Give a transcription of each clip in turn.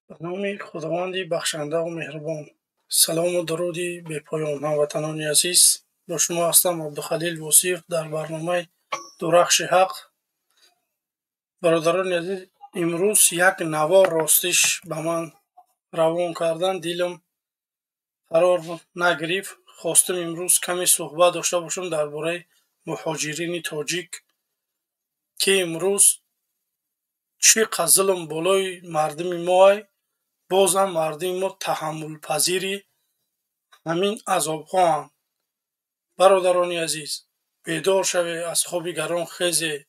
به نام خداوند بخشنده و مهربان. سلام و درودی به پایان هموطنان عزیز. با شما هستم عبدالخلیل وصیف در برنامه درخش حق. برادران عزیز، امروز یک نوار راستش به من روان کردن، دلم قرار نگرفت. خواستم امروز کمی صحبت داشته باشم درباره مهاجرین تاجیک که امروز چقدر ظلم بالای مردم ما، بازم مردم ما تحمل پذیری همین عذاب‌هااند. برادرانی عزیز، بیدار شوید، از خواب گران خیزید.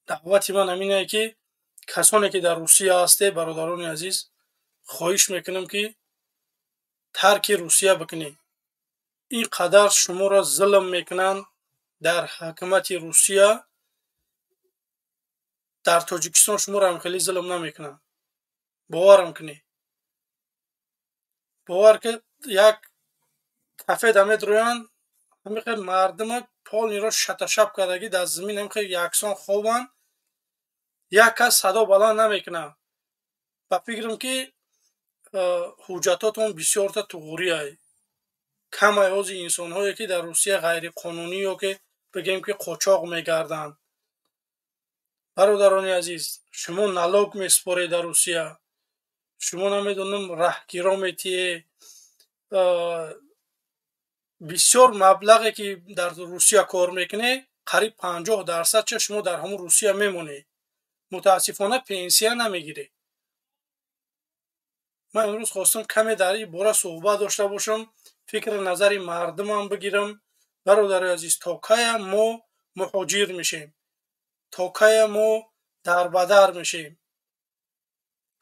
دعوت من همینه که کسانی که در روسیه هسته، برادران عزیز، خواهش میکنم که ترک روسیه بکنید. این قدر شما را ظلم میکنند در حکومت روسیه. در تاجیکستان شما را هم خیلی ظلم نمیکنند. باورم کنید. باور که یک کافه دمید رویان همیخه مردم پال نیرا شتشب کردگی در زمین همیخه یکسان خوابند. یک کس صدا بلند نمیکنه. و فکرم که حجتاتون بسیار تا توغوری های. کم از انسان هایی که در روسیه غیر قانونی یا که بگیم که قاچاق میگردن. برادران عزیز، شما نلاگ میسپارید در روسیه. شما نمیدونم رهگیرا میتیه. بسیار مبلغی که در روسیه کار میکنه قریب 50% چه شما در همون روسیه میمونی. متاسفانه پنسیه نمیگیری. من امروز خواستم کمی در این باره صحبت داشته باشم، فکر نظر مردمم بگیرم. برادر عزیز، تا کی ما مهاجر میشیم؟ تا کی ما در بدر میشیم؟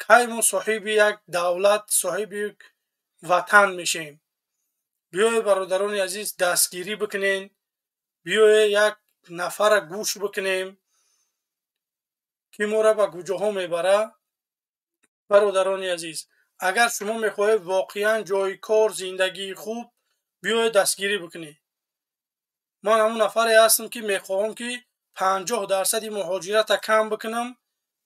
کی ما صاحب یک دولت، صاحب یک وطن میشیم؟ بیای برادران عزیز دستگیری بکنین. بیای یک نفر گوش بکنیم که ما را به کجاها میبره. برادران عزیز، اگر شما میخواهید واقعا جای کار، زندگی خوب، بیاید دستگیری بکنید. من همون نفری هستم که میخواهم که 50% مهاجرت کم بکنم.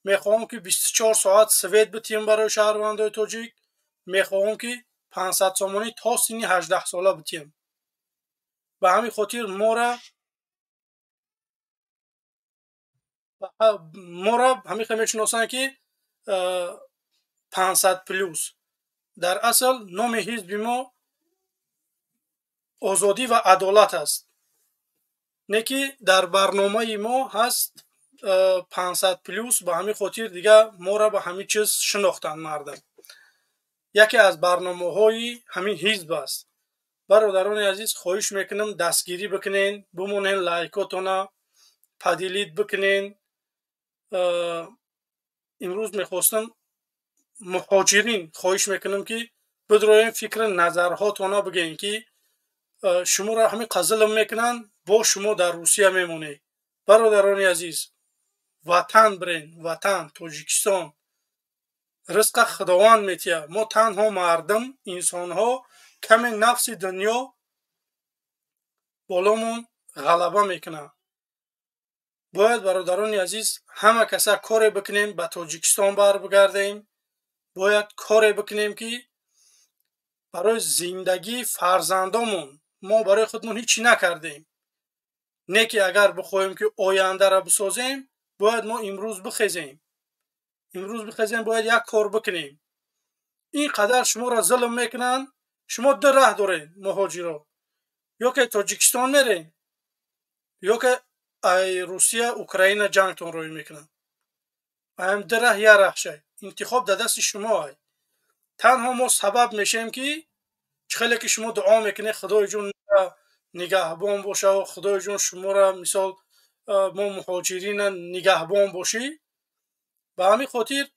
میخواهم که 24 ساعت سوید بتیم برای شهروندای تاجیک. میخواهم که 500 سامانی تا سنی 18 ساله بتیم. به همین خاطر ما را همیشه میشناسن که 500 پلوس. در اصل نام حزب ما آزادی و عدالت است. نه که در برنامه ما هست 500 پلوس. به همین خاطر دیگه ما را به همین چیز شناختن مردم. یکی از برنامه های همین حزب است. برادران عزیز، خواهش میکنم دستگیری بکنین، بمونین، لایکاتون پدیلیت بکنین. امروز میخواستم مهاجرین خواهش میکنم که بدروین فکر نظرهاتون بگین که شما را همین ظلم میکنن، با شما در روسیه میمونی. برادران عزیز، وطن برین. وطن تاجیکستان رزق خداوند میتیه. ما تنها مردم، انسان ها کم نفس دنیا بالامون غلبه میکنه. باید برادران عزیز همه کسا کاری بکنیم به تاجیکستان بر بگردیم. باید کاری بکنیم که برای زندگی فرزندامون، ما برای خودمون هیچی نکردیم. نه که اگر بخوایم که آینده را بسازیم، باید ما امروز بخیزیم. باید یک کار بکنیم. این قدر شما را ظلم میکنن. شما دو راه دارین مهاجرا. یا که تاجیکستان میرین، یا که روسیه اوکراین جنگتون روی میکنن. هم دو راه یا راه شه. انتخاب در دست شما هست. تنها ما سبب میشیم که خیلی که شما دعا میکنه خدای جون نگهبان باشه و خدای جون شما را مثال ما مهاجرین نگهبان باشی. به همین خاطر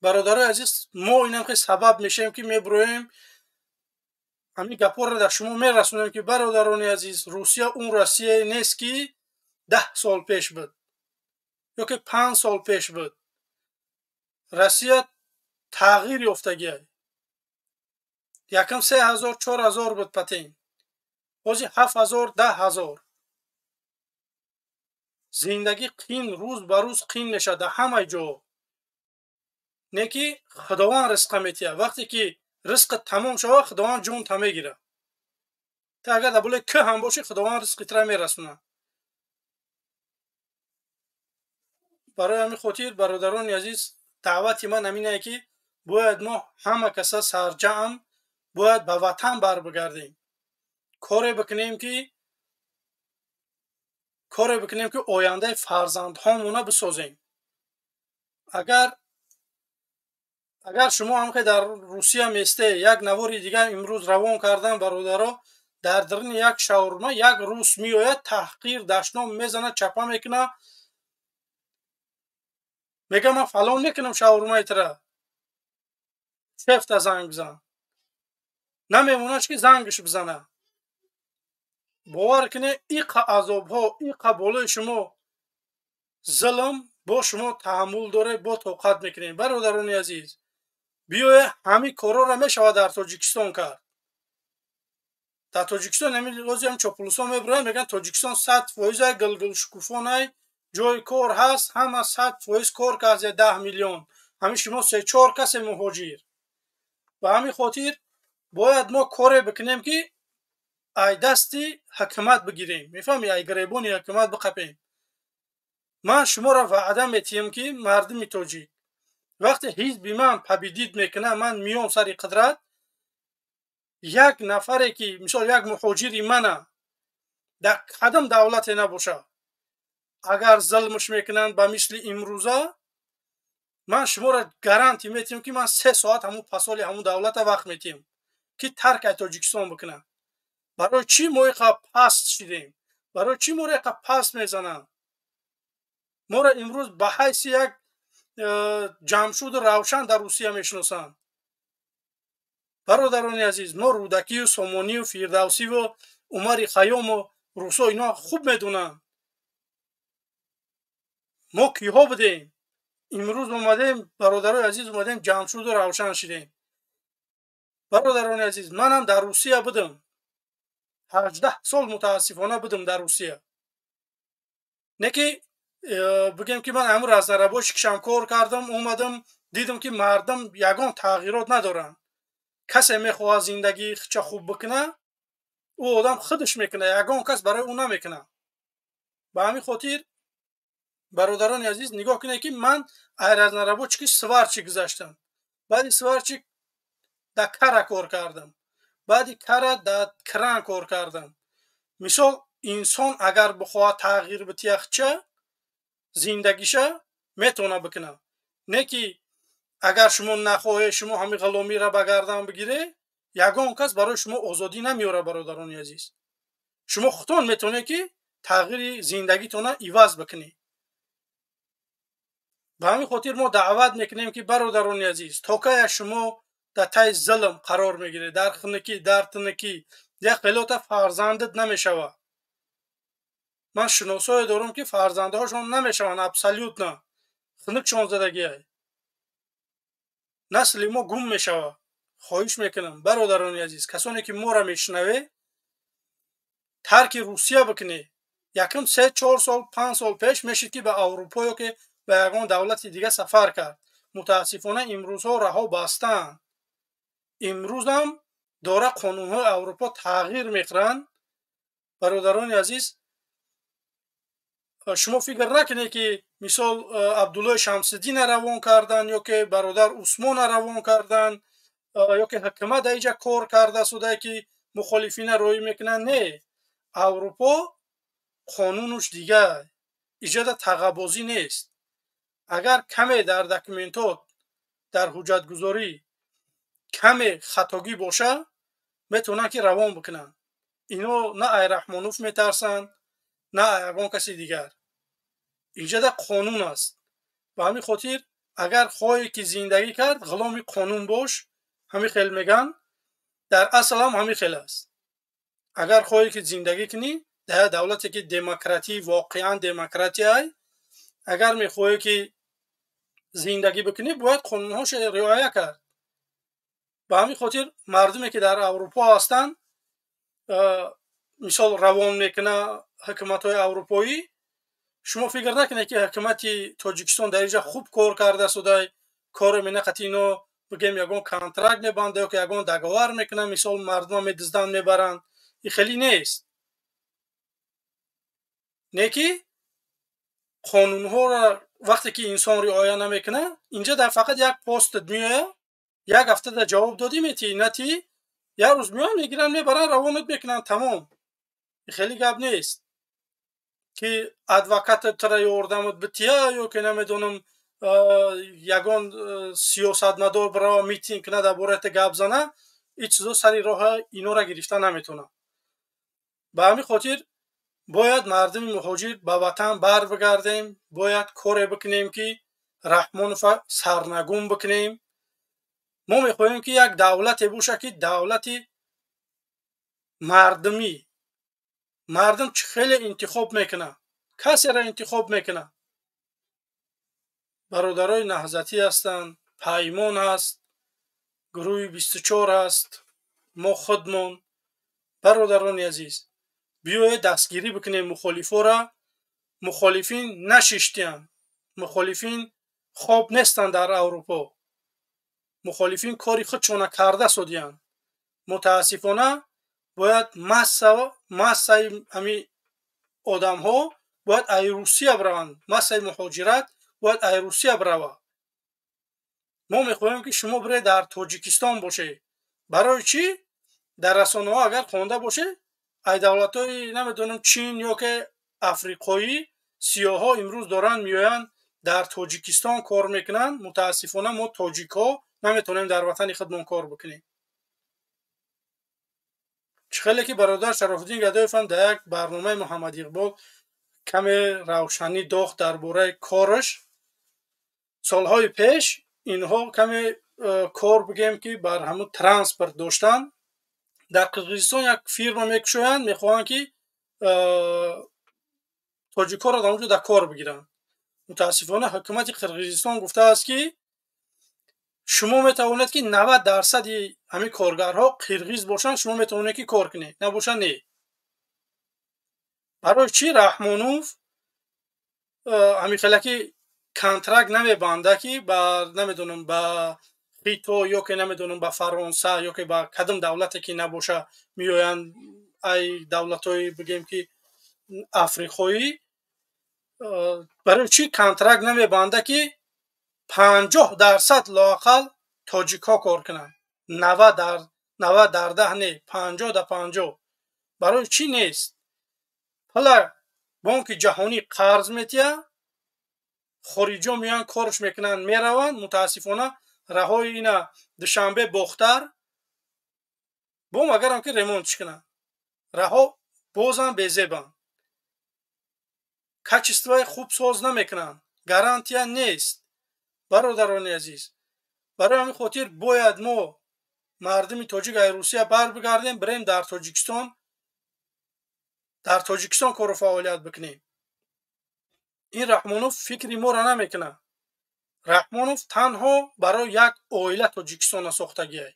برادر عزیز، ما اینم که سبب میشیم که میبرویم همین گپا را در شما میرسونیم که برادران عزیز، روسیه اون روسیه نیست که 10 سال پیش بود یا که 5 سال پیش بود. روسیه تغییر یافتگی. یکم 3000 4000 بود پتین، بازی 7000 10000. زندگی قین، روز به روز قین میشه در همه جا. نه که خداوند رزق میتیه. وقتی که رزق تمام شود خداوند جون تا میگیره. تا اگر در بوله که هم باشه خداوند رزق تر میرسونه. برای همین خاطر برادران عزیز دعوت من همینه که باید ما همه کسا سرجم باید به وطن بر بگردیم. کاری بکنیم که آینده فرزندهامونه بسازیم. اگر شما هم که در روسیه میسته یک نواری دیگه امروز روان کردن برادرها در درون یک شاورما یک روس میآید تحقیر دشنام میزنه چپا میکنه میگه من فلان میکنم شاورما تره شفت زنگ بزن نمیمونش که زنگش بزنه. باور کنه ایقا عذاب ها ایقا بالای شما ظلم با شما تحمل داره با طاقت میکنیم. برادران عزیز بیایه همین کارا را میشود در تاجیکستان کرد. در تاجیکستان روزی هم چاپلوسا میبرن میگن تاجیکستان 100% گلگل شکوفانه جای کار هست همه 100% کار کرده 10 میلیون همین شما 3-4 کس مهاجر. و همین خاطر باید ما کاری بکنیم که ای دستی حکومت بگیریم. میفهمی ای گریبانی حکومت بقپیم. من شما را وعده میتیم که مردم تاجیک وقتی حزب من پدید میکنه من میام سر قدرت یک نفری که مثال یک مهاجری منه در قدم دولت نباشه اگر ظلمش میکنن به مثل امروزه من شما را گارانتی میتیم که من 3 ساعت همون پسالی همون دولت وقت میتیم که ترک تاجیکستان بکنن. برای چی موقع پست شدیم؟ برای چی موقع پست میزنن؟ ما را امروز به حیث یک جمشید روشن در روسیه میشناسن. برادران عزیز ما رودکی و سامانی و فیردوسی و عمر خیام و روسا اینا خوب میدونن ما کیها بودیم. امروز اومدیم برادران عزیز اومدیم جمشید روشن شدیم. برادران عزیز منم در روسیه بودم 18 سال متاسفانه بودم در روسیه. نه که بگم که من امروز از نرباش کشم کار کردم اومدم دیدم که مردم یگان تغییرات ندارن. کسی میخواد زندگی چه خوب بکنه او آدم خودش میکنه یگان کس برای اون نمیکنه. به همین خاطر برادران عزیز نگاه کنید که من از نرباش که سوارچی گذاشتم بعد سوارچی در کار کار کردم بعد کار در کران کار کردم. مثال انسان اگر بخواد تغییر بتیخچه زندگیشه میتونه بکنه. نه که اگر شما نخواهی شما همین غلامی را بگردن بگیره یگان کس برای شما آزادی نمیاره. برادران عزیز شما خودتون میتونه که تغییر زندگیتون عوض بکنی. به همین خاطر ما دعوت میکنیم که برادران عزیز تا که شما در تای ظلم قرار میگیره در خنکی در تنکی یک قلوت فرزندت نمیشوه. من شناسای دارم که فرزنده هاشون نمیشون ابسلیوت نه خنکشون زدگی های نسل ما گم میشوه. خواهش میکنم برادران عزیز کسانی که ما را میشنوه ترک روسیه بکنه. یکم 3-4 سال 5 سال پیش میشید که به اروپا یا که به یگان دولت دیگه سفر کرد. متاسفانه امروز ها رها بستن. امروز هم داره قانون های اروپا تغییر میخورن. برادران عزیز شما فکر نکنید که مثال عبدالله شمس‌الدین روان کردن یا که برادر عثمان روان کردن یا که حکومت اینجا کار کرده سوده که مخالفین روی میکنن. نه اروپا قانونش دیگه ایجاد تقابازی نیست. اگر کمی در دکومنتات در حجت گذاری کمی خطاگی باشه میتونن که روان بکنن. اینا نه ای رحمانوف میترسن نه یگان کسی دیگر. اینجا در قانون است. و همین خاطر اگر خواهی که زندگی کرد غلام قانون باش. همین خیل میگن در اصل هم همین خیل است. اگر خواهی که زندگی کنی در دولتی که دموکراتی واقعا دموکراتی های اگر میخواهی که زندگی بکنی باید قانونهاش رعایت کرد. به همین خاطر مردمی که در اروپا هستن مثال روان میکنه حکومت های اروپایی شما فکر نکنید که حکومت تاجیکستان در اینجا خوب کار کرده سوده کار می نقطی اینو بگیم یگون کانترکت میبنده یا که یگون دگاور میکنن مثال مردم میدزدن میبرن. این خیلی نیست. نیکی قانون ها را وقتی که انسان رعایت نمیکنه اینجا در فقط یک پست میاد، یک هفته در جواب دادی میتی نتی یک روز میان میگیرن میبرن روانت میکنن تمام. خیلی گپ نیست که ادوکات ترا یوردمت بتیا یا که نمیدونم یگان سیاستمدار برای میتینگ کنه در باره گپ زنه، این چیزا سری راه اینو را گرفتن نمیتونه. به همین خاطر باید مردم مهاجر به وطن بر بگردیم، باید کار بکنیم که رحمانوف سرنگون بکنیم. ما میخواهیم که یک دولت باشه که دولت مردمی، مردم خیلی انتخاب میکنه، کسی را انتخاب میکنه. برادرای نهضتی هستند، پیمان هست، گروه 24 هست، ما خودمون. برادران عزیز بیاید دستگیری بکنیم مخالفا را. مخالفین نششتیم، مخالفین خواب نیستند در اروپا، مخالفین کاری خودشون کرده سودیان. متاسفانه باید مسای همی آدم ها باید ای روسیه بروند، مسای مهاجرت باید ای روسیه بروه. ما میخواهیم که شما برای در تاجیکستان باشه. برای چی؟ در رسانه ها اگر خوانده باشه ای دولت های نمیدونم چین یا که افریقایی سیاه ها امروز دارن میوین در تاجیکستان کار میکنن. متاسفانه ما تاجیک ها نمیتونیم در وطن خودمون کار بکنیم. خیلی که برادر شرافالدین گدایف هم در یک برنامه محمد اقبال کمی روشنی داخت درباره کارش. سالهای پیش اینها کمی کار بگیم که بر همون ترانسپورت داشتن. در قرقیزستان یک فیرما میکشویند، میخواهند که تاجیکا را در اونجا در کار بگیرن. متاسفانه حکومت قرقیزستان گفته است که شما میتوانید که 90% همین کارگرها قرقیز باشن، شما میتوانید که کار کنید، نباشن نه. برای چی رحمانوف همین خیلی کانترکت نمیبنده که با نمیدونم با خیتو یا که نمیدونم با فرانسه یا که با کدام دولتی که نباشه میوین ای دولتای بگیم که افریقایی. برای چی کانترکت نمیبنده که 50% لااقل تاجیکا کار کنن؟ 90 در 10 نه، 50 در 50. برای چی نیست؟ حالا بانک جهانی قرض میتیه، خارجی میان کارش میکنن میروند. متاسفانه رهای اینا دوشنبه باختر بوم اگر هم که ریمونتش کنن رها بازم بیزیبن، کچستوی خوب ساز نمیکنن، گارانتیا نیست. برادران عزیز برای همین خاطر باید ما مردم تاجیک ای روسیه بر بگردیم، بریم در تاجیکستان کار و فعالیت بکنیم. این رحمانوف فکری ما را نمیکنه. رحمانوف تنها برای یک عائله تاجیکستان ساختگیه.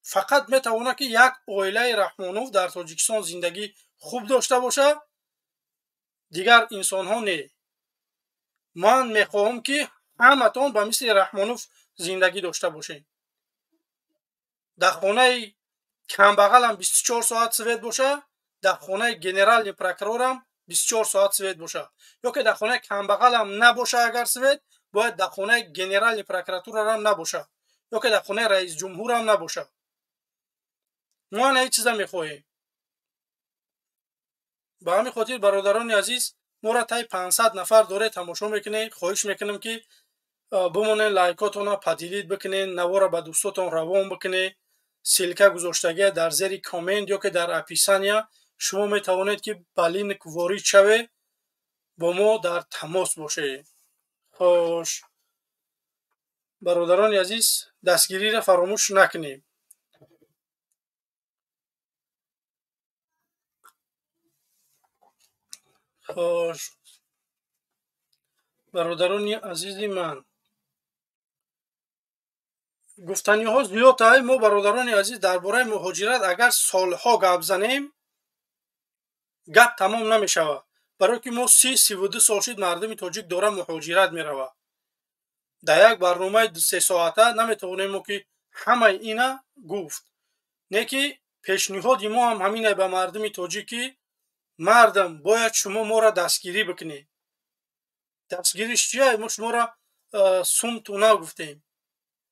فقط میتونه که یک عائله رحمانوف در تاجیکستان زندگی خوب داشته باشه، دیگر انسان ها نه. من میخواهم که همتون به مثل رحمانوف زندگی داشته باشین. در خانه کمبغل هم 24 ساعت سوید باشه، در خانه گنرال پروکورور هم 24 ساعت سوید باشه. یا که در خانه کمبغل هم نباشه اگر سوید، باید در خانه گنرال پروکورور هم نباشه، یا که در خانه رئیس جمهور هم نباشه. ما نه چیزا میخواهیم. به همین خاطر برادران عزیز ما را تای 500 نفر داره تماشا میکنه. خواهش میکنم که بمونه لایکاتون را پدیدید بکنین، نوارا به دوستاتون روان بکنه، سیلکه گذاشتگی در زیر کامنت یا که در اپیسانیا شما میتوانید که بالینک وارد شوه با ما در تماس باشه. خوش برادران عزیز دستگیری را فراموش نکنیم. خوش برادران عزیز من گفتنی ها زیاد های. ما برادران عزیز درباره مهاجرت اگر سالها گپ زنیم گپ تمام نمیشوه. برای که ما 32 سال شد مردم تاجیک داره مهاجرت میروه. در یک برنامه 3 ساعته نمیتونیم که همه اینا گفت. نه که پیشنهاد ما هم همینه به مردم تاجیکی، مردم باید شما ما را دستگیری بکنید. دستگیریش چیه؟ ما شما را سوم تو نگفتیم.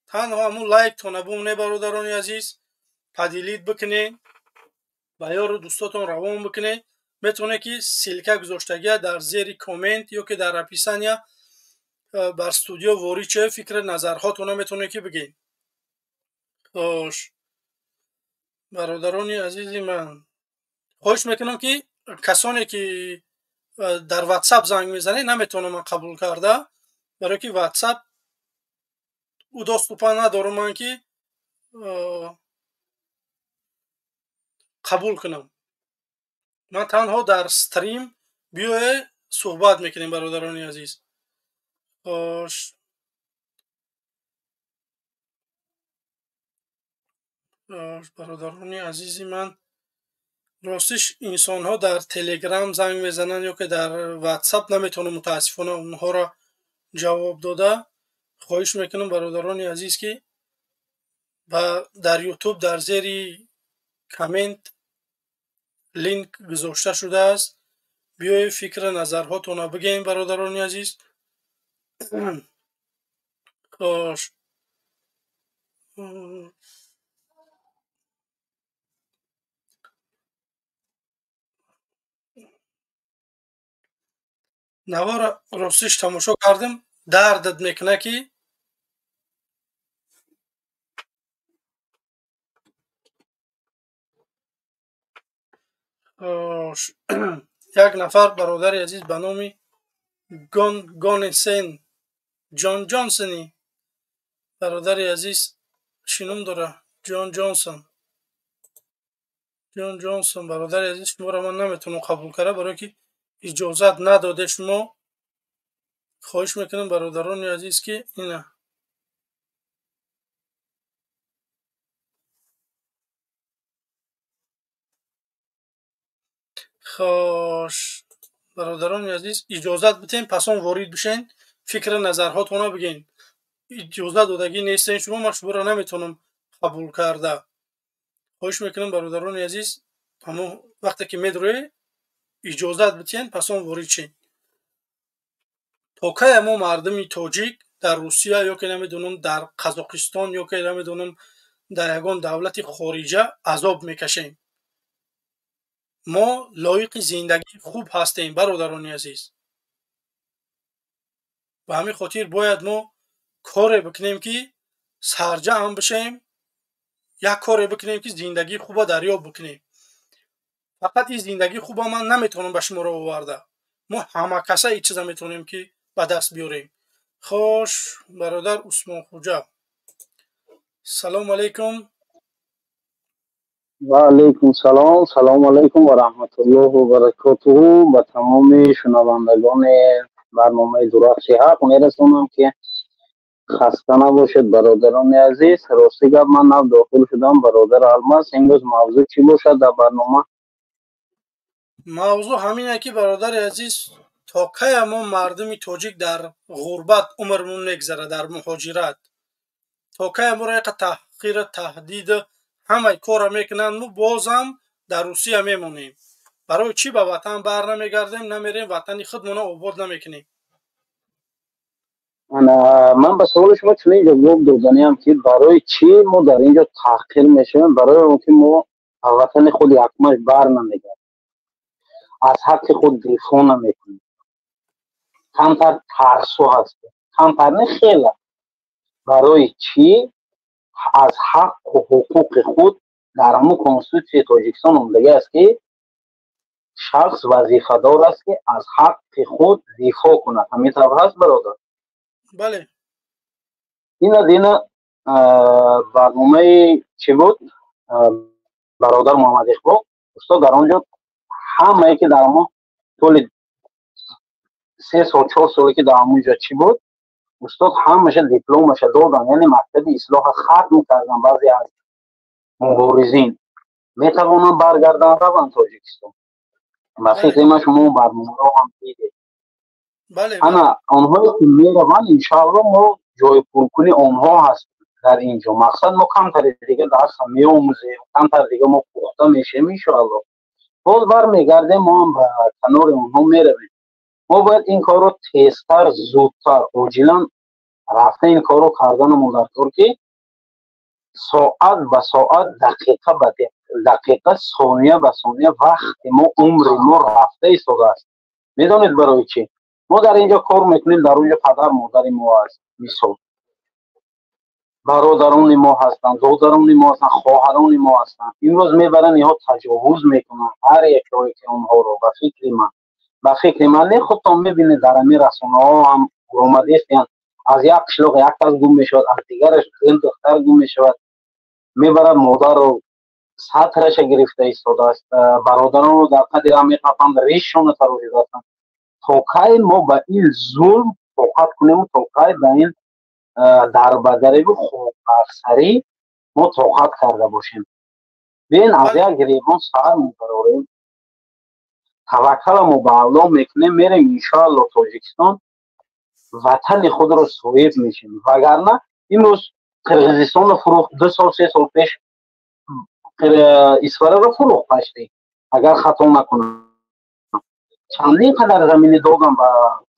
تنها همون لایک تو نبومونه برادران عزیز، پدیلید بکنید، با یار و دوستاتون روان بکنید. میتونه که سیلکه گذاشتگی در زیر کامنت یا که در اپیسن یا بر استودیو واری چه فکر نظرهاتون میتونه که بگین. خوش برادران عزیزی من، خواهش میکنم که کسانی که در واتساپ زنگ میزنه نمیتونم من قبول کرده، برای که واتساپ او доступа ندارم من که قبول کنم. من تنها در استریم بیای صحبت میکنیم برادران عزیز. خوش برادران عزیزی من، راستش انسان ها در تلگرام زنگ میزنن یا که در واتساپ نمیتونم متاسفانه اونها را جواب داده. خواهش میکنم برادران عزیز که در یوتیوب در زیر کامنت لینک گذاشته شده است، بیای فکر نظرهاتون رو بگین برادران عزیز. خوش نوار راستش تماشا کردم، دردت میکنه که یک نفر برادر عزیز به نام گانسن جان جانسنی، برادر عزیز شنوم داره، جان جانسون برادر عزیز، شما را من نمیتونم قبول کنم برای که اجازت نداده شما. خواهش میکنم برادران عزیز که اینه خوش برادران عزیز اجازت بتین پسان وارد بشین، فکر نظرهاتون رو بگین. اجازت دادگی نیستین شما، من شما را نمیتونم قبول کرده. خواهش میکنم برادران عزیز همون وقتی که میدروی اجازت بتین پسان وارد شین. تا که ما مردم تاجیک در روسیه یا که نمیدونم در قزاقستان یا که نمیدونم در یگان دولت خارجه عذاب میکشیم، ما لایق زندگی خوب هستیم برادران عزیز. و همین خاطر باید ما کاری بکنیم که سرجم بشیم، یک کاری بکنیم که زندگی خوب دریافت بکنیم. فقط این زندگی خوب من نمیتونم به شما رو آورده، ما همه کسا این چیزا میتونیم که به دست بیاریم. خوش برادر عثمان خوجا، سلام علیکم. و علیکم سلام. سلام علیکم و رحمت الله و برکاته و تمام شنوندگان برنامه درخت حق میرسونم که خسته نباشد برادران عزیز. راستی گپ من نو داخل شدم برادر الماس، امروز موضوع چی باشد در برنامه؟ موضوع همینه که برادر عزیز تا کی ما مردم تاجیک در غربت عمرمون میگذره، در مهاجرت تا کی ما را تحقیر تهدید همه کار میکنن، ما بازم در روسیه میمونیم. برای چی به وطن بر نمیگردیم، نمیریم وطن خودمون آباد نمیکنیم؟ من به سوال شما چنین جواب دادنیم که برای چی ما در اینجا تحقیر میشیم؟ برای اونکه ما وطن خود یکمش بر نمیگردیم، از حق خود دفاع نمیکنیم، کمتر ترسو هستیم، کمتر نه خیلی. برای چی؟ از حق و حقوق خود در همون کنستیتوسی تاجیکستان اومده است که شخص وظیفه دار است که از حق خود دفاع کند. همین طور هست برادر؟ بله. این دینا برنامه چی بود؟ برادر محمد اقبال استاد در آنجا همه که در ما طول 3 سال 4 سالی که در اونجا چی بود، استاد همش دیپلمش دادن، یعنی مکتب اصلاح ختم کردن. بعضی از مبارزین میتوانن برگردن روان تاجیکستان. و فکر من شما برنامه رو هم دیدید. بله انا آنهایی که میروند انشاءالله ما جای پرکنی آنها هست در اینجا. مقصد ما کمتر دیگه درس هم میآموزیم، کمتر دیگه ما پخته میشیم انشاءالله. باز برمیگردیم ما هم به کنار اونها میرویم. ما باید این کار رو تیزتر، زودتر، عاجلا رفته این کار رو کردنمون در طور که ساعت به ساعت، دقیقه به دقیقه، ثانیه به ثانیه وقت ما، عمر ما رفته ایستاده است. میدانید برای چی؟ ما در اینجا کار میکنیم، در اونجا پدر مادر ما هست، مثال برادران ما هستند، دادران ما هستند، خواهران ما هستند. امروز میبرن اینها تجاوز میکنن هر یک جایی که اونها رو. به فکر من نه خودتان میبینید در همین رسانه ها هم آمده است، از یک قشلاق یک کس گم میشود، از دیگرش این دختر گم میشود، میبرد مادر رو سطرش گرفته ایستاده است، برادران رو در قدر هم میخوابند، ریششان تروری داشتند. تا کی ما به این ظلم توقف کنیم؟ تا کی به این دربدری و خودافسری ما توقف کرده باشیم؟ بین از یک گریبان سر میبراریم، توکل ما به الله میکنیم، میریم انشاءالله تاجیکستان وطن خود رو صاحب میشیم. وگرنه امروز قرقیزستان رو فروخت، 2 سال 3 سال پیش اسفره رو فروخت پشتی، اگر خطا نکنم چندین قدر زمینی دادم به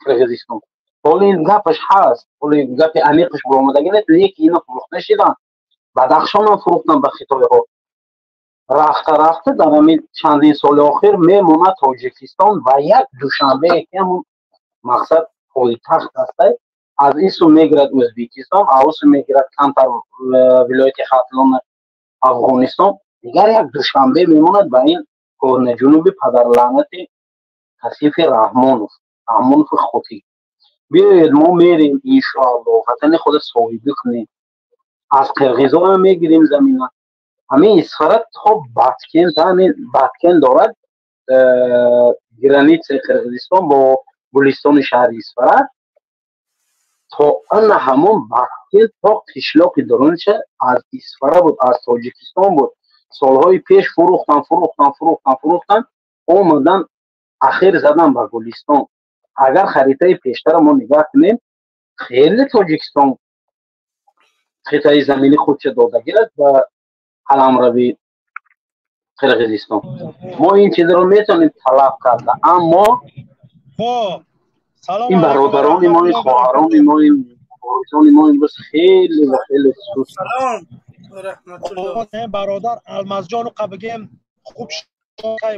قرقیزستان. حالا این گپش هست، حالا این گپ عمیقش برآمدگی نیست. یکی اینا فروخته شدن، بدخشان هم فروختن به خطای ها. رفته رفته در همین چندین سال آخر میمونه تاجیکستان و یک دوشنبه که همون مقصد پایتخت هست، از این سو میگرد ازبکستان، از سو میگرد کمتر ولایت ختلان افغانستان. دیگر یک دوشنبه میموند به این کورن جنوبی پدر لعنت کثیف رحمانوف خودی. بیاید ما میریم انشاءالله وطن خود صاحبی کنیم. از قرقیزان هم میگیریم زمینه، همین اسفره تا باتکن، تا همین باتکن دارد گرانیت قرقیزستان با گلستان شهر اسفره، تا ان همون باتکن تا قشلاق درونچه از اسفره بود، از تاجیکستان بود. سالهای پیش فروختن اومدن اخیر زدن به گلستان. اگر خریطه پیشتر ما نگاه کنیم، خیلی تاجیکستان خطای زمینی خودش داده گیرد به قلمروی قرقیزستان. ما این چیز رو میتونیم طلب کرده، اما این برادران ما، این خواهران ما، این بزرگان ما امروز خیلی و خیلی سوست. سلام و رحمت الله. برادر المزجان رو بگیم خوب شد،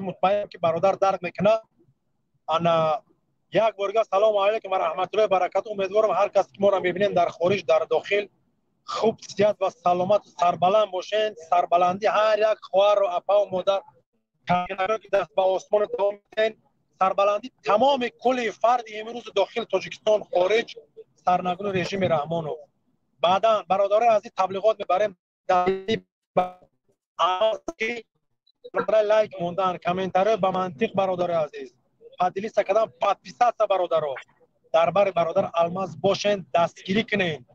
مطمئن که برادر درک میکنه. انا یک بارگاه سلام علیکم و رحمت الله برکت. امیدوارم هر کس که ما رو میبینین در خارج در داخل خوب صحت و سلامت و سربلند باشین. سربلندی هر یک خواهر و اپا و مادر که دست به آسمان دوام میدین، سربلندی تمام کل فرد امروز داخل تاجیکستان خارج سرنگون رژیم رحمانوف. بعدا برادرای عزیز تبلیغات میبریم برای لایک موندن کامنتاری به منطق برادرای عزیز پادلی سکدن پادپیسات برادرها دربار برادر الماس باشین، دستگیری کنین.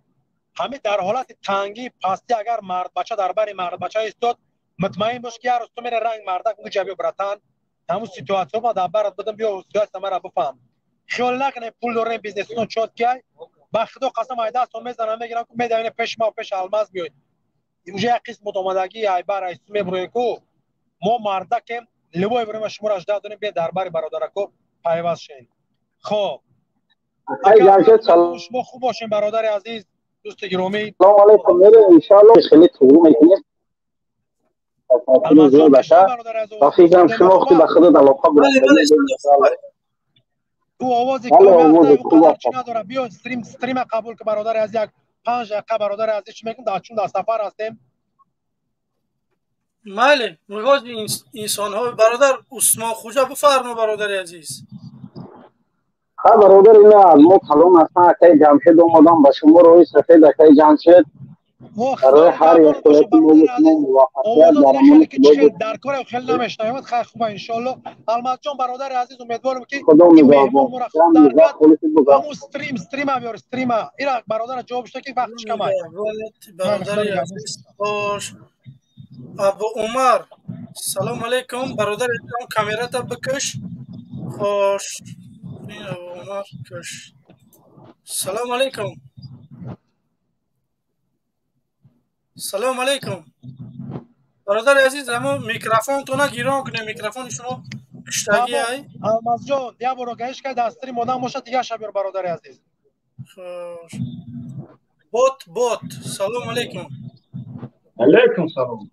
همین در حالت تنگی پاستی اگر مرد بچه دربار مرد بچه استاد مطمئن باش که هر روز تو میره رنگ مردک اونجا بیا براتن همون سیتواسیون ما دربارت بدم بیا سیاست مرا بفهم. خیال نکنه پول دارین بیزنسون چوت کی با خدا قسم ای دستو میزنم میگیرم که میدونی پیش ما پیش الماس بیاید اینجا یک قسم اومدگی ای بر اسم برویکو ما مردکم لبوی بریم شما را اجدا دونیم به دربار برادرکو پیوست شین. خب اگر شما خوب باشین برادر عزیز دوست گرامی. سلام علیکم. میره انشاءالله خیلی طول میکنه. المزجان بشه برادر عزیز و فکرم شما وقتی به خودت علاقه تو آوازی کامیافته اونقدر چی نداره. بیا استریم قبول که برادر از یک 5 دقیقه برادر عزیز چی میگم در چون در سفر هستیم. بله میگوید انسان ها برادر عثمان خوجا بفرما برادر عزیز. ها برادر اینا از ما کلام هستن اکی جمشید اومدم به شما روی سفید اکی جمشید برای هر یک قلعه موفقیت در امون خیلی در کار خیلی نمیشنوید. خیلی خوبه انشالله. الماس جان برادر عزیز امیدوارم که خدا مهمون مرا درگاه همون استریم بیار استریم اینا برادر جواب شده که وقتش کمه. برادر عزیز خوش ابو عمر سلام علیکم برادر عزیز کامیرا تا بکش خوش ابو عمر کش سلام علیکم. سلام علیکم برادر عزیز. اما میکروفون تو گیران کنه، میکروفون شما کشتگی تمام. های. الماس جان یه بار گهش که دستری مادام باشه دیگه شبیر برادر عزیز. خوش. بوت سلام علیکم علیکم سلام.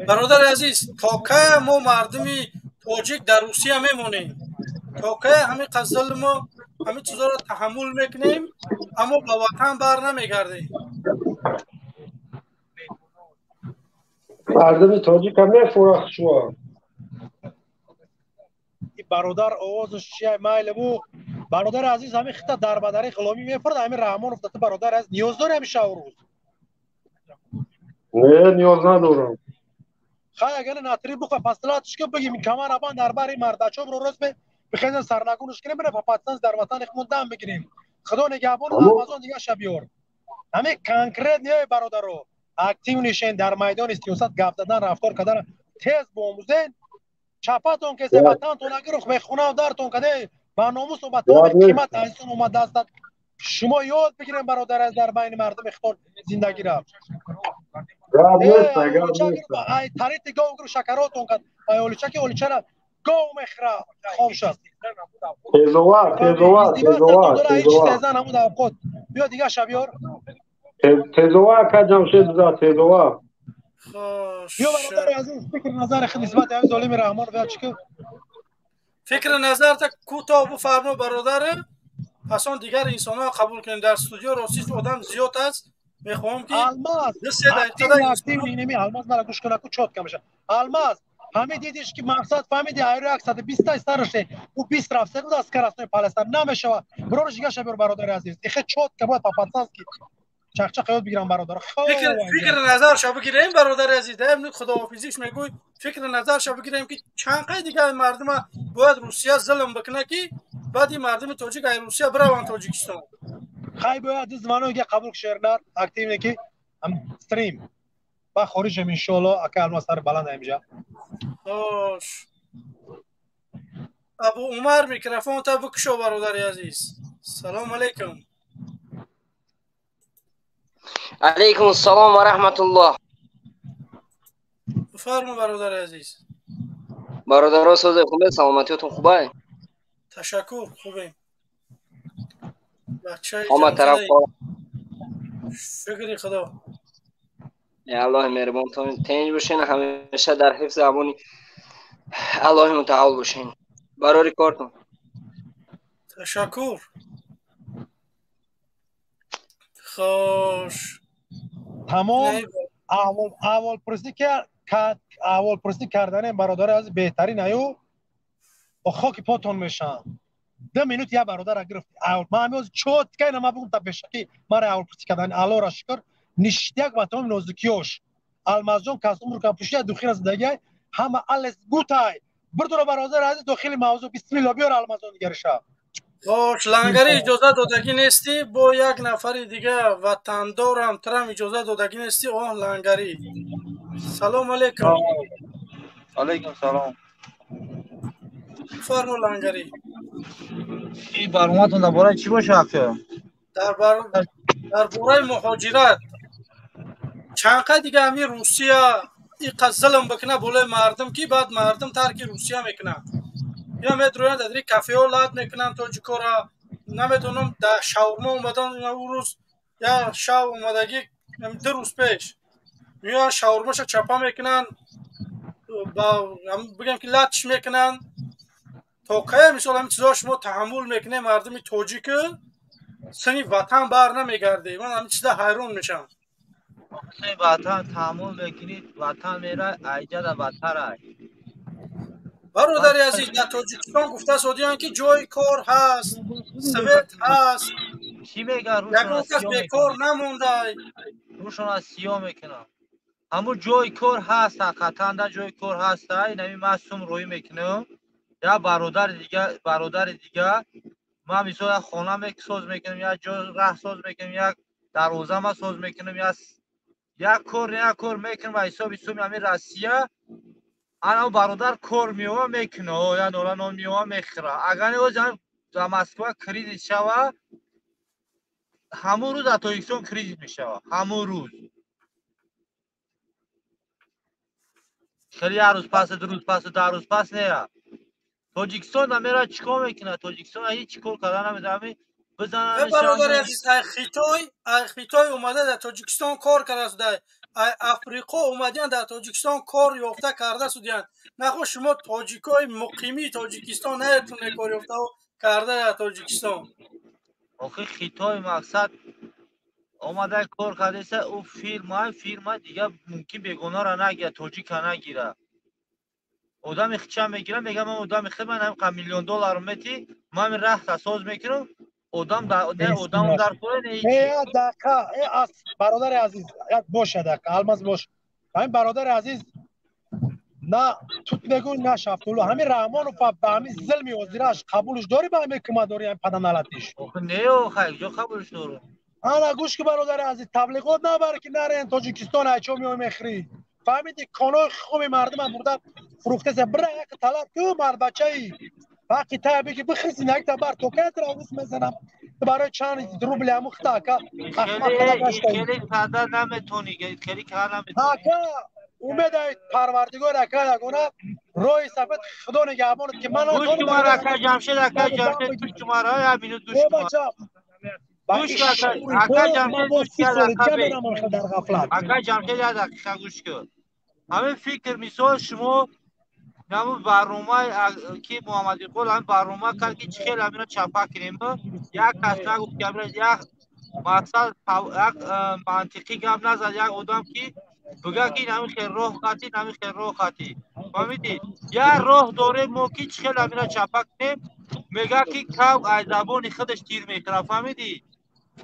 برادر عزیز. تا که ما مردمی تاجیک در روسیه میمونیم، تا که همین قزل ما همین چیزا رو تحمل میکنیم اما به وطن بر نمیگردیم. مردم تاجیک هم میفورخت شما. این برادر آوازش چیه مایل بو برادر عزیز همین خطا در بدر غلامی میفرد همین رحمان افتاده برادر عزیز نیاز داره همیشه روز. نه نیاز ندارم. خواهی اگر ناتری بخواه پستلاتش که بگیم کمان ابان در باری مردچوب رو روز به بخیزن سرنگونش کنیم بره پاپاتسانس در وطن اخمون دم بگیریم خدا نگهبان و اما آمازون دیگه شبیور همه کانکریت نیای برادر رو اکتیو نشین در میدان سیاست گپ زدن رفتار کردن تیز بوموزین چپاتون که یاد وطنتون اگر رو خونه و درتون کده با ناموس و با تمام یاد نیست. قیمت عزیزون اومد دست شما یاد بگیریم برادر از در بین مردم اختار زندگی را یاد نیست. یاد اولیچا نیست. اگر ای تریت گاو اگر شکراتون کد ای اولیچا که اولیچا را گاو مخرا خوب شد تیزوار فهمی تیزوار ازدواج سرتون تیزوار داره هیچ تیزوار تیزن همون در خود بیا دیگه شبیار تیزوار که جمشید زد تیزوار. بیا خوش. برادر از این فکر نظر خود نسبت به ظالم رحمان بیا چیکار فکر نظر تا کوتاه بفرما برادر. پس آن دیگر انسان ها قبول کنیم. در استودیو راستیش آدم زیاد است. میخوام که الماس 2-3 دقیقه اکتیو انسان نینمی الماس مرا گوش کنه کو چوت کمشه الماس همه دیدیش که مقصد فهمیدی ایرو 120 تا سرشه او 20 رفته بود از کراسنوی پالستان نمیشه برو جیگه شبر برادر عزیز اخه چوت که باید پاپاتساس کی چخچه یاد بگیرم برادر خو فکر نظر شو بگیریم برادر عزیز. امروز خداحافظیش میگوی فکر نظر شو بگیریم که چند قای دیگه مردم باید روسیه ظلم بکنه که بعد این مردم تاجیک ای روسیه بروان تاجیکستان. خای باید از منو که قبول شهرنر اکتیو نکی هم استریم با خارج ان شاء الله اکه الماس سر بلند اینجا خوش. ابو عمر میکروفون تا بکشو برادر عزیز. سلام علیکم. علیکم السلام و رحمت الله. بفرما برادر عزیز. برادران سوز خوبه سلامتیتون خوبه؟ تشکر خوبیم. بچه آمد طرف جمزده شکری خدا. یا الله مهربان تا تنج باشین همیشه در حفظ امانی الله متعال باشین. برای کارتون تشکر. خوش. تمام نه اول پرستی کردن برادر از بهترین ایو با خاک پاتون میشم 2 مینوت یا برادر اگر ما همیز چوت که ما بگم تا بشکی مرا اول پرستی کردن الله را شکر نشتیک با تمام نزدیکیوش المازون کاسم رو کپوشی دخیل از دیگه همه الس گوتای بردور برادر از داخل موضوع بسم الله بیار المازون گرشا خوش. لنگری اجازه دادگی نیستی با یک نفر دیگه وطندارم ترم اجازه دادگی نیستی. آه لنگری. سلام علیکم. علیکم سلام. فرمو لنگری. این برنامه‌تون درباره چی باشه افشار؟ در باره مهاجرت چند قد دیگه همین روسیه این قد ظلم بکنه بالای مردم که بعد مردم ترک روسیه میکنن. یا میدروین در کافه ها لاد میکنن تاجیکا را. نمیدونم در شاورما اومدن اون روز یا شاو اومدگی 2 روز پیش میان شاورماش چپا میکنن با بگم که لاتش میکنن. تا که مثلا همین چیزا شما تحمل میکنه مردم تاجیک سنی وطن بر نمیگرده. من همین چیزا حیران میشم. این وطن تحمل میکنید وطن میره ایجا در بدتر. برادر عزیز در تاجیکستان گفته سودیان که جای کار هست، سویت هست، چی میگه روشون یگان از کس سیاه بیکار میکنه؟ نمونده. روشون از سیاه میکنه. همون جای کار هست حقیقتا در جای کار هست. این نمی معصوم روی میکنه یا برادر دیگه ما مثلا خانه ساز میکنم یا جای راه ساز میکنم یا دروازه ما ساز میکنم یا یک کار میکنم و حساب همین روسیه انا برادر کار میوه میکنه یا نولا نون میوه میخوره. اگر او جان در مسکو کردیت شوه همون روز در تاجیکستان کریزیس میشود. همون روز خیلی هر روز پس دو روز پس در روز پس نه. تاجیکستان نمیره چیکار میکنه؟ تاجیکستان هیچ چیکار کردن نمیده. بزنن برادر شنگ. عزیز خیتای اومده در تاجیکستان کار کرده است، در افریقا اومدن در تاجیکستان کار یافته کرده سودیان. نخو شما تاجیکای مقیمی تاجیکستان نیتونه کار یافته و کرده در تاجیکستان. آخه خیتای مقصد آمده کار کرده او فیلم دیگه ممکن بیگانه را نگیره، تاجیک نگیره. آدم خچم میگیره میگه من آدم خیلی من هم میلیون دلار میتی من رخت ساز میکنم آدم نه آدم در پای نه هیچی. دقیقا برادر عزیز باشه دقیقا الماس باش. همین برادر عزیز نه تو بگو نه شفتولو همین رحمان و به همین ظلمی وزیرش قبولش داری به همین کما داری همین پدن نلتیش آخه نه خیلی جا قبولش دارم. انا گوش که برادر عزیز تبلیغات نبره که نره تاجیکستان هیچو میای مخری فهمیدی کانال خوبی مردم هم بردن فروخته سه بره یک طلب تو مرد بچه ای باقی تا بگی بخریسی یک تا بر تو که را روز میزنم برای چند روبل همو خطا که احمد کلا گشته ای خیلی ساده نمیتونی خیلی کار نمیتونی. اکا امید پروردگار اکا یگونه روی سفید خدا نگهبانت که من گوش خانم کمار برادر اکا جمشید گوش کمار های مینوت گوش کمار. گوش کن اکا جمشید گوش کرد اکا بی اکا جمشید یک دقیقه گوش کن. همین فکر مثال شما نمو برنامه که محمد اقبال هم برنامه کرد که چخیل همینا چپا کنیم یک کس نگفت که یک مقصد یک منطقی گپ نزد یک آدم که بگه که نمی خیر راه خطی نمی خیر راه خطی فهمیدی یک راه داره ما که چخیل همینا چپا کنیم میگه که کو از زبان خودش تیر میکنه فهمیدی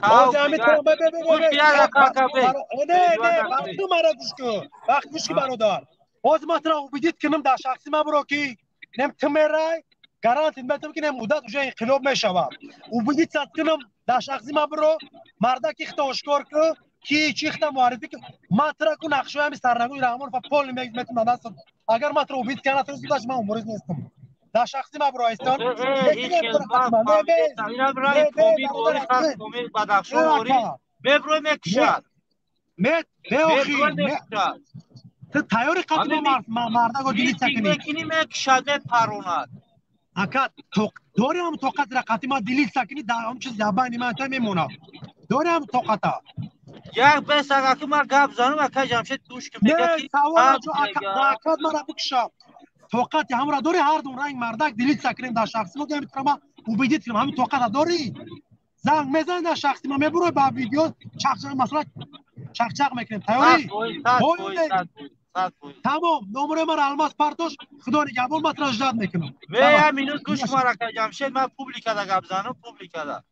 باز کو همین میگه تو گوش ببین بیاد اکا بی نه وقت تو مرا گوش کن وقت گوش کی برادر باز ما ترا بدید کنم در شخصی ما برو کی نم تمرای گارانتی میتونم که نم مدت وجه انقلاب میشوم و بدید صد کنم در شخصی ما برو مردا کی اختاشکار کو کی چی اخت معرفی که ما ترا کو نقشه هم سرنگوی رحمان و پول میتونم دست اگر ما ترا بدید کنه تو داشت ما عمرش نیستم در شخصی ما برو استان این یکی برو خدمت قسم نه فهمیده تمام برای نه فامیل برادر واری خاص عزیز فامیل بدخشان نه واری اکا ببرو نه مکشد نه نه ببرو آخی نه مکشد تو تیاری قدیم همه مردا گو دیلی میتینگ سکنی میکنی مکشد میپروند اکا تو داری هم طاقت را قدیم دیلی سکنی در هم چیز زبانی من تا میمونه داری هم طاقت یک بس اگه که من گپ زنم اکا جمشید گوش که میگه نه که سوال هم جو اکا میگه دا اکا مرا بکشم طاقت هم را داری هر دون رنگ مردک دیلی سکنیم در شخصی مو میتونم او بدید کنم همین طاقت داری زنگ میزن در شخصی ما میبرو با ویدیو چخ مثلا چخ میکنیم تیاری صد پایونه پوی صد پوی تمام نمره من الماس پرتوش خدا نگهبان ما تراجداد میکنم می بابا یه مینوت گوش که من اکا جمشید من پوبلیکه دا گپ زنم پوبلیکه دا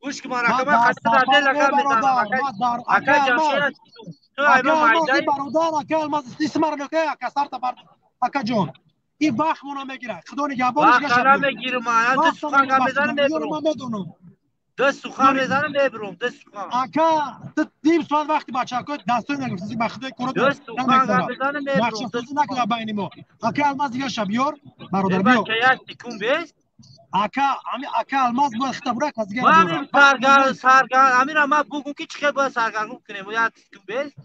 گوش که من ما اکا من در خطه در سفر دل اکا میزنم برادر ما در اکا اکا الماس جمشید تو ایما مایده برادر اکا الماس استثمار نکه اکا سر تا اکا جون این وقت مونا میگیره خدا نگهبانش وقت گشت بیار نمیگیرم من دست وقت سخن میگیره گپ وقت میزنم میگیره میبرم من میدونم دست خدا سخن میزنم میبرم دست سخن اکا تو دیم ساعت وقتی بچه ها دستوی نگرفتی به خدای کرد دست سخن گپ نمیکنه میزنم نقشه میبرم دست سازی نکنه سخن بین ما اکا الماس دیگه شب بیار ای برادر بیار بچه یک تکون بیست اکا الماس باید خطبره کسی ما بیاره همین وقت ما سرگر همین ما بگو که چه باید سرگرم کنیم یک تکون بیست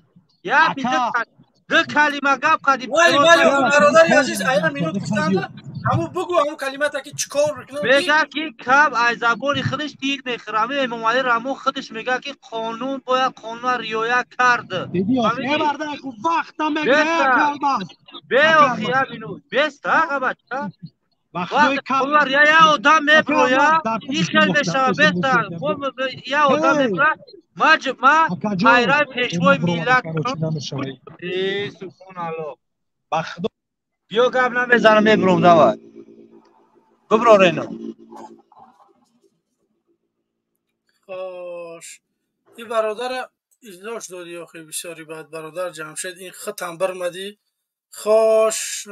یا بیده اکا دو کلمه گپ کردی ولی بیا آخه تو پیران برادری بخیر عزیز میگم اینا تو مینوت بخیر بیا گفتنده همو بگو همو کلمات که چیکار بکنم کی میگه که کم از زبان خودش تیر میخرمه امام علی رحمه خودش میگه که قانون باید قانون رعایت کرد دیدی نه فهمیدی برده خوب وقت هم بگیره بسته اکا الماس به اکا آخی الماس همینو بسته آقا بچه وقت وقت دوی کم کلر یا آدم اکا الماس میبرویا در این پیششون خیلی گفتم میشوه پیششون بسته گفتم یا آدم هی میبره ما اکا جون پیرای ایما پیشوای برو میلت اکا رو چی نمیشه ای سکون الله وقت بیا گپ نمیزنم میبرم دواد ببرو رینو خوش این برادر ازدواج دادی آخه بسیاری بعد برادر جمشید این ختم برمدی خوش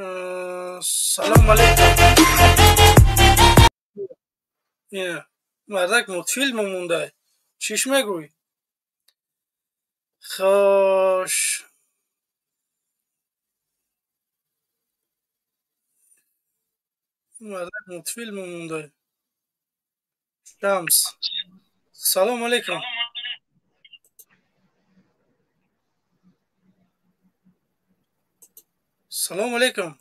سلام علیکم اینه مردک متفیلم مونده چیش میگوی خوش مردک متفیلم مونده شمس سلام علیکم سلام علیکم.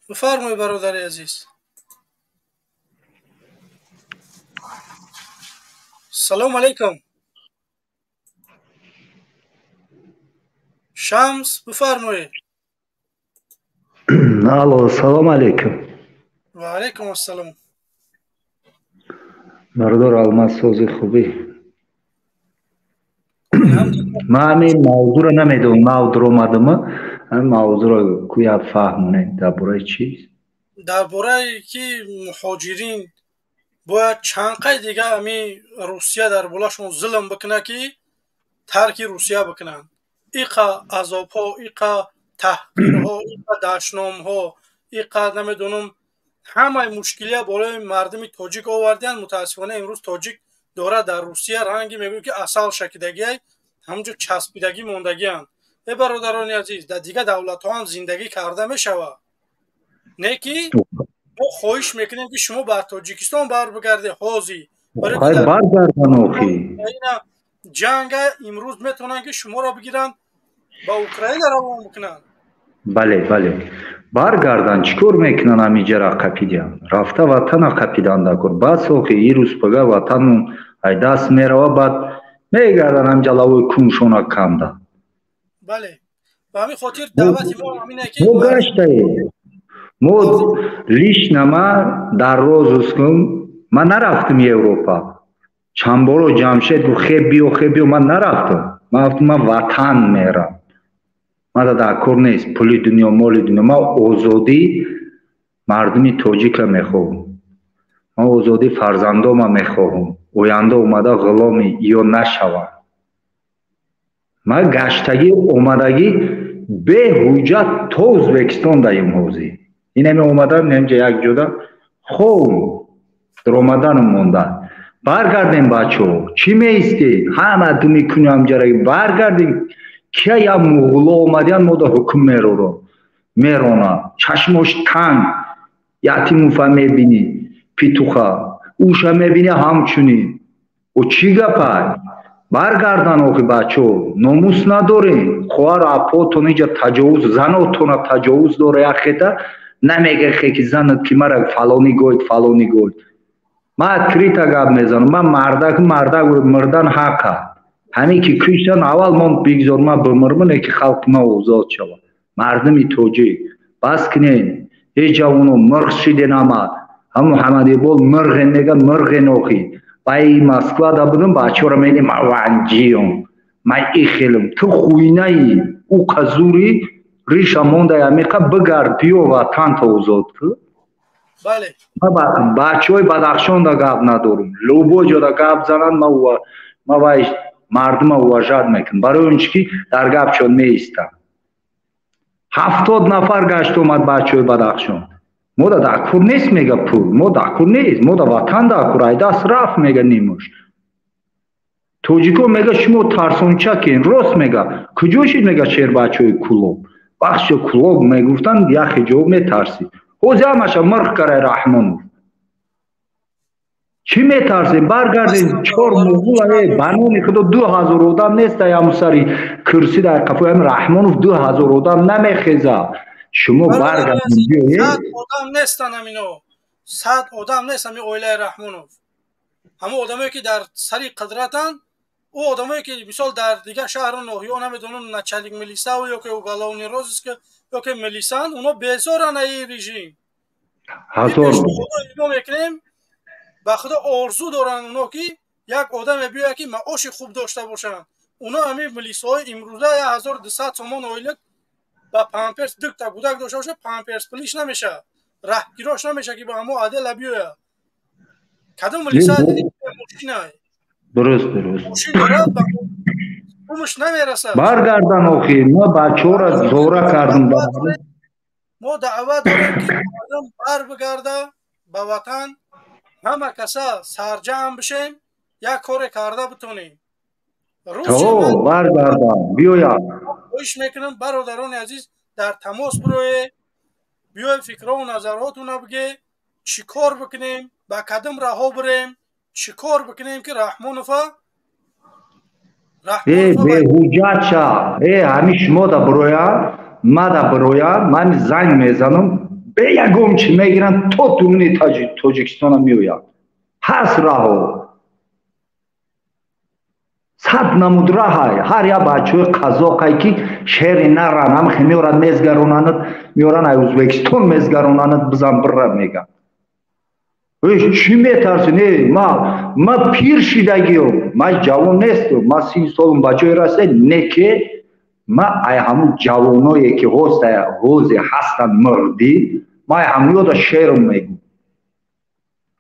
بفرمایید برادر عزیز. سلام علیکم. شمس بفرمایید. الو سلام علیکم. و علیکم السلام. برادر الماس سوزی خوبی؟ من همین موضوع رو نمیدونم، موضوع رو اومدم همین موضوع رو کویا فهمونه درباره چیست؟ درباره که مهاجرین باید چند قید دیگه امی روسیه در بولاشون ظلم بکنه که ترک روسیه بکنن. ایقا عذاب ها، ایقا تحقیر ها، ایقا دشنام ها، ایقا نمیدونم همه مشکلی بالای مردم تاجیک آوردن. متاسفانه امروز تاجیک داره در روسیه رنگی میگه که اصل شکیدگی همونجور چسبیدگی موندگی هم. ای برادران عزیز، در دیگه دولت ها هم زندگی کرده میشوه. نه که ما خواهش میکنیم که شما بر تاجیکستان بر بگرده حاضی خواهی برگردن اوخی جنگ امروز میتونن که شما را بگیرن با اوکراین روان بکنن. بله برگردن چیکار میکنن همیجا را قپیدن رفته وطن را قپیدن دکر بس اوخی ای روز پگه وطن ای دست میره بعد میگردن هم جلوی کنشون کنده. بله و همین خاطر دعوت ما همینه که مو گشته مو لیش نما در روز اسکم من نرفتم اروپا چند بارو جمشید گو خیبیو من نرفتم. من وطن میرم. من در کار نیست پولی دنیا مالی دنیا. من آزادی مردمی تاجیک میخوام. من آزادی فرزندام میخوام. آینده اومده غلامی یا نشوند. من گشتگی اومدگی به حجت تا ازبکستان دایم حوزی این همی اومدم نمیجا یک جدا خوب در اومدن موندن. برگردیم بچه ها چی میستی همه دو میکنی همجا برگردیم که یا مغلا اومدن ما دا حکم میرونا چشماش تنگ یتیموفه میبینی پیتوخه اوشه میبینی همچونی و چی گپای برگردن اوخی بچه ها ناموس ندارین خوار اپاتون اینجا تجاوز زناتون تجاوز داره یخیده نمیگه خیلی زنت که مرا فلانی گوید من کریتا گب میزنم من مردک مردن حقه همین که کشتن اول من بگذار من بمرمونه که خلق ما اوزاد شود مردمی توجیه بس کنین هیچ اونو مرغ شده نماد هم محمدی بول مرغ نگن مرغ نوخی بای مسکوا دا بودم بچه را میدیم من ونجیم من ایخیلم تو خوینه ای او قزوری ریش مونده امیقا بگرد بیو وطن تا اوزاد که بله بچه های بدخشان دا گب ندارم لوبو جا دا گب زنن ما وایش مردم وجد میکن برای اونچه که در گب شد میستن 70 نفر گشت اومد بچه های بدخشان ما دا دکور نیست میگه پول ما دکور نیست ما دا وطن دکور ای دست رفت میگه نیموش توجیکو میگه شما ترسون چکین راست میگه کجوشید میگه شیر بچه های کلوب بخش کلوب میگفتن یخی جو میترسید حوزی همشه مرخ کرای رحمانو چی میترسیم برگردیم چهار موضوع بنونی خدا 2000 آدم نیست همون سری کرسی در قفای هم رحمانوف 2000 آدم نمیخیزه شما برگردیم 100 آدم نیستن همینو 100 آدم نیست همین اویله رحمانوف همون آدمایی که در سری قدرتن او آدمایی که مثال در دیگه شهر نوحیو نمیدونن نچلیک ملیسا و یا که اوگلاونی روز که یا که ملیسان اونا بیزارن ای رژیم هزار میکنیم به خدا آرزو دارن اونا که یک آدم بیا که معاش خوب داشته باشن. اونا همین ملیسای امروزه 1200 تومان اویلک با پامپرس دک تا گودک داشته باشه پامپرس پلیش نمیشه راهگیراش نمیشه که با همو عادل بیویا کدوم ملیسا ماشین های درست ماشین داره همش نمیرسه. برگردن آخی ما بچه ها را زوره کردیم ما دعوت داریم که آدم بر بگرده به وطن همه کسا سرجم بشیم یک کار کرده بتونیم. تو برگردن بیایا خوش میکنم برادران عزیز در تماس بروی بیای فکر و نظراتونو بگی چی کار بکنیم با کدوم راه بریم چی کار بکنیم که رحمانوفا بهوجت همین شما دا برویا ما دا برویا من زنگ میزنم به یکم چی میگیرن تو دونی تاجیکستان میویا هست راهو صد نمود راه های هر یا بچه قزاقی که شهر نران هم میورن میزگروناند میورن ازبکستان میزگروناند بزن بره میگن چی میترسی نه ما پیر شدگیم ما جوان نیستم ما 30 سالم بچه راسته نه که ما ای همون جوانایی که حوزه هستن مردی ما ای همون دا شعرم میگم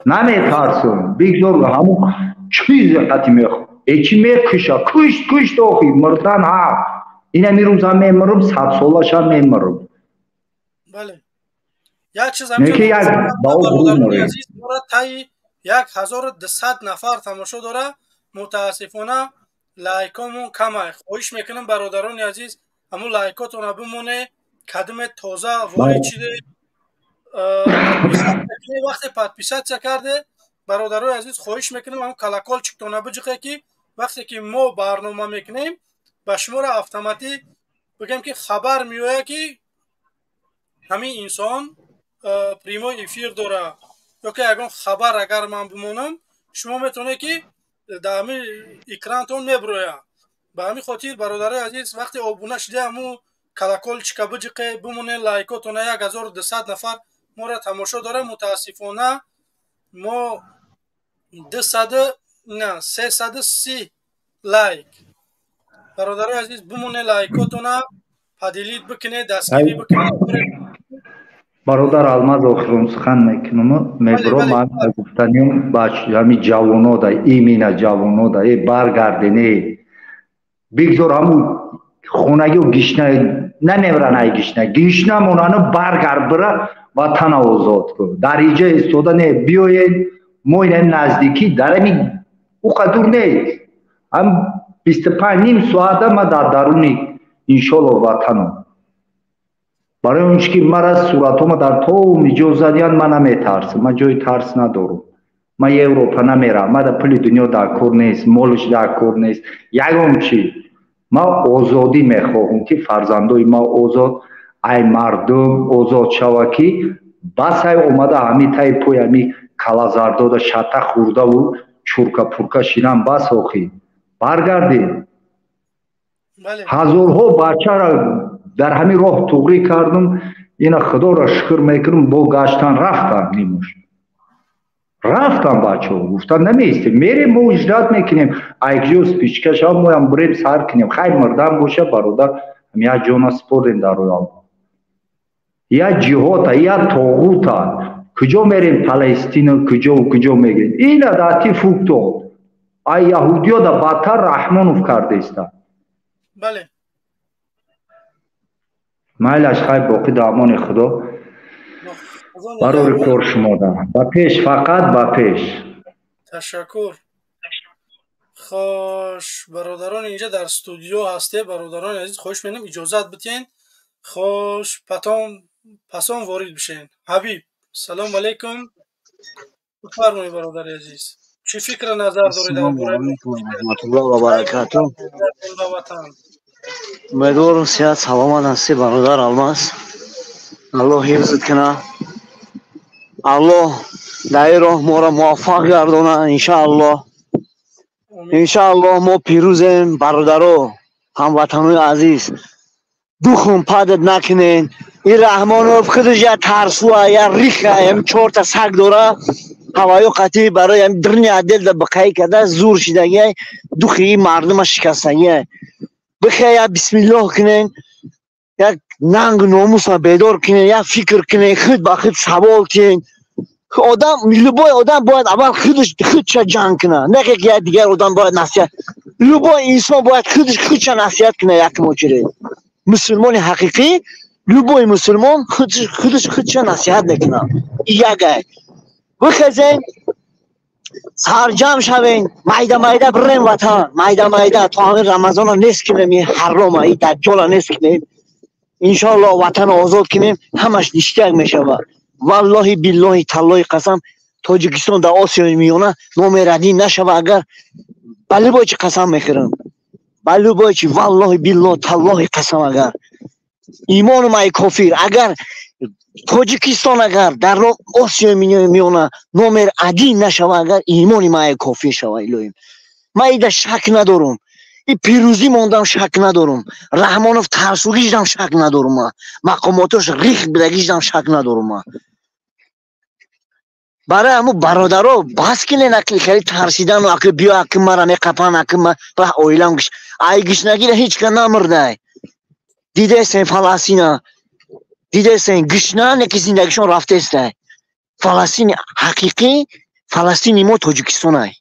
نمیترسم بگذار همون چیز قطعی میخوام ایچی میکشه کشت آخی مردن ها اینه میروزم میمرم 100 سالش هم میمرم بله یک چیز هم که برادران عزیز داره تایی 1200 نفر تماشا داره متاسفانه لایکامون کمه خواهش میکنم برادران عزیز همون لایکاتون بمونه کدم تازه وارد شده وقتی پادپیسات کرده برادران عزیز خواهش میکنم همون کلاکال چکتونه بجقه که وقتی که ما برنامه میکنیم به شما را اتوماتیک بگم که خبر میوه که همین انسان پریمو افیر داره یا که اگر خبر اگر من بمونم شما میتونه که در همین اکرانتون میبرویه به همین خاطر برادرای عزیز وقتی آبونه شده همون کلاکل چکه بجقه بمونه لایکاتونه 1200 نفر ما را تماشا داره متاسفانه ما 330 لایک برادرای عزیز بمونه لایکاتونه پدیلیت بکنه دستگیری بکنه برادر الماز آخرون سخن میکنم میبرم من گفتنیم همین جوانو دا ایمینا جوانو دا برگردینه بگذار همون خونگی و گشنه نمیورن ای گشنه مونانو برگرد بره وطن آزاد کن در اینجا استوده نه بیاید ما این نزدیکی در همین او قدر نیست هم 25 نیم ساعته ما در درونی انشالله وطنم برای اونچه که مرا صورتوم در تو میجو زدیان من نمیترسم من جای ترس ندارم من یه اروپا نمیرم من در پل دنیا در کور نیست مالش در کور نیست یکم چی ما آزادی میخواهم که فرزندای ما آزاد ای مردم آزاد شوه که بس ای اومده همی تای پوی همی کلازاردا دا شتا خورده و چورکا پورکا شینم بس آخی برگردیم هزارها بچه را در همین راه توغری کردم اینا خدا را شکر میکنم با گشتن رفتن نیموش رفتن بچه ها گفتن نمیستیم میریم با اجرات میکنیم ایکجوز پیچکش هم مویم بریم سر کنیم خیلی مردم باشه برادر یا جانا سپردین در رویال یا جهات یا طاغوت کجا میریم پلستین کجا میگیم اینا داتی فوکتو ای یهودی ها دا بدتر رحمانوف کرده است بله مایلش خیلی باقی در امان خدا برای کار شما دارم با پیش فقط با پیش تشکر خوش برادران اینجا در استودیو هسته برادران عزیز خوش می‌کنم اجازت بدین خوش پسان وارد بشین حبیب سلام علیکم بفرمایید برادر عزیز چی فکر نظر دارید در باره رحمت الله و برکاته امیدوارم صحت سلامت هستی برادر الماس الله حفظت کنه الله در راه ما را موفق گردانه انشاءالله ما پیروزیم برادرو هموطنای عزیز دخون پدت نکنین این رحمانوف خودش یا ترسوه یا ریخه یا 4 تا سگ داره هوایو قطعی برای درنی عدل در بقیه کده زور شدگی دخی مردم شکستگی بخیر یا بسم الله کنین یک ننگ ناموس بیدار کنین یا فکر کنین خود با خود سوال کنین آدم لبای آدم باید اول خودش جنگ کنه نه که دیگر آدم باید نصیحت لبای انسان باید خودش نصیحت کنه یک موجره مسلمان حقیقی لبای مسلمان خودش نصیحت نکنه یک بخزین سرجم شوین مایده بریم وطن مایده تا همین رمضان ها نیست کنیم این حرام ها این دجال ها نیست کنیم انشاءالله وطن آزاد کنیم همش نشتگ میشه والله بالله تالله قسم تاجیکستان در آسیا میونه نامردی نشوه اگر بله با چه قسم میخورم بلو بایچی والله بالله تالله قسم اگر ایمان مای کافر اگر تاجیکستان اگر در راه آسیا میونه نمر عدی نشوه اگر ایمان مای کافر شوه الهیم من ایده شک ندارم این پیروزی موندم شک ندارم رحمانوف ترسوگیش دم شک ندارم مقاماتش ریخ بدگیش دم شک ندارم برای همو برادرها بس کنه نکلی خیلی ترسیدن و اکل بیا اکل مرا میقپن اکل ما به اویلم گش ایگش نگیره هیچ که نمرده دیده سن فلسطین دیده سن گشنه نکی زندگیشون رفته است فلسطین حقیقی فلسطینی ما تاجیکستان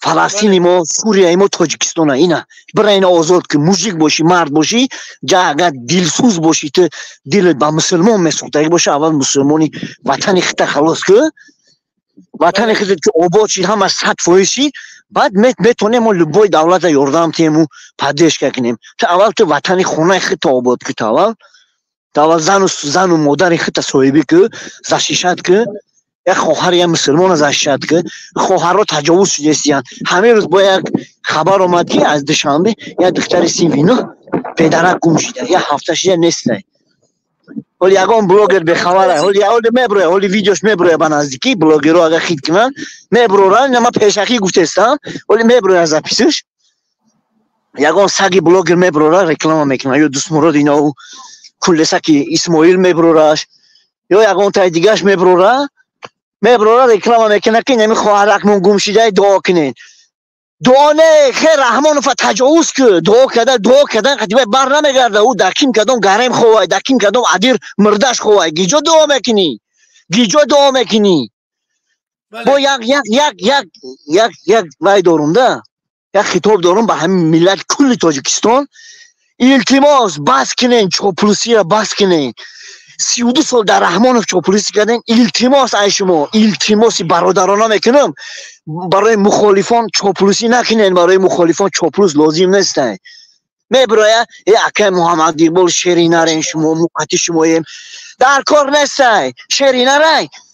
فلسطینی ما سوریه ما تاجیکستان اینا برای این آزاد که موجیک باشی مرد باشی جا اگر دلسوز باشی تو دل با مسلمان مسوخته باشه اول مسلمانی وطن خیلی خلاص که وطن خیلی که آباد شید هم از 100% بعد میتونیم ما لبای دولت یاردم تیمو پدش کنیم تا اول تو وطن خونه خیلی آباد که تا اول زن و مادر خیلی صاحبی که زشیشد که یک خواهر یک مسلمان از اشد که خواهر رو تجاوز شده استیان همه روز با یک خبر آمد که از دوشنبه یک دختر سیوینا پدرک گم شده یک هفته شده نیسته ولی یگان بلاگر به خبره ولی میبره ولی ویدیوش میبره به نزدیکی بلاگرها اگر خید کنن میبره نما پیشکی گفته استم ولی میبره از اپیسش یگان سگی بلاگر میبره رکلام میکنه یا دوست مراد اینا کل سکی اسماعیل میبرهش یا یگان تای دیگهش میبره رکلام میکنه که نمی خواهرکمون گم شده دعا کنین دعا نه خیر رحمانوف تجاوز که دعا کردن قدیمه بر نمیگرده او دکیم کدام گرم خواه دکیم کدام عدیر مردش خواه گیجا دعا میکنی با یک وای دارم ده یک خطاب دارم به همین ملت کل تاجیکستان التماس بس کنین چاپلوسی را بس کنین 32 سال در رحمانوف چاپلوسی کردن التماس ای شما التماسی برادرانه میکنم برای مخالفان چاپلوسی نکنین برای مخالفان چاپلوس لازم نیستن میبرای اکه محمد اقبال شیرینه شما موقتی شما در کار نیستن شیرینه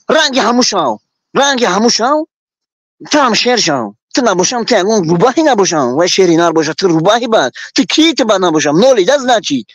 رنگ هموشاو تو هم شیر شاو تو نباشم تو اون روباهی نباشم و شیرینه باشه تو روباهی بد تو کیت بد نباشم نولی دست نچید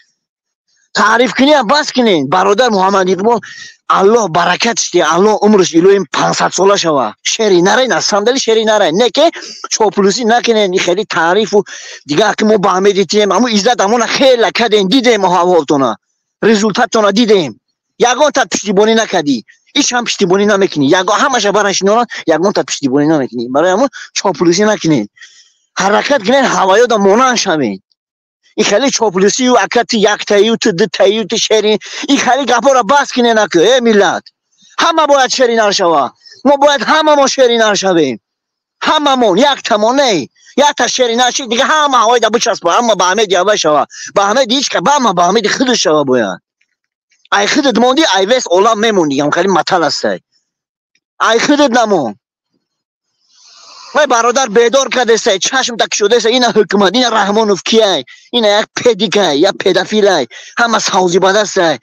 تعریف کنی بس کنین برادر محمد اقبال الله برکتش دی الله عمرش الهیم 500 ساله شوه شری نره نه صندلی شری نره نه که چاپلوسی نکنین خیلی تعریف و دیگه که ما با همه دیدیم اما عزت همون خیلی کردین دیدیم حوالتونه رزولتاتونه دیدیم یگان تا پشتیبانی نکردی هیچ هم پشتیبانی نمیکنی یگان همش برنش نوران یگان تا پشتیبانی نمیکنی برای همون چاپلوسی نکنین حرکت کنین هوایی دا مونان شوین این خیلی چاپلوسی و اکتی یک تایی و تو دو تایی و تو شیرین این خیلی گپا را بس کنه نکه ای ملت همه باید شیرین شوه ما باید همه ما شیرین شویم همه مون یک تمانه یک تا شیرین شوید دیگه همه هوای دا بچسبه همه به همه دیابه شوه به همه دیش که به همه دی خود شوه باید ای خودت موندی ای ویس اولام میموندی هم خیلی مطل هسته ای خودت نمون وای برادر بیدار کرده سه چشم تک شده سه این حکومت این رحمانوف کیه این یک پدیکه یک پدافیله هم از حوزی باده سه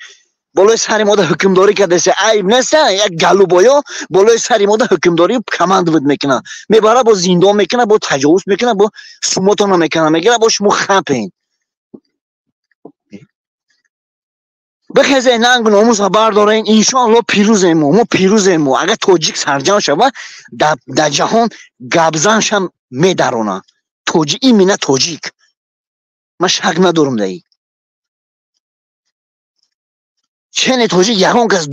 بالای سری ما ده حکمداری کرده سه عیب نیسته یک گلو بایا بالای سری ما ده حکمداری کمند بود میکنه میبره با زندان میکنه با تجاوز میکنه با سومتون میکنه میگیره با شما خپین بخیزه ننگ ناموس خبر دارین انشاءالله پیروزیم ما پیروزیم اگر تاجیک سرجان شود در جهان گبزنش هم میدرونه تاجیک این مینه تاجیک من شک ندارم دایی چنه تاجیک یکان کس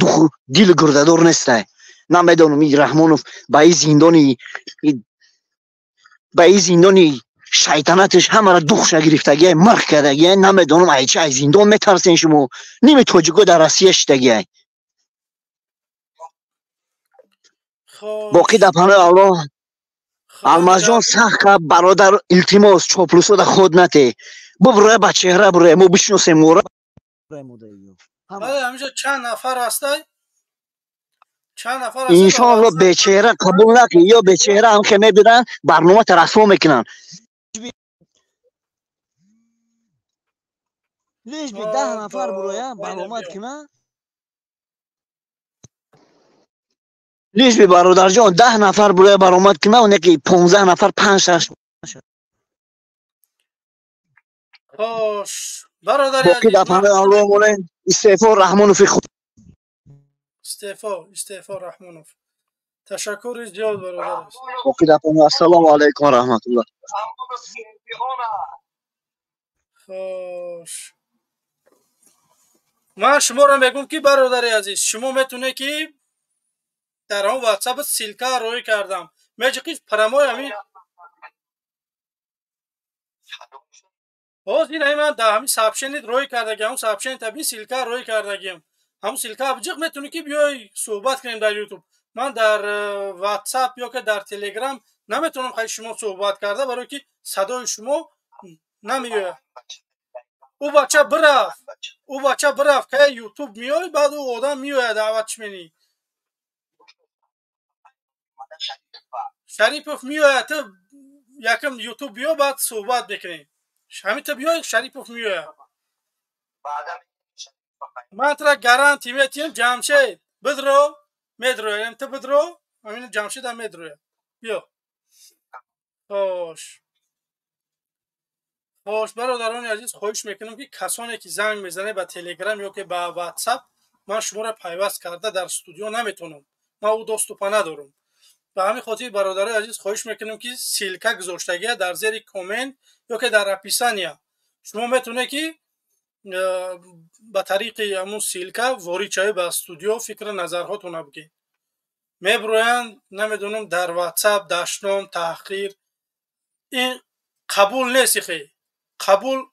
دل گرددار نیسته نمیدانم این رحمانوف با این زندانی شیطنتش همه را دوخش گرفتگی مرخ کردگی نمیدونم ایچه ای زندان میترسین شما نیمه توجیگو در رسیه شدگی باقی دفنه الله الماس جان سخت که برادر التماس چاپلوسو در خود نته ببره با چهره بره ما بشناسیم مورا همینجا چند نفر هسته انشاءالله به چهره قبول نکنی یا به چهره هم که میبیرن برنامه ترسوا میکنن لیش به 10 نفر برویا برآمد کنه لیش به برادر جان 10 نفر برویا برآمد کنه اون که 15 نفر 5 6 خوش برادر باقی عزیز دفعه آنلاین استعفا رحمانوف خود استعفا رحمانوف تشکر زیاد برادر است. باقی دفعه السلام علیکم و رحمت الله. خوش من شما را میگم که برادر عزیز شما میتونه که در اون واتساپ سیلکا روی کردم میگه که پرمای همین باز این من در همین سابشن روی کردگیم همون سابشن تبین سیلکا روی کردگیم همون سیلکا ابجق میتونه که بیای صحبت کنیم در یوتیوب. من در واتساپ یا که در تلگرام نمیتونم خیلی شما صحبت کرده برای که صدای شما نمیاد. او بچه برفت که یوتیوب میای بعد او آدم میاد دعوتش منی شریفوف میاد تو یکم یوتیوب بیا بعد صحبت بکنیم همین تو بیای شریفوف میاد من ترا گارانتی میتیم جمشید بدرو میدرو تو بدرو همین جمشید هم میدرو بیا. خوش برادران عزیز خواهش میکنم که کسانی که زنگ میزنه به تلگرام یا که به واتساپ من شما را پیوست کرده در استودیو نمیتونم من او دوستوپا ندارم به همین خاطر برادران عزیز خواهش میکنم که سیلکا گذاشتگی در زیر کامنت یا که در اپیسانیا شما میتونه که به طریق همون سیلکا وارد شوی به استودیو فکر نظرهاتون بگید میبروین نمیدونم در واتساپ داشتم تحقیر این قبول نیست خیلی قبول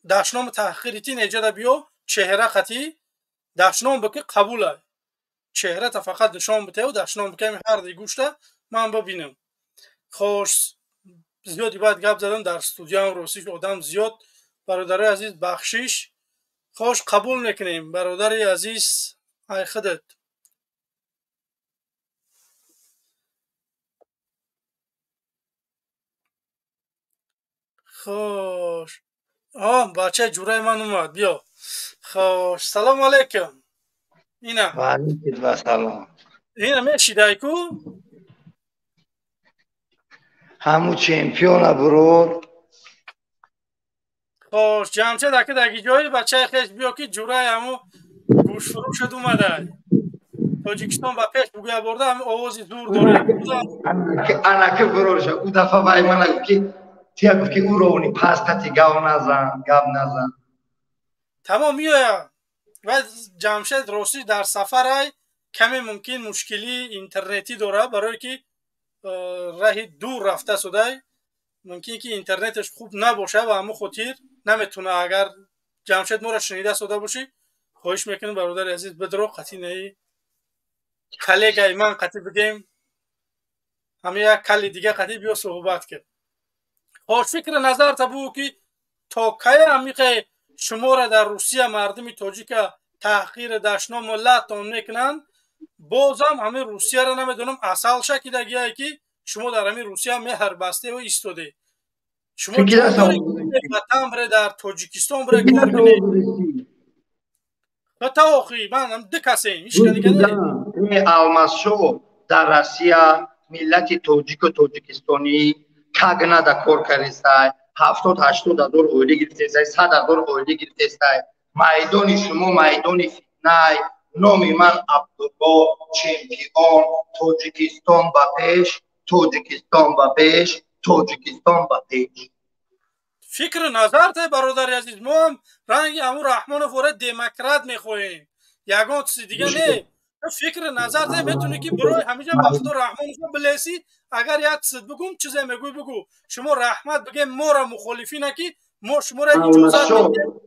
داشنام تحقیریتی نجده بیو چهره خطی داشنام بکی قبوله چهره تا فقط نشان بته و داشنام بکی هر دی گوشته من ببینم. خوش زیادی باید گپ زدم در استودیو هم روسیش آدم زیاد برادر عزیز بخشش خوش قبول نکنیم برادر عزیز ای خودت خوش بچه جورای من اومد بیا. خوش سلام علیکم اینا و علیکم السلام اینا میشیدای کو همو چمپیون برو خوش جمچه دکه دکی جای بچه خیش بیا که جورای همو گوش فروش شد اومده تاجیکستان با پیش بگویا برده هم آوازی زور داره انا که برو شد او دفعه بای من که تیا گفت که او رو اونی پاستتی گاب نزن تمام میایم و جمشید راستی در سفر های کمی ممکن مشکلی اینترنتی داره برای که راه دور رفته شده ممکن که اینترنتش خوب نباشه و همو خاطر نمیتونه اگر جمشید ما را شنیده شده باشی خواهش میکنم برادر عزیز بدرو قطعی نه کلیگای من قطعی بگیم همه یک کلی دیگه قطعی بیا صحبت کرد. خوش فکر نظر تبو که تا که عمیقه شما را در روسیه مردم تاجیک تحقیر دشنام ملتان میکنن بازم همه روسیه را نمیدونم اصل شکیدگیه که شما در همین روسیه مهر بسته و ایستاده شما چطوری وطن بره در تاجیکستان بره کار کنی خطا آخی من هم ده کسیم این الماسشو در روسیه ملت تاجیک و تاجیکستانی کاغنا دا کار کردستای 70-80 دور اویلی گرفتستای 100 دور اویلی گرفتستای میدان شما میدان فتنه نامی من عبدالله چمپیون تاجیکستان با پیش تاجیکستان با پیش تاجیکستان با پیش فکر نظر ته برادر عزیز ما هم رنگ امو رحمان فوره دموکرات میخواهیم یگان چیز دیگه نه فکر نظر ته میتونه که برای همیشه وقت رحمان فوره بلیسی اگر یک چیز بگم چیزی میگوی بگو شما رحمت بگیم ما را مخالفی نکی ما شما را اجازت میدیم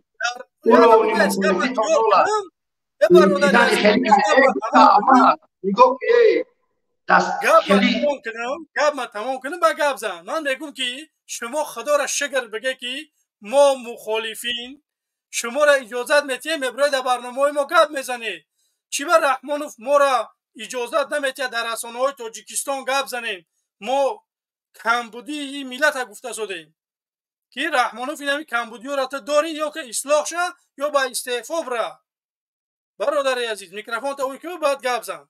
گپ ما تمام کنم با گپ زن من میگم که شما خدا را شکر بگه که ما مخالفین شما را اجازت میتیم برای در برنامه ما گپ میزنید چی با رحمانوف ما را اجازت نمیتیم در رسانه های تاجیکستان گپ زنیم ما کمبودی این ملت ها گفته شدیم که رحمانوف این همی کمبودی را تا داری یا که اصلاح شه یا با استعفا بره برادر عزیز میکروفون تا اوی که باید گپ زن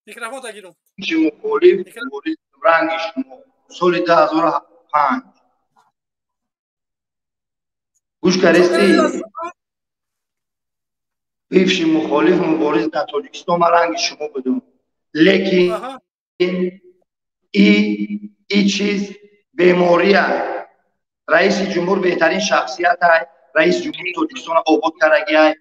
میکروفون تا گیرم مخالف رنگش سال 2005 گوش کردی بخشی مخالف مبارز در تاجیکستان ما رنگ شما بدون لیکن این چیز بیماریه. رئیس جمهور بهترین شخصیت ہے. رئیس جمهور تاجیکستان آباد کرده ہے.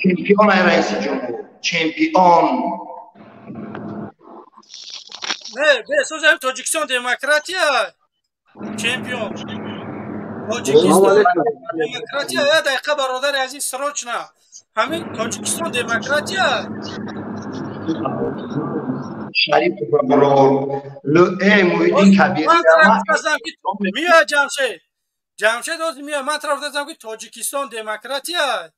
چمپیون ہے رئیس جمهور. چمپیون. نه به سوز هم تاجیکستان دموکراتی ہے. چمپیون. تاجیکستان دموکراتی ہے. دقیقه برادر عزیز سراج نه. همین تاجیکستان دموکراتی ہے. شریف برو ای محیدین کبیر میاد جمشید دوست میاد. من طرف دادم که تاجیکستان دموکراتی ہے.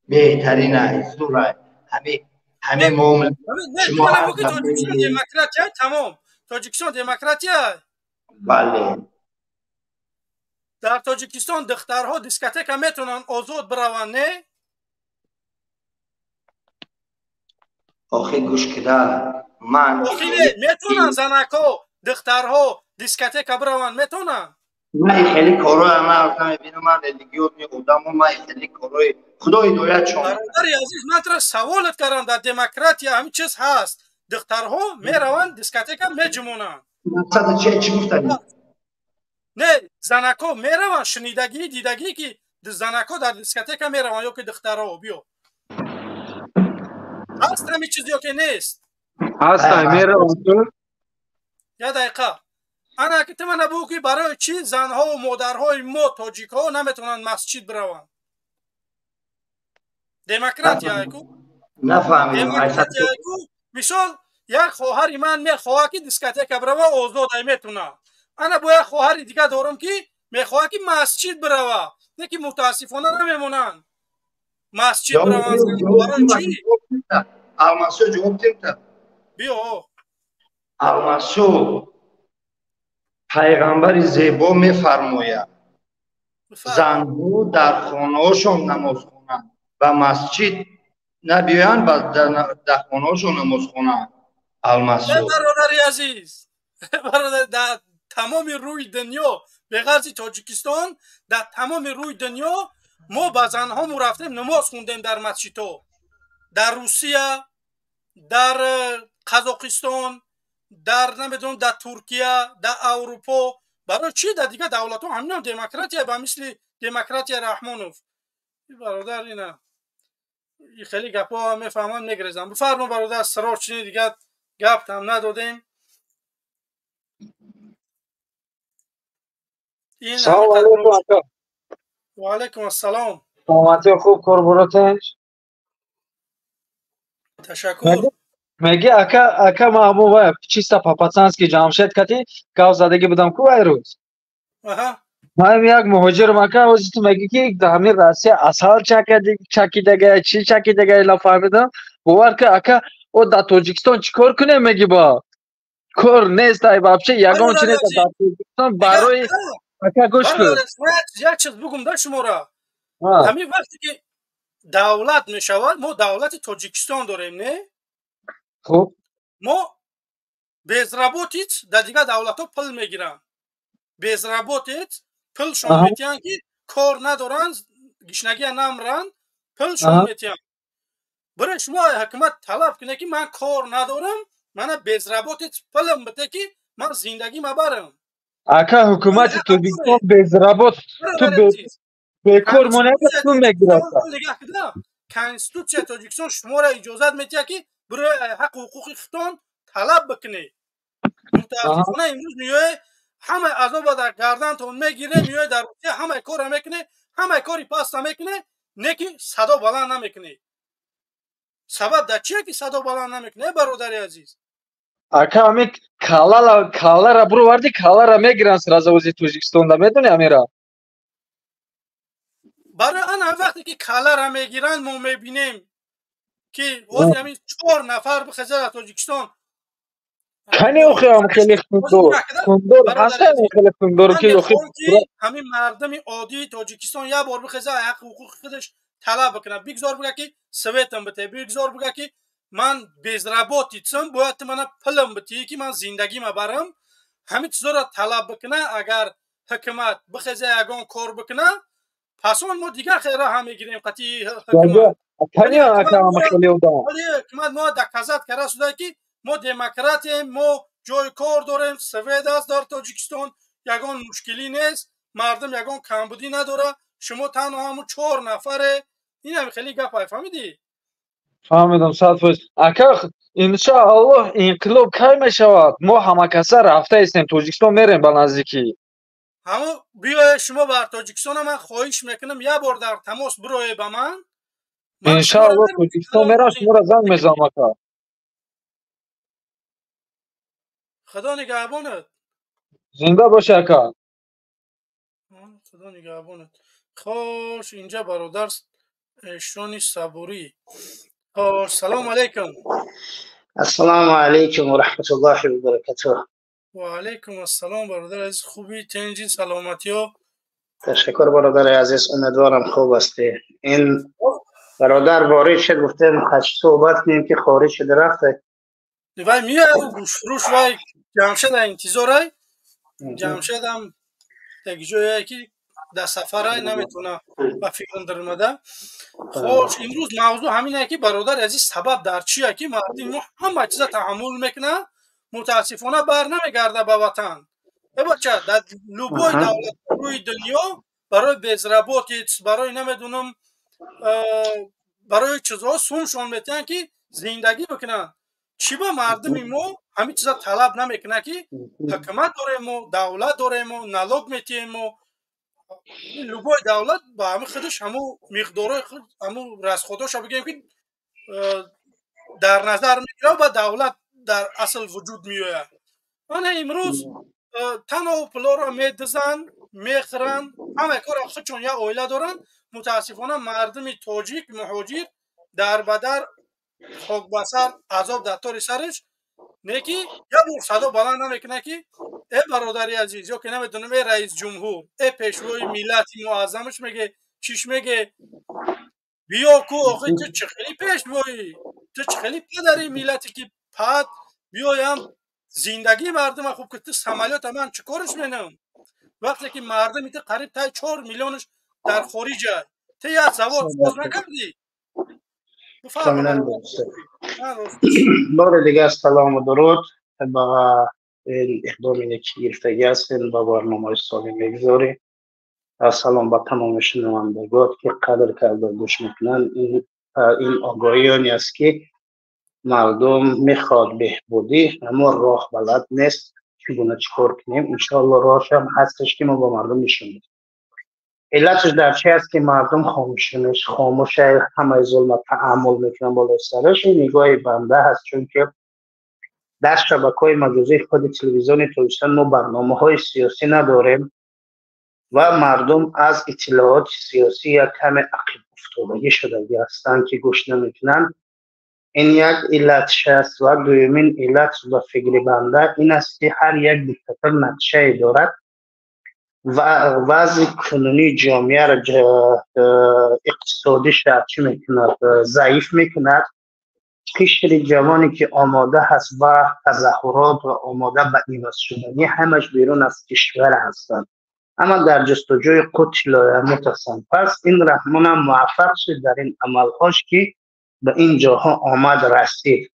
بهترین است دوره همه مومن شما هم که تاجیکستان دموکراتی ہے. تمام تاجیکستان دموکراتی ہے. بله در تاجیکستان دخترها دیسکوتک میتونن آزاد بروند نه؟ آخه گوش کده من میتونن زنکا دخترها دیسکوتک بروند میتونن؟ من خیلی کارهای من رفتم میبینم من ریلیگیوت میخودم و من خیلی کارهای خدا هدایت شما. برادر عزیز من ترا سوالت کردم در دموکراتی همین چیز هست. دخترها میروند دیسکوتک میجمونن. مقصد چی گفتن؟ نه زنکا میروند شنیدگی دیدگی که زنکا در دیسکوتک میروند یا که دخترها بیا. هست همین چیزی یا که نیست؟ هست میروند. یا دقیقه انا که من بگو که برای چی زنها و مادرهای ما تاجیک ها نمیتونن مسجد بروند؟ دموکراتی هایکو؟ نفهمیدم. دموکراتی هایکو مثال یک خواهری من میخواه که دیسکوتک بروه آزاد میتونه. انا با یک خواهری دیگه دارم که میخواه که مسجد بروه. نه که متاسفانه نمیمونن مسجد بروند. برای چی؟ الماسو جواب تیمتا بیا الماسو پیغمبر زیبا میفرماید زنها در خانه‌هاشون نماز خوانند و مسجد نبیایند و در خانه‌هاشون نماز خوانند. الماسو برادر عزیز برادر در تمام روی دنیا به غرض تاجیکستان در تمام روی دنیا ما با زنها رفتیم نماز خوندیم در مسجدها. در روسیه، در قزاقستان، در نمیدونم در ترکیه، در اروپا. برای چی در دیگه دولت ها همین هم دموکراتی با مثل دموکراتی رحمانوف. برادر اینا خیلی گپا میفهمن میگریزن. بفرما برادر سراج چی دیگه گپ هم ندادیم. سلام علیکم اکا. و علیکم السلام. سلامتی خوب قربونتش. تشکر. میگه اکا محبوبه چیستا پاپاتسانسکی جامشید کتی کاو زدگی بودم کو ایروز. من یک مهاجرم اکا وزیت میگه که در همین راستی اصال چکیده گه چی چکیده گه ایلا فهمیدم. بوار که اکا او در تاجیکستان چیکار کنه میگی با کار نیست ای بابچه یگان چی نیست در تاجیکستان برای اکا گوش کن. یک چیز بگم در شما را. همین وقتی که دولت میشود ما دولت تاجیکستان داریم نه؟ خب ما bezrabotic در دیگه دولت ها پل میگیرن. bezrabotic پلشون میتین که کار ندارن گشنگی نمرن پلشون میتین. برای شما حکومت طلب کنه که من کار ندارم من bezrabotic پلم بده که من زندگی مبرم. اکا حکومت تاجیکستان bezrabot تو بیکار مونده تو میگیره. کنستیتوسیون تاجیکستان شما را اجازه میده که برای حق و حقوق خودتان طلب بکنید. متاسفانه امروز میای همه عذاب در گردنتون میگیره میای در روسیه همه کار میکنه همه کاری پاست میکنه نه که صدا بلند نمیکنه. سبب در چیه که صدا بلند نمیکنه برادر عزیز؟ اکا همین کالا را برو وردی کالا را میگیرن سرازه وزی تاجیکستان دا میدونی امیرا. برای آن وقتی که کالا را میگیرن ما میبینیم که وقتی همین 4 نفر به خزر تاجیکستان کنی اوخی هم خیلی خندور هسته خیلی خندور که اوخی همین مردم عادی تاجیکستان یه بار به خزر حق حقوق خودش طلب بکنه بگذار بگه که سویتم بته بگذار بگه که من bezraboticam باید من پلم بتی که من زندگی ما برم همین چیزا را طلب بکنه، اگر حکومت بخزه یگان کار بکنه پس اون ما دیگه خیره هم میگیریم قطعی حکومت. ولی حکومت ما دکازت کرده شده که ما دموکراتیم، ما جای کار داریم، سوید است در تاجیکستان، یگان مشکلی نیست، مردم یگان کمبودی نداره، شما تنها همون 4 نفره. این هم خیلی گپ فهمیدی؟ فهمیدم 100%. اکا انشاءالله انقلاب کی میشود؟ ما همه کسا رفته هستیم تاجیکستان میریم به نزدیکی. همون بیای شما بر تاجیکستان من خواهش میکنم یه بار در تماس بروی به من. انشاءالله تاجیکستان میرم شما را زنگ میزنم اکا. خدا نگهبانت. زنده باشه اکا. خدا نگهبانت. خوش اینجا برادر اشرانی صبوری. سلام علیکم. السلام علیکم و رحمت الله و برکاته. و علیکم السلام برادر عزیز، خوبی؟ تنجی سلامتی ها؟ تشکر برادر عزیز، امیدوارم خوب هستی. این برادر وارد شد گفتم خش صحبت کنیم که خارج شده رفته. وای میاد گوش فروش وای جمشید انتظاره. جمشید هم تگجویه که در سفره نمیتونه با فکرم در اومده. خوش امروز موضوع همینه که برادر عزیز سبب در چیه که مردم همه چیزا تحمل میکنه، متاسفانه بر نمیگرده به وطن. بچه در لوبای دولت روی دنیا برای بزرباتی برای نمیدونم برای چیزها سومشون میتن که زندگی بکنن. چی با مردم ما همین چیزا طلب نمیکنه که حکومت داریم و دولت داریم و نلوگ میتیم و لوبای دولت با همه خودش همو مقدارای خود همو رسخوداش بگیم که در نظر میگیره و دولت در اصل وجود میوید. من امروز تنها پلا را میدزن میخرن، همه کار خودشون یا اویله دارن. متاسفانه مردم تاجیک مهاجر در بدر خاک بسر عذاب در تار سرش نیکی یا بور صدا بلند نمیکنه که ای برادری عزیز یا که نمیدونم ای رئیس جمهور ای پیشوای ملتی معظمش میگه چیش میگه بیا کو آخه تو چه خیلی پیشوایی، تو چه خیلی پدری ملتی که پد بیایم زندگی مردم خوب که تو سمالیات من چه کارش مینم وقتی که مردم ایت قریب تا 4 میلیونش در خارجه تو یه زوار باز نکردی. کاملا درسته. بار دیگه سلام و درود با این اقدامی که گرفتگی هستین با برنامه سالی میگذاری. سلام با تمام شنوندگان که قدر کرده گوش میکنن. این آگاهیانی است که مردم میخواد بهبودی اما راه بلد نیست چگونه چیکار کنیم. انشاءالله راهش هم هستش که ما با مردم نشون میدیم. علتش در چی است که مردم خاموشه همه ظلم تعامل میکنن بالای سرش. این نگاه بنده هست، چون که در شبکه‌های مجازی خود تلویزیون تاجیکستان ما برنامه‌های سیاسی نداریم و مردم از اطلاعات سیاسی یک کم عقب افتادگی شدگی هستند که گوش نمیکنن. این یک علتش است. و دومین علت و فکر بنده این است که هر یک دیکتاتور نقشه دارد و وضع کنونی جامعه را اقتصادی چی میکند ضعیف میکند. قشر جوانی که آماده هست و تظاهرات و آماده به ایواز شدنی همش بیرون از کشور هستند، اما در جستجوی قتل متصم. پس این رحمان هم موفق شد در این عملهاش که به این جاها آمد رسید.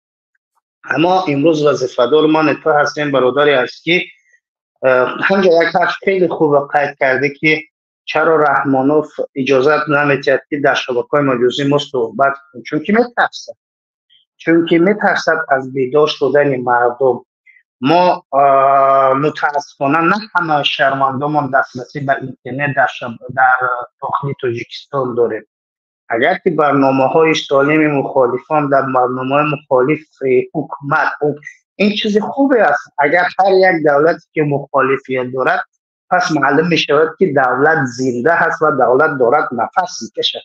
اما امروز وظیفه‌دار ما تو هستیم برادری است که همجا یک حرف خیلی خوب قید کرده که چرا رحمانوف اجازت نمیتید که در شبکه‌های مجازی ما صحبت کنیم. چون که میترسد از بیدار شدن مردم. ما متاسفانه نه همه شهروندان دسترسی به اینترنت در داخل تاجیکستان داریم. اگر که برنامه‌های سالم مخالفان در برنامه‌های مخالف حکومت این چیز خوبی است. اگر هر یک دولتی که مخالفیت دارد پس معلوم می شود که دولت زنده هست و دولت دارد نفس میکشد.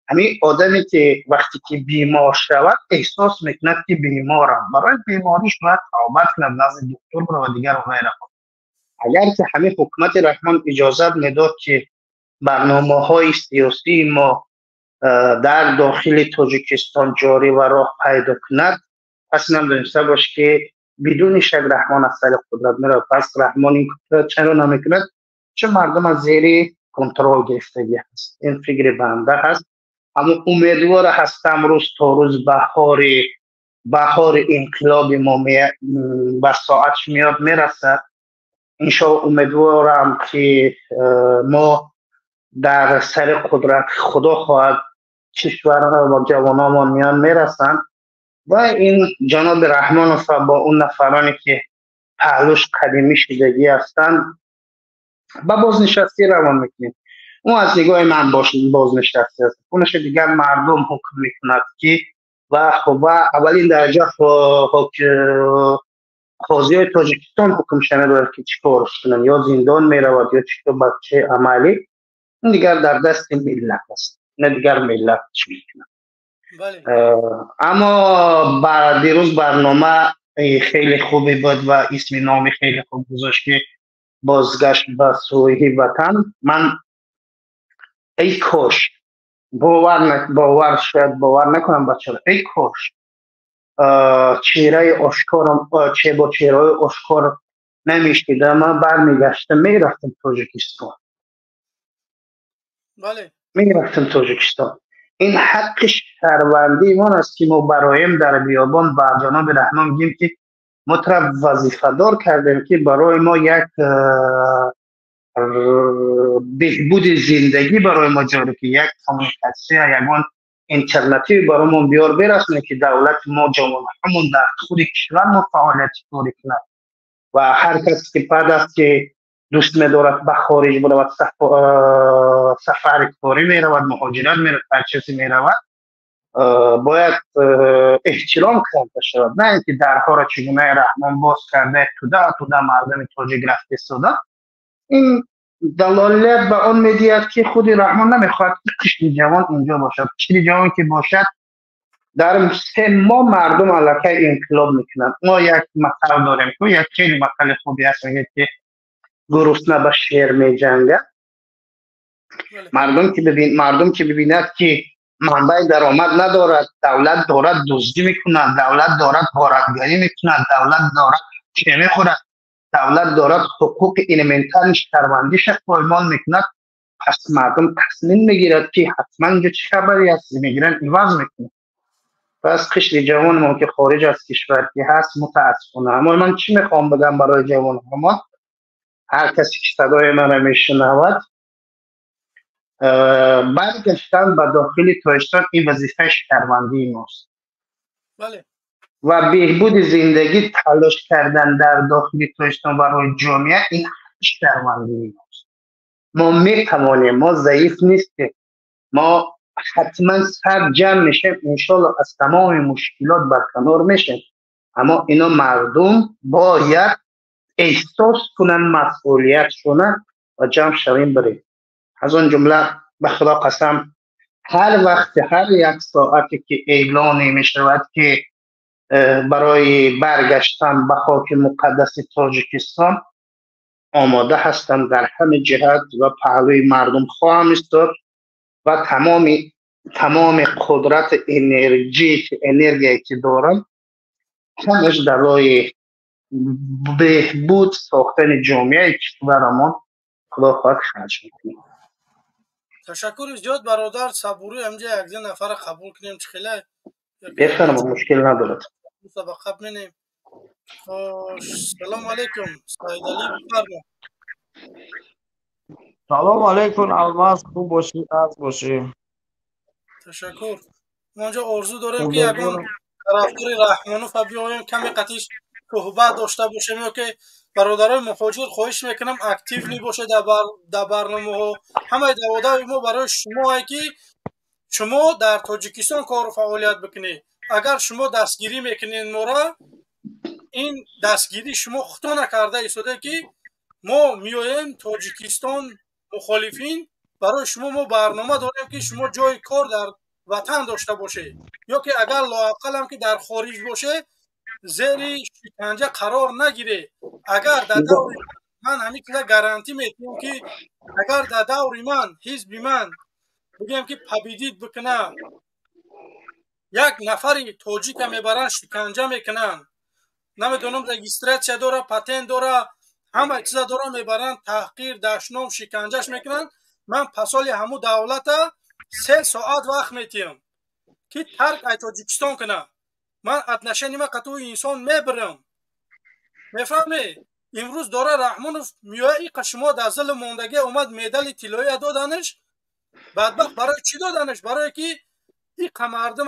همین آدمی که وقتی که بیمار شود احساس میکند که بیمارم، برای بیماریش باید توبه کند نزد دکتر و دیگر و غیره. اگر که همین حکومت رحمان اجازت میداد که برنامه‌های سیاسی ما در داخل تاجیکستان جاری و راه پیدا کند، پس نمیدونسته باش که بدون شک رحمان از سر قدرت میره. پس رحمان این قدرت چرا نمیکند؟ چه مردم از زیر کنترل گرفتگی هست. این فکر بنده هست. اما امیدوار هستم روز تا روز بهار انقلاب ما به ساعتش میاد میرسد. انشاءالله امیدوارم که ما در سر قدرت خدا خواهد کشور و جوانان میان میرسند و این جناب رحمان با اون نفرانی که پهلوش قدیمی شدگی هستند با بازنشستی روان میکنیم. اون از نگاه من بازنشستی هست. اونش دیگر مردم حکم میکند که و خب اولین درجه قاضی های تاجیکستان حکم شنه که چی کارش کنن، یا زندان میرود یا چی بچه عملی. این دیگر در دست ملت است، نه دیگر ملت چی میکنن. اما دیروز برنامه خیلی خوبی بود و اسم نامی خیلی خوب گذاشت که بازگشت به سوی وطن. من ای کاش باور نکنم بچه، ای کاش چهره آشکارم با چهره آشکار نمیشکیدم، من برمیگشتم میرفتم تاجیکستان. میرفتم تاجیکستان. این حق شهروندی من است که ما برایم در بیابان با جناب رحمان میگیم که ما طرف وظیفه دار کردیم که برای ما یک بهبود زندگی برای ما جاری که یک کامونیکاسیون یگان اینترنتی برای ما بیار برسونه که دولت ما جامعه همون در خود کشور ما فعالیت طوری کنند و هر کسی که بعد است که دوست می‌دارد به خارج برود سفر کاری میرود، مهاجرت میرود، هر چیزی میرود، باید احترام کرده شود. نه اینکه درها را چگونه رحمان باز کرده تو ده مردم تاجیک رفته سودا. این دلالت به آن میدهد که خود رحمان نمیخواد قشر جوان اینجا باشد. قشر جوان که باشد در 3 ماه مردم علاقه انقلاب میکنند. ما یک مثال داریم که یک خیلی مثال خوبی هست، میگه که گرسنه به شیر میجنگه. مردم که ببیند که منبع درآمد ندارد، دولت دارد دزدی میکند، دولت دارد غارتگری میکند، دولت دارد چه میخورد، دولت دارد حقوق ایلمنتال شهروندیش پایمال میکند، پس مردم تصمیم میگیرد که حتما اینجا چه خبری هست، میگیرن عوض میکنه. پس قشر جوان ما که خارج از کشور که هست متاسفانه. اما من چی میخوام بگم برای جوان ما؟ هر کسی که صدای من میشنود، برگشتن به داخل تاجیکستان این وظیفه شهروندی ماست. و بهبود زندگی تلاش کردن در داخل تاجیکستان برای جامعه این شهروندی ماست. ما میتوانیم، ما ضعیف نیستیم، ما حتما سر جمع میشیم، انشالله از تمام مشکلات برکنار میشیم. اما اینا مردم باید احساس کنن مسئولیت شونن و جمع شویم بریم. از اون جمله به خدا قسم هر وقت هر یک ساعتی که اعلان می شود که برای برگشتن به خاک مقدس تاجیکستان آماده هستم، در همه جهت و پهلوی مردم خواهم ایستاد و تمام قدرت انرژی که دارم همش در راه بهبود ساختن جامعه کشورمان خدا خواهد خرج میکنیم. تشکر زیاد برادر. صبوری همجا یک دو نفر قبول کنیم چه خیلی بفرما، مشکل ندارد. مسابقه بینیم. سلام علیکم سعید علی، بفرما. سلام علیکم الماس، خوب باشی، از باشی. تشکر. ما اونجا آرزو داریم که یکم طرفدار رحمانوف بیایم کمی قطعش صحبت داشته باشیم، یا که برادرای مهاجر خواهش میکنم اکتیو باشه در برنامه ها. همه دوادای ما برای شما که شما در تاجیکستان کار و فعالیت بکنید. اگر شما دستگیری میکنین ما را، این دستگیری شما خطا نکرده ایستاده که ما میایم تاجیکستان مخالفین برای شما ما برنامه داریم که شما جای کار در وطن داشته باشه، یا که اگر لااقل هم که در خارج باشه زیر شکنجه قرار نگیره. اگر در دور من همین چیزا گارانتی میتونم که اگر در دور من حزب من بگم که پبیدید بکنه یک نفری تاجیک میبرن شکنجه میکنن نمیدونم رجیستراسیون داره، پاتنت داره، همه چیزا داره، میبرن تحقیر، دشنام، شکنجهش میکنن. من پسالی همو دولت 3 ساعت وقت میتیم که ترک ای تاجیکستان کنه. من اتنشه نیمه قطعو انسان میبرم. میفهمی؟ امروز داره رحمانوف میوه قشما در ظل موندگی اومد میدل طلایی دادنش. بدبخت برای چی دادنش؟ برای که این مردم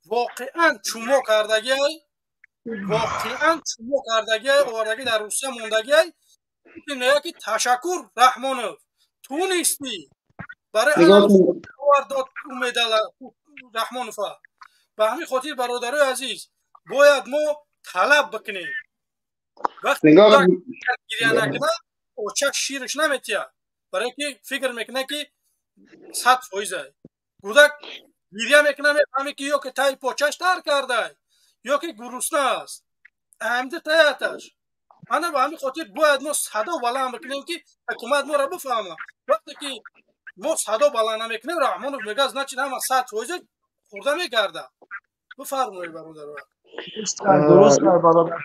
واقعا چومو کردگی آوردگی در روسیه موندگی میگه که تشکر رحمانوف تو نیستی برای الان داد میدل رحمانوف. به همین خاطر برادرای عزیز باید ما طلب بکنیم وقتی گریه نکنه اوچه شیرش نمیتیه برای که فکر میکنه که 100% گودک گریه میکنه میفهمی که یا که تای پاچش تر کرده یا که گرسنه است احمد تایتش. انا به همین خاطر باید ما صدا بلند بکنیم که حکومت ما را بفهمه. وقتی که ما صدا بلند نمیکنیم رحمانوف میگه از نچین همه 100% خورده میگرده. بفرمایید برادر. درست برادر،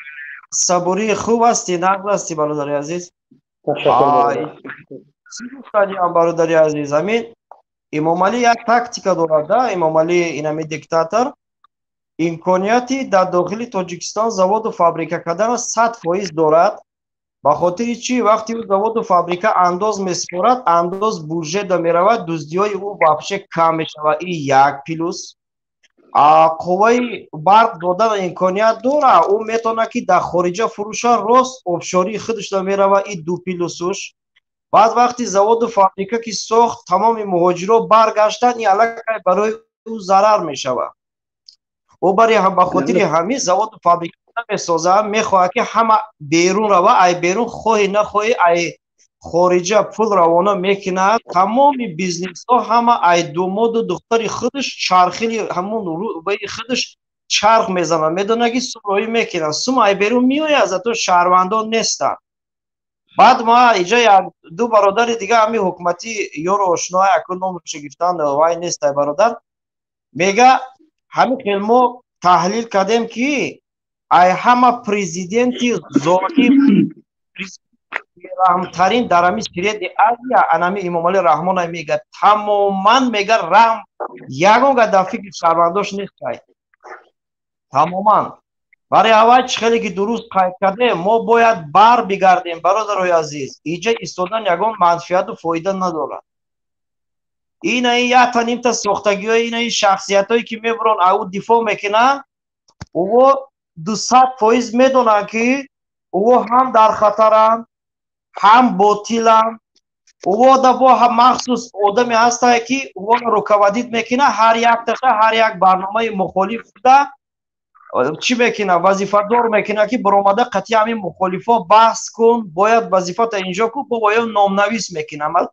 صبوری خوب هستی، نقل هستی برادر عزیز. هم برادر عزیز همین امام علی یک تاکتیکا دارد. امام علی اینمی دیکتاتور امکانیتی در داخل تاجیکستان زواد و فابریکه کردن 100% دارد. به خاطر چی؟ وقتی او زواد و فابریکه انداز میسپارد انداز بورژه دا میرود دزدی های او واپشه کم میشود. این یک پلوس. قوه برق دادن امکانیت داره او میتونه که در خارجه فروشان راست افشاری خودش دا میرود. این 2 پلوسش. بعد وقتی زواد و فابریکه که ساخت تمام مهاجرا برگشتن این علاقه برای او ضرر میشود. او برای هم به خاطر همین زواد و فابریکه میسازه میخواه که همه بیرون روه. ای بیرون خواهی نخواهی ای خارجه پول روانه میکنه. تمام بیزنس ها همه ای دوماد و دختری خودش چرخیلی همون رو به خودش چرخ میزنه میدونه که سومایی میکنه. سوم ای بیرون میوی از تو شهروندان نیستن. بعد ما اینجا 2 برادر دیگه همین حکومتی یارو آشنا اکل نامش گفتن وای نیست برادر میگه همین کلمه تحلیل کردیم که ای همه پریزیدنتی ظالم رحمترین در همین سریت ازیا انامی امام علی رحمان میگه تماما میگه رحم یگون در فکر شهرونداش نیست تماما. برای اول خیلی که درست قید کرده ما باید بر بگردیم برادرای عزیز. اینجا ایستادن یگان منفعت و فایده نداره. این یا تنیم تا ساختگی های این شخصیت هایی که میبرن او دفاع میکنن او 200% میدونن که او هم در خطرن هم باطلن. او دفعه هم مخصوص آدمی هسته که او رکودیت میکنه هر یک دقیقه هر یک برنامه مخالف ده چی میکنه وظیفه دار میکنه که برآمده قطعی همین مخالفا بحث کن باید وظیفت اینجا کو باید نامنویس میکنه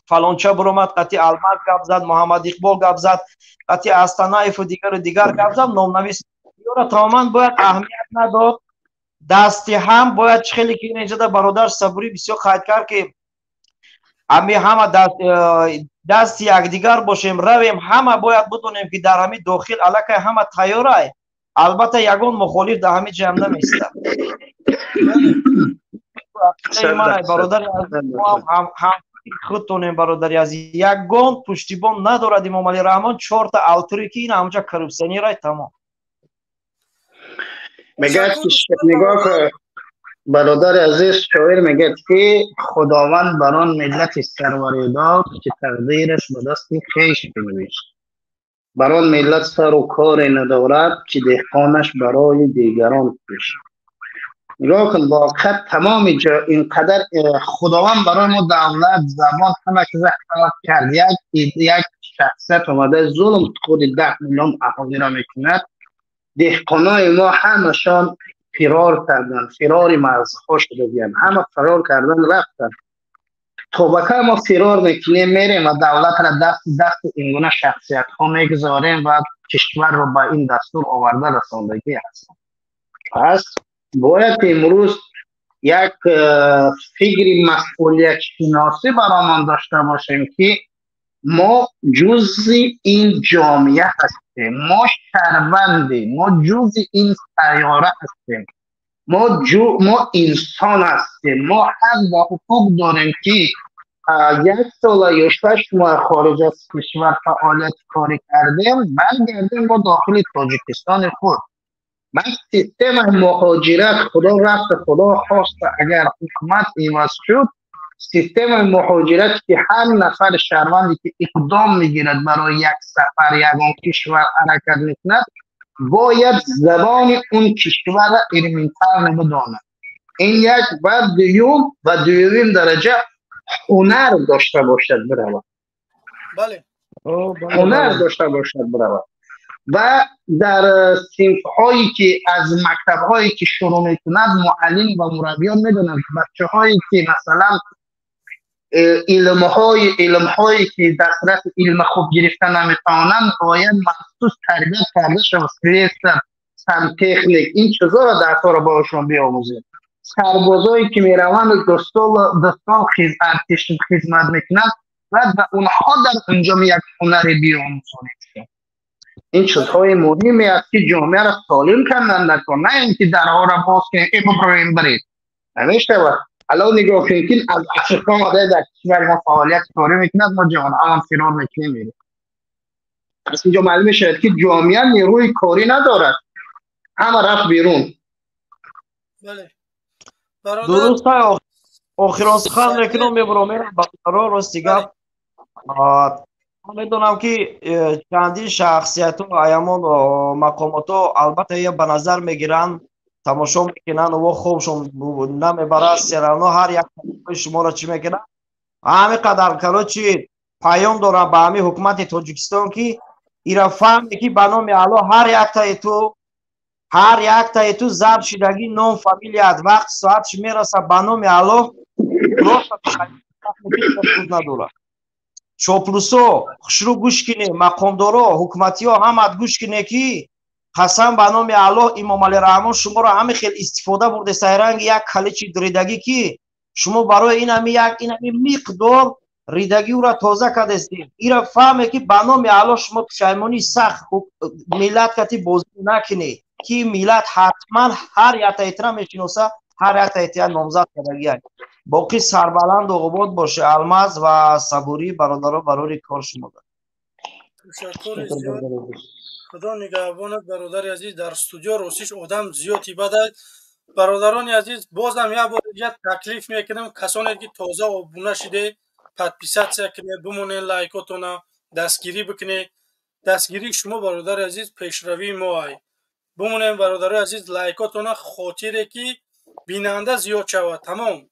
فلانچه برآمد قطعی المرد گپ زد محمد اقبال گپ زد قطعی استانایف و دیگر گپ زد نامنویس یورا تماما باید اهمیت نداد. دستی هم باید خیلی که اینجا در برادر صبوری بسیار خواهد کرد که همه دست یکدیگر باشیم رویم. همه باید بدونیم که در همین داخل علاقه همه تیاره. البته یگان مخالف در همین جمع نمیسته. من برادر هم خودتونیم برادری از یگان پشتیبان ندارد امام علی رحمان 4 تا التری که این همونجا کرپسنی رای تمام میگه نگاه که برادر عزیز شاعر میگه که خداوند بران ملت سروری داد که تقدیرش به دست خویش بنویسد. بران ملت سر و کار ندارد که دهقانش برای دیگران پیش. نگاه کن واقعا تمام جا اینقدر خداوند برای ما دولت زبان همه چیز خلق کرد. یک شخصیت اومده ظلم خود 10 میلیون اهالی را میکند. دهقانای ما همشان فرار کردن، فرار مرزها شده بیان، همه فرار کردن رفتن. توبکه ما فرار میکنیم میریم و دولت را دست اینگونه شخصیت ها میگذاریم و کشور رو به این دستور آورده رساندگی هست. پس باید امروز یک فکر مسئولیت شناسی برامون داشته باشیم که ما جزئی این جامعه هستیم، ما شهروندیم، ما جزئی این سیاره هستیم. ما انسان هستیم، ما حق و حقوق داریم که یک سال یا 6 ماه خارج از کشور فعالیت کاری کردیم برگردیم با داخل تاجیکستان خود. من سیستم مهاجرت خدا رفت خدا خواست اگر حکومت عوض شد، سیستم مهاجرت که هر نفر شهروندی که اقدام میگیرد برای یک سفر یگان کشور حرکت میکند باید زبان اون کشور را علمی‌تر بداند. این یک و دویوم درجه هنر داشته باشد برود. بله. هنر داشته باشد برود. و در صنف هایی که از مکتب هایی که شروع میکند معلم و مربیان میدونند بچه هایی که مثلا علم هایی که در صورت علم خوب گرفتن نمیتوانند باید مخصوص تربیت کرده شود. سم تکنیک این چیزا را در را باشون بیاموزید. سربازایی که میروند دستان ارتش خدمت میکنند و اونها در اونجا یک هنر بیاموزند. این چیزهای مهمی است که جامعه را سالم کنند نه اینکه درها را باز کنید ببرین برید. نمیشه الان نگاه کنید از افریقا آمده در کشور ما فعالیت کاری میکند ما جوان هم فرار میکنیم میریم. از اینجا معلوم شد که جامعه نیروی کاری ندارد، همه رفت بیرون. بله. درست های آخران سخن میکنم میبرم میرم برای راستی گفت میدونم که چندی شخصیت ها ایمان و مقامات ها البته یه به نظر میگیرن تماشا میکنن و خوبشون نمیبره سرانا هر یک شما را چی میکنن همه قدر کلو چی پیام دارن به همه حکومت تاجیکستان که ایرا فهمی که به نام الله هر یک تای تو ضبط شدگی نام فامیلیت وقت ساعتش میرسه به نام الله نداره. چاپلوسا خشرو گوش کنه، مقامدارا حکومتی ها هم گوش کنه که قسم به نام الله امام علی رحمان شما را همه خیلی استفاده برده سیرنگ یک کلیچی دریدگی که شما برای این همی مقدار ریدگی او را تازه کردستیم. این را فهمه که به نام الله شما پشیمانی سخت ملت کتی بازی نکنه که ملت حتما هر یک تایتره میشناسه هر یک تایتره نامزد کردگی باقی سربلند و آباد باشه. الماس و صبوری برادرها برای کار شما دارد. تشکر زیاد. خدا نگهبانت برادر عزیز. در استودیو روسیش آدم زیادی بده. برادران عزیز بازم یک بار دیگه تکلیف میکنم کسانی که تازه آبونه شده پادپیسات کنه بمونه لایکاتونا دستگیری بکنه. دستگیری شما برادر عزیز پیشروی ما ای بمونه. برادر عزیز لایکاتونا خاطره که بیننده زیاد شود. تمام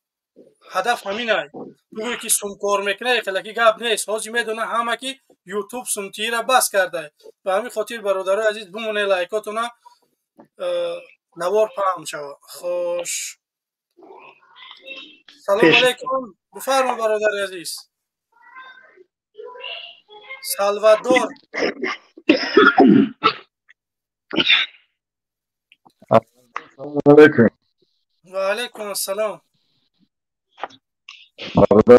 هدف همین ای. بگوی که سوم کار میکنه خلکی گپ نیست. حاجی میدونه همه که یوتیوب سومتی را بس کرده. به همین خاطر برادر عزیز بمونه لایکاتونا نوار پام شود. خوش سلام علیکم. بفرما برادر عزیز. سالوادور. السلام علیکم. و علیکم السلام. السلام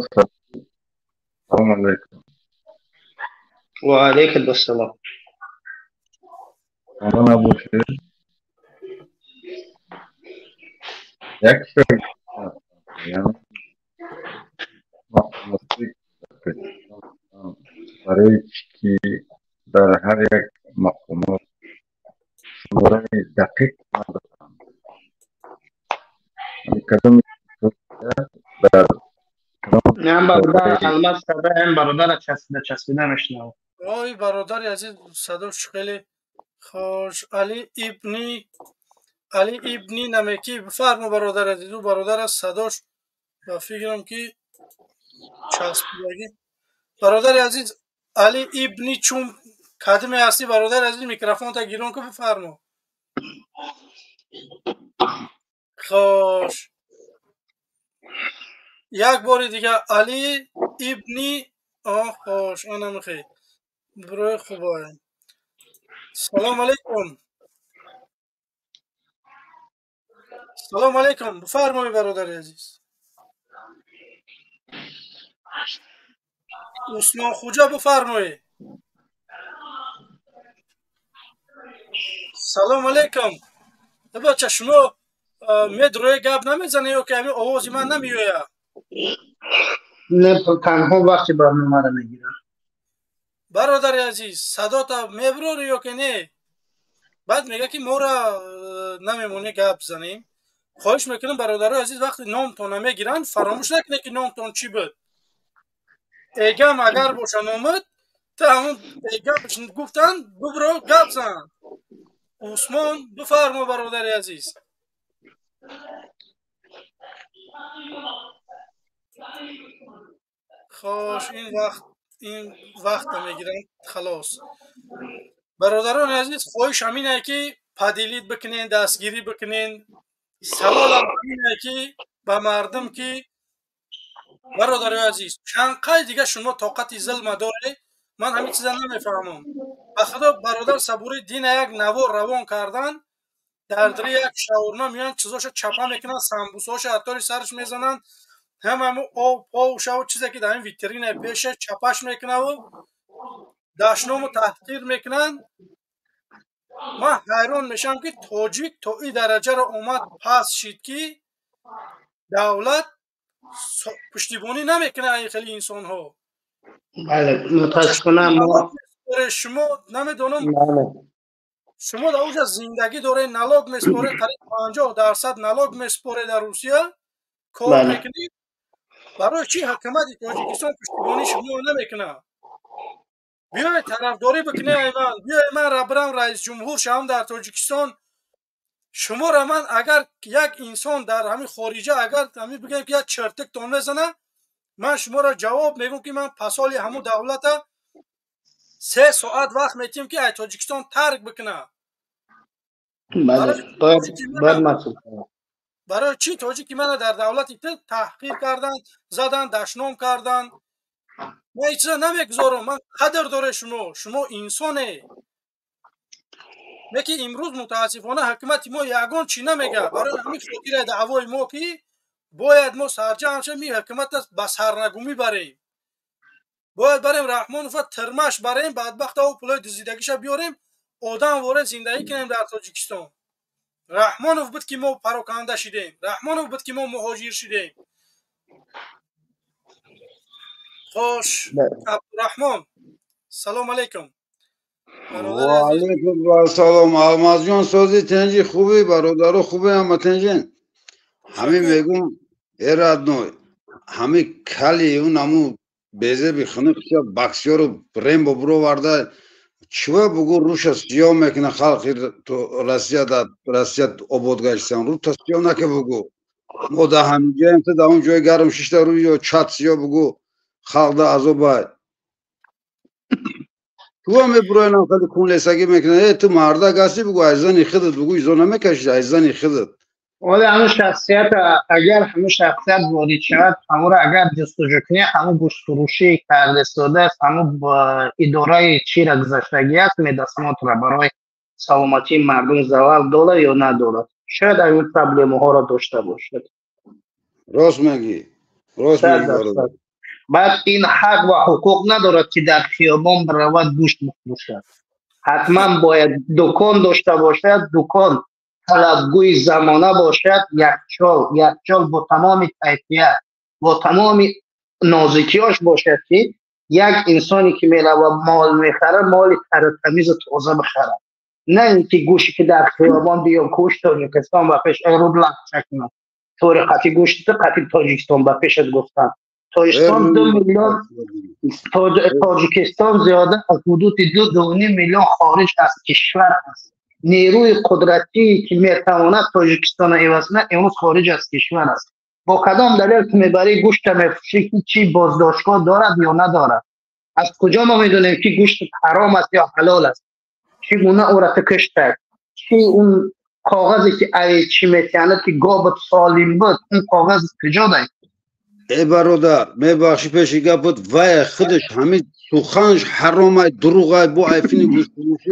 علیکم. و علیکم السلام. اما نباشه یک فکر برای که در هر یک مقامات شماره دقیق ندارم کدام در نه برادر الماس صدا هم برادر چسبیده میشنم. وای برادر عزیز صداش خیلی خوش. علی ابنی نمکی. بفرما برادر عزیز. او برادر از صداش و فکرم که چسبیدگی. برادر عزیز علی ابنی چون کدمی هستی برادر عزیز میکروفون تا گیرون که بفرما. خوش یک بار دیگه علی ابنی خوش آنم خیلی برای خوبه. سلام علیکم. سلام علیکم. بفرمایید برادر عزیز. عثمان خوجا بفرمایید. سلام علیکم. بچه شما مدروی گپ نمیزنه یا که همین آوازی من نمیویا؟ نه تنها وقتی برنامه رو میگیرم. برادر عزیز صدا تا میبروری یا که نه؟ بعد میگه که ما را نمیمونه گپ زنیم. خواهش میکنم برادر عزیز وقتی نامتون نمیگیرن فراموش نکنه که نامتون چی بود. ایگم اگر باشن آمد تا همون ایگم گفتن ببرو گپ زن. عثمان بفرما برادر عزیز. خوش این وقت میگیرن خلاص. برادران عزیز خواهش همینه که پدیلید بکنین، دستگیری بکنین. سوالم اینه که به مردم که برادر عزیز چند قای دیگه شما طاقت ظلم داره؟ من همین چیزا نمیفهمم. به خدا برادر صبوری دین یک نوار روان کردن، در دری یک شاورما میان چیزاشو چپا میکنن، سمبوساشو حتی سرش میزنن، همه آب پاو شو چیزی که در این ویترین پیشه چپاش میکنن و داشنامو تحقیر میکنن. من حیران میشم که تاجیک تا این درجه رو اومد پس شید که دولت پشتیبانی نمیکنه این خیلی انسان ها. بله متاسفانه ما شما نمیدونم شما در اوج زندگی داره نلاگ میسپاره، قریب 50% نلاگ میسپاره در روسیه کار میکنید. برای چی حکومت تاجیکستان پشتیبانی شما نمیکنه؟ بیای طرفداری بکنه ایمان، بیای من را برم رئیس جمهور شوم در تاجیکستان. شما را من اگر یک انسان در همین خارجه اگر همین بگم که یک چرتک تون بزنه، من شما را جواب میگم که من پسالی همون دولت 3 ساعت وقت میتیم که ای تاجیکستان ترک بکنه. برای چی تاجیکی من در دولت تحقیر کردن، زدن، دشنام کردن؟ من هیچ نمیگذارم. من قدر داره شما انسانه. میگه امروز متاسفانه حکومت ما یگان چی نمیگه. برای همین فکر دعوای ما که باید ما سرجم شیم می حکومت به سرنگونی بریم. باید بریم رحمانوف ترمش بریم، بدبخت او پولای دزدیدگیش بیاریم، آدم واره زندگی کنیم در تاجیکستان. رحمانوف بود که ما پراکنده شدیم، رحمانوف بود که ما مهاجر شدیم. خوش عبدالرحمن سلام علیکم. و علیکم السلام. الماس جان سازی تنجی خوبی؟ برادرو خوبی؟ هم تنجین همین میگم ایراد نوی همین کلی اون همون بیزه بخونه که بکسیا رو بریم برو ورده چوه بگو روش سیاه میکنه خلقی تو رسیت آبادگشتن رو تا سیاه نکه بگو ما در همین جای امتا در اون جای گرم ششته روی یا چت سیاه بگو خلق در عذاب باید تو همه بروی نمخلی کون لیسگی میکنه تو مرده گستی بگو عزیزانی خودت بگو ایزا نمیکشید عزیزانی خودت. ولی همون شخصیت اگر همون شخصیت وارد شود همون را اگر جستجو کنی همون گوشت فروشی کرده ساده است، همون با اداره چی را گذشتگی است میدستمات را برای سلامتی مردم زوال داره یا نداره. شاید این پرابلم ها را داشته باشد. راست میگی برادر. بعد این حق و حقوق ندارد که در خیابان برود گوشت بفروشد. حتما باید دکان داشته باشد، دکان طلبگوی زمانه باشد، یخچال با تمام کیفیت با تمام نازکیاش باشد که یک انسانی که میره و مال میخره مال تمیز و تازه بخره، نه اینکه گوشتی که در خیابان بیام گوشت تاجیکستان و پیش ایرود لک چکنم طور قطعی گوشت قطعی تاجیکستان و پیشت گفتم تاجیکستان 2 میلیون تاجیکستان زیاده از حدود 2.5 میلیون خارج از کشور است. نیروی قدرتی که میتواند تاجیکستان عوض کنه امروز خارج از کشور است. با کدام دلیل که میبری گوشت میفروشی چی بازداشتگاه دارد یا ندارد؟ از کجا ما میدونیم که گوشت حرام است یا حلال است؟ چگونه او را کشته؟ چی اون کاغذی که ای چی میتونه که گابت سالم بود اون کاغذ کجا دهید؟ ای برادر میبخشی پیشی گفت وای خودش همین سخنش حرامه دروغه بو عیفین گوشت فروشی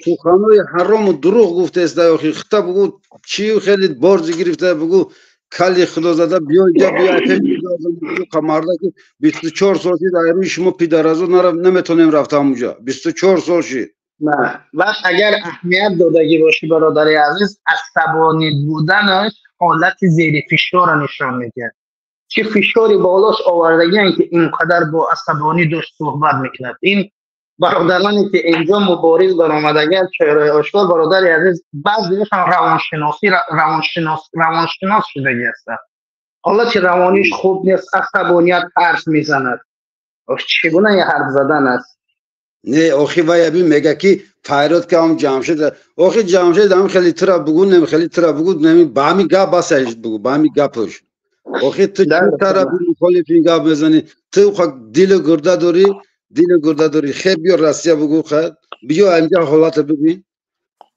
سخنهای حرام و دروغ گفته است دایخی خطا بگو چی خیلی بارزی گرفته بگو کلی خدا زده بیا اینجا بیا پیش کمارده که 24 سال شد روی شما پیدرازو نمیتونیم رفتم اونجا 24 سال شد نه و اگر اهمیت دادگی باشه برادر عزیز، عصبانی بودنش حالت زیر فشار نشان میده. چه فشاری بالاش آوردگی هست که اینقدر با عصبانی داشت صحبت میکند. این برادرانی که اینجا مبارز برآمدگان چهره آشکار برادر عزیز بعضیشان روانشناس شدگی هستند. حالت روانیش خوب نیست، عصبانیت حرف میزند. چگونه یه حرف زدن است؟ نه آخی وای ابی میگه که فایرات که هم جمشید آخی جمشید هم خیلی ترا بگو نمی خیلی ترا بگو نمی با همی گپ بسایش بگو با همی گپش آخی تو چی طرف مخالفین گپ بزنی تو خود دل گرده داری خیلی بیا راستی بگو خیلی بیا اینجا حالت ببین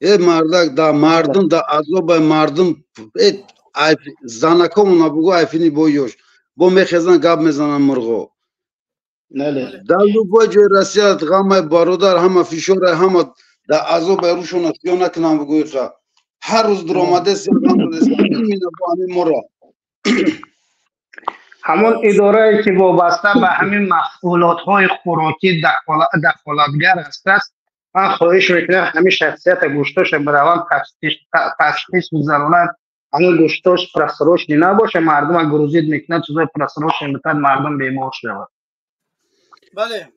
ای مردک دا مردم دا عذاب مردم زنکامونا بگو ایفینی بویوش با میخزن گپ میزنن مرغو دلو بوجه رسیت غم برادر همه فشار همه دا عذاب روشون اتیو نکنم بگوی خواه هر روز درآمده سیغم بودست این مینه با همین مرا همون اداره که وابسته به همین محصولات های خوراکی دخالتگر است، من خواهش میکنم همین شخصیت گوشتاش بروان تشخیص بزنونن. همون گوشتاش پرسروش نباشه، مردم گروزید میکنن چیزای پرسروش میتن مردم بیمار شود. بله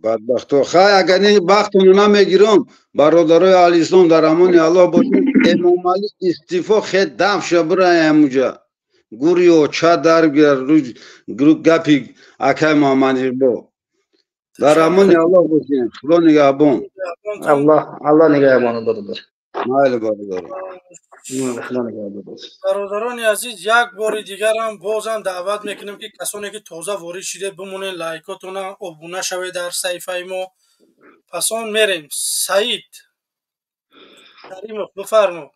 بدبختو خواهی اگر این بختونو نمیگیرم برادرای علیسان در امان الله باشیم امام علی استیفا خید دم شبرای همونجا گوریو چه در روی گپی اکای مامانی با در امان الله باشیم خدا نگهبان الله نگهبان برادر. مایل برادر برادران عزیز یک بار دیگر هم بازم دعوت میکنیم که کسانی که تازه وارد شده بمونین لایکاتون ابونه شوید در صفحه ما. پسان میریم. سعید کریموف بفرمو.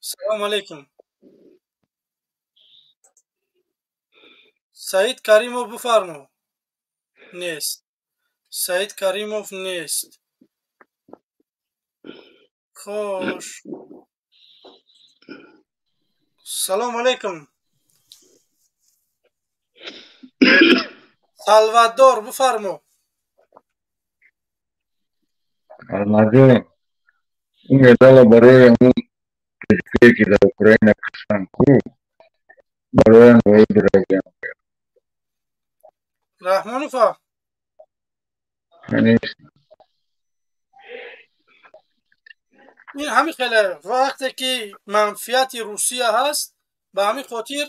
سلام علیکم. سعید کریموف بفرمو. نیست. سعید کریموف نیست. خوش. سلام علیکم. سالوادور بفرمو. آمده این مدال برای اون کشوری که در اوکراین کشتن کو برای اون باید راگیم رحمانوفا این همین خیلی وقتی که منفیت روسیه هست به همین خاطر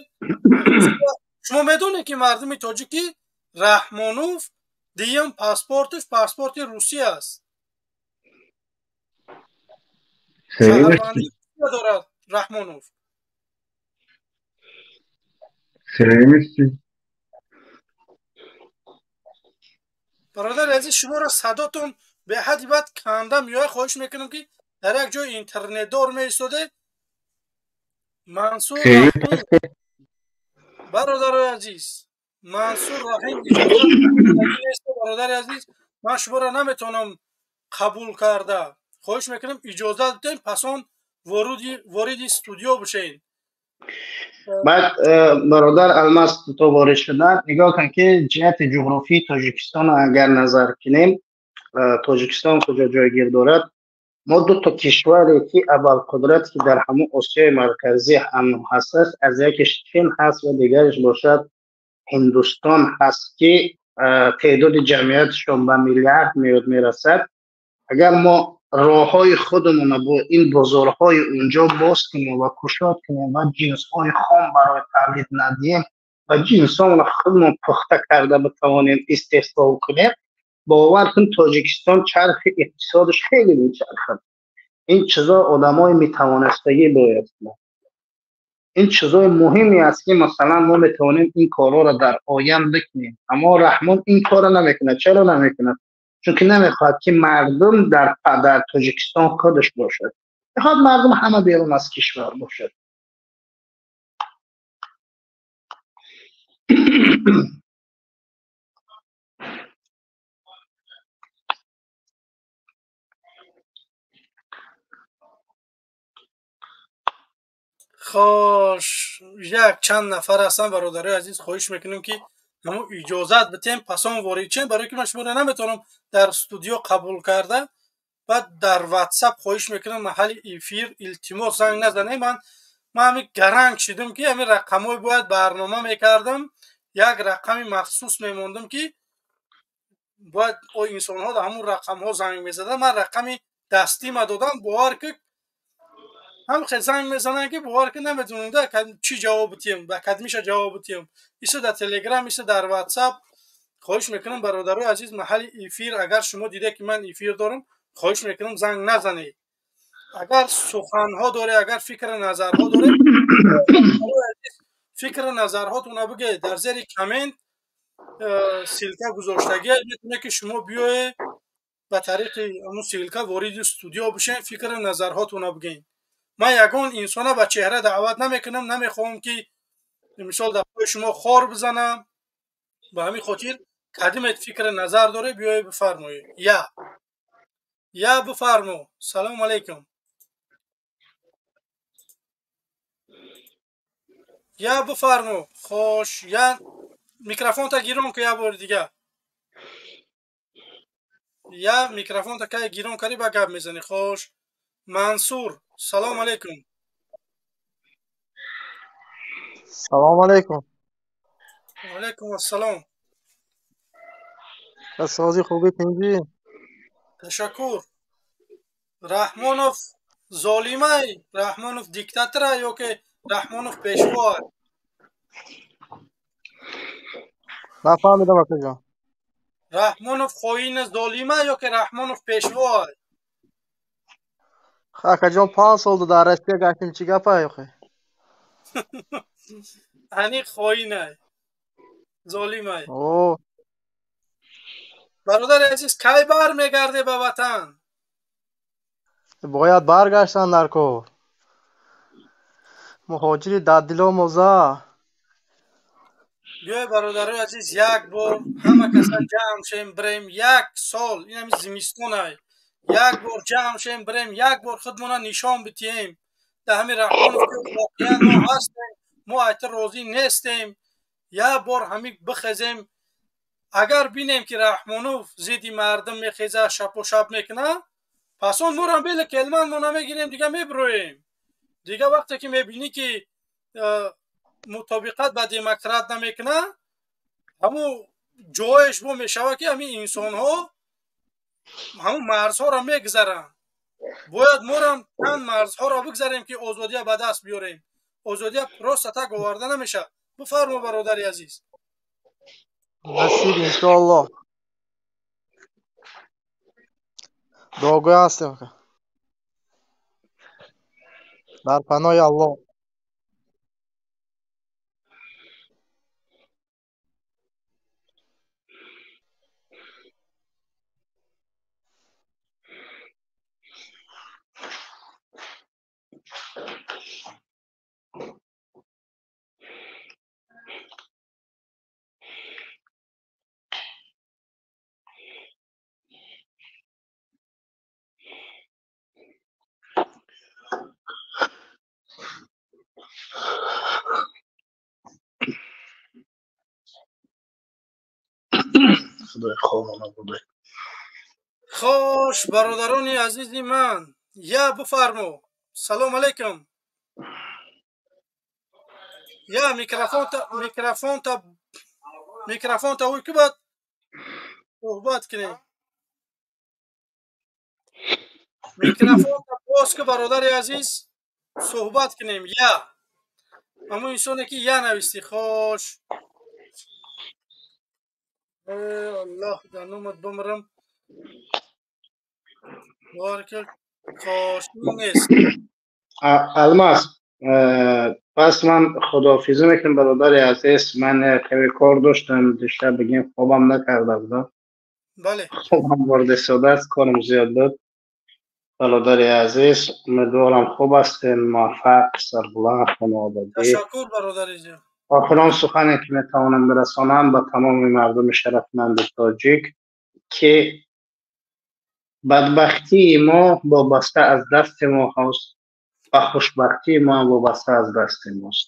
شما میدونید که مردم تاجیکی رحمانوف دیم پاسپورتش پاسپورت روسیه است. شهروندی دارد رحمانوف. سریمیستی برادر عزیز شما را صداتون به حدی بد کندم یا خواهش میکنم که در یک جای اینترنت دار میستاده منصور رحیم برادر عزیز منصور رحیم اجازه نیست برادر عزیز من شما را نمیتونم قبول کرده خواهش میکنم اجازه بدین پسان وارد استودیو بشین. بعد برادر الماس تو وارد شدن نگاه کن که جهت جغرافی تاجیکستان اگر نظر کنیم تاجیکستان کجا جایگیر دارد. ما دو تا کشوری که اول قدرت که در همون آسیای مرکزی هم هست از یکیش چین هست و دیگرش باشد هندوستان هست که تعداد جمعیتشون به میلیارد میرسد. اگر ما راه های خودمون با این بازارهای اونجا باز کنیم و کشاد کنیم و جنس های خام برای تولید ندیم و جنس ها خودمون پخته کرده بتوانیم استحصال کنیم باور کن تاجیکستان چرخ اقتصادش خیلی میچرخد. این چیزا آدمای میتوانستگی باید کنند. این چیزای مهمی است که مثلا ما میتونیم این کارا را در آینده بکنیم اما رحمان این کارا نمیکنه. چرا نمیکنه؟ چون که نمیخواد که مردم در تاجیکستان خودش باشد. میخواد مردم همه بیرون از کشور باشد. خوش یک چند نفر هستن برادرای عزیز خواهش میکنیم که همون اجازت بتیم پسان وارد چیم برای که من شما را نمیتونم در استودیو قبول کرده بعد در واتساپ خواهش میکنم محل ایفیر التماس زنگ نزنه. من همین گرنگ شدم که همین رقمای باید برنامه میکردم، یک رقم مخصوص میموندم که باید او انسان ها در همون رقم ها زنگ میزدن. من رقم دستی ما دادم، باور که هم خیلی زنگ میزنن که باور که نمیدونم چی جواب بدیم و کدمیشه جواب بدیم. ایسا در تلگرام، ایسا در واتساپ. خواهش میکنم برادرای عزیز محل ایفیر اگر شما دیده که من ایفیر دارم، خواهش میکنم زنگ نزنید. اگر سخنها داره، اگر فکر نظرها داره، فکر نظرهاتون بگه در زیر کامنت سیلکا گذاشتگی میتونه که شما بیای به طریق اون سیلکا وارد استودیو بشین، فکر نظرهاتون بگین. من یگان انسان به چهره دعوت نمیکنم، نمیخوام که مثال در شما خار بزنم. به همین خاطر قدیمت فکر نظر داره بیای بفرمایید. یا بفرمو. سلام علیکم. یا بفرمو. خوش. یا میکروفون تا گیرون که یا بار دیگه. یا میکروفون تا که گیرون کردی با گپ میزنی. خوش. منصور. سلام علیکم. سلام علیکم. علیکم السلام. سازی خوبی تنجی؟ تشکر. رحمانوف ظالمه؟ رحمانوف دیکتاتوره یا که رحمانوف پیشوا؟ نفهمیدم اکا جان. رحمانوف خواهین ظالمه یا که رحمانوف پیشوا؟ اکا جان 5 سال در رشته گشتیم چی گپه یخی؟ هنی خواهینه ظالمه. اوه برادر عزیز کی بر میگرده به وطن؟ باید برگشتن در کار. مهاجری در دلا موزه. بیای برادر عزیز یک بار همه کسا جمع شیم بریم، یک سال این همی زمستونه، یک بار جمع شیم بریم، یک بار خودمون نشان بدیم در همین رحمانوف که واقعا ما هستیم، ما ایت راضی نیستیم. یک بار همین بخزیم. اگر بینیم که رحمانوف زیدی مردم میخیزه، شب و شب میکنه، پس اون مورم بیل کلمن ما نمیگیریم دیگه، میبرویم دیگه. وقتی که میبینی که مطابقت با دموکرات نمیکنه، همون جایش بو میشوه که همین انسان ها همون مرزها را میگذرن. باید مورم چند مرزها را بگذاریم که آزادی به دست بیاریم. آزادی راست تک آورده نمیشه. بفرما برادری عزیز. نصیب انشاءالله. دعاگوی هستیم که در پناه الله. خدای خوابم بوده. خوش برادران عزیزی من. یا بفرمو. سلام علیکم. یا میکروفون تا اوی که باید صحبت کنیم. میکروفون تا باز که برادر عزیز صحبت کنیم. یا اما انسانه که یا نویستی. خوش. الله در نومت بمرم. بارکل. خوش نیست. الماس پس من خداحافظی میکنم برادر عزیز. من کمی کار داشتم دیشب، بگیم خوابم نکرده بودم. بله. خوابم وارد ساده است، کارم زیاد بود. برادر عزیز امیدوارم خوب هستین، موفق، سربلند، خانوادگی. تشکر برادر عزیز. آخران سخنی که میتوانم برسانم به تمام مردم شرفمند تاجیک که بدبختی ما وابسته از دست ما هست و خوشبختی ما وابسته از دست ماست.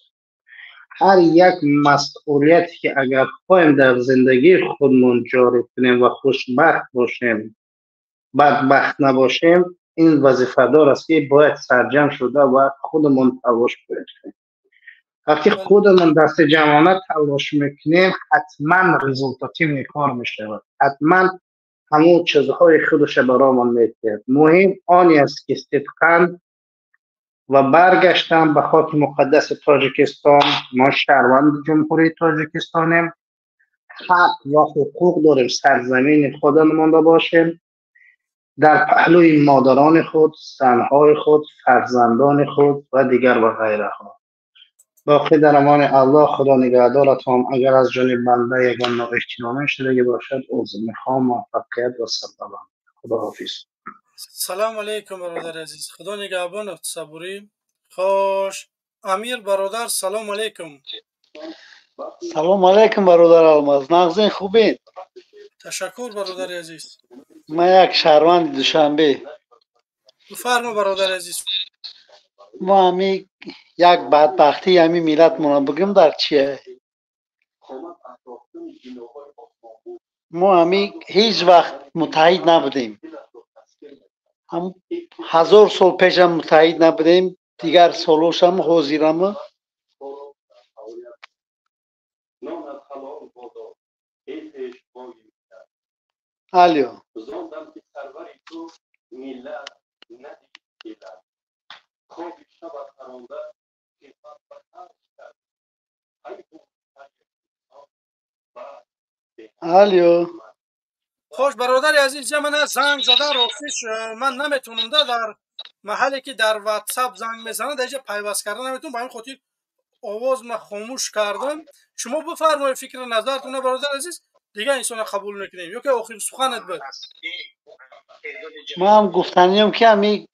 هر یک مسئولیتی که اگر خواهیم در زندگی خودمون جاری کنیم و خوشبخت باشیم بدبخت نباشیم، این وظیفه دار است که باید سرجم شده و خودمون تلاش کنیم. وقتی خودمون دست جمعانه تلاش میکنیم حتما رزولتاتی کار میشود، حتما همون چیزهای خودش برامون میتید. مهم آنی است که صدقاً و برگشتن به خاک مقدس تاجیکستان. ما شهروند جمهوری تاجیکستانیم، حق و حقوق داریم سرزمین خودمون را باشیم، در پهلوی مادران خود، زنهای خود، فرزندان خود و دیگر و غیره ها. باقی در امان الله. خدا نگهدارتان. اگر از جانب بنده یگان نااحترامی شده باشد عذر میخوام. موفقیت و سلام. خدا حافظ. سلام علیکم برادر عزیز، خدا نگهبانت. صبوری خوش. امیر برادر سلام علیکم. سلام علیکم برادر الماس، نغزین خوبین؟ تشکر برادر عزیز. ما یک شهروند دوشنبه. بفرما برادر عزیز. ما همی یک بدبختی همی ملت مونم بگم در چیه؟ ما همی هیچ وقت متحد نبودیم، هم 1000 سال پیش هم متحد نبودیم، دیگر سالوش هم حاضرم. الو الو خوش برادر عزیز، من زنگ زده راستش من نمیتونم در محلی که در واتساپ زنگ میزنه در اینجا پیوست کردن نمیتونم، با این خاطر آواز ما خاموش کردم. شما بفرمایید فکر نظرتون برادر عزیز، دیگه انسان قبول نکنیم یا که آخر سخنت بود. ما هم گفتنیم که همی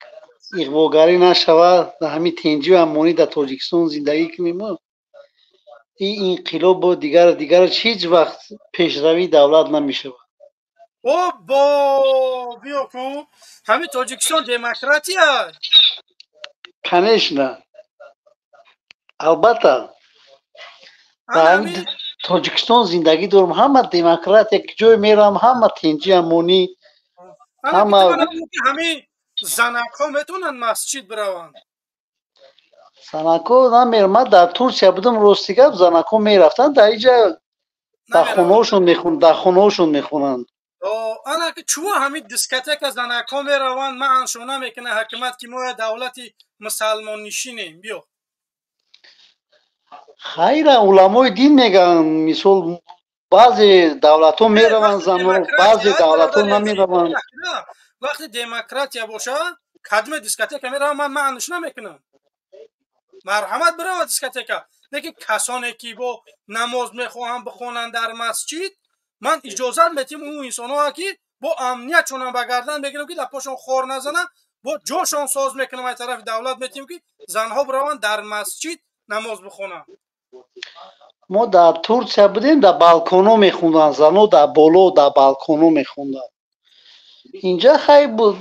اغواگری نشود، در همین تنجی و امانی در تاجیکستان زندگی کنیم. این انقلاب با دیگر هیچ وقت پیشروی دولت نمیشه. او با بیا کو همین تاجیکستان دموکراتی است. کنشنه البته در تاجیکستان زندگی دارم، همه دموکرات، یک جای میرم همه تنجی امانی، همین زنک ها میتونن مسجد بروند. زنک ها نمیرم. من در ترکیه بودم، راستی گپ زنک ها میرفتن در اینجا در خونهاشون میخونند. انا که چوه همین دیسکتک زنک ها میروند، من انشونه میکنه حکومت که ما دولتی مسلمان نشینیم. بیا خیر، علمای دین میگن مثال بعضی دولت ها میروند زمان، بعضی دولت ها نمیروند. وقتی دموکراتیا باشه کدوم دیسکتک میروند، من معنیش نمیکنم. مرحمت برای دیسکتک، لیکن کسانی که با نماز میخواهند بخونند در مسجد، من اجازه میتیم اون انسان ها که با امنیت چونم بگردن بگیرم که در پاشون خور نزنن، با جاشون ساز میکنم از طرف دولت میتیم که زنها بروند در مسجد نماز بخونند. ما در ترکیه بودیم، در بالکونا میخوندن زنها، در بالا در بالکونا میخوندن. اینجا خیلی بود.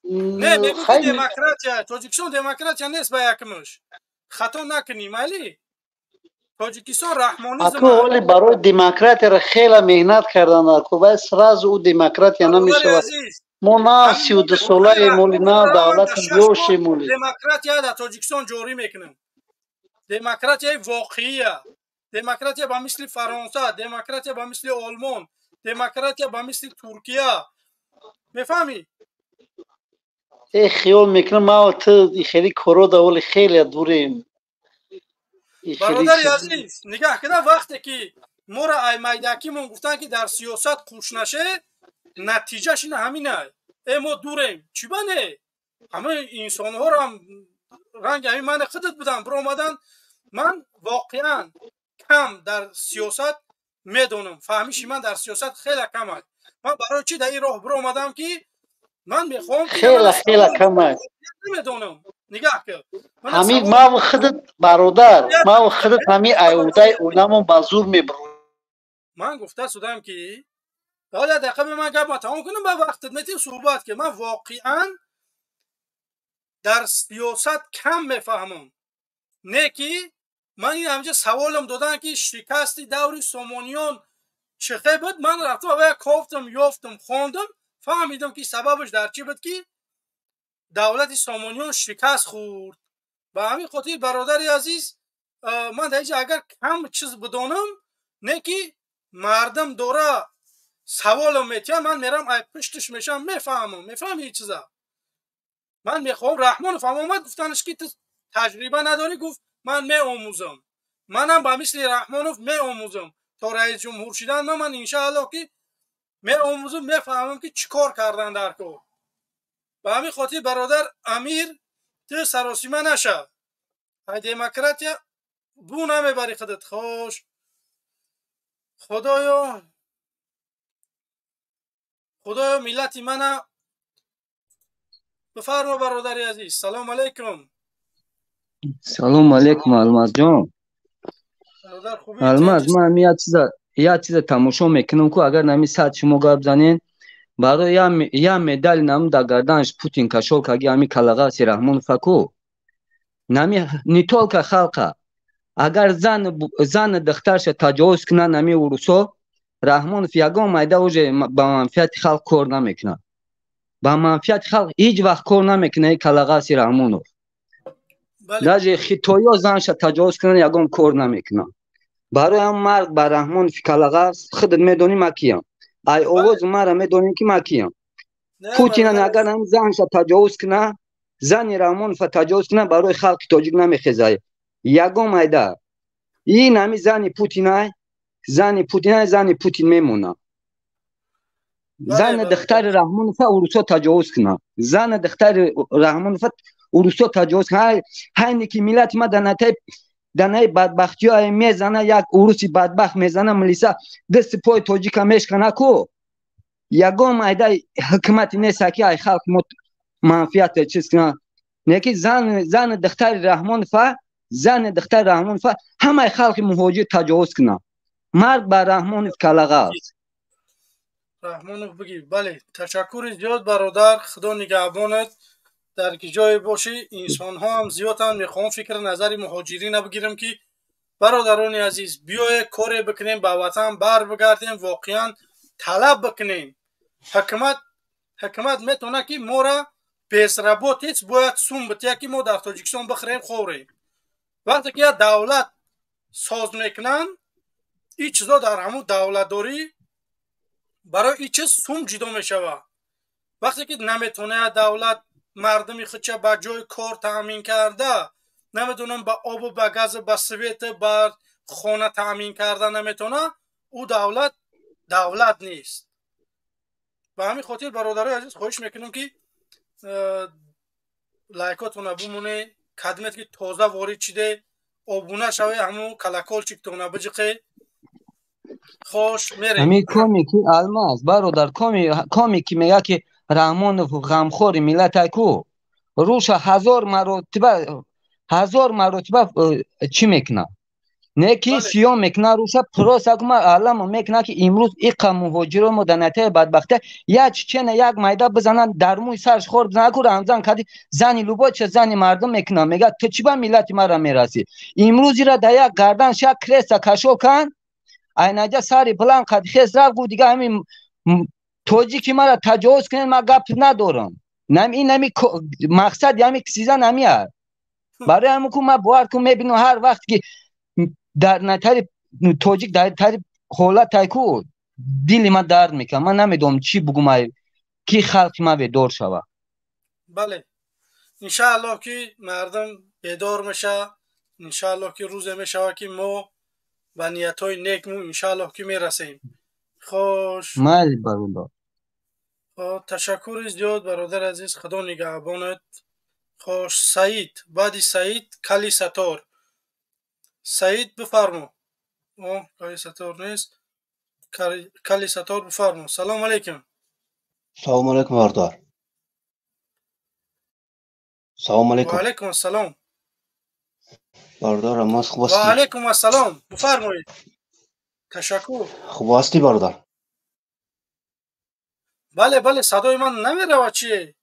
نه بگو که دموکراتیا، تاجیکستان دموکراتیا نیست. با یکمش خطا نکنیم. ولی تاجیکستان رحمانیزم است. ولی برای دموکرات را خیلی مهنت کردن، ولی سراز او دموکراتیا نمیشه. ما نه 32 ساله مولی، نه دولت جوشی مولی. دموکراتیا در تاجیکستان جاری میکنیم. دموکراتیا واقعیه. دموکراتیا با مثل فرانسه، دموکراتیا با مثل آلمان، دموکراتیا با مثل ترکیه. میفهمی؟ ای خیال میکنم ما و تو خیلی کارا دا، ولی خیلی دوریم. برادر عزیز نگاه کده، وقتی که ما را ای میدکیمون گفتن که در سیاست خوش نشه، نتیجهش این همینه. ای ما دوریم چی بنه؟ همه انسان ها را هم رنگ همین من خودت بودم برو آمدن. من واقعا کم در سیاست میدونم، فهمیشی من در سیاست خیلی کم هست. من برای چی در این راه برو آمدم که من میخوام خیلی کم هست. نمیدونم. نگاه کرد همین ما و خودت برادر، ما و خودت همین ایوده اونمون بازور میبرون. من گفته سودم که حالا دقیقه به من گفت تمام کنم با وقتت میتیم صحبت که من واقعا در سیاست کم میفهمم. نه که من این همجا سوالم دادن که شکست دوری سامانیان چقدر بود، من رفتم و کافتم یافتم خواندم فهمیدم که سببش در چی بود که دولت سامانیان شکست خورد. به همین خاطر برادر عزیز من در اینجا اگر کم چیز بدانم نه که مردم دوره سوال میتیم من میرم پشتش میشم میفهم این چیزا. من میخوام رحمان فهمومد گفتنش که تجربه نداری گفت من میآموزم. منم با مثل رحمانوف میآموزم تا رئیس جمهور شدن من انشاءالله که میآموزم میفهمم که چیکار کردن در کار. به همین خاطر برادر امیر تو سراسیمه نشه. های دموکراتیا بو نمیبری خودت خوش. خدایا ملت منه بفرما برادر عزیز. سلام علیکم. سلام علیکم الماس جان. الماس من یه چیز تماشا میکنم که اگر نمی ساعت شما گپ زنین برای یا مدال نام در گردنش پوتین کشول که همی کلاغاسی رحمان فکو نمی نیتول که خلقه اگر زن دخترش تجاوز کنه نمی ورسو رحمان فیگان مایده اوجه با منفیت خلق کار نمیکنه. با منفیت خلق هیچ وقت کار نمیکنه کلاغاسی رحمانو. داجه خیتویا زنش تجاوز کنه یگان کار نمیکنه. برای هم مرد با رحمان فی کلاغاس خودت میدونی ما کیم. ای اوز مرا میدونی که ما کیم. پوتین اگر هم زنش تجاوز کنه زن رحمان ف تجاوز کنه برای خلق تاجیک نمیخزه. یگان مایده این همی زن پوتین میمونه. زن دختر رحمان ف اروسا تجاوز کنه. زن دختر رحمان ف اروسا تجاوز کنه. هایی که ملت ما دنای بدبختی های میزنه یک اروسی بدبخت میزنه ملیسا دست پای تاجیک میشکنه کو یگان مایده حکمت نیست که ای خلق منفیت چیز کنه. نیکی زن دختر رحمان ف همه خلق مهاجر تجاوز کنه. مرد بر رحمان کلاغه است. رحمانوف بگی. بله تشکر زیاد برادر. خدا نگهبانت در که جای باشی. انسان ها هم زیادن. میخوام فکر نظر مهاجرین بگیرم که برادران عزیز بیای کار بکنیم با وطن بر بگردیم واقعا طلب بکنیم. حکمت میتونه که ما را پیسربوت هیچ باید سوم بتیه که ما در تاجیکستان بخوریم خوریم. وقتی که دولت ساز میکنن این چیزا در همون دولت داری برای این چیز سوم جدا میشوه. وقتی که نمیتونه دولت مردمی خودش به جای کار تامین کرده نمیدونم با آب و با گاز با سویت با خانه تامین کرده نمیتونه او دولت نیست. به همین خاطر برادرای عزیز خواهش میکنم که لایکاتون بمونه کدمت که تازه وارد شده آبونه شوه همون کلکال چیکتونه بجقه خوش میره. همین کامی که الماس برادر کامی که میگه که رحمانوف غمخور ملت اکو روش هزار مرتبه چی میکنه نه که سیاه میکنه روش پروس اکما علم میکنه که امروز ایقا مهاجر مدنیته بدبخته یک چنه یک مایده بزنن در موی سرش خور بزنن که رمزان کدی زنی لوبا چه زنی مردم میکنه میگه تو چی با ملت ما را میرسی امروزی را در یک گردن شک کریستا کشو کن اینجا ساری بلند قد خیز رفت گو دیگه همین توجیکی مرا تجاوز کنین ما گپ ندارم. نمی مقصد یعنی چیزا نمیاد. برای همون که ما باور که میبینم هر وقت که در نتاری توجیک در نتاری حالت تایکو دل ما درد میکنه. من نمیدونم چی بگم کی خلق ما بیدار شوه. بله انشاءالله که مردم بیدار میشه. انشاءالله که روز میشه که ما و نیتای نیک مو انشاءالله که میرسیم. خوش مال برادر. تشکر زیاد برادر عزیز. خدا نگهبانت. خوش سعید بعد سعید کلی ستار. سعید بفرما. کلی ستار نیست. کلی ستار بفرما. سلام علیکم. سلام علیکم برادر. سلام علیکم. و علیکم السلام. برادر الماس خوب هستی؟ و علیکم السلام بفرمایید. تشکر. خوب هستی برادر؟ بله صدای من نمیره چیه؟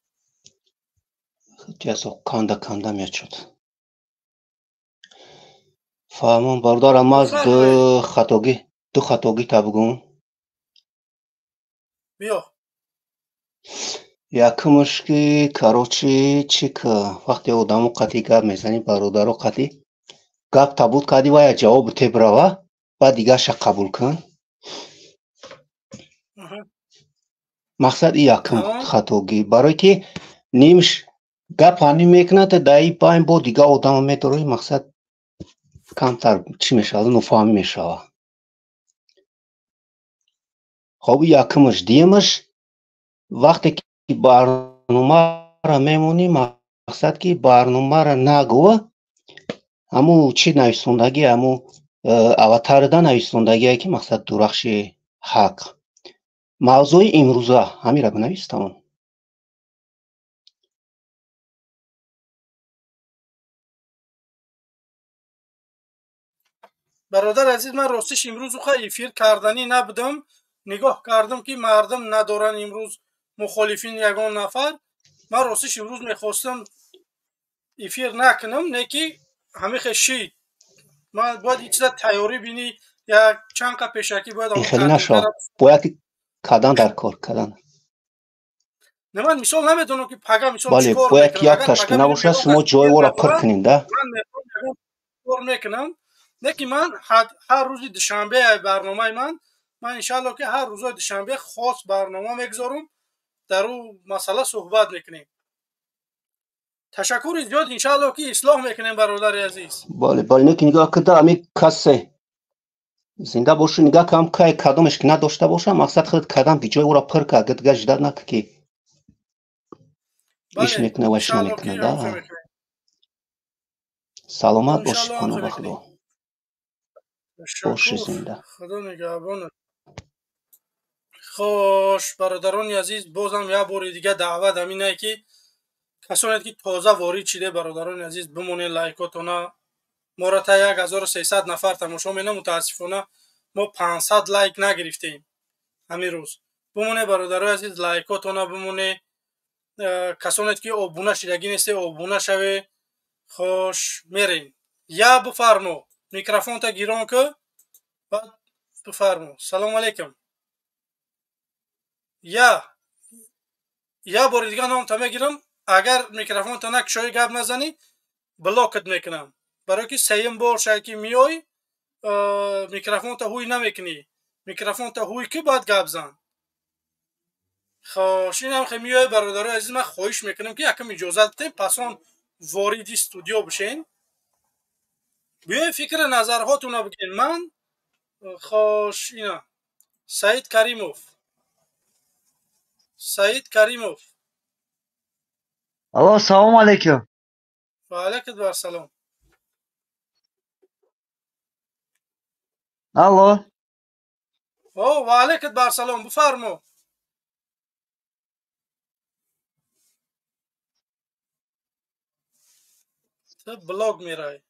جسو کنده میاد شد. فهمون برادر الماس دو خطاگی تا بگم. بیا. якумш ки карочи чи ка вақте одамо қатӣ гап мезанӣ бародаро қатӣ гап табуд кардӣ ва я ҷавоб тебрава баъд дигарша қабул кун. мақсад и якум хатогӣ барое ки нимш гапани мекунад даи байн бо дигар одамо медорои мақсад камтар чӣ мешавад нофаҳмӣ мешавад. хоб якумаш диюмаш вақте ки барномаро мемонӣ мақсад ки барномаро нагӯва ҳаму чӣ нависондагӣ ҳаму аватарида нависондагие ки мақсад дурахши ҳақ мавзӯи имрӯза ҳамира бинавис тамом. бародар азиз ман ростиш имрӯз уха эфир карданӣ набудам нигоҳ кардам ки мардам надоранд имрӯз мухолифин ягон нафар ман ростиш имрӯз мехостам эфир накунам не ки ҳамихе шид ман бояд ин чиза тайёрӣ бинӣ як чанд қа пешакӣ бояд хеле нашав бояд ки кадан дар кор кадан не ман мисол намедонам ки пага мисол бале чикор бояд ки як ташки набошад шумо ҷойворо пир кунед да ман мехоҳам ягон кор мекунам не ки ман ҳар рӯзи душанбе барномаи ман иншаалло ки ҳар рӯзои душанбе хос барнома мегузорам дар ӯ масъала суҳбат мекунем. ташаккури зиёд иншаалло ки ислоҳ мекунем бародари азиз. бале бале не ки нигоҳ кида ами касе зинда бошу нигоҳ кам кай кадомеш ки надошта боша мақсад худат кадам биҷои ӯро пир кар гидга жида нак ки иш мекуна ва иш намекуна да. саломат боши паноҳ худо боши зинда. худо нигаҳбонат. хош бародарони азиз бозам як бори дига даъват ҳаминае ки касоне ки тоза ворид шиде бародарони азиз бимонед лайкотона моро та 1300 нафар тамошо менам мутаассифона мо 500 лайк нагирифтем ҳамин рӯз бимонед бародарони азиз лайкотона бимонед касоне ки обуна шидагӣ несте обуна шаве хош мерем я бифармо микрофонта гирон ку баъд бифармо. салому алайкум. я бори дига номта мегирам агар микрофонта накушои гап назанӣ блокат мекунам барое ки сеюм бор шай ки миёй микрофонта ҳуй намекунӣ микрофонта ҳуй ки баъд гап зан. хош инам хе миёй бародарои азиз ман хоҳиш мекунам ки якам иҷозат дитем пасон вориди студио бишен биёи фикри назарҳотуна бигӯед. ман хош ина Саид Каримов. алло салому алайкум. ва алайкум ассалом. алло ва алайкум ассалом бифармо. ты блог мерай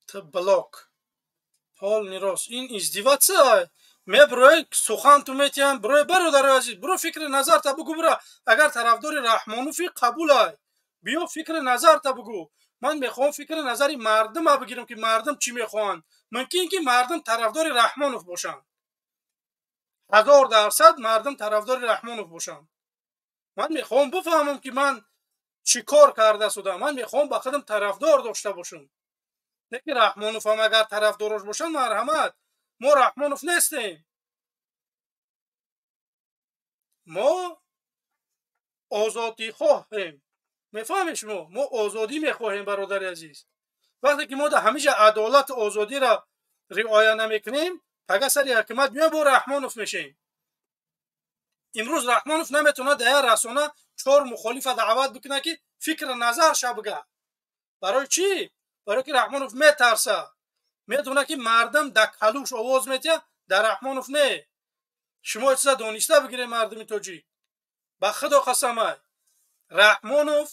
ты блог пол нирос ин издиватсия меброи сухан ту метиям брои бародари азиз бро фикри назарта бугу бра агар тарафдори Раҳмоновӣ қабулай биё фикри назарта бугу. ман мехоҳам фикри назари мардума бигирам ки мардум чӣ мехоҳанд. мумкин ки мардум тарафдори Раҳмонов бошанд 1000% мардум тарафдори Раҳмонов бошанд. ман мехоҳам бифаҳмам ки ман чӣ кор карда шудам. ман мехоҳам ба худам тарафдор дошта бошам не ки Раҳмонов ҳам агар тарафдорош бошанд марҳамат мо Раҳмонов нестем. мо озодихоҳем мефаҳмед шумо мо озодӣ мехоҳем бародари азиз. вақте ки мо да ҳамиҷа адолату озодиро риоя намекунем пага сари ҳакумат биёем бо Раҳмонов мешем. имрӯз Раҳмонов наметавонад да як расона 4 мухолифа даъват бикуна ки фикри назарша бига. барои чӣ? барое ки Раҳмонов метарса медона ки мардам да калуш овоз метиҳа да Раҳмонов не. шумо чиза дониста бигиред мардуми тоҷик ба худо қасамай Раҳмонов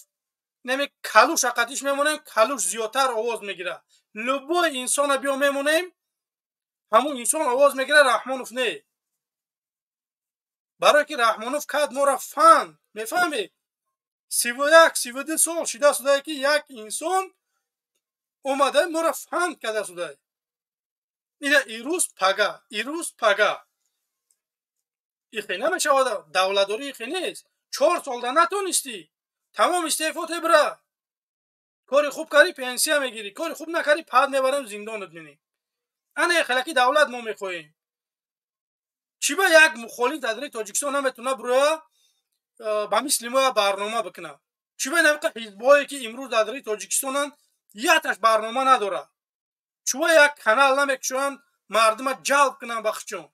неми калуш ҳақатиш мемонем калуш зиёдтар овоз мегира любой инсона биё мемонем ҳамун инсон овоз мегира Раҳмонов не. барое ки Раҳмонов кад моро фан мефаҳмед 31-32 сол шида судае ки як инсон омада моро фан када судае. ина ирӯз пага ихе намешавад давлатдорӣ ихе нест. 4 سال نتونستی تمام استعفات بره. کار خوب کاری پنسیه میگیری، کار خوب نکاری پد میبرم زندانت مینی. انا خلکی دولت ما میخواهیم. چی با یک مخالف در تاجیکستان نمیتونه بروه با مثل ما برنامه بکنه؟ چی با نمیقه حزبایی که امروز در تاجیکستان یتش برنامه نداره؟ چی با یک کانال نمیکشون مردم جلب کنن بخشون؟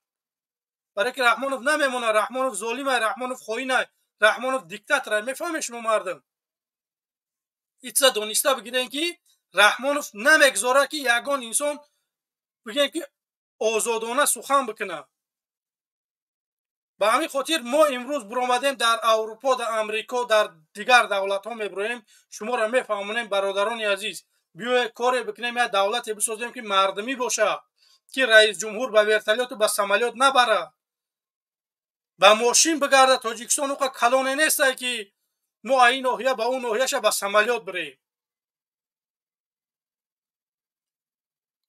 برای که رحمانوف نمیمونه، رحمانوف ظالمه، رحمانوف خائنه، رحمانوف دیکتاتوره. میفهمی شما مردم؟ ایتسا دونسته بگیرین که رحمانوف نمیگذاره که یگان انسان بگین که آزادانه سخن بکنه. به همین خاطر ما امروز برآمدیم در اروپا، در امریکا، در دیگر دولت ها میبرویم، شما را میفهمونیم برادران عزیز، بیاید کاری بکنیم، یک دولت بسازیم که مردمی باشه، که رئیس جمهور به ورتالیات و به سمالیات نبره، به ماشین بگرده. تاجیکستان او کلانه نیست که ما این ناحیه به اون ناحیهش به سمالیات بریم.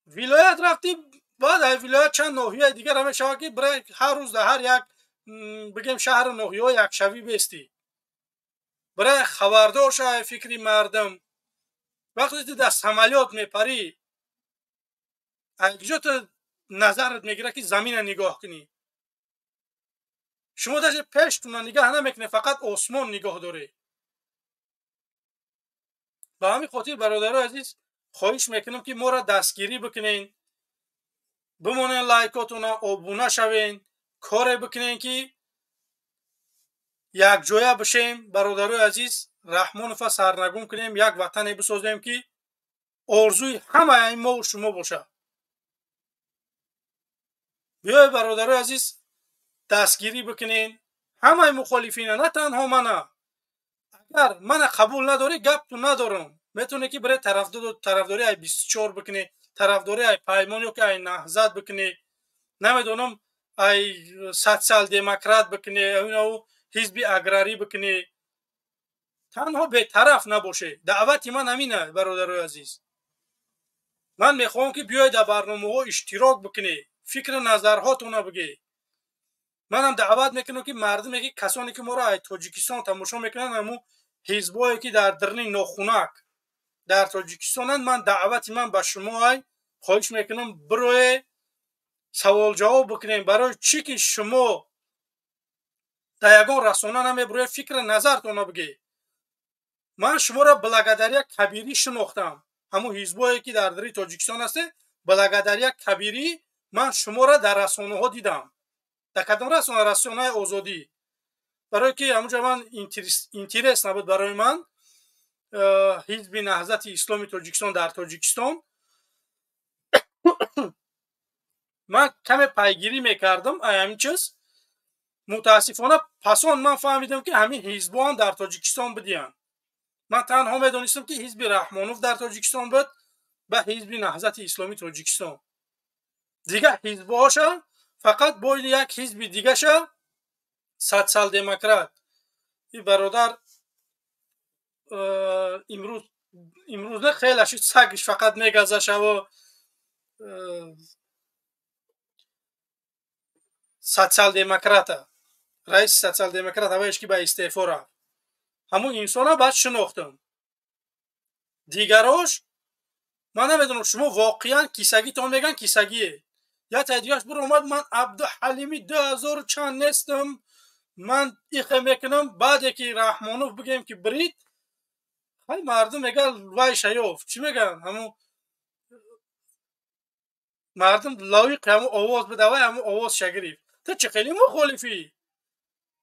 ولایت رفتیم، بعد از ولایت چند ناحیه دیگر هم شود که برای هر روز در هر یک بگیم شهر ناحیه های یک شوی بیستی برای خبردار شد فکری مردم. وقتی در سمالیات میپری اگجات نظرت میگیره که زمین نگاه کنی، شما در پشتون نگاه نمیکنی، فقط آسمان نگاه داری. به همین خاطر برادران عزیز خواهش میکنم که ما را دستگیری بکنین، بمونین لایکاتون آبونه شوین، کار بکنین که یک جایه بشیم. برادران عزیز رحمانوف سرنگون کنیم، یک وطن بسازیم که آرزوی همه ما و شما باشه. بیای برادران عزیز دستگیری بکنین همه مخالفین، نه تنها منه. اگر من قبول نداری گپ تو ندارم، میتونه که برای طرفداری ای 24 بکنی، طرفداری ای پیمان یا که ای نهضت بکنی، نمیدونم ای سوسیال دموکرات بکنی، او حزب اگراری بکنی، تنها به طرف نباشه. دعوت من همینه برادران عزیز. من میخوام که بیاید در برنامه ها اشتراک بکنی، فکر نظرهاتون بگی. منم دعوت میکنم که مردم که کسانی که ما را از تاجیکستان تماشا میکنن، همون حزبایی که در درنی ناخونک در تاجیکستان، من دعوت من به شما خواهش میکنم برای سوال جواب بکنیم. برای چی که شما در یگان رسانه نمیبروی فکر نظرتون بگی. من شما را بلگدری کبیری شناختم، همون حزبایی که در درنی تاجیکستان هست، بلگدری کبیری من شما را در رسانه ها دیدم. در کدام رسانه آزادی، برای که همونجا من اینترس نبود برای من حزب نهضت اسلامی تاجیکستان در تاجیکستان. من کم پیگیری میکردم همین چیز. متاسفانه پسان من فهمیدم که همین حزبان در تاجیکستان بدیان. من تنها میدونستم که حزب رحمانوف در تاجیکستان بود به حزب نهضت اسلامی تاجیکستان. دیگه حزبهاشه فقط باید یک حزب دیگه شه، سوسیال دموکرات. این برادر امروز نه خیلی سگش فقط میگذشه و سوسیال دموکرات، رئیس سوسیال دموکرات هوایش که به استعفا رفت. همون انسان ها باید شناختم. دیگراش من نمیدونم شما واقعا کیسگی تا میگن کیسگیه. یا تدیاش برو اومد من عبدالحلیمی 2000 چند نیستم، من ایخه میکنم. بعد که رحمانوف بگیم که برید، خیلی مردم میگن وای شیاف چی میگن، همون مردم لایق همون آواز بده وای همون آواز شگریف. تو چه خیلی مخالفی؟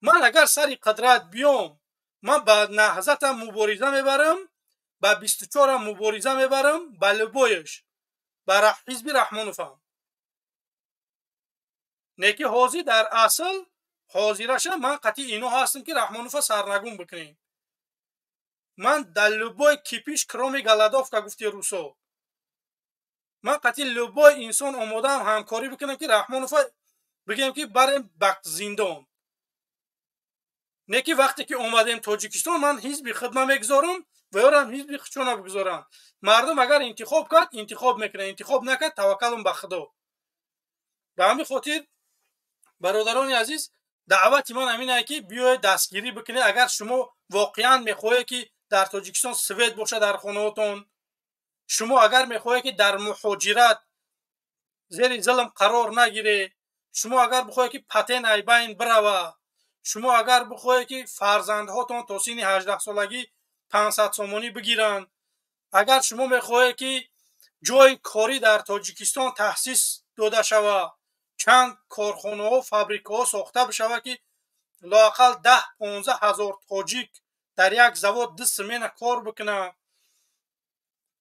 من اگر سری قدرت بیام، من به نهضت مبارزه میبرم، به 24 هم مبارزه میبرم، به لبایش برای حزب رحمانوفم. نیکی حاضی در اصل حاضرشه من قطعی اینو هستم که رحمانوف سرنگون بکنیم. من در لبای کیپیش کرامی گلاداف که گفتی روسو، من قطعی لبای انسان آماده هم همکاری بکنم که رحمانوف بگیم که بریم بک زندان. نیکی وقتی که اومدیم تاجیکستان من حزب خدمت میگذارم و یارم حزب خچونه بگذارم. مردم اگر انتخاب کرد انتخاب میکنه، انتخاب نکرد توکلم به خدا. به همین خاطر برادران عزیز دعوت من همینه که بیاید دستگیری بکنید. اگر شما واقعا میخواهید که در تاجیکستان سوید باشه در خانهاتون، شما اگر میخواهید که در مهاجرت زیر ظلم قرار نگیره، شما اگر بخواهید که پتن ایبین بروه، شما اگر بخواهید که فرزندهاتون تا سن 18 سالگی 500 سومانی بگیرن، اگر شما میخواهید که جای کاری در تاجیکستان تأسیس داده شوه، چند کارخانه ها و فابریکه ها ساخته بشوه که لااقل 10-15 هزار تاجیک در یک زواد دست زمین کار بکنه،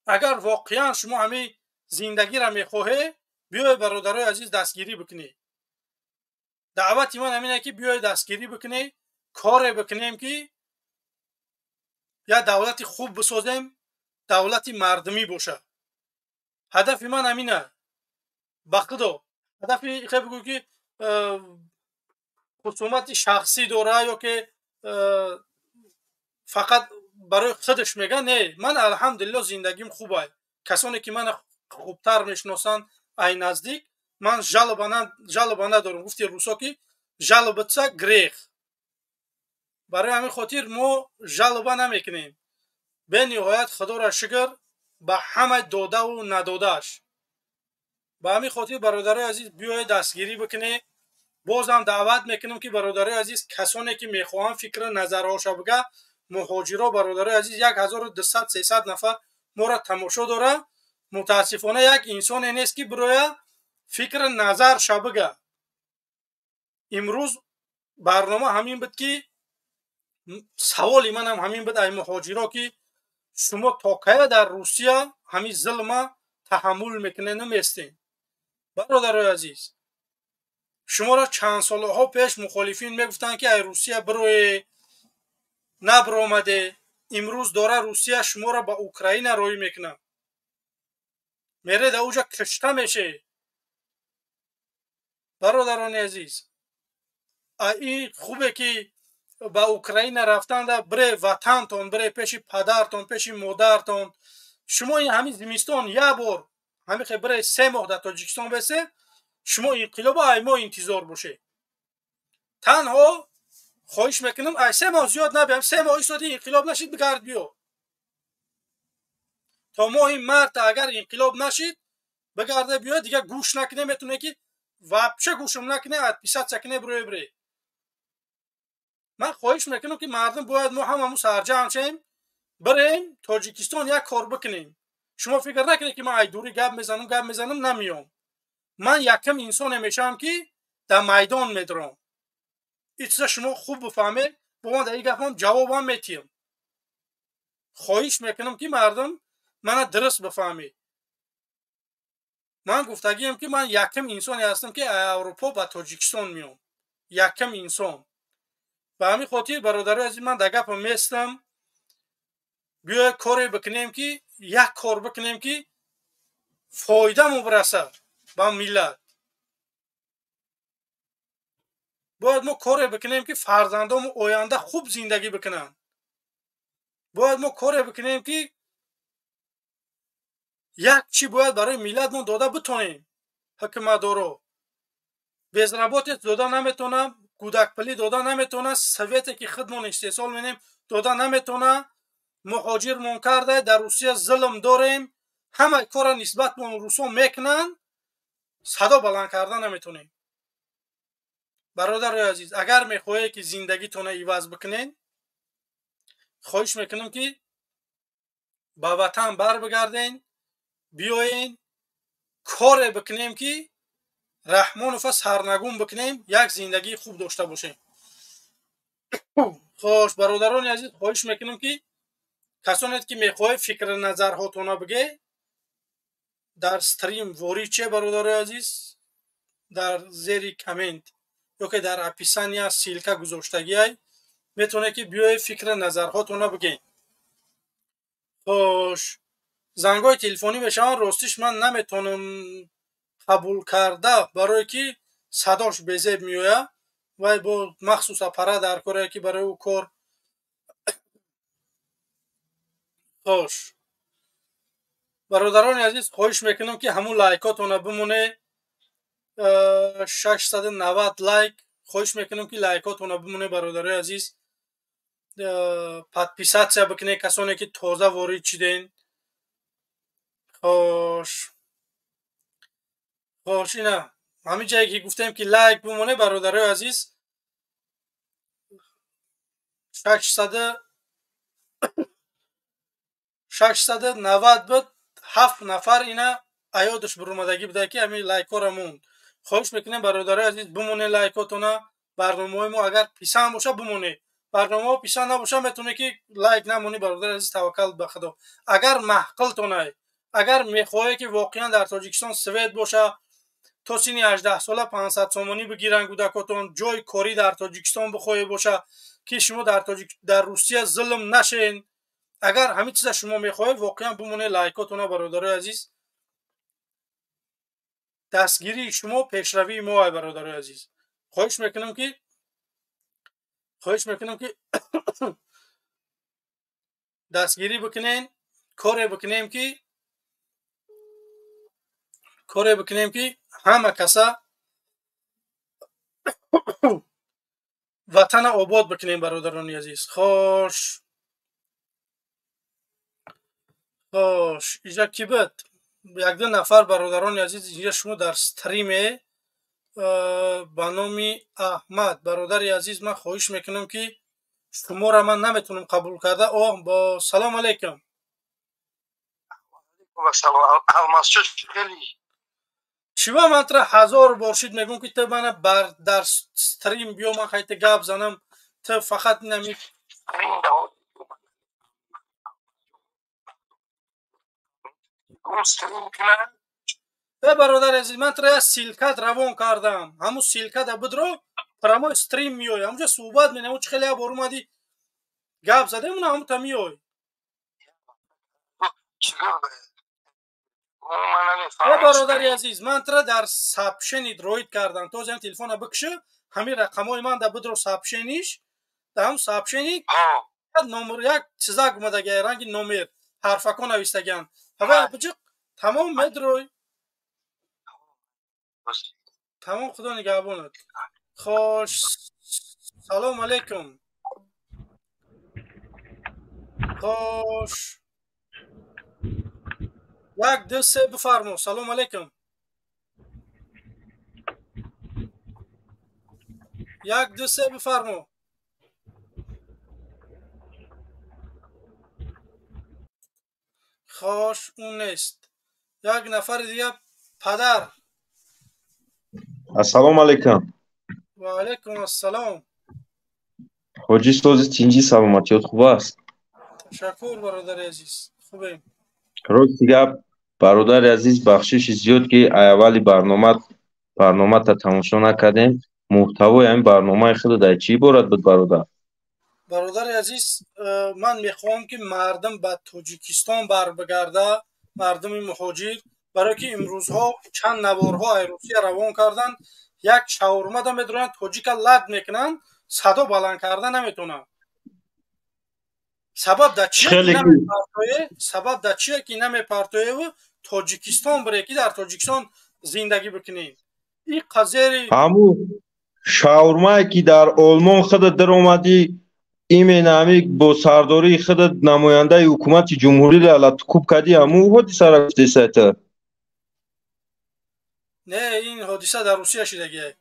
اگر واقعا شما همه زندگی را میخواهید، بیاید برادرای عزیز دستگیری بکنید. دعوت من همینه که بیاید دستگیری بکنید، کار بکنیم که یا دولت خوب بسازیم، دولت مردمی باشه. هدف من همینه. بخدا هدف خیلی بگو که خصومت شخصی داره یا که فقط برای خودش میگه. نه، من الحمدلله زندگیم خوبه. کسانی که من خوبتر میشناسن ای نزدیک، من жалоба ندارم. گفتی روسا که жалобиться грех. برای همین خاطر ما жалоба نمیکنیم. به نهایت خدا را شکر به همه داده و ندادهش. به همین خاطر برادرای عزیز بیاید دستگیری بکنید. بازم دعوت میکنم که برادرای عزیز کسانی که میخواهن فکر نظرهاشو بگه، مهاجرا برادرای عزیز 1200-300 نفر ما را تماشا داره. متاسفانه یک انسان نیست که برای فکر نظر شو بگه. امروز برنامه همین بود که سوالی من هم همین بود ای مهاجرا که شما تا کی در روسیه همین ظلم تحمل میکنه نمیستین؟ برادرای عزیز شما را چند سالها پیش مخالفین میگفتن که ای روسیه بروی، نبرآمده. امروز داره روسیه شما را به اوکراین روی میکنه، میره در اوجا کشته میشه. برادران عزیز این خوبه که به اوکراین رفتن ده، بره وطنتون، بره پیش پدرتون، پیش مادرتون. شما این همین زمستان یک بار همین بره 3 ماه در تاجیکستان بسه، شما انقلاب ای ما انتظار باشه. تنها خواهش میکنم ای 3 ماه زیاد نبیم، 3 ماه ایستادی انقلاب نشید بگرد بیا. تا ما این مرد اگر انقلاب نشید بگرده بیا، دیگه گوش نکنه، میتونه که وابچه گوشم نکنه، ادپیسات چکنه بروی بره. من خواهش میکنم که مردم باید ما هممون سرجم شیم، بریم تاجیکستان یک کار بکنیم. شما فکر نکنید که من ای دوری گپ میزنم نمیام. من یکم انسان میشم که در میدان میدرم. این چیزا شما خوب بفهمید، با من در این گپم جوابم میتیم. خواهش میکنم که مردم من درست بفهمید. من گفتگیم که من یکم انسانی هستم که اروپا با تاجیکستان میام. یکم انسان. به همین خاطر برادرای عزیز من در گپم میستم. بیا کاری بکنیم که یک کار بکنیم که فایده مو برسه به ملت. باید ما کاری بکنیم که فرزندان آینده خوب زندگی بکنن. باید ما کاری بکنیم که یک چی باید برای ملت ما داده بتونیم. حکومت دارو بزربات داده نمیتونه، کودک پلی داده نمیتونه، سویتی که خودمون استحصال می‌کنیم داده نمیتونه. مهاجر مون کرده، در روسیه ظلم داریم، همه کار نسبت به روسا میکنن، صدا بلند کردن نمیتونیم. برادر عزیز اگر میخواهید که زندگیتون عوض بکنین، خواهش میکنم که به وطن بر بگردین، بیاین کار بکنیم که رحمان و سرنگون بکنیم، یک زندگی خوب داشته باشیم. خوش برادران عزیز خواهش میکنم که کسانی که میخواهید فکر نظرهاتون بگه در استریم واری چه برادر عزیز در زیر کامنت یا که در اپیسان یا سیلکا گذاشتگی های میتونه که بیای فکر نظرهاتون بگین. خوش زنگای تلفنی بشن راستش من نمیتونم قبول کرده برای که صداش بزیب میوه و با مخصوص اپره در کاره که برای او کار. خوش برادران عزیز خواهش میکنم که همون لایکاتون بمونه. 690 لایک خواهش میکنم که لایکاتون بمونه برادرای عزیز. подписация بکنه کسانی که تازه وارد شدین. خوش اینا همین جایی که گفتیم که لایک بمونه برادرای عزیز. 690 بود 7 نفر اینا ایادش برآمدگی بوده که همین لایک ها موند. خواهش میکنم برادرای عزیز بمونه لایکاتون. برنامه ما اگر پسند باشه بمونه، برنامه پسند نباشه میتونه که لایک نمونی. برادر عزیز توکل به خدا. اگر محقلتونه، اگر میخواهی که واقعا در تاجیکستان سوید باشه، تا سن 18 ساله 500 سومانی بگیرن کودکاتون، جای کاری در تاجیکستان بخواهی باشه که شما در روسیه ظلم نشین، اگر همین چیزا شما میخواهید واقعا بمونه لایکاتون برادرای عزیز. دستگیری شما پیشروی ما برادرای عزیز. خواهش میکنم که دستگیری بکنین، کاری بکنیم که همه کسا وطن آباد بکنیم برادران عزیز. خوش اینجا کی بود؟ یک دو نفر برادران عزیز اینجا شما در استریم به نام احمد برادر عزیز من خواهش میکنم که شما را من نمیتونم قبول کرده. با سلام علیکم. شما من تر 1000 بار شد میگم که تو من در استریم بیا من خیلی گپ زنم، تو فقط نمی برادر عزیز من تر سیلکت روان کردم، همون سیلکت بدرو پرما استریم میای همونجا صحبت مینم چه خیلی بار اومدی گپ زده اون هم تا میای. برادر عزیز من تر در سابشن دروید کردم، تو زن تلفن بکشه همین رقمای من در بدرو سابشنیش در هم سابشنی نمبر یک چیزا اومده رنگ نمبر حرفکو نوشتگن هوا بجق تمام مدروی تمام. خدا نگهبانت. خوش سلام علیکم. خوش 1 2 3 بفرمو. سلام علیکم. 1 2 3 بفرمو. خوش اون نیست. یک نفر دیگه پدر. السلام علیکم. و علیکم السلام. حاجی سوزی تینجی سلامتیات خوب است؟ تشکر برادر عزیز خوبیم. راست دیگه برادر عزیز بخشش زیاد که اولی برنامه تا تماشا نکردیم. محتوای این برنامه خود در چی بارد بود برادر؟ برادر عزیز من میخوام که مردم به تاجیکستان بر بگرده، مردم مهاجر، برای که امروزها چند نوارها روسیه روان کردن، یک شاورما دا میدرن تاجیک لد میکنن، صدا بلند کردن نمیتونن. سبب در چیه که نمیپرتویه و تاجیکستان برای که در تاجیکستان زندگی بکنین. این قضیه همون شاورما که در آلمان خود در اومدی ایمه نامی با سرداری خود نماینده حکومت جمهوری دولت کوب کردی همون حادثه را گفتی سایت؟ نه این حادثه در روسیه شدگیه.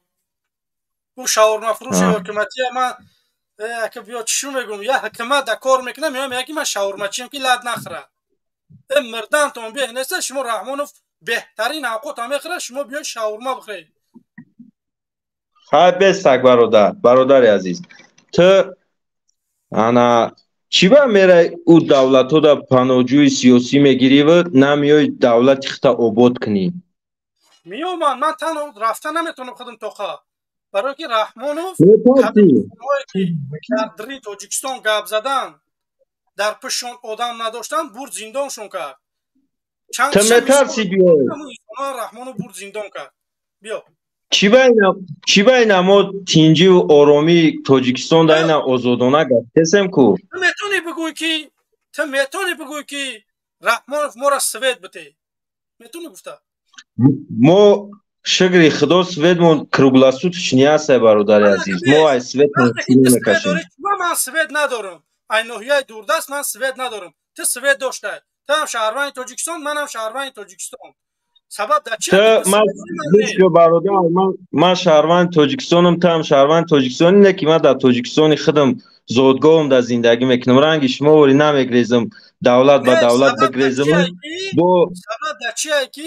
او شاورما فروش حکومتی من اگه بیا چشم میگم یا حکومت در کار میکنه میام یکی من شاورما چیم که لد نخره. مردن تون بیه نیست شما رحمانوف بهترین اوقات هم میخره شما بیا شاورما بخورید. خیلی بستک برادر عزیز. تو انا چی با میره او دولت ها در پناهجوی سیاسی میگیری و نمیای دولت خطا آباد کنی؟ میام من تنها رفتن نمیتونم خودم توخه برای که رحمانوف که در دری تاجیکستان گپ زدن در پششون آدم نداشتن برد زندانشون کرد. تو میترسی بیای؟ رحمانوف برد زندان کرد. بیا چی بین ما تینجی و آرامی تاجیکستان در این آزادانه گفتیم کو؟ تو میتونی بگوی که رحمانوف ما را سوید بده. میتونی گفته؟ ما شگری خدا سویدمون کروگلاسوتش نیاسته برادر عزیز ما ای سوید نمیکشیم من سوید ندارم این ناحیه دوردست من سوید ندارم تو سوید داشته تو هم شهروند تاجیکستان منم شهروند تاجیکستان سبب در چی برادر من شهروند تاجیکستانم تو هم شهروند تاجیکستانی نه که من در تاجیکستان خودم زودگاهم در زندگی میکنم رنگ شما ولی نمیگریزم دولت به دولت بگریزم سبب در چیه که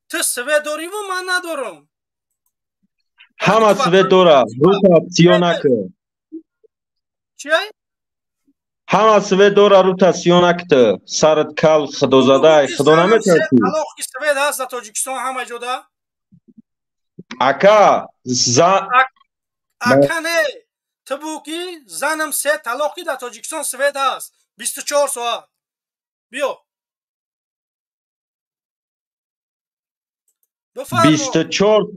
تو سوید داری و من ندارم همه سوید داره روتا سیونک چیه؟ همه سوید داره روتا سیونک سرت کل خدا زده خدا نمیتونی طلاق که سوید هست در تاجیکستان همه جدا اکا اکا نه تو بو که زنم 3 طلاقی در تاجیکستان سوید هست 24 ساعت بیا 24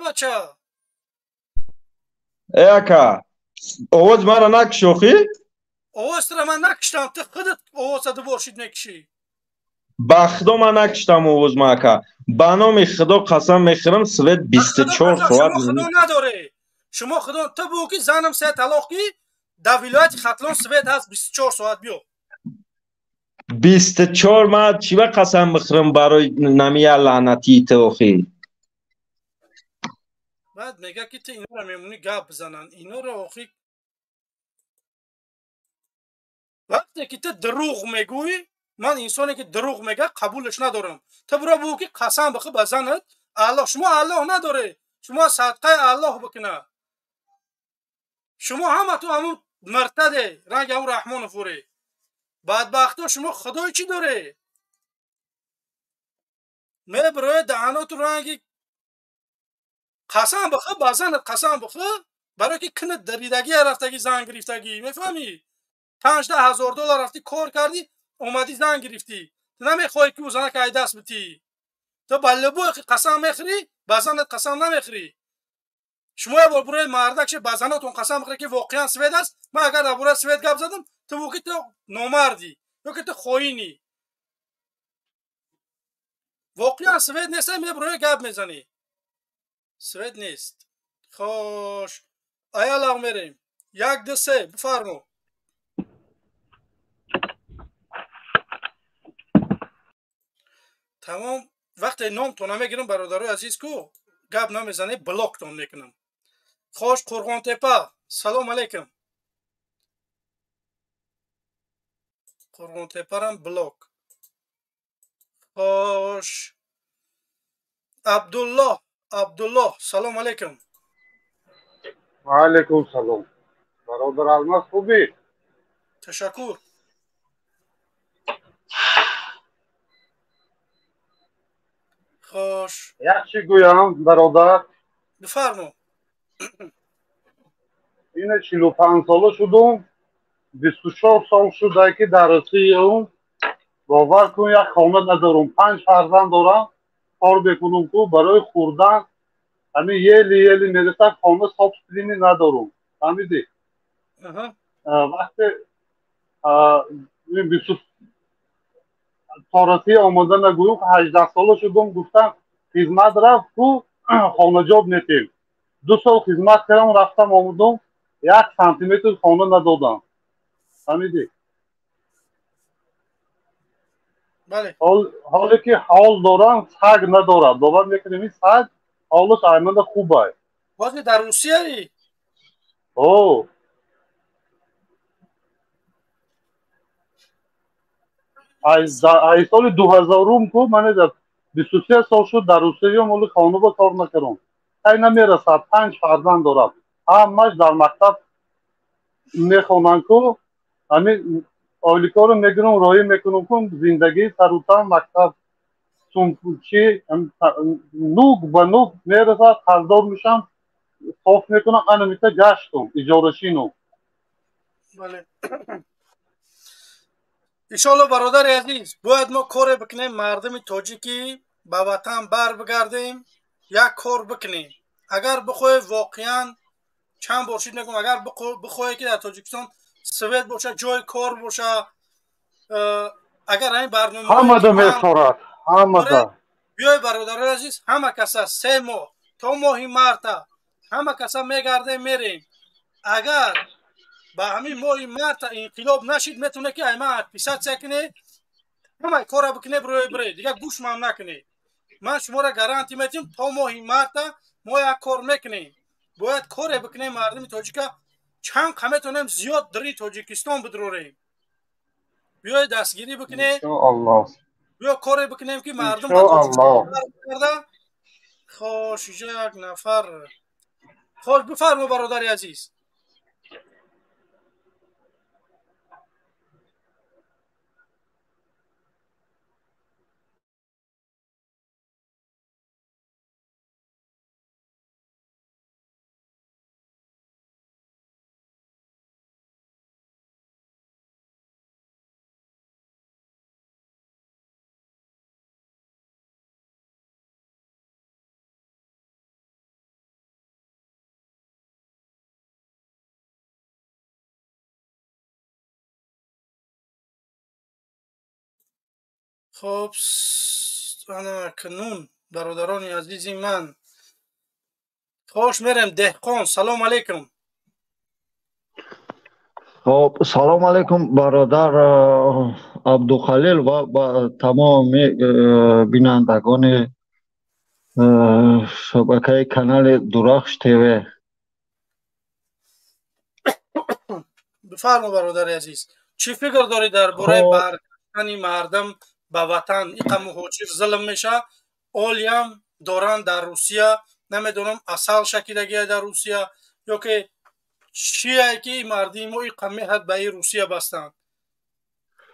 بچه ای اکا آواز مرا نکشوخی؟ آواز را من نکشتم تو خودت آواز دو باشید نکشی بخدا من نکشتم آواز ما اکا به نام خدا قسم میخورم سوید 24 ساعت شما خدا نداره شما خدا تو بگو که زنم 3 طلاقی در ولایت ختلان سوید هست 24 ساعت بیا 24 ما چی و قسم بخورم برای نمیه لعنتی توخی بعد میگه که تو اینا رو میمونی گپ بزنن اینا رو آخی وقتی که تو دروغ میگوی من انسانی که دروغ میگه قبولش ندارم تو برو بگو که قسم بخور بزنت الله شما الله نداره شما صدقه الله بکنه شما همه تو همون مرتده رنگ همون رحمان فوره بدبختا شما خدای چی داره می برای دهنات رنگی قسم بخور بزنت قسم بخور برای که کنت دریدگی رفتگی زن گرفتگی میفهمی 5-10 هزار دلار رفتی کار کردی اومدی زن گرفتی تو نمیخوای که اوزنه که دست بتی تو بلبو قسم میخری بزنت قسم نمیخری شما یه بار برای مردک بزنتون قسم بخوری که واقعا سوید است من اگر در برای سوید گپ زدم تو بگو که تو نامردی یا که تو خائنی واقعا سوید نیست می برای گپ میزنی سوید نیست خوش ایالا میریم 1 2 3 بفرمو تمام وقتی نامتون نمیگیرم برادرای عزیز کو گپ نمیزنه بلاکتون میکنم خوش قرغان تپه سلام علیکم قرغان تپه رم بلاک خوش عبدالله سلام علیکم و علیکم سلام برادر الماس خوبی؟ تشکر خوش یک چی گویم برادر بفرمو اینه 45 ساله شدم 24 سال شده که در رسی اون باور کن یک خانه ندارم 5 فرزند دارم کار بکنم که برای خوردن همین یلی میرسه خانه سابسیدی ندارم فهمیدی وقتی تارسی آماده نگویم که 18 ساله شدم گفتم خدمت رفت تو خانه جاب نتیم 2 سال خدمت کردم رفتم آمدم 1 سانتیمتر خانه ندادم فهمیدی بله حالی که حال دارم سگ ندارم باور میکنیم این سگ حالش ایمند خوبه بازی در روسیه ای؟ اوه ای سال 2000 که من در 23 سال شد در روسیه مولی خانه با کار نکردم ای نمیرسد 5 فرزند دارم همش در مکتب میخونن که همین آلیکا رو میگیرم رایی میکنم که زندگی سروتن مکتب چی نوک به نوک میرسد قرضدار میشم صاف میکنم انمیته گشتم اجارشینو بله انشالله برادر عزیز باید ما کار بکنیم مردم تاجیکی به وطن بر بگردیم یک کار بکنیم اگر بخوای واقعا چند باشید نگم اگر بخوای که در تاجیکستان سوید باشه جای کار باشه اگر این برنامه همه ده میخورد همه ده بیای برادران عزیز همه کسا 3 ماه تا ماه مارتا همه کسا میگرده میریم. اگر با همین ماه مارتا انقلاب نشید میتونه که ایما پیسات سکنه همه کارا بکنه بره دیگه گوش من نکنه. من شما را گارانتی میتونم تا ماه مارتا ما یک کار میکنیم. باید کار بکنیم مردم تاجیکا چند کمیتونیم زیاد دری تاجیکستان بدروریم. بیای دستگیری بکنه انشاءالله بیا کار بکنیم که مردم به انشاءالله تاجیکستان برگرده. خوش یک نفر خوش بفرما برادر عزیز. خب انا کنون برادران عزیزی من خوش میرم دهقان. سلام علیکم. خب سلام علیکم برادر عبدالخلیل و تمام بینندگان شبکه کانال درخش تیوی. بفرما برادر عزیز چی فکر داری درباره برگشتن مردم به وطن؟ این مهاجر ظلم میشه اولیم دارن در روسیه نمیدونم اصل شکیدگی در روسیه یا که چیه که مردم ما این حد به روسیه بستن.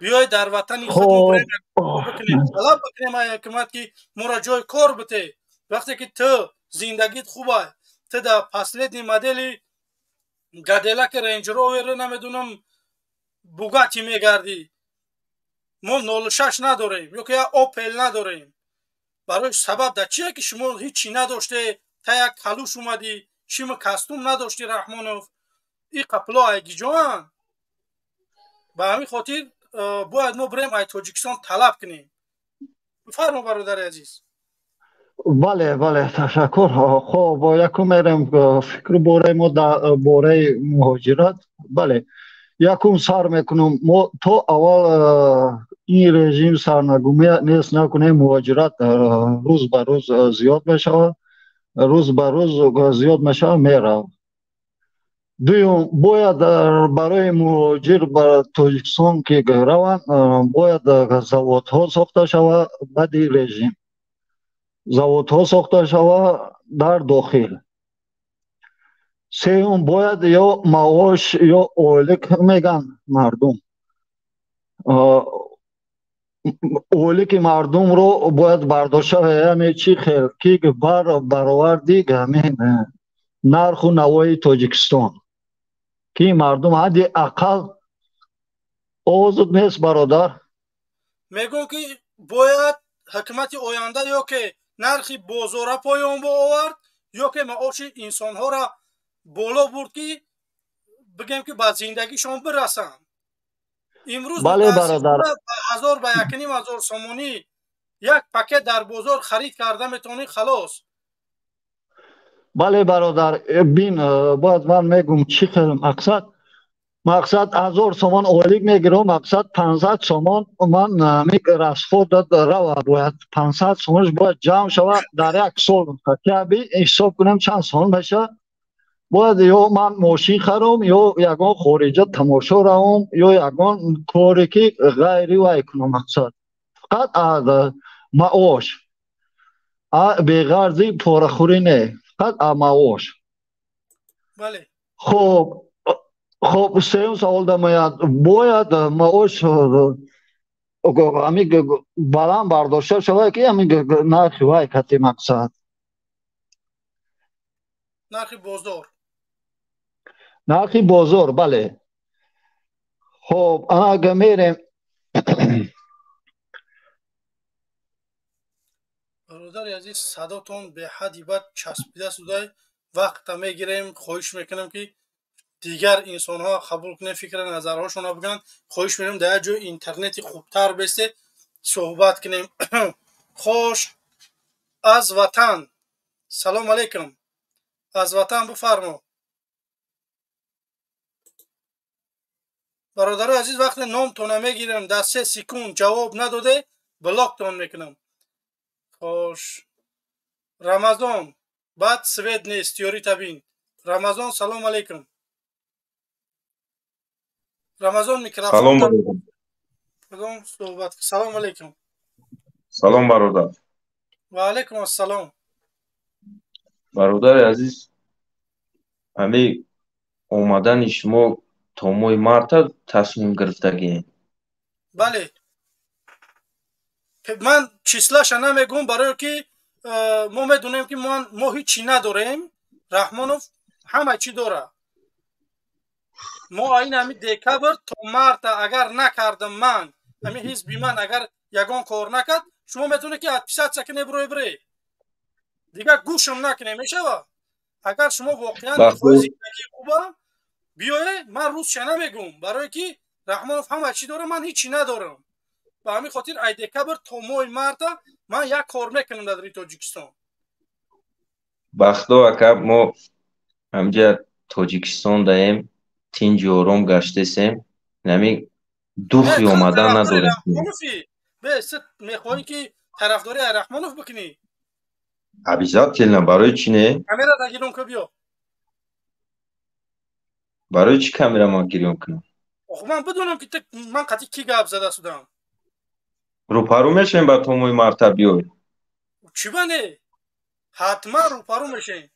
بیای در وطن خود بکنیم طلب بکنیم ای حکومت که ما را جای کار بده. وقتی که تو زندگیت خوبه تو در پسلت مدل گدلک رنج روور نمیدونم بوگاتی میگردی ما 06 نداریم یا که اوپل نداریم. برای سبب در چیه که شما هیچی نداشته تا یک کلوش اومدی شما کاستوم نداشتی رحمانوف این قپلا ایگی جوان به همین خاطر باید ما بریم ای تاجیکستان طلب کنیم. بفرما برادر عزیز. بله تشکر. خب یکم میرم فکر باره ما در باره مهاجرت. بله یکم سر میکنم ما تو اول این رژیم سرنگونی نیست نکنه مهاجرت روز به روز زیاد میشه روز به روز زیاد میشه میره. دویم باید برای مهاجر به تاجیکستان که روند باید زوادها ساخته شود بعد رژیم زوادها ساخته شود در داخل. سوم باید یا معاش یا اولیک میگن مردم اولیک مردم رو باید برداشته یعنی چی خیل که برآوردی همین نرخ و نوای تاجیکستان که مردم حد اقل آزاد نیست برادر. میگم که باید حکومت آینده یا که نرخی بازار پایان آورد یا که معاش انسان ها را بالا برد که بگیم که به زندگیشان برسن. امروز بله برادر 1000 به 1500 سومونی یک پکت در بازار خرید کرده میتونی خلاص. بله برادر بین باید من میگم چی خیلی مقصد 1000 سومان اولیک میگیرم مقصد 500 سومان من رسفو داد روا باید 500 سومانش باید جمع شود در یک سال که حساب کنم چند سال بشه باید یا من ماشین خرم یا یگان خارجه تماشا روم یا یگان کاری که غیری وای کنم. مقصد فقط از معاش به غرضی پارخوری نه فقط از معاش. بله خب سوم سوال دمیاد باید معاش همین بلند برداشته شود که همین نرخی وای کتی مقصد نرخی بازار. بله خب اگه میریم برادر عزیز صداتون به حدی بد چسبیده شده وقت میگیریم. خواهش میکنم که دیگر انسان ها قبول کنه فکر نظرهاشون رو بگن. خواهش میکنم در جای اینترنتی خوبتر بسته صحبت کنیم. خوش از وطن. سلام علیکم. از وطن بفرما. برادر عزیز وقت نامتون میگیرم در 3 سکوند جواب نداده بلاکتون میکنم. خوش. رمضان بعد سوید نیست یوری تبین. رمضان سلام علیکم. رمضان میکروفون. سلام علیکم. صحبت. سلام علیکم. سلام برادر. و علیکم السلام. برادر عزیز همه اومدن شما تا ماه مارت تصمیم گرفتگی. بله من چیسلاش نمیگم برای که ما میدونیم که ما هیچی نداریم. رحمانوف همه چی داره. ما این همی دکبر تا مارت اگر نکردم من همی حزبی من اگر یگان کار نکرد شما میتونه که پیشت سکنه بروی بره دیگه گوشم نکنه میشه. اگر شما واقعا زندگی خوبه بیایه من روز چه نمیگم برای که رحمانوف همه چی داره من هیچی ندارم. به همین خاطر ای دکبر تا ماه مارت من یک کار میکنم در تاجیکستان. بخدا اکا ما همجا تاجیکستان دایم تینج آرام گشته سیم نمی دوخی اومدن نداریم. بس میخوایی که طرفداری رحمانوف بکنی؟ عبیزت کلنا برای چی نه؟ کامیرا تا گیرون که بیا. برای چی کامیرا ما گیرون کنم؟ آخه من بدونم که من قطعی کی گپ زده سودم. رو پرو میشیم با تو موی مرتب بیای. چی بنده؟ حتما رو پرو میشیم.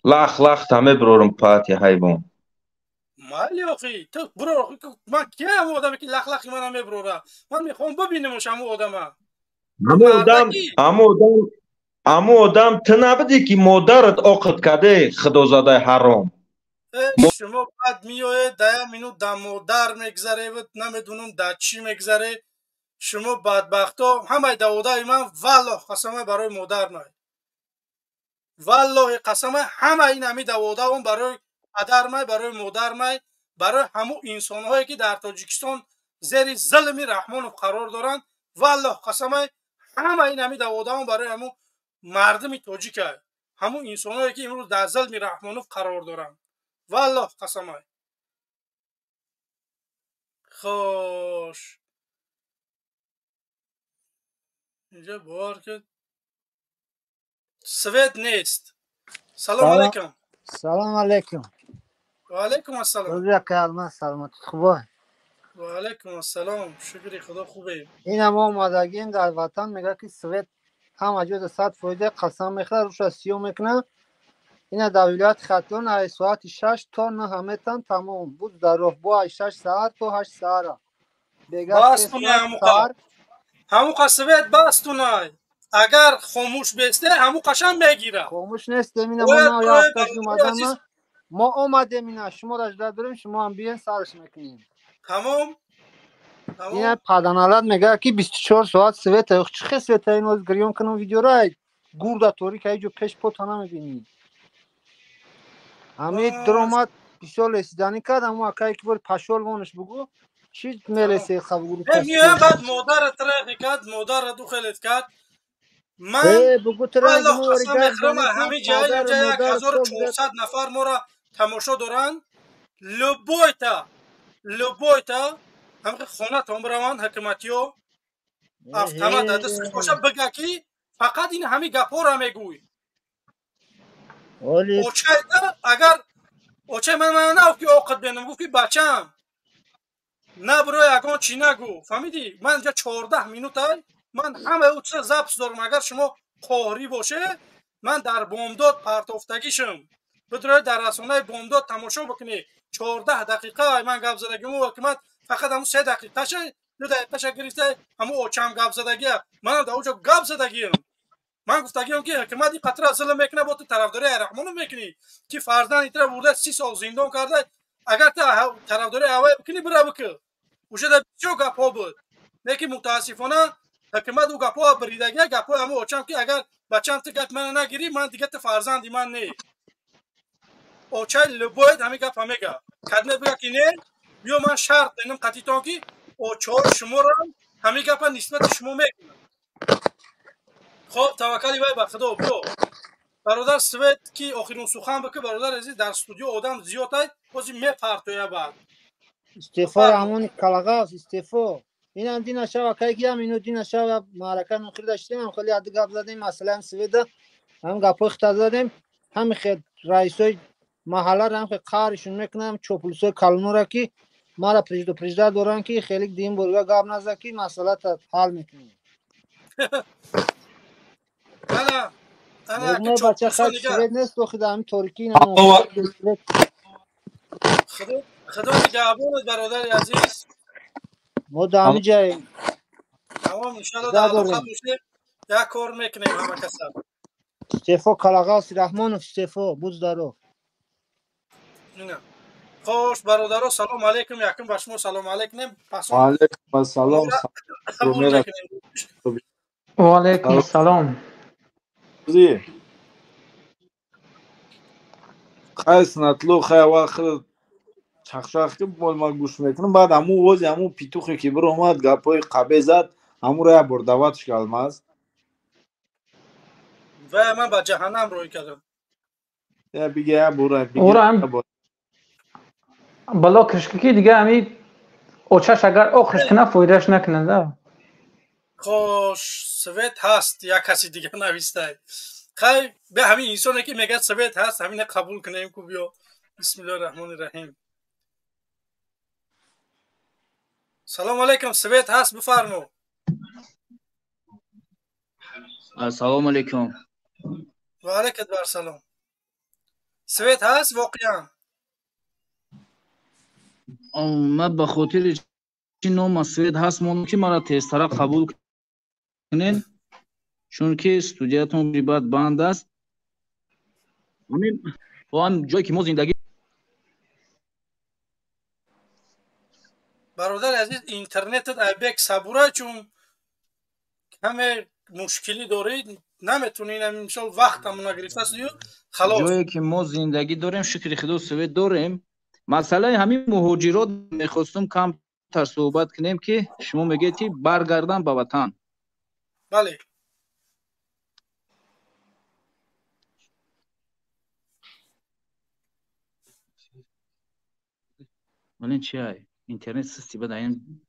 لخ لخ تمه برورم پاتی حیوان. مالی آخی تو برو من کی هم آدمی که لخ لخی من هم میبروره. من میخوام ببینمش هم آدمه. اما آدم تو نبودی که مادرت آقت کرده خدا زده حرام. شما بعد میایه 10 مینوت در مادر میگذره و نمیدونم در چی میگذره. شما بدبختا همه داودای من والله قسمه برای مادر نه. والله قسمه همه این همی داودا هم برای پدر مای برای مادر مای برای همو انسان هایی که در تاجیکستان زیر ظلم رحمانوف قرار دارن. والله قسمه همه این همی داودا هم برای همو مردم تاجیک همو انسان هایی که امروز در ظلم رحمانوف قرار دارن. والله قسمه. خوش اینجا بار که سوید نیست. سلام علیکم. سلام علیکم. و علیکم السلام. روزی کلمه سلامت خوبه. و علیکم السلام. شکری خدا خوبه. این ما اومدگیم در وطن میگه که سوید همه جز 100% قسم میخوره روش سیو میکنه. این در ولایت ختلون از ساعت 6 تا 9 همه تن تمام بود در راه با 6 ساعت تا 8 ساعت. باستونه همو قصویت باستونه اگر خاموش بیسته همو قشن میگیره. خاموش نیست اینا ما یا هفتش اومدم ما اومدیم اینا شما را اجازه داریم شما هم بیاین سرش میکنیم. تمام. این پدانالات میگه که 24 ساعت سویت چه خسویت این از گریون کنم ویدیو را گوردا توری که جو پیش پوتا نمیبینی. همین درامات بسیار رسیدنی کرد اما اکایی که بر پشول وانش بگو چی میرسه خبرو میگه بعد مادر ترافی کرد مادر دو خیلت کرد من بگو ترافی مو همه جای 1400 نفر ما را تماشا دارن. لبویتا هم خونه تام بروان حکومتیو افتما دست خوشا بگه کی فقط این همه گپا را میگوی. اوچه اگر اوچه من نه که اوقات بینم گفت که بچم نه برای اگان چی نگو فهمیدی من اینجا 14 مینوت من همه اوچه زبط دارم. اگر شما قهری باشه من در بامداد پرتافتگیشم بدرای در رسانه بامداد تماشا بکنی 14 دقیقه من گپ زدگیمو حکومت فقط همون 3 دقیقه شه 2 دقیقه شه گرفته همون اوچم گپ زدگیه من در اونجا گپ زدگیم. من گفتگیم که حکومت این قطره ظلم میکنه با تو طرفداری رحمانو میکنی که فرزند ایتره برده 30 سال زندان کرده اگر تا طرفداری هوای بکنی برا بکن اوشه در بسیار گپا بود لیکن متاسفانه حکومت او گپا بریدگی گپا همه اوچم که اگر بچم تو گپ من نگیری من دیگه تو فرزندی من نه اوچه لباید همه گپ همه گپ کدنه بگه که نه بیا من شرط دینم قطعیتان که اوچه شما را همه گپ نسبت شما میکنم. خب توکلی وای به خدا برو برادر سوید کی آخرین سخن بگه برادر عزیز در استودیو آدم زیاد است بازی میپرتویه بعد استعفا همون کلاغاس استعفا این هم دینا شوا که گیم اینو دینا شوا معرکه نخیر داشتیم هم خیلی عدد گپ زدیم مثلا سوید هم گپ اخت زدیم هم خد رئیسای محله هم خد قارشون میکنم چوپلسو کلمو کی ما را پرزیدنت دوران کی خیلی دیم برگا گپ نزدکی مسئله تا حل میکنیم انا که بچه خد سوید نیست تو خدا هم ترکی نه خدا نگهبانت برادر عزیز ما دامی جای تمام انشالله در آخر میشه یک کار میکنیم همه کسا استعفا کلاغاس رحمان استعفا بوز دارو خوش برادرو سلام علیکم یکم به شما سلام علیکم و علیکم السلام و علیکم السلام خیلی سنتلو خیلی وقت چخشاخ که بول ما گوش میکنم بعد همون وزی همون پیتوخی که برو اومد گپای قبه زد همون را بردواتش کلماز و من با جهنم روی کردم یا بگه برو بگه بلا کرشکی دیگه همی اوچش اگر آخرش کنه فایدهش نکنه خوش سویت هست یا کسی دیگه نویسته خیلی به همین انسانه که میگه سویت هست همینه قبول کنیم که بیا بسم الله الرحمن الرحیم سلام علیکم سویت هست بفرمو السلام علیکم و علیکم بر سلام سویت هست واقعا من به خاطر چی نام سوید هست مونو که مرا تیزتره قبول کنین چون که استودیاتون ریبات بند است همین با هم جایی که ما زندگی برادر عزیز اینترنتت ایبک صبوره چون همه مشکلی دارید نمیتونین امشال وقت همون گرفته است خلاص جایی که ما زندگی داریم شکر خدا سوید داریم مثلا همین مهاجرات میخواستم کم تر صحبت کنیم که شما میگید که برگردن به وطن بله ولی چیه اینترنت سستی بده این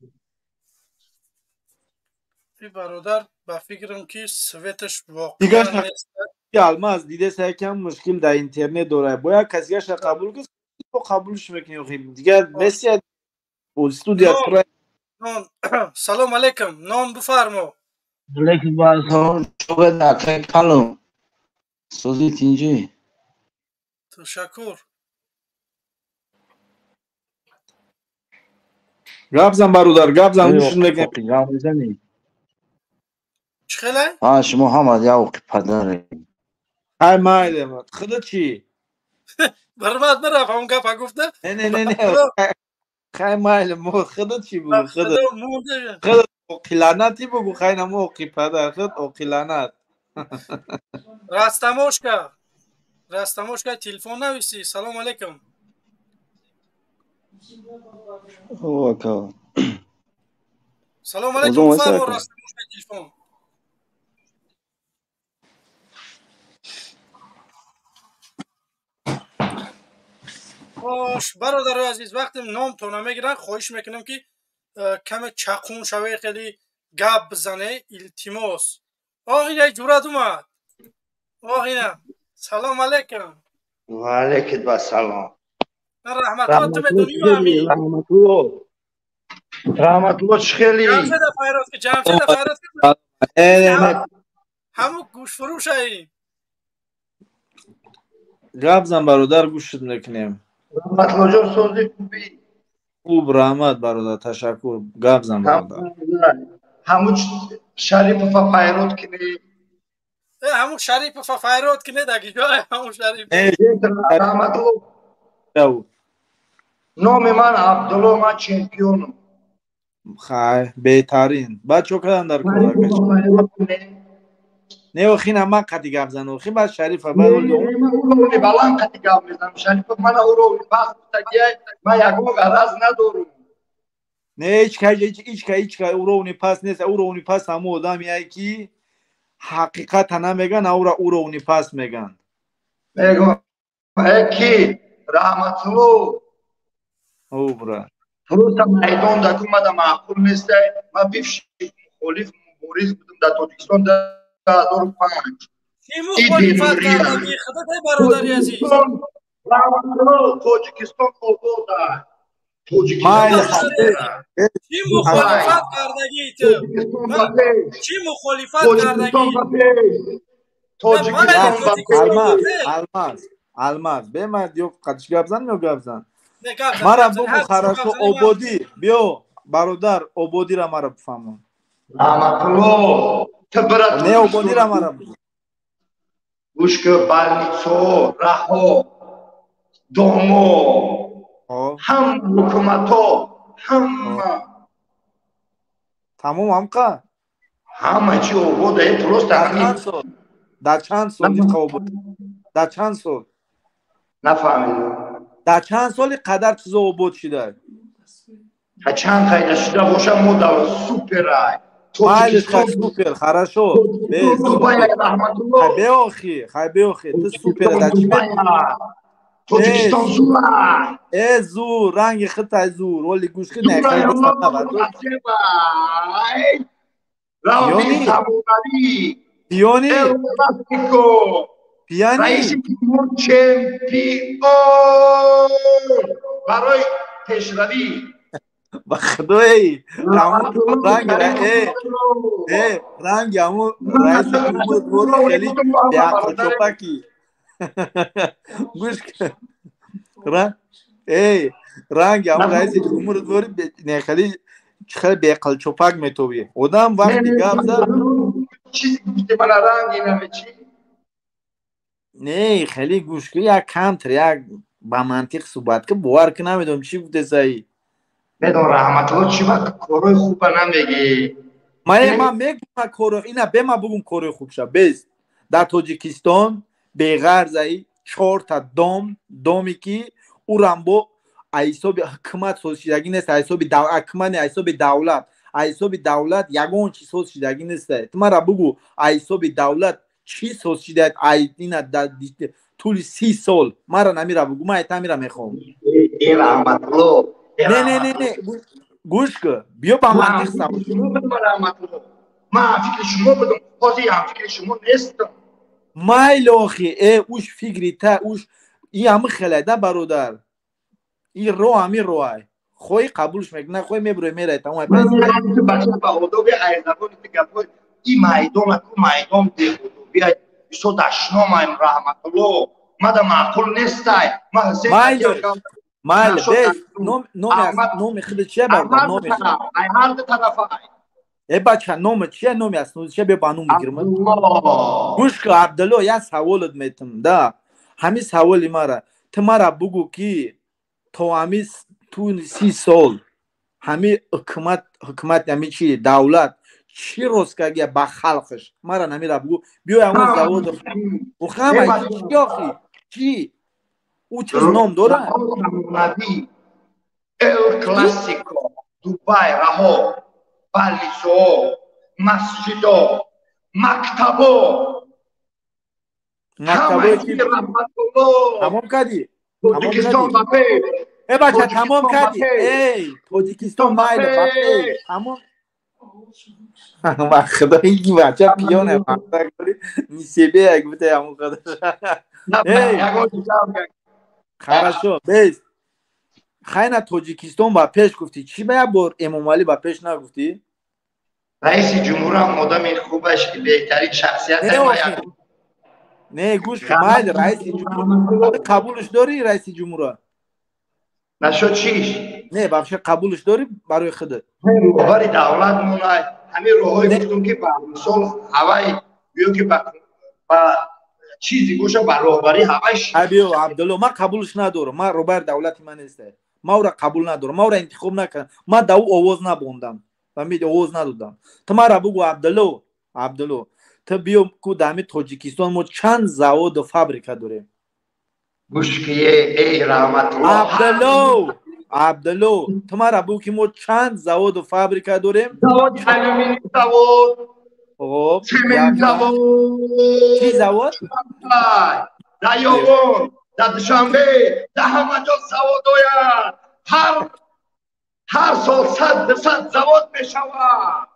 برادر با فکرم که سویتش واقعا نیست الماس دیده سه کم مشکل در اینترنت داره باید کسیش قبول کنه تو قبولش میکنی دیگه مثل استودیو سلام علیکم نام بفرمو علیکم السلام شوگه دکتر کلم سوزی تینجی تشکر گپ زن برادر گپ زن گوشون بگم چی خیلی؟ شما هم یا وقت پدره های مایده خدا چی؟ برمت برف همون گپ گفته؟ نه خیلی مایده مو خدا چی بگو خدا اوقیلانتی بگو خیلی نمو اوقی پدر خدا اوقیلانت رستموشکا تلفن نویسی سلام علیکم اوکا سلام علیکم بفرمو رستموشکا تلفن خوش برادر عزیز وقتی نام تو نمیگیرن خواهش میکنم که کم چقون شوی خیلی گپ بزنه التماس اینا جورت اومد اینا سلام علیکم و علیکم السلام رحمت الله تو میدونی همی رحمت الله چخیلی جمشید فیروز همون گوش فروش هایی گپ زن برادر گوشت نکنیم رحمت الله جان سوزی خوبی خوب رحمت برادر تشکر گپ زن برادر همون شریف ففایرات کنی همون شریف ففایرات کنی دقیقا همون شریف رحمت الله نام من عبدالله من چمپیونم خیلی بهترین بعد چو کردن در کارکش نه وخی نما قدی گپ زن وخی بعد شریف بعد اون بالان قدی گپ میزنم شریف من اورو پاس تگیه ما یکو غرض ندارم نه هیچ که اورونی پاس نیست اورونی پاس همو آدمی ای کی حقیقت نمیگن او رو اونی پس میگن میگم کی رحمتلو او برا просто майдон да кумада маъқул нест ма бивши мухолиф мубориз будам дар тоҷикистон 2005 چی مخالفت کردگی خدا ای برادری عزیز тоҷикистон обод аст چی مخالفت کردگی تو چی مخالفت کردگی الماس بمرد یو قدش گپ زن یا گپ زن مرا بگو خراشو عبودی بیو برادر عبودی را مرا بفهمون نه عبودی را مرا بگو گوش که بلنیسو رهو دومو هم حکومتو تمام همقا همه چی عبوده درست در چند سال در چند سال نفهمیدم در چند سال قدر چیزا عبود شده چند خیلی شده باشه مدل سوپر های مایلش خیلی سوپر خراشو خیلی آخی تو سوپر در چی توجیکستان زور ای زور رنگ خطه زور ولی گوش که نخیلی پیانی رئیس جمهور چمپیون برای پیشروی با خدایی رنگ رنگ همون رئیس جمهور بود خیلی بیعقل چوپکی گوش که رنگ همون رئیس جمهور بود خیلی بیعقل چوپک میتویه آدم وقتی گفت چیزی گفته من رنگی نمیچی نه خیلی گوش که یک کمتر یک با منطق صحبت که باور که نمیدونم چی بوده زایی بدون رحمتالله چی با کارهای خوب نمیگی من میگم کارو اینا به ما بگم کارهای خوب شد بیست در تاجیکستان بغیر زایی 4 تا دامی که او رامبو ایساب حکومت سوسیدگی نیست ایساب حکومت ایساب دولت ایساب دولت یگان چی سوسیدگی نیست تو مرا بگو ایساب دولت چی سوسیدگی اینا در طول 30 سال مرا نمیره بگو من ایتا میره میخوام نه گوش که بیا با منطق سب من فکر شما بدم بازی هم فکر شما نیستم مایل آخی اوش فکری تا اوش این همه خلیده برادر این رو همی روی خوی قبولش میکنه خوی میبروی میره تمام بچه با هدوبی ایزبانی تگفت این مایدان اکو مایدان دی هدوبی ایسو دشنام رحمت الله مده معقول نیستای مایل بیش نوم خیلی چیه برادر نومش هر دو طرف بچه نوم چیه نومی است چیه بیا با نوم بگیرم گوش که عبدالله یه سوالت میتم ده همین سوالی مرا تو مرا بگو که تو همی تو 30 سال همی حکومت همی چی دولت چی روز که با خلقش مرا نمیره بگو بیا همون زواد و خمه چی آخی چی او چیز نام داره ال کلاسیکو دوبای رهو بالیسو مسجدو مکتبو تمام کردی بچه تمام کردی تاجیکستان مایل بپی تمام خدا اینگی بچه پیانه میسیبه اگه بته همون خرشو بیست خیلی تاجیکستان با پیش گفتی چی باید بار امام علی با پیش نگفتی؟ رئیس جمهور هم آدم خوبش که بهترین شخصیت نه گوش مایل رئیس جمهور قبولش داری رئیس جمهور نشد چیش؟ نه بخش قبولش داری برای خودت برای دولت مونای همین روحای گفتم که با مثال هوای بیو که با چیزی گوشه با روحبری هوایش بیو عبدالله من قبولش ندارم من روبر دولتی من نیسته ما او را قبول ندارم ما او را انتخاب نکردم من دو آواز نبوندم فهمید آواز ندادم تو ما را بگو عبدالله تو بیو که دمی تاجیکستان ما چند زواد و فابریکا داریم گوش که ای رحمت الله عبدالله تو ما را بگو که ما چند زواد و فابریکا داریم زواد علومینی زواد خب چمن زواد چی زواد؟ در یابان در دوشنبه در همه جا زواد آید هر سال 100 زواد می شود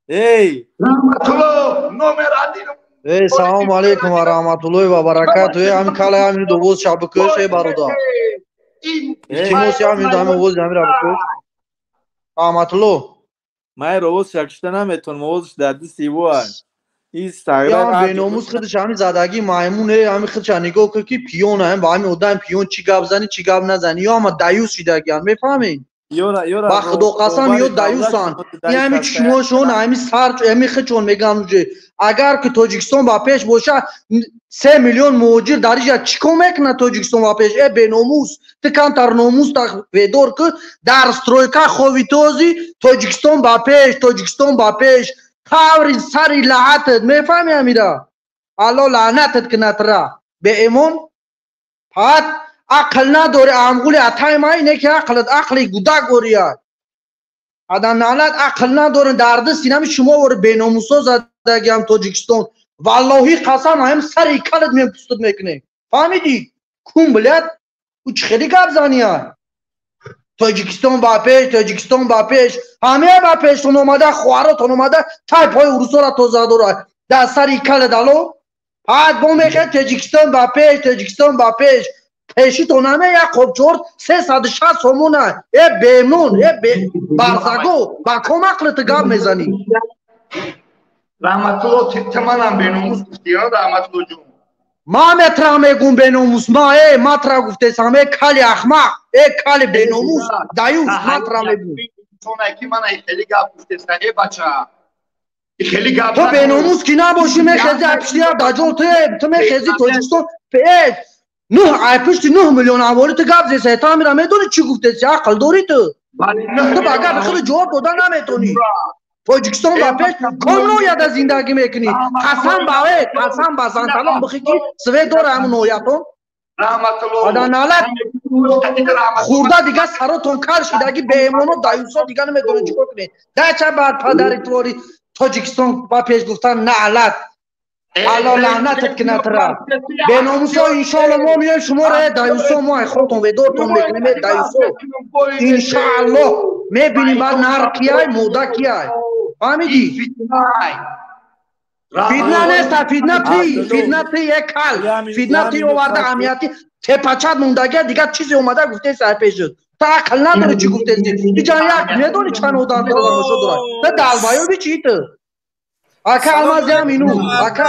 ای رحمت الله نمر عدیل سلام علیکم و رحمت الله و برکاته همین کاله همین دو روز شبکه برادر کیموسی همین دو روز همین رابطه رحمت الله من روز شکشته نمیتونم روزش در دستی بود این یا بیناموز خودش همین زدگی مایمونه همین خودش نگاه که پیونه هم با همین اودن پیون چی گپ زنی چی گپ نزنی یا اما دیوس شیدگیان میفهمین با خدا قسم یا دیوسان این همین شما شون همین سر همین خچون میگم اگر که تاجیکستان با پیش باشه 3 میلیون مهاجر دریجا چیکو میکنه تاجیکستان با پیش ای بیناموز تکان تر ناموز تا ویدور که در سترویکا خویتوزی تاجیکستان با پیش خاوری سری لعنتت میفهمی امیرا الله لعنتت کنه ترا به ایمون فقط عقل نداره امغول عطای ما اینه که عقلی گودا گوریا آدم نالت عقل نداره درد سینم شما ور بیناموسا زدگیم تاجیکستان والله قسم هم سری کلت میم پستت میکنه فهمیدی کون بلد او چه خیلی گپ زنیه تاجیکستان با پیش همه با پیش تون اومده خوارتون اومده تای پای اروسا را تو زدوره در سری کلت الو بعد با میخه تاجیکستان با پیش پیشی تو نامه یک خوب چورد 360 همونه ای بیمون ای برزگو با کم عقلت گام میزنی رحمت الله تمنم بیناموس گفتی ها رحمت الله جون ما مترا میگم بیناموس ما ای ماترا گفته سامه کالی احمق ای کالی بیناموس دایوس ماترا میگم چونکی من خیلی گپ گفته ای بچه خیلی گپ تو بیناموس کی نباشی میخزی اپشتیا داجو تو میخزی تاجیکستان پیش 9 میلیون اوالی تو گپ زیسه تا میرا میدونی چی گفته سی عقل داری تو باگه بخیر جواب دادن نمیتونی تاجیکستان با پیش کم نوید از زندگی میکنی قسم بازن سلام بخی که سوی داره همون نویتون آدم نالت خورده دیگه سراتون کار شدگی به ایمانو دایوسا دیگه نمیدونه چی کنی ده چه بعد پدری توری تاجیکستان با پیش گفتن نالت الله لعنتت کنه ترا به ناموسا انشالله ما میایم شما را دایوسا ما خودتون به دورتون میکنیم دایوسا انشالله میبینیم بعد نهر کیای مودا کیای فهمیدی فیدنا نیست فیدنا تی یک کل فیدنا تی اوورده امیتی تی پچت موندگه دیگه چیزی اومده گفته سر پیشت تا عقل نداره چی گفته تی جان یک میدونی چند اودان تو داره دلبایو بی چی تو اکا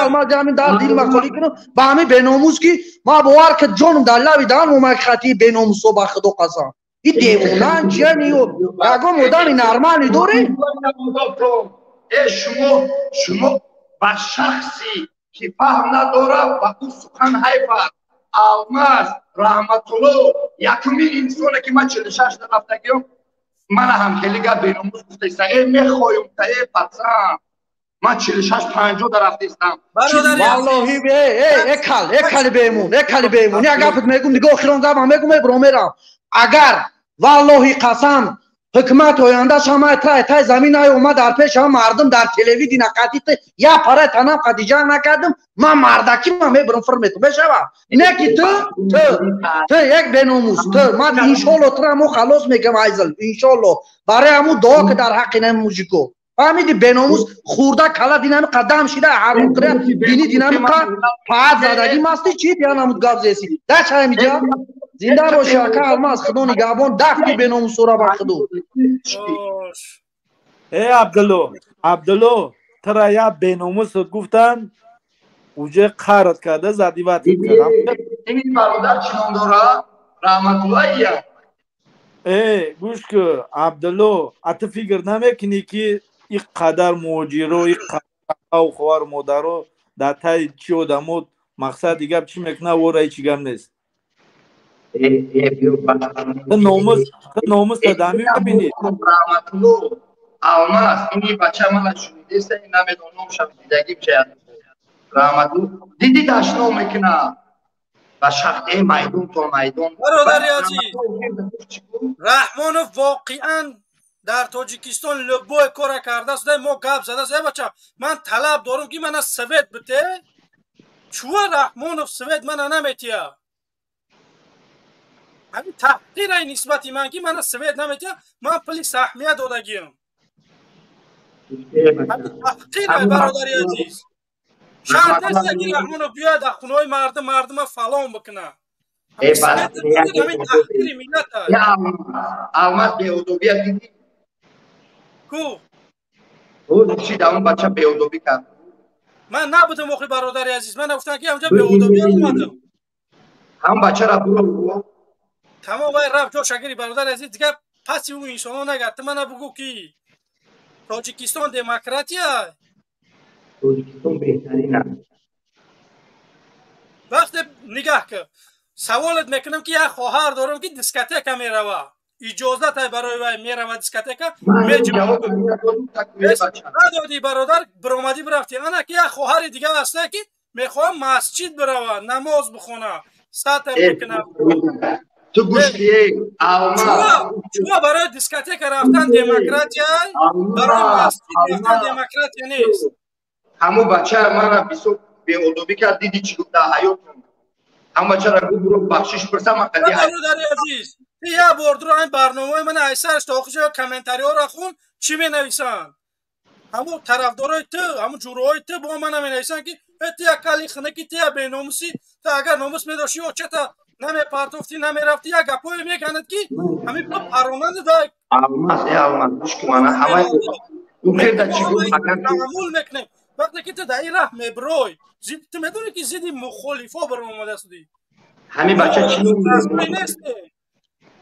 الماز همین در دیل مقالی کنم با همین بیناموز که ما باور که جانم در لبی دارم اومد خطی بیناموز و بخد و قسم این دیوونان چیه نیو اگه مدامی نرمانی داره شما با شخصی که فهم نداره و او سخن حیفت الماز رحمت الله یکمین انسانه که من 46 در رفتگیم من هم خیلی گه بیناموز گفته ایسا میخوایم تا پسم من 46 50 در رفته استم والله کل بیمون یک گفت میگم دیگه آخران گفتم میگم برام اگر والله قسم حکمت آینده شما تای زمین های اومد در پیش هم مردم در تلویزیون نقدیت یا پاره تنم قدیجه نکردم من مردکی من میبرم فرمت بشوم اینه که تو یک بیناموس تو من انشالله تو همو خلاص میگم عیزل انشالله برای همو دعا که در حق اینم موجیکو فهمیدی بیناموس خورده کلا دینم قدم شده حرام کرده بینی دینم که پاد زدگی مستی چی دیان همود گاب زیسی ده چه میگه زنده باشی اکا الماز خدو نگابون دفتی بیناموس را با خدو ای عبدالله ترا یا بیناموس گفتن اوجه قرد کرده زدی وقت کردم این برادر چنان داره رحمت الله ای گوش که عبدالله ات فکر نمیکنی که این قدر موجیرو این قدر او خوار مادرو در تای چی آدمو مقصد دیگه چی میکنه و رای چی گم نیست ناموس دامی ببینید رحمت الله الماس اینی بچه من شنیده است این نمیدونم شب دیدگی بشه رحمت الله دیدی داشتنو میکنه و شخص میدون تو میدون برادر عزیز رحمان واقعا در تاجیکستان لبوی کار کرده است ما گپ زده است بچه من طلب دارم که من سویت بده چوه رحمانوف سویت من نمیتیه همین تحقیر ای نسبتی من که من سویت نمیتیه من پلیس اهمیت دادگیم همین تحقیر ای برادری عزیز شاید نیست که رحمانوف بیاید خونه‌های مردم فلان بکنه همین سویت بگید همین تحقیر ملت ای آمد به ادوبیت دیدی کو او چی دامون بچه به ادوبی کرد من نبودم موقع برادری عزیز من گفتم که اونجا به ادوبیت اومدم هم بچه را برو تمام وای رفت جا شگری برادر عزیز دیگه پسی اون انسانو نگرد من بگو کی تاجیکستان دموکراتیه تاجیکستان بهترینه وقتی نگاه که سوالت میکنم که یک خواهر دارم که دیسکوتک میروه اجازت های برای وی میروه دیسکوتک ندادی برادر برآمدی برفتی انا که یک خواهر دیگه هسته که میخوام مسجد بروه نماز بخونه سطر بکنه تو گوش بیه چوه برای دیسکوتک رفتن دموکراتیه برای مسجد رفتن دموکراتیه نیست همو بچه من بیسو به ادوبی کرد دیدی چی گفت در حیات هم بچه را گفت برو بخشش پرسم من قدی برادر عزیز یه بار رو این برنامه من ایسرش تا آخرش کامنتاری ها را خون چی می نویسن همو طرفدارای تو همو جوروهای تو با من می نویسن که اتیا کلی خنکی تیا به ناموسی تا اگر ناموس می داشتی و چه تا نمی پرتوفتی نمی رفتی یا گپوی می کند که همین تو پرونند دای آلماس گوش که من همه اون خیلی چی گفت تعامل میکنیم وقتی که تو در این راه میبروی تو میدونی که زیدی مخالفا بر آمده سودی همین بچه چی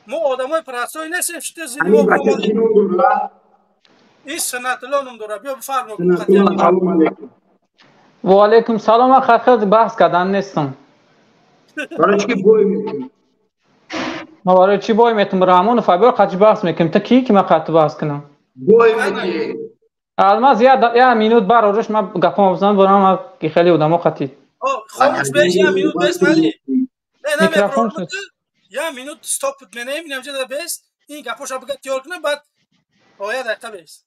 ما آدمای پرستای نیستیم شده زیدی ما بر آمده این سنت الله نم داره بیا بفرما و علیکم سلام خیلی بحث کردن نیستم برای چی بوی میکنی؟ ما برای چی بوی میتونم رحمان و فبیار خیلی بحث میکنم تا کی که من خیلی بحث کنم بوی میکنی الماز یا مینوت بار روش ما گپم بزنم برام که خیلی بودم خیلی خاموش بیش یا مینوت بیس مالی نه میکروفون یا مینوت استاپ منیم اینجا در بیس این گپوش ابگه تیار کنم بعد باید دکتا بیس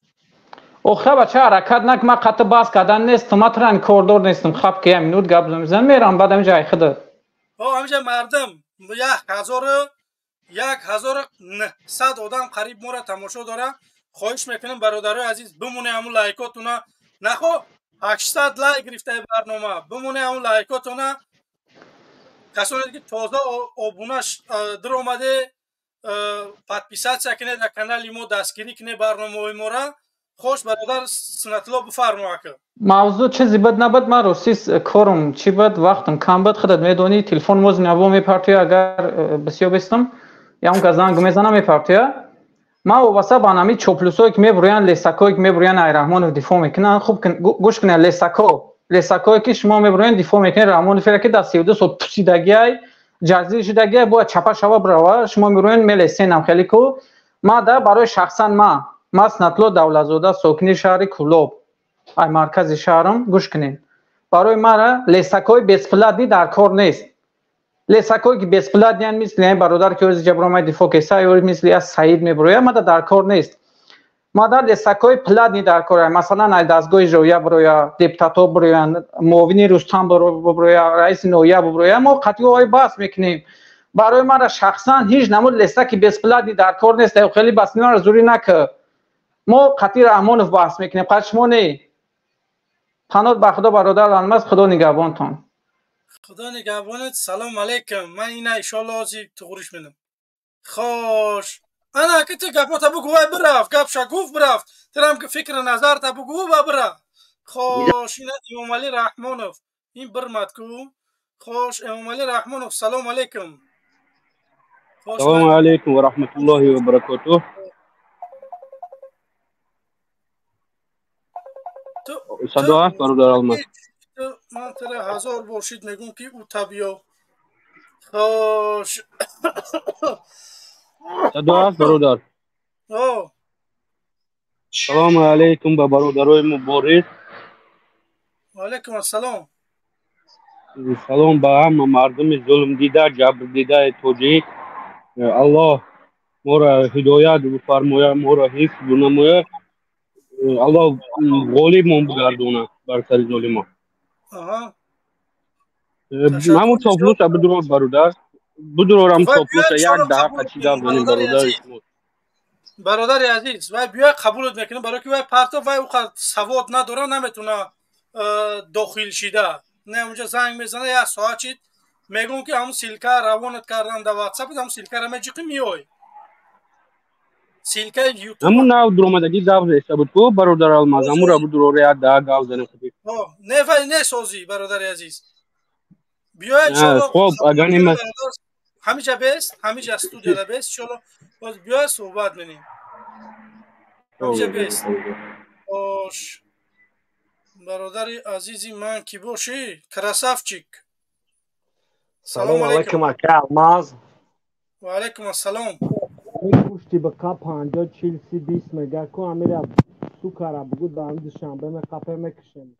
او خب چه حرکت نک ما خط باز کردن نیست ما تران کوردور نیستم خب که مینوت گپ میزنم میرم بعد اینجا خدا همینجا مردم 1900 آدم قریب ما را تماشا داره خواهش میکنم برادرای عزیز بمونه همون لایکاتونا نخو 800 لایک گرفته برنامه بمونه همون لایکاتونا کسانی که تازه آبونش در اومده подписаться کنه در کانال ما دستگیری کنه برنامه ما را خوش برادر سنت الله بفرما که موضوع چیزی بد نبود ما روسیس کارم چی بد وقتم کم بد خودت میدونی تلفن موز نبو میپرتی اگر بسیار بستم یا اون گزنگ میزنم میپرتی ما و واسه بانامی چوپلوسایی که میبروین لیساکایی که میبروین ای رحمان رو دفاع میکنن خوب گوش کنه لیساکایی که شما میبروین دفاع میکنین رحمان فکر که در 32 سال پوسیدگی جزیره شدگی با چپا شوا بروا شما میبروین ملسین هم خیلی کو ما در برای شخصا ما سنتلو دولتزاده ساکن شهر کلوب ای مرکز شهرم گوش کنین برای ما را لیساکای بیسپلادی در کار نیست لیساکایی که بیسپلادی ان مثل برادر که از جبران دفاع کسای و مثل از سعید میبروه ما در کار نیست ما در لیساکای پلادی در کار مثلا ای دستگاه اجرایی برویا دیپتاتو برویا معاون رستم برویا رئیس نویا برویا ما قطعی بحث میکنیم برای ما را شخصا هیچ نمود لیساکی بیسپلادی در کار نیست خیلی بس میان زوری نک ما قطعی رحمانوف بحث میکنیم قشمونه پناه به خدا برادر الماس خدا نگهبانتون خدا نگهبانت سلام علیکم من اینا ان شاء الله ازی تغورش میدم خوش انا که تو گپا تا بگو برافت گپ شگوف برافت ترام که فکر نظر تا بگو برا خوش اینا امام علی رحمانوف این برمت کو خوش امام علی رحمانوف سلام علیکم السلام علیکم و رحمت الله و برکاته صدا هست برادر الماس من تره 1000 باشید میگم که او تبیا خوش صدا هست برادر سلام علیکم به برادرای مبارک و علیکم السلام سلام به همه مردم ظلم دیده جبر دیده توجیه الله ما را هدایت بفرماید، ما را حفظ بنماید. الله غالب ما بگردونه بر سر ظالمان. همون تابلوش بدرور برادر، بدرورم تابلوش یک دقیقه چیدم داریم برادر شما. برادر عزیز وای بیا قبولت میکنه برای که وای پرتو وای او سواد نداره نمیتونه داخل شیده نه اونجا زنگ میزنه یا ساعت چید میگم که همون سیلکه روانت کردن در واتساپ همون سیلکه را میجیقی میای سیلکه یوتیوب همون نو درآمدگی گاو رسه بود کو برادر الماز همون را بدرور یک دقیقه گاو زنه خودی نه وای نه سازی برادر عزیز بیا ان شاء الله خب اگر نیم همینجا بیست همینجا استودیو بیست ان شاء الله باز بیا صحبت کنیم همینجا بیست باش برادر عزیزی من کی باشی کراسافچیک سلام علیکم اکا الماز و علیکم السلام گوشتی بقا 50 40 30 20 مگا کو امیرا سوکارا بگو دام دوشنبه می قپه میکشیم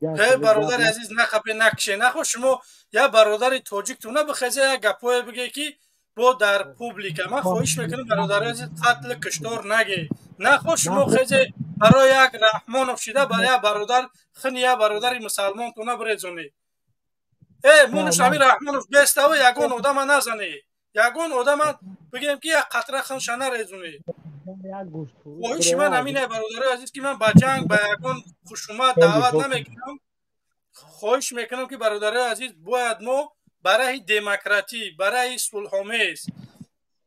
هی برادر عزیز نقپه نکشه نخو شما یا برادر تاجیک تو نبخیزه یا گپای بگه کی با در پوبلیکه من خواهش میکنم برادر عزیز قتل کشتار نگه نخو شما خیزه برای یک رحمان افشیده برای برادر خنی یا برادر مسلمان تو نبریزونی مونش همی رحمان اف بیسته و یگون آدم نزنی یگون آدم بگیم که یک قطره خونش نریزونی خواهش من همینه برادر عزیز که من با جنگ با یگون خشومت دعوت نمیکنم خواهش میکنم که برادر عزیز باید ما برای دموکراسی برای صلح‌آمیز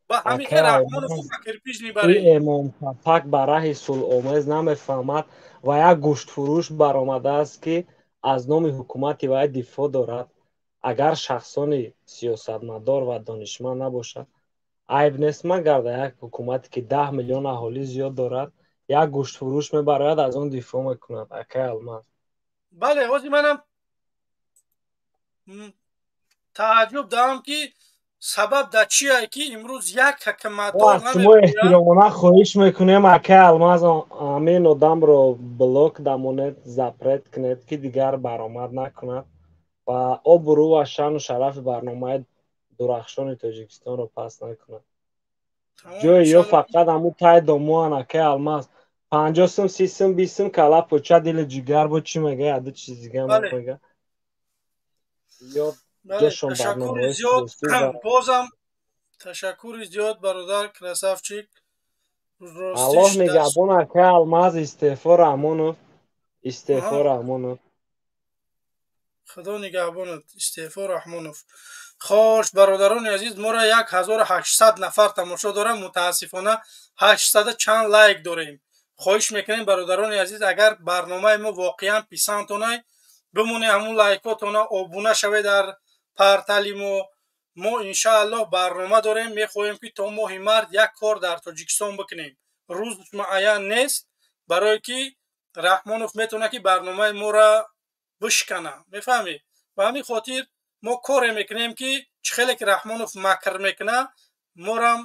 با همین که رحمان رو فکر پیش میبریم امام پاک برای صلح‌آمیز نمیفهمد و یک گوشت فروش برآمده است که از نام حکومت باید دفاع دارد اگر شخصان سیاستمدار و دانشمند نباشد عیب نیست مگر در یک حکومتی که 10 میلیون اهالی زیاد دارد یک گوشت فروش میبرد از اون دفاع میکند اکای الماس بله واسه منم تعجب دارم که سبب در چیه که امروز یک حکمتدار شما احترامانه خواهش میکنیم اکای الماس همین آدم رو بلاک دمونید زپرت کنید که دیگر برآمد نکند و آبرو و شان و شرف برنامه درخشان تاجیکستان رو پس نکند جای یا فقط همون تای داموان اکای الماس 50 سم 30 سم 20 سم کلا پوچه دل جگر با چی میگه یاد چیز دیگه میگه یا جشن برنامه زیاد بازم تشکر زیاد برادر کراسافچیک الله نگهبان اکای الماس استعفا رحمانوف استعفا رحمانوف خدا نگهبانت استعفا رحمانوف خوش برادران عزیز ما را 1800 نفر تماشا داره متاسفانه 800 چند لایک داریم خواهش میکنیم برادران عزیز اگر برنامه ما واقعا پسندتونه بمونه همون لایکاتونه آبونه شوه در پرتل ما انشاءالله برنامه داریم میخواهیم که تا ماه مرد یک کار در تاجیکستان بکنیم روز معین نیست برای که رحمانوف میتونه که برنامه ما را بشکنه میفهمی و همین خاطر ما کار میکنیم که خیلی که رحمانوف مکر میکنه ما را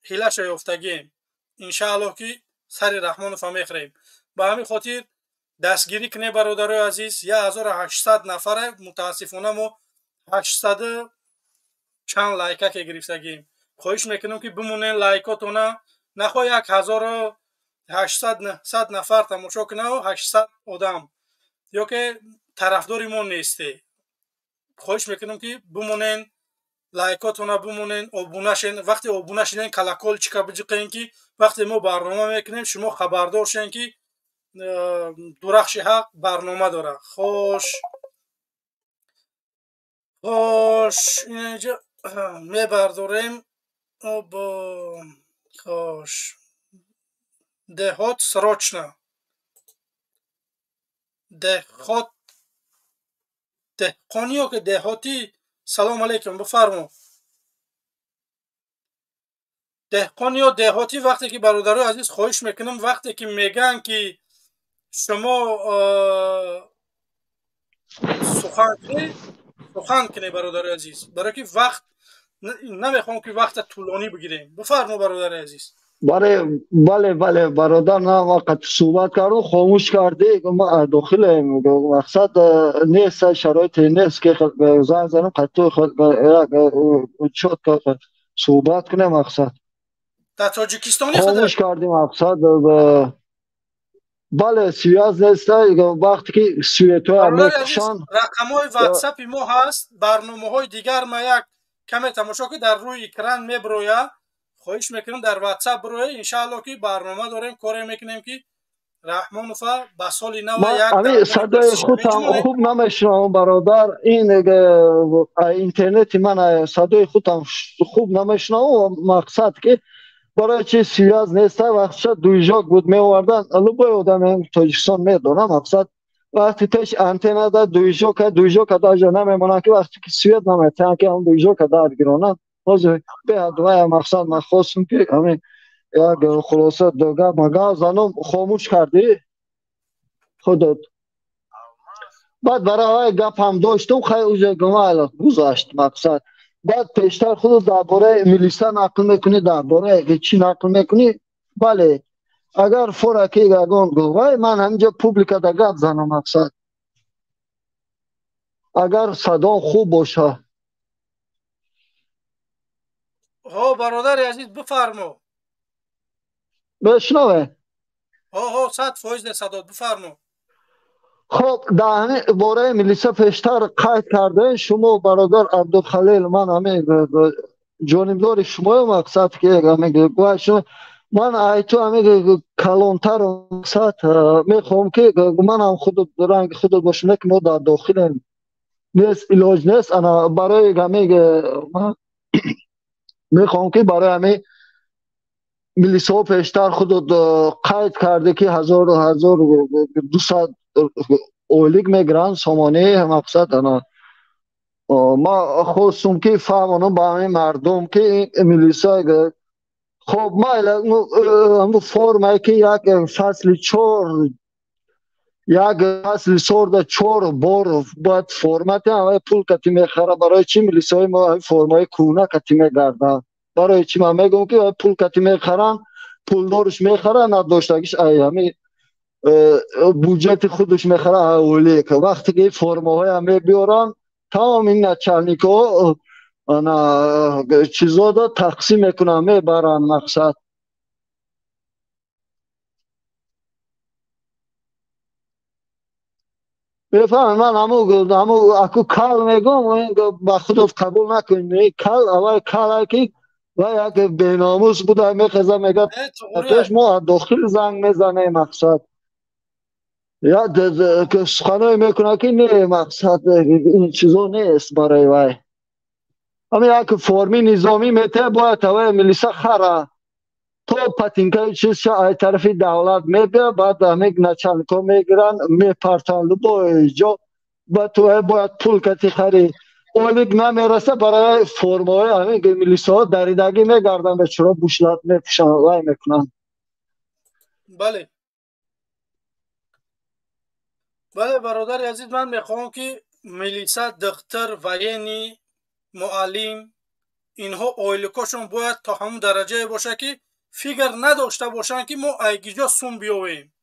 حیلش یافتگیم انشاءالله که سر رحمانوف هم میخریم با همین خاطر دستگیری کنه برادرای عزیز 1800 نفره متاسفانه ما 800 چند لایکه که گرفتگیم خواهش میکنم که بمونه لایکاتونه نخواه 1800 نفر تماشا کنه و 800 آدم یا که طرفداری ما نیسته خواهش میکنم که بمونین لایکاتونه بمونین آبونه شین وقتی آبونه شدین کلکل چیکا بجیقین که وقتی ما برنامه میکنیم شما خبردار شین که درخش حق برنامه داره خوش اینجا میبرداریم با خوش دهات سراچنا دهات دهقانی که دهاتی سلام علیکم بفرمو دهقانی و دهاتی وقتی که برادرای عزیز خواهش میکنم وقتی که میگن که شما سخن کنی برادر عزیز برای که وقت نمیخوام که وقت طولانی بگیریم بفرمو برادر عزیز بله برادر نه وقت صحبت کردم خاموش کردی ما داخل مقصد نیست شرایط نیست که زنگ زنم قطع شد صحبت کنه مقصد در تاجیکستانی خاموش کردیم مقصد بله سیاز نیست وقتی که سویتو میکشن رقم‌های واتساپ ما هست برنامه‌های دیگر ما یک کمی تماشا که در روی اکران میبرویا خواهش میکنم در واتساپ بروی انشالله که برنامه داریم کاری میکنیم که رحمانوفا با سال نو یک صدای خودم خوب نمیشنم برادر این اینترنت من صدای خودم خوب نمیشنم مقصد که برای چی سیاز نیست وقتی دویژاک بود میوردن لبای آدم تاجیکستان میدونم مقصد وقتی تش انتنا دا دویژاک داجا نمیمونن که وقتی که سویت نمیتونن که هم دویژاک دار گیرونن بازه به دوای مقصد من خواستم که همین یک خلاصه دوگه مگه زنم خاموش کردی خودت بعد برای گپ هم داشتم خیلی اوجه گمال گذاشت مقصد بعد پیشتر خود درباره میلیسا نقل میکنی درباره چی نقل میکنی بله اگر فورکی گگان گوای من همینجا پوبلیکا دا گپ زنم مقصد اگر صدا خوب باشه ها برادر عزیز بفرمو بشنوه ها 100% صدا بفرمو خب در باره میلیسا پیشتر قید کرده شما برادر عبدالخلیل من همه جانبدار شما مقصد که همه گواه شما من ایتو همه کلانتر مقصد میخوام که من هم خود رنگ خود باشم که ما در داخل نیست علاج نیست انا برای همه میخوام که برای همه میلیسا پیشتر خود قید کرده که 1200 اولیگ میگرن سامانه مقصد انا ما خواستم که فهمانم با همه مردم که میلیسا خب ما همون فرمه که یک فصل 4 بار باید فرمت همه پول کتی میخره برای چی میلیسای ما فرمای کونه کتی میگردن برای چی من میگم که پول کتی میخرن پول دارش میخرن نداشتگیش همه بودجت خودش میخره اولی که وقتی که فرما های همه بیارن تمام این نچلنیک ها چیزا دا تقسیم میکنن میبرن مقصد بفهم من همو اکو کل میگم با خودت قبول نکنی کل اول کل که و یک بیناموس بوده میخزه میگه توش ما داخل زنگ میزنه مقصد یا که سخنه میکنه که نه مقصد این چیزا نیست برای وای همه یک فرمی نظامی میته باید توی میلیسا خره تو پتینکه چیز شا طرف دولت میبه بعد همه نچلکا میگیرن میپرتن لبای جا بعد تو باید پول کتی خری اولیگ نمیرسه برای فرمای همه میلیسا ها دریدگی میگردن به چرا بوشلت میپشن وای میکنن بله بله برادر عزیز من میخوام که میلیسا دختر وینی معلم اینها اولیکاشون باید تا همون درجه باشه که فکر نداشته باشن که ما ایگیجا سون بیاویم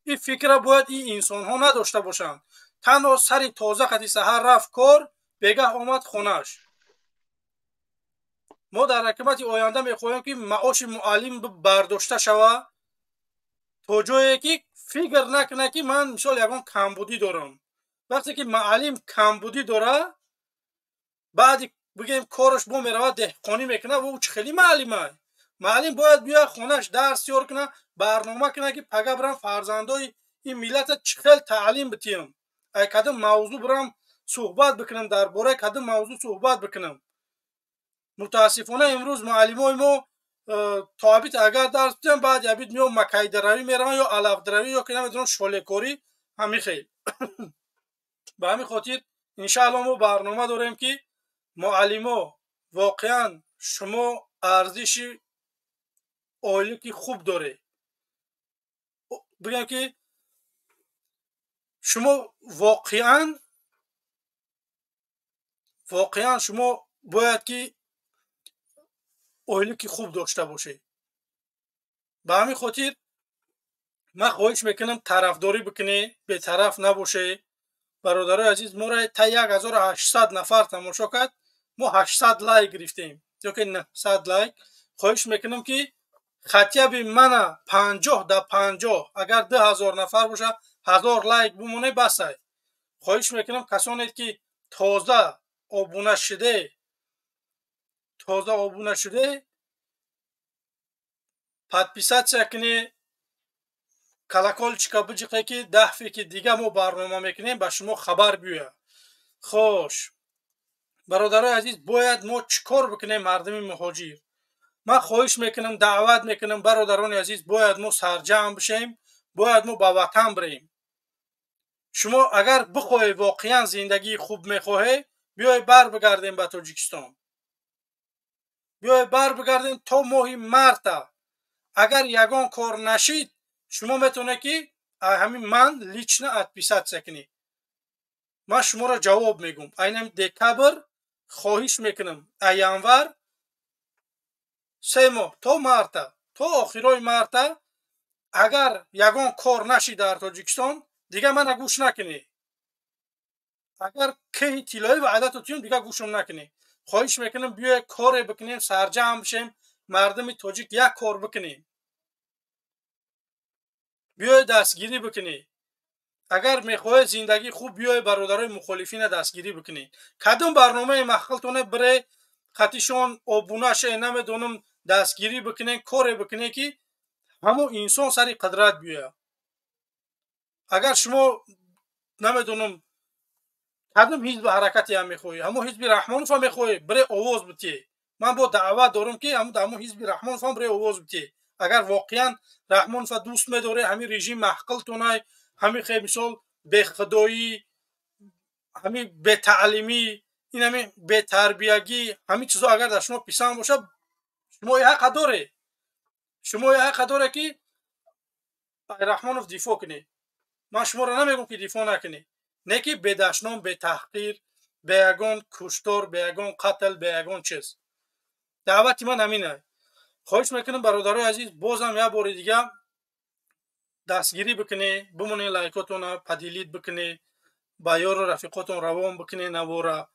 این فکر باید این انسان ها نداشته باشن تنها سری تازه خطی سهر رفت کار بگه آمد خونش ما در حکمت آینده میخواهیم که معاش معلم برداشته شوه تا جایی که فکر نکنه که من مثال یکان کمبودی دارم وقتی که معلم کمبودی داره بعد بگیم کارش با میروه دهقانی میکنه و او خیلی معلمه معلم باید بیا خونش درس یار کنه برنامه کنه که پگه برم فرزندای این ملت چخیل تعلیم بتیم ای کدام موضوع برم صحبت بکنم درباره کدام موضوع صحبت بکنم متاسفانه امروز معلمای ما تابیت اگر درس بتیم بعد یابید میام مکای دروی میرن یا علف دروی یا که نمیدونم شوله کاری همین خیلی به همین خاطر انشاءالله ما برنامه داریم که معلما واقعا شما ارزش عالی که خوب داره بگم که شما واقعا شما باید که عالی که خوب داشته باشه به همین خاطر من خواهش میکنم طرفداری بکنه به طرف نباشه برادرای عزیز ما را تا 1800 نفر تماشا کرد ما 800 لایک گرفتیم یا که 900 لایک خواهش میکنم که خطیب من 50 در 50 اگر 2000 نفر باشه 1000 لایک بمونه بسه. خواهش میکنم کسانی که تازه آبونه شده подписаться کنی، колокольчика بجقه که دفعه که دیگه ما برنامه میکنیم به شما خبر بیاید. خوش برادرای عزیز، باید ما چیکار بکنیم مردم مهاجر؟ من خواهش میکنم، دعوت میکنم برادران عزیز، باید ما سرجم بشیم، باید ما به وطن بریم. شما اگر بخواهی واقعا زندگی خوب میخواهی، بیای بر بگردیم به تاجیکستان، بیای بر بگردیم تا ماهی مرتا. اگر یگان کار نشید شما میتونه که همین من لیچنه подписаться کنی. من شما را جواب میگم اینم دکبر خواهش میکنم ینور 3 ماه تا مرتا، تا آخرای مرتا اگر یگان کار نشید در تاجیکستان دیگه من گوش نکنی. اگر که تیلای وعدت تیم دیگه گوشم نکنی. خواهش میکنم بیای کار بکنیم، سرجم بشیم، مردم تاجیک یک کار بکنیم، بیای دستگیری بکنی. اگر میخوای زندگی خوب بیای برادرای مخالفین دستگیری بکنی. کدوم برنامه مخالتونه بره خطیشون آبونه شه نمیدونم دستگیری بکنین، کار بکنین که همون انسان سری قدرت بیای. اگر شما نمیدونم کدوم حزب حرکتی هم میخوای، همون حزب رحمانوف هم میخوای بره آواز بتی. من با دعوت دارم که همون حزب رحمانوف هم بره آواز بتی. اگر واقعا رحمانوف دوست میداره همین رژیم محقلتونه، همین خیلی مثال به خدایی، همین به تعلیمی، این همین به تربیگی، همین چیزا اگر در شما پسند باشه شما حق داره، شما حق داره که رحمانوف دفاع کنی. من شما را نمیگم که دفاع نکنی، نه که به دشنام، به تحقیر، به یگان کشتار، به یگان قتل، به یگان چیز. دعوتی من همینه. خواهش میکنم برادرای عزیز بازم یک بار دیگه دستگیری بکنی، بمونه لایکاتون پدیلیت بکنی، با یار و رفیقاتون روان بکنی نواره.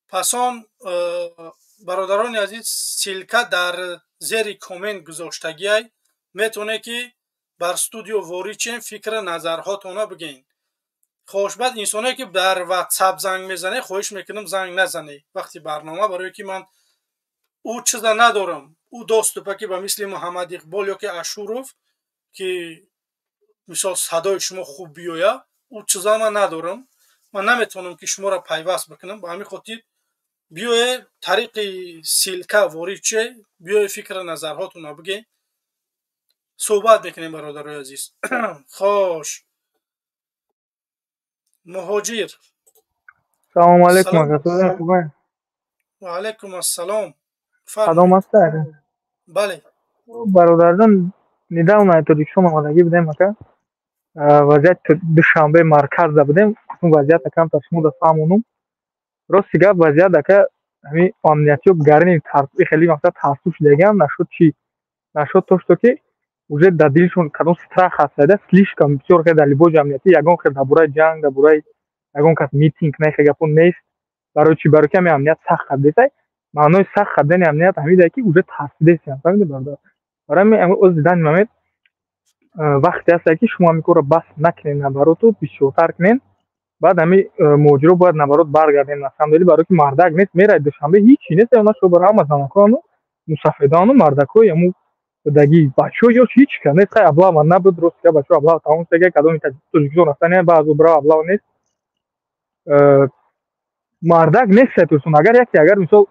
پسان برادران عزیز سیلکه در زیر کامنت گذاشتگی میتونه که بر استودیو واریچین فکر نظرهاتون بگین. خوشبخت انسانی که در واتساپ زنگ میزنه خواهش میکنم زنگ نزنی وقتی برنامه، برای که من او چیزا ندارم، او دوست پاکی با مثل محمد اقبال یا که اشوروف که مثال صدای شما خوب بیاید، او چیزا من ندارم. من نمیتونم که شما را پیوست بکنم. با همین خاطر بیای طریق سیلکه واریچه بیای فکر نظرهاتون بگین، صحبت میکنیم برادرای عزیز. خوش مهاجر. سلام علیکم. خوبه؟ و علیکم السلام. سلام هسته؟ بله برادران نداونه تاجیکستان آمدگی بودیم اکا وضعیت دوشنبه مرکز ده بودیم. وضعیت کم تصمیم ده فهمونم راستی گپ وضعیت اکا همین امنیتی و گرین ترتیب خیلی مقصد تحصیل شده هم نشد چی نشد تو که уже در دلشون کدام страх هست слишком بسیار که در لباس امنیتی یگان که در برای جنگ در برای یگان که میتینگ نه خیلی نیست برای چی برای کمی امنیت سخت خدیده معنای سخت خدیدن امنیت همیده که уже تحصیل است فهمیدی برادر. برای من از دیدن محمد وقتی هست که شما میکره بس نکنین نبراتو بیشتر کنین بعد همین موجرو باید نبرات برگردین مثلا برای که مردک نیست میره دوشنبه هیچی نیست اونا شو برای مزنکانو مصفدانو مردکو یمو دگی بچو یا هیچ کنه خیلی ابلا من نبود درست که بچو ابلا تاون سگه کدوم تاجیکستان هستن بعضو برای ابلا نیست مردک نیست توسون اگر مثال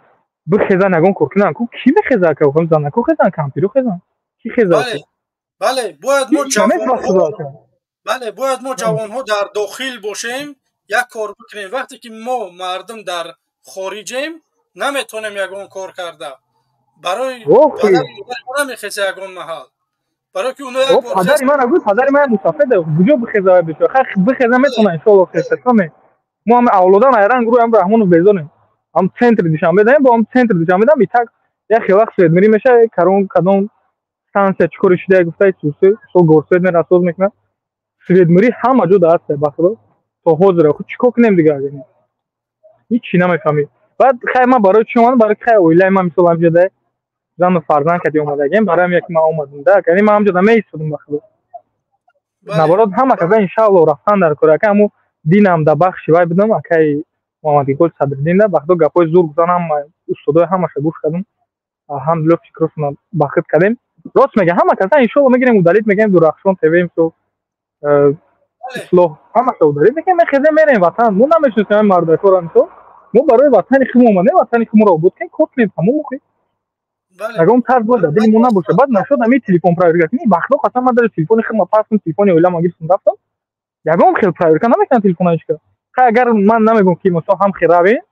بخزن نگون کردن کو کی بخزه که خودم زنه کو خزن کامپیرو خزن کی خزه بله باید ما جوان ها در داخل باشیم یک کار بکنیم. وقتی که ما مردم در خارجیم نمیتونیم یگان کار کرده برای پدر ما نمیخیزه یگان محل برای که اونو یک بار پدر من اگه پدر من مسافده بجا بخزه بشه بخزه میتونه انشالله خزه کنه. ما هم اولادان ایران گروه هم رحمانو بزنیم هم سنتر دوشنبه داریم با هم سنتر دوشنبه داریم بیتک یک وقت سوید میری میشه کرون کدوم ستانسیا چکور شده گفته سوسه سو گورسوید میره سوز میکنه سوید میری همه جا دست بخدا تا حاضر خود چیکار کنیم دیگه اگه هیچ چی نمیفهمی. بعد خیلی من برای شما برای خیلی اویلای من مثلا همجده زن و فرزند که اومدگیم برایم یک ما اومدیم ده یعنی ما همجا دمه ایستادم بخدا نبارد همه که انشاءالله رفتن در کره که همو دینم ده بخش وای بدم اکی محمد گل صدرالدین ده بخدا گپای زور گفتن استادای همش گوش کردم الحمدلله فکرشون بخت کردیم راست میگه همه که انشاءالله میگیریم ودلیت میگیم درخشان تیویم تو اصلاح همه که ودلیت میگیم میخزه میریم وطن مو نمیشناسیم مرد کارم تو مو برای وطن خم اومده وطن خم رو بود که کات نیم تموم کنیم اگه اون طرز بود دل مو نباشه بعد نشد همین تلفن پرایور کنی بخدا قسم من در تلفن خم پاسم تلفن اولا ما گیرم رفتم یگام خیلی پرایور کنم نمیکنم تلفنش که اگر من نمیگم که مثلا هم خرابه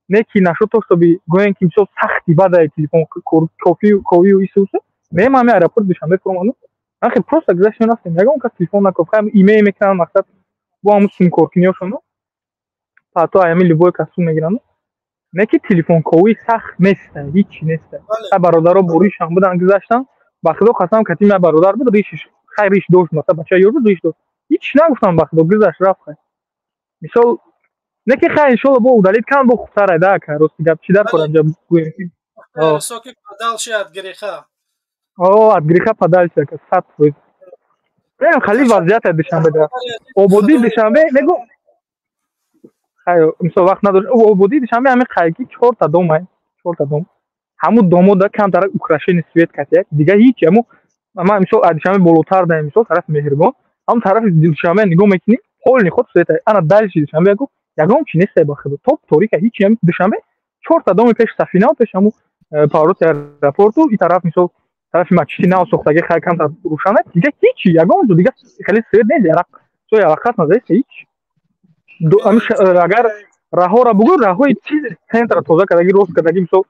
نه کی نشد تو بی گوین که مثلا سختی بعد تلفن کوفی و ایسوس نه ما می راپورت بشم بفرمانم آخه پروست اگزشن هستیم یگام که تلفن نکوفم ایمیل میکنم مقصد با هم سیم کورکنیوشون پاتو ایمیل لیبوی کسو میگیرن نه که تلفن کوی سخت نیست هیچ نیست برادرها بوریش هم بودن گذاشتن بخدا قسم کتی من برادر بود ریشش خیریش دوست مثلا بچه یورو ریش دوست هیچ نگفتم بخدا گذاشت رفت مثال نه که خیلی شو با ودلیت کم با خوبتر ایده که راست گپ چی در کنم جب گویم سوکی پدال شد گریخه ادگریخه پدال شد که سات بود نه خیلی وضعیت دشنبه ده اوبودی دشنبه نگو خیلی مثلا وقت نداره اوبودی دشنبه همه خیلی 4 تا دوم همو دومو ده کم در اوکراین سوئد کاتیک دیگه هیچ همو ما مثلا دشنبه بالاتر ده مثلا طرف مهربان هم طرف دشنبه نگاه میکنی حال خود سوئد انا دالش دشنبه گو یگام چی نیست با خود توپ توری که هیچ هم دشنبه 4 تا دوم پیش سفینه پیش همو پاروت راپورتو این طرف مثلا طرف ماچینا و سوختگی خیلی کم تا روشنه دیگه هیچ یگام دیگه خیلی سوئد نیست عراق تو عراقات نزدیک هیچ اگر راه را بگو راهی چیز سنتر توزه کردگی روز کردگی مثلا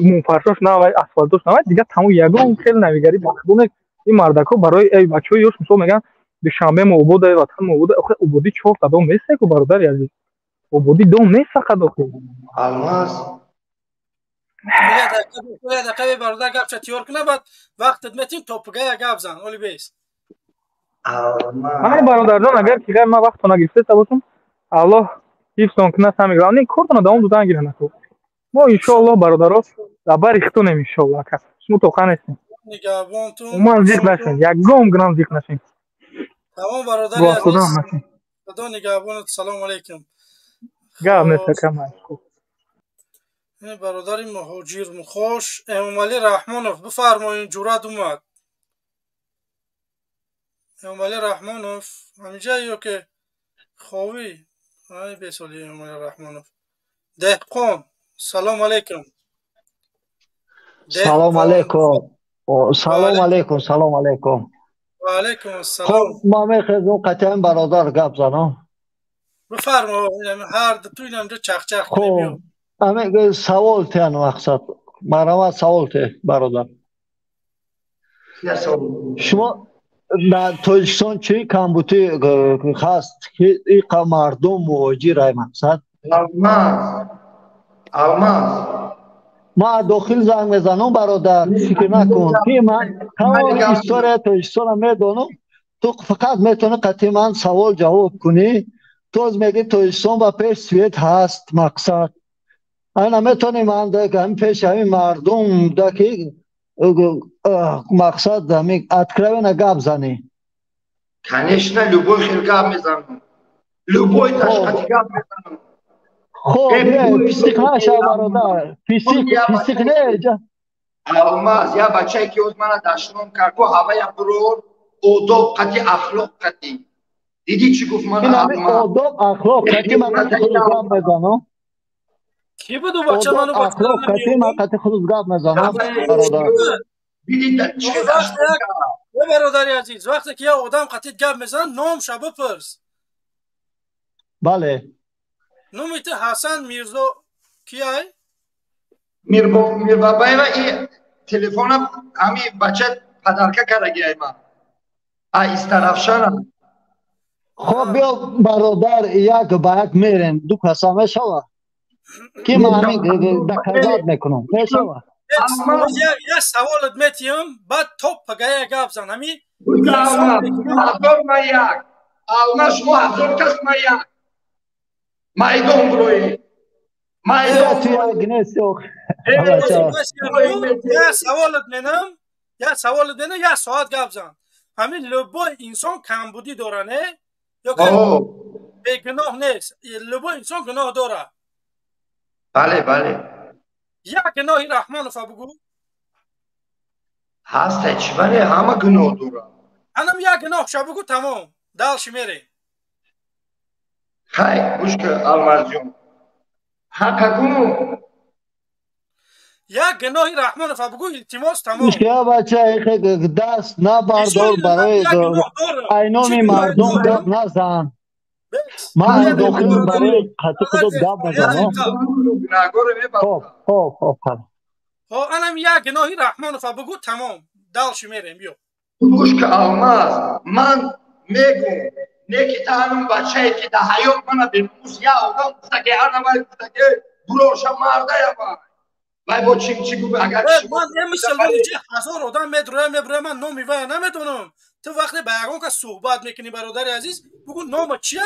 مفرشش نه و اسفالتش نه دیگه تمام یگام خیلی نویگری مخدوم این مردکو برای ای بچه‌ها یوش مثلا میگن به شنبه موبود وطن موبود آخه اوبودی 4 تا دوم نیست که برادر عزیز اوبودی دوم نیست فقط آخه الماس یه دقیقه برادر گپ چتیور کنه بعد وقت دمتین توپگه گپ زن اولی بیس همین برادر جان اگر که ما وقت نگرفته تا باشم الله حفظ کنه سمیگرانی کورتون دوام دادن گیرن تو ما ان شاء الله برادرها دبر اختون ان شاء الله که شما تو خانه هستین نگهبانتون ما زیک نشین یگام گرام زیک نشین تمام برادر عزیز خدا نگهبانت سلام علیکم گپ نست کما این برادر مهاجر مخوش امامعلی رحمانوف بفرمایید جرأت اومد امامعلی رحمانوف همینجا یا که خوابی ای بیسالی امامعلی رحمانوف دهقان سلام علیکم سلام علیکم سلام علیکم سلام علیکم و علیکم السلام خب ما میخوایم قطعا برادر گپ زنم بفرمایید هر دو اینجا چخ خب همه سوال تن مقصد مرا سوال ته برادر شما در تاجیکستان چه کمبودی هست که این مردم مهاجر های مقصد الماس ما داخل زنگ میزنم برادر فکر نکن که من تمام استوریا تاجیکستان میدونم تو فقط میتونی قطعی من سوال جواب کنی تو از میگی تاجیکستان با پیش سوئد هست مقصد اینا میتونی من دیگه همین پیش همین مردم دیگه مقصد همین اتکراوی نگاب زنی کنشنه لوبوی خیلی گاب میزنم لوبوی تشکتی گاب میزنم خب نه پیستیک نشه برادر پیستیک نه الماس یا بچه که از من دشنم کرد که هوا یا برور اداب قطعی اخلاق قطعی دیدی چی گفت من اداب اخلاق قطعی من قطعی خود گاب میزنم کی بود و بچه منو با اخلاق قطعی من قطعی خود گاب میزنم برادر دیدی چی برادری عزیز وقتی که یه آدم قطعی گاب میزن نام شب بپرس بله نومیت حسن میرزا کیای؟ میربابای و این تلفنم همی بچه پدرکه کرگی ای من ایست طرفشانم خب بیا برادر یک با یک میرین دو کسامه شوا که من همین دکرات میکنم شوا یه سوال ادمیتیم بعد توپ پگه گاب زن همی حضور ما یک آلما شما حضور کس ما یک مایدون بروی یا سوالت منم یا ساعت گپ زن. همین لبو انسان کمبودی داره نه؟ یا که به گناه نیست. لبو انسان گناه داره. بله بله. یا گناهی رحمان فا بگو. هست چی بله همه گناه داره. انم یا گناه شا بگو تمام. دلش میره. خیلی گوش که الماس جون. حقا یا گناهی رحمان فا بگو التماس تمام. مشکل بچه دست نبردار برای اینام مردم گپ نزن. من داخل برای خطی گپ نزنم. خب انم یا گناهی رحمان فا بگو تمام. دلش میره بیو. گوش که الماس من میگم نیکی تانم بچه که ده حیات منو بینوس یا آدم گفتگه انم گفتگه بروشم مرده یا با وای با چی گفت اگر من مثلا چه هزار آدم میبره من نامی وای نمیدونم. تو وقتی با یگان که صحبت میکنی برادر عزیز بگو نام چیه؟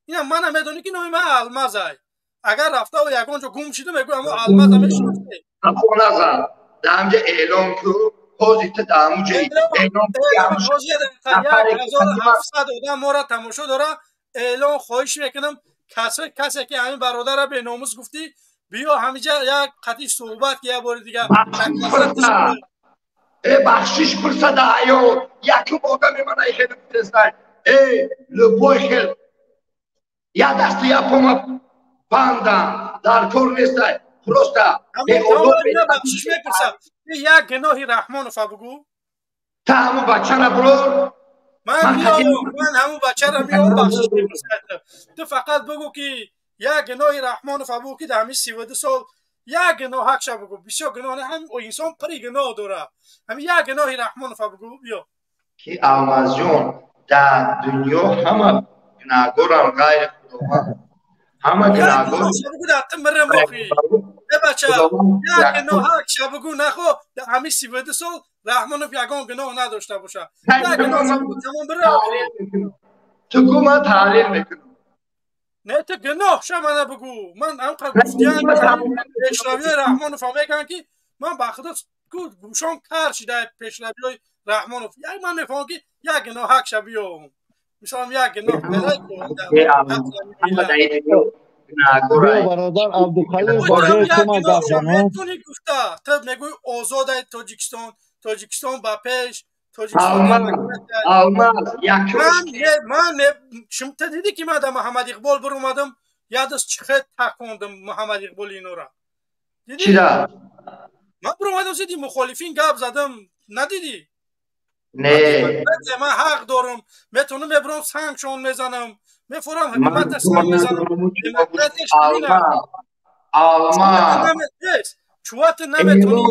اینا من نمیدونی که نام من المازه. اگر رفته و یگان جا گم شده میگو اما المازه میشناسه. خب نزن دامجه اعلام کو پوزیت دامجه اعلام پوزیت 1700 آدم ما را تماشا داره. اعلام خواهش میکنم کسی که همین برادر را به ناموس گفتی بیا همینجا یک قطعی صحبت که یه بار دیگه بخشش پرسد حیات یکی آدم من ای خیلی بترسن ای لبوی خیلی یا دستی یا پاما باندم در کور نیستن پرسته همین بخشش میپرسد یک گناهی رحمان فا بگو تا همون بچه را برو من همون بچه را میام بخشش میپرسد. تو فقط بگو که یک گناهی رحمان فا بگو که در همین 32 سال یک گناه حق شا بگو. بسیار گناه نه هم انسان پری گناه داره. همین یک گناهی رحمان فا بگو بیا که الماس جون در دنیا همه گناهگاران غیر خداوند همه گناهگار بگو در تمر مخی بچه یک گناه حق شا بگو نخو در همین 32 سال رحمان فا یگان گناه نداشته باشه. یک گناه شا بگو تمام بره. تو گو من تعلیل میکنم نه تو گناه شا من بگو. من همقدر گفتیم پیشروی رحمان فا میگن که من بخدا گوشان کار شده پیشروی رحمان فا یک من میفهم که یک گناه حق شا بیام مثلا یک گناه بیا برادر عبدالخلیل بازه کما گفت زنم تو میگوی آزاد تاجیکستان با پیش من شما دیدی که من در محمد اقبال بر اومدم یادش چقدر تکوندم محمد اقبال اینو را چی را؟ من بر اومدم زیدی مخالفین گپ زدم ندیدی؟ نه من حق دارم میتونم ببرم سنگشون میزنم میفورم حکومت سنگ میزنم آلمان چوات نمیتونی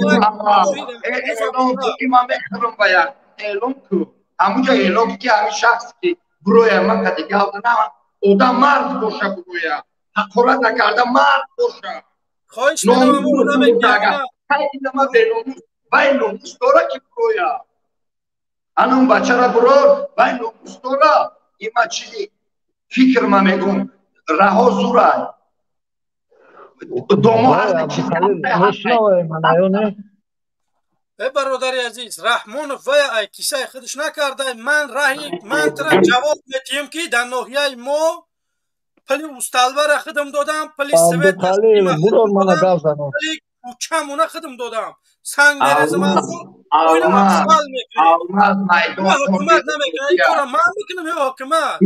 من میخورم باید اعلام کو همونجا اعلام که همین شخص که بروی من که دیگه آدم مرد باشه بگویم حقورت نکرده مرد باشه خواهش میدونم همون نمیگه خیلی ما بین نموز داره که برویم انا اون بچه را برو بین نموز داره این ما چیزی فکر ما میگم رها زوره دومو هستی برادر عزیز رحمان وی کیسه خودش نکرده. من ترا جواب میتیم که در ناحیه ما پلی استالبر خودم دادم پلی سویت پلی کوچمونه خودم دادم سنگ میرزم آلمان حکومت نمیکنه این کارا من میکنم یا حکومت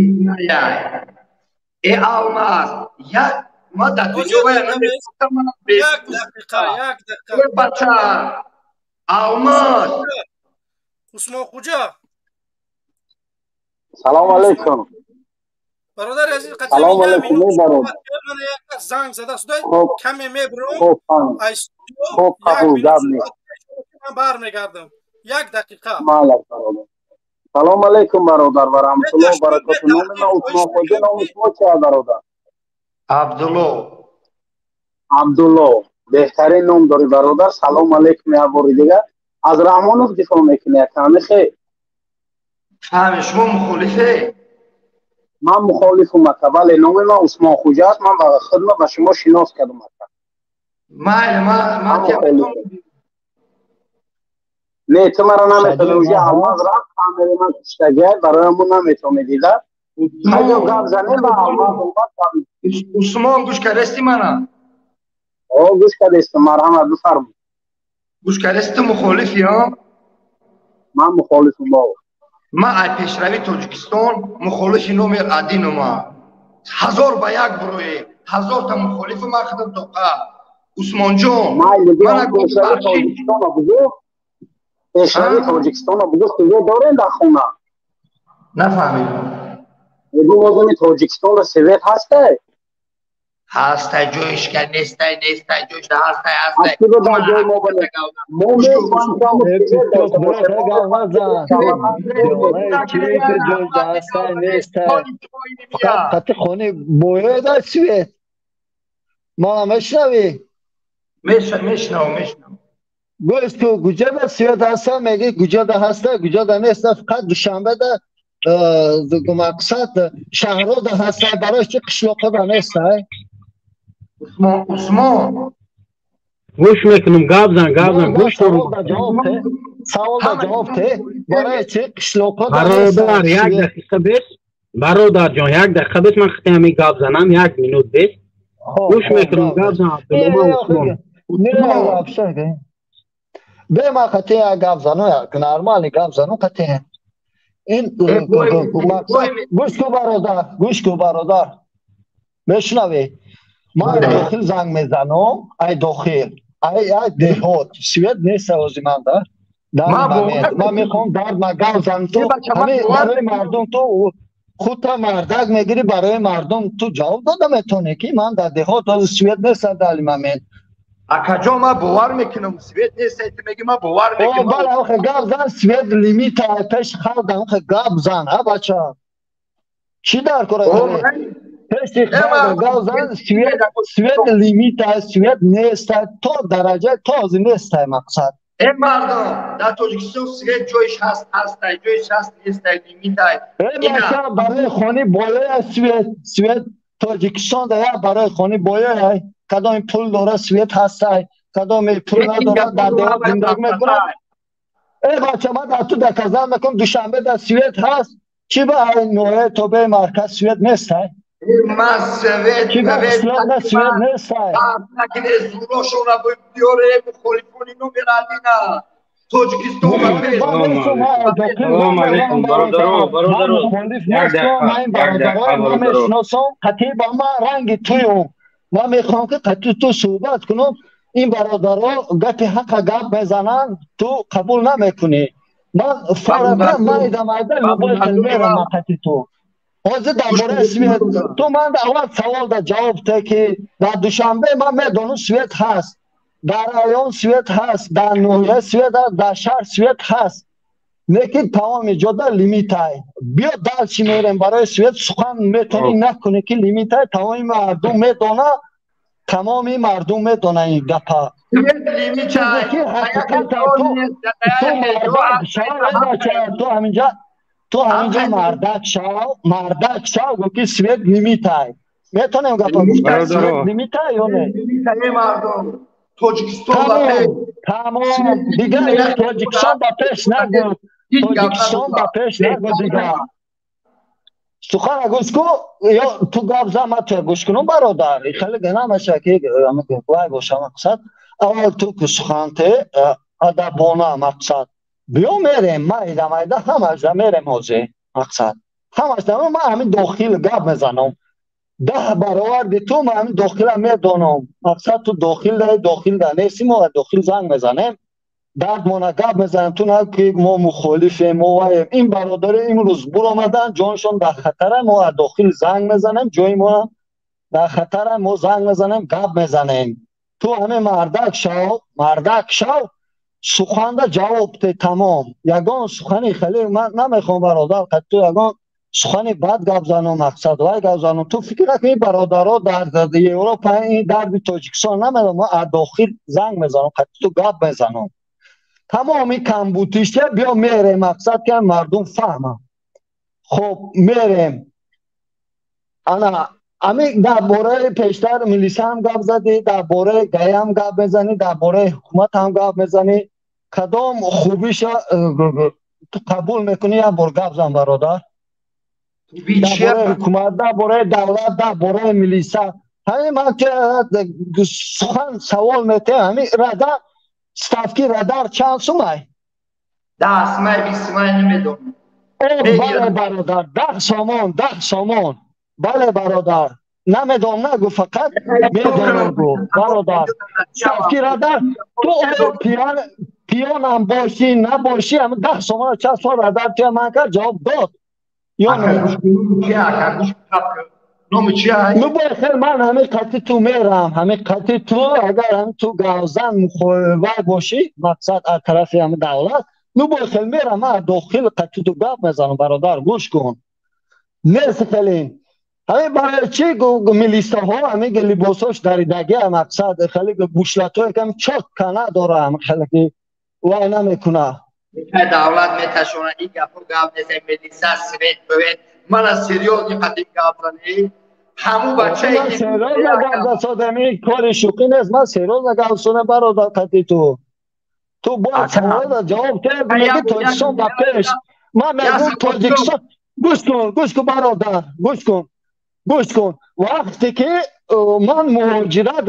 ای آلمان ما در دیگه باید یک دقیقه بچه آلمان عثمان خوجا سلام علیکم برادر عزیز سلام علیکم من یک زنگ زده سودای کمی میبرم خوب قبول گب نیست من برمیگردم یک دقیقه سلام علیکم برادر و رحمت الله و برکاته. نام من عثمان خوجا. نام شما چیه برادر؟ عبدالله بهترین نام داری برادر. سلام علیکم یه بار دیگه. از رحمانوف دفاع میکنی کمی خیلی شما مخالفه؟ من مخالفم ولی نام من عثمان خوجا است. من با خدمت به شما شناس کردم. نه تو مرا نمیتونه اوجه الماز را کاملی من کشتگه برایمون نمیتونه دیده خیلی گفت زنیم با الماز عثمان گوش کردستی منم گوش کردستی مرحمت بفرم گوش کردستی مخالفی ها من مخالفم بابا من ای پیشروی تاجیکستان مخالف نمر ادین ما 1000 به 1 بروی 1000 تا مخالف ما خدم توقع عثمان جان من پیشروی تاجیکستان بگو پیشروی تاجیکستان بگو سویه دارین در خونه نفهمیدم بگو موضوع تاجیکستان سویت هسته هسته جویش که نیسته جویش ده هسته اکی رو در جای ما بله مومن فانتام فقط خونه بویه در سویت ما مشنوی میشنو گوش تو گوجه در سویت هسته میگه گوجه در هسته گوجه در نیسته فقط دوشنبه در مقصد شهرها در هسته برایش چه قشلاقه در نیسته عثمان گوش میکنم گابزن گوش کنم سوال در جواب ته برای چه قشلاقه در برادر یک دقیقه بیست برادر جان یک دقیقه بیست من خطی همی گابزنم 1 مینوت بیست گوش میکنم گابزن عبدالله عثمان به ما خطی گابزنو یک نرمالی گابزنو خطی این گوش کو برادر بشنوی ما داخل زنگ میزنم ای داخل ای دهات سویت نیست وزی من در من میخوام در مگل زن تو همه برای مردم تو خودتا مردک میگیری برای مردم تو جواب داده میتونه که من در دهات از سویت نیست در ممید اکا جا ما باور میکنم سویت نیست تو میگی ما باور میکنم بله آخه گاب زن سویت لیمیت های پیش خلق آخه گاب زن ها بچه چی در کنه پیش خلق گاب زن سویت لیمیت های سویت نیست تو درجه تازی نیست مقصد این مردم در تاجیکستان سویت جویش هست جویش هست نیست لیمیت های اینا برای خانی بایه سویت تاجیکستان در برای خانی بایه کدام پول داره سویت هست کدام پول نداره در دیوار زندگی میکنه ای بچه من در تو دکازم میکنم دوشنبه در سویت هست چی به نوعه توبه مرکز سویت نیست من سویت چی به اصلاح در سویت نیست نکنه زوراشون را بیاره مخالفونی نو میردینا تاجیکستان سلام علیکم برادرو یک دقیقه خطیب ما رنگ تویم من میخوام که قطعی تو صحبت کنم این برادرها گپ حق گپ میزنن تو قبول نمیکنی من فرقا مایده لبای میرم قطعی تو حاضر در باره سویت تو من در اول سوال در جواب ده که در دوشنبه من میدونم سویت هست در ایان سویت هست در نویه سویت هست در شهر سویت هست لیکن تمام جدا لیمیت های بیا دل چی میرم برای سویت سخن میتونی نکنی که لیمیت های تمام مردم میدونه تمامی مردم میدونه این گپا لیمیت های تو همینجا مردک شاو گو که سویت لیمیت های میتونیم گپا گفت سویت لیمیت های یا نه لیمیت های مردم تاجیکستان تمام دیگه تاجیکستان با پیش نگو تاجیکستان با پیش نگو دیگه سخن گوش کو یا تو گپ زحمت گوش کنم برادر خیلی گناه میشه که وای باشه مقصد اول تو که سخن ته ادبانه مقصد بیا میریم مایده همش میریم حوزه مقصد همش من همین داخل گپ میزنم 10 برابر تو من همین داخل میدونم مقصد تو داخل در نیستیم و داخل زنگ میزنیم درد منقب میزنیم تو نه که ما مخالفیم این برادر امروز بر آمدن جانشون در خطره ما داخل زنگ میزنیم جای ما در خطره ما زنگ میزنیم گپ میزنیم تو همه مردک شو سخن در جواب تمام یگان سخنی خیلی من نمیخوام برادر قد تو یگان سخنی بد گپ زنم مقصد وای گپ زنم تو فکر نکنی برادرها در اروپا این درد تاجیکستان نمیدونم ما داخل زنگ میزنم قد تو گپ میزنم تمامی کمبودیشه بیا میریم مقصد که مردم فهمم خب میریم انا امی درباره پیشتر ملیسه هم گپ زدی، درباره گایه هم گپ میزنی، درباره حکومت هم گپ میزنی. کدام خوبیش قبول میکنی یا بار گپ زن برادر؟ درباره حکومت، درباره دولت، درباره ملیسه. همین من که سخن سوال میته همین رادار ستافکی رادار چند سومای؟ 10 سومای 20 سومای نمیدونم. بله برادر 10 سومون 10 سومون. بله برادر نمیدونم نگو فقط میدونم گو برادر ستافکی رادار تو پیان هم باشی نباشی هم 10 سومون 40 سومون رادار که من که جواب داد یا نه؟ نباید خیلی من همه قطعی تو میرم همه قطعی تو اگر هم تو گوزن مخواه باشی مقصد از طرفی همه دولت نباید خیلی میرم من داخل قطعی تو گفت میزنم برادر گوش کن مرسی خیلی همه برای چی ملیسته ها همه لباساش دریدگی مقصد خیلی بوشلت های کم چاک کنه داره همه خیلی که وای نمیکنه دولت میتشونه این گفت نیست ملیسته سویت بوید من از سریال قطعی گفت زنی همون بچه ای که سریال نگفت دستادمی کار شوقی نیست من سریال نگفت سونه برادر قطعی تو باید سوال جواب کرد میگه تاجیکستان با پیش من میگم تاجیکستان گوش کن برادر گوش کن وقتی که من مهاجرت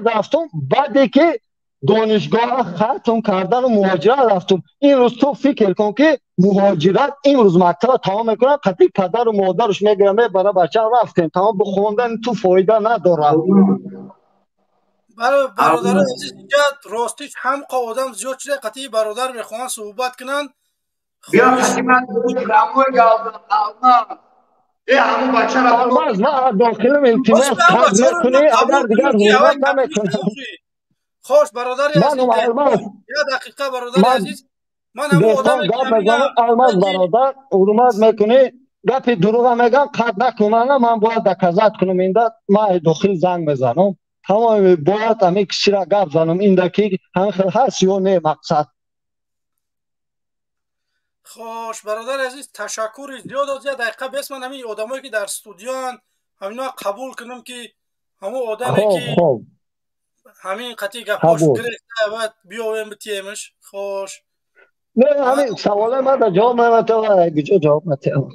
رفتم بعدی که دانشگاه ختم کردن و مهاجرت رفتم این روز تو فکر کن که مهاجرت این روز مکتب تمام میکنن قطعی پدر و مادرش میگیرن برای بچه رفتن تمام بخوندن تو فایده نداره برادر عزیز اینجا راستیش هم آدم زیاد شده قطعی برادر میخوان صحبت کنن بیا قطعی من رموی گالدم همون بچه را آلماز ما داخل التماس قبل نکنی اگر دیگر حرمت نمیکنم خوش برادر عزیز یه دقیقه برادر عزیز من همون آدمی که آلماز برادر حرمت میکنی گپی دروغ میگم قد نکنم من باید دکزت کنم اینده من داخل زنگ بزنم تمام باید همه کسی را گپ زنم این دکی هنخل هست یا نه مقصد خوش برادر عزیز تشکر زیاد از یه دقیقه بس من همین آدمایی که در استودیوان همینا قبول کنم که همون آدمی که همین قطعی گپاش گرفته و بیاویم بتیمش خوش نه همین سواله من در جواب نمیتونم گجا جواب نتیم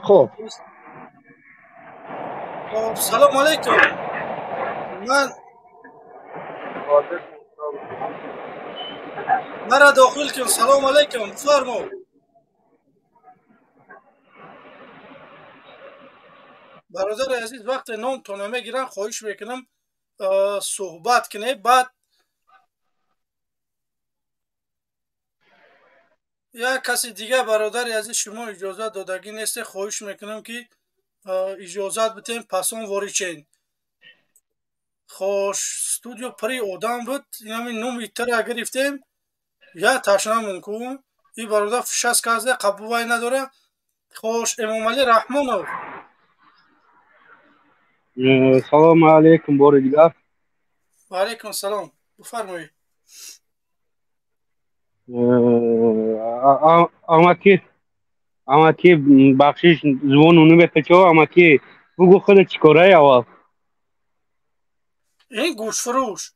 خوب سلام علیکم مرا داخل کن سلام علیکم فرمو برادر عزیز وقت نام تو نمیگیرن خواهش میکنم صحبت کنه بعد یا کسی دیگه برادر عزیز شما اجازه دادگی نیست خواهش میکنم که اجازت بتیم پسان واری چین خوش استودیو پری آدم بود این همین نوم ایتر گرفتیم یا تشنه منکون این برادر فشست کازده قبوای نداره خوش امام علی رحمانو سلام علیکم بار دیگر و علیکم سلام بفرمایید اما که بخشش زبان اونو بپچه اما که بگو خود چیکاره اول این گوش فروش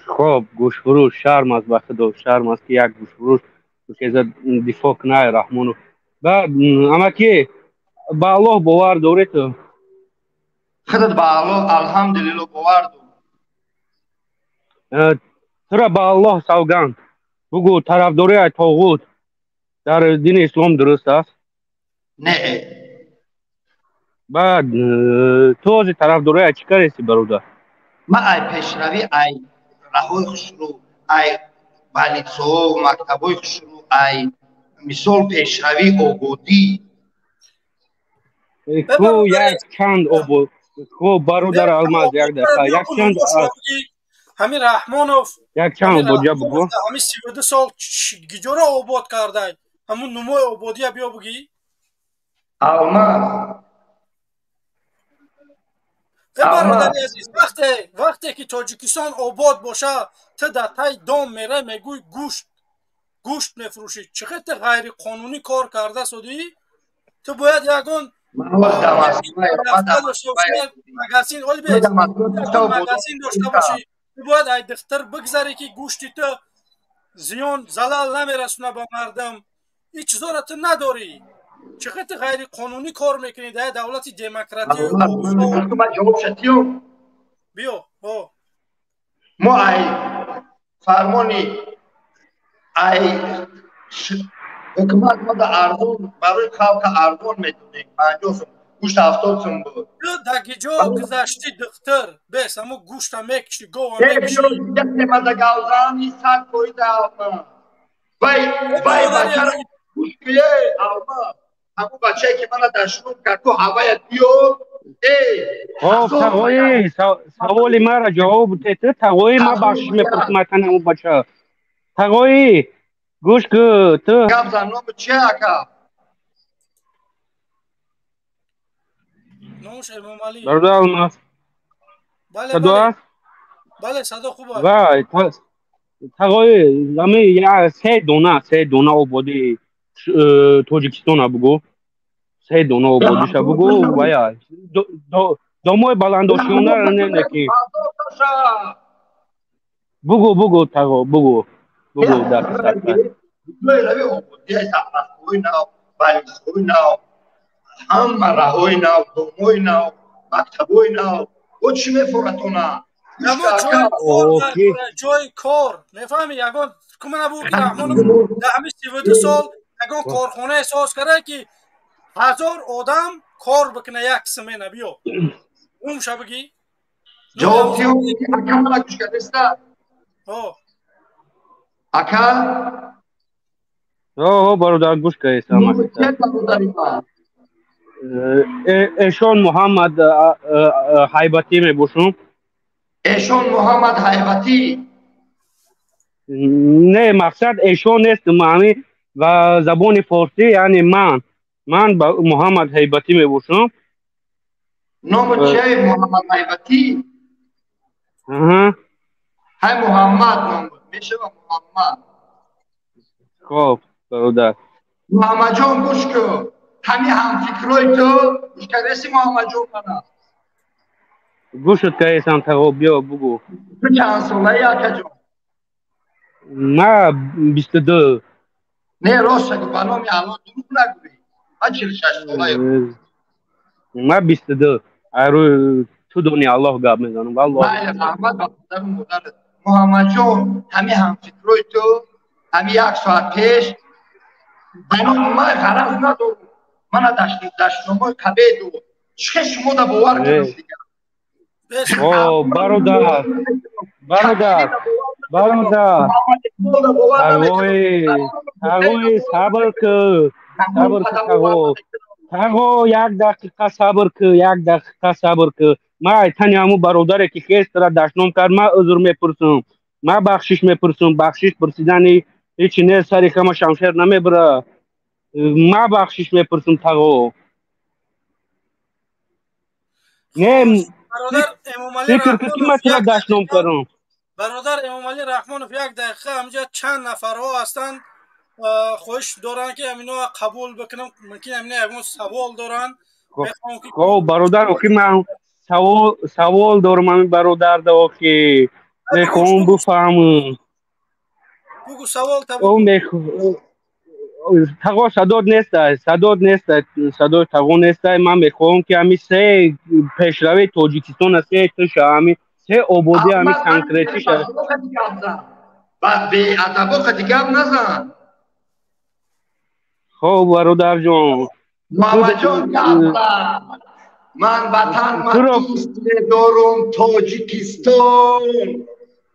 خب گوش فروش شرم از بخدا شرم از که یک گوش فروش که از دفاع کنه رحمانو بعد اما که با الله باور داره تو خودت با الله الحمدلله باور داره تو با الله سوگند بگو طرفداری طاغوت در دین اسلام درست است نه بعد تو از طرفداری چی کاری برادر ما ای پیشروی ای راهوی خوشرو ای بالیتسو مکتبوی خوشرو ای مثال پیشروی آبادی تو یک چند آباد خب برادر الماس یک دقیقه یک چند همین رحمانوف یک چند آباد بگو همین 32 سال گیجورا آباد کرده همون نمای آبادی بیا بگی الماس برادر عزیز وقتی که تاجیکستان آباد باشه تو در تای دام میره میگوی گوشت میفروشی چقدر غیر قانونی کار کرده سودی تو باید یگان مگزین اولی بیست مگزین داشته باشی باید ای دختر بگذاری که گوشتی تو زیان زلال نمیرسونه با مردم این چیزا را تو نداری چقدر غیر قانونی کار میکنی در دولت دموکراتی من جواب شدیم بیو ما ای فرمانی ای حکومت ما در اردون برای خلق اردون میدونیم 50 سوم گوشت 70 سوم بود در جا گذشتی دختر بس اما گوشت میکشی گو میکشی ما در گوزانی سر کویده آلمان وای بچه را گوش بیه آلمان همون بچه که من در شروع کرد تو هوایت بیو خب تقوی سوال ما را جواب بده تقوی ما بخشش میپرسم اکنه اون بچه تقوی گوش که تو گم زنم چه اکا نوش امام علی برادر الماس بله صدا خوبه وای تقوی زمین یا سه دونه آبادی توجیکستان بگو سه دونه آبادیش بگو ویا دامای بلنداشیانه را نمیدکی بگو تقوی بگو در سطح هم راهوی نو دوموی نو مکتبوی نو او چی میفورتونه جای کار میفهمی یگان کمه نبود که رحمانو در همین 32 سال یگان کارخانه احساس کرده که 1000 آدم کار بکنه یک سمینه بیا اون شا بگی جواب دیو اکا ملا کش کردسته اکا برادر گوش که ایشان محمد حیبتی میبوشم ایشان محمد حیبتی نه مقصد ایشان نیست معنی و زبان فارسی یعنی من محمد حیبتی میبوشم نام چیه محمد حیبتی های محمد نام میشه محمد خب برادر محمد جان گوش که همین هم فکروی تو گوش کردیسی محمد جان کنه گوشت که ایسان تقو بیا بگو تو چند ساله یکا جان ما 22 نه راست شکل بنامی الان دروب نگوی من 46 ساله ما 22 روی تو دنیا الله گاب میزنم والله محمد جان همین هم فکروی تو همین 1 ساعت پیش بنام من غرض ندارم من دشتنامه کبید و چه شما دا باور کنید دیگر برادر تقوی صبر که تقوی 1 دقیقه صبر که ما ایتانی همو برادره که خیست را دشنام کرد ما عذر میپرسم ما بخشش میپرسم بخشش پرسیدنی هیچی نه سری که ما شمشیر نمیبره ما بخشش میپرسم تقوی نه فکر که ما چرا دشنام کردم برادر امام علی رحمانوف 1 دقیقه همجا چند نفرها هستند خوش دارن که همینا قبول بکنم ممکن همینا یکم سوال دارن خب برادر اوکی من سوال دارم همین برادر دا که میخوام بفهمم بگو سوال تقو صداد تقو نیست من میخوام که همین 3 پیشروی توجیکستان است 3 همین 3 آبادی همین کنکریتی شد بعد به ادبا خدیگم نزن خب برادر جان محمد جان من وطن مدیست دارم توجیکستان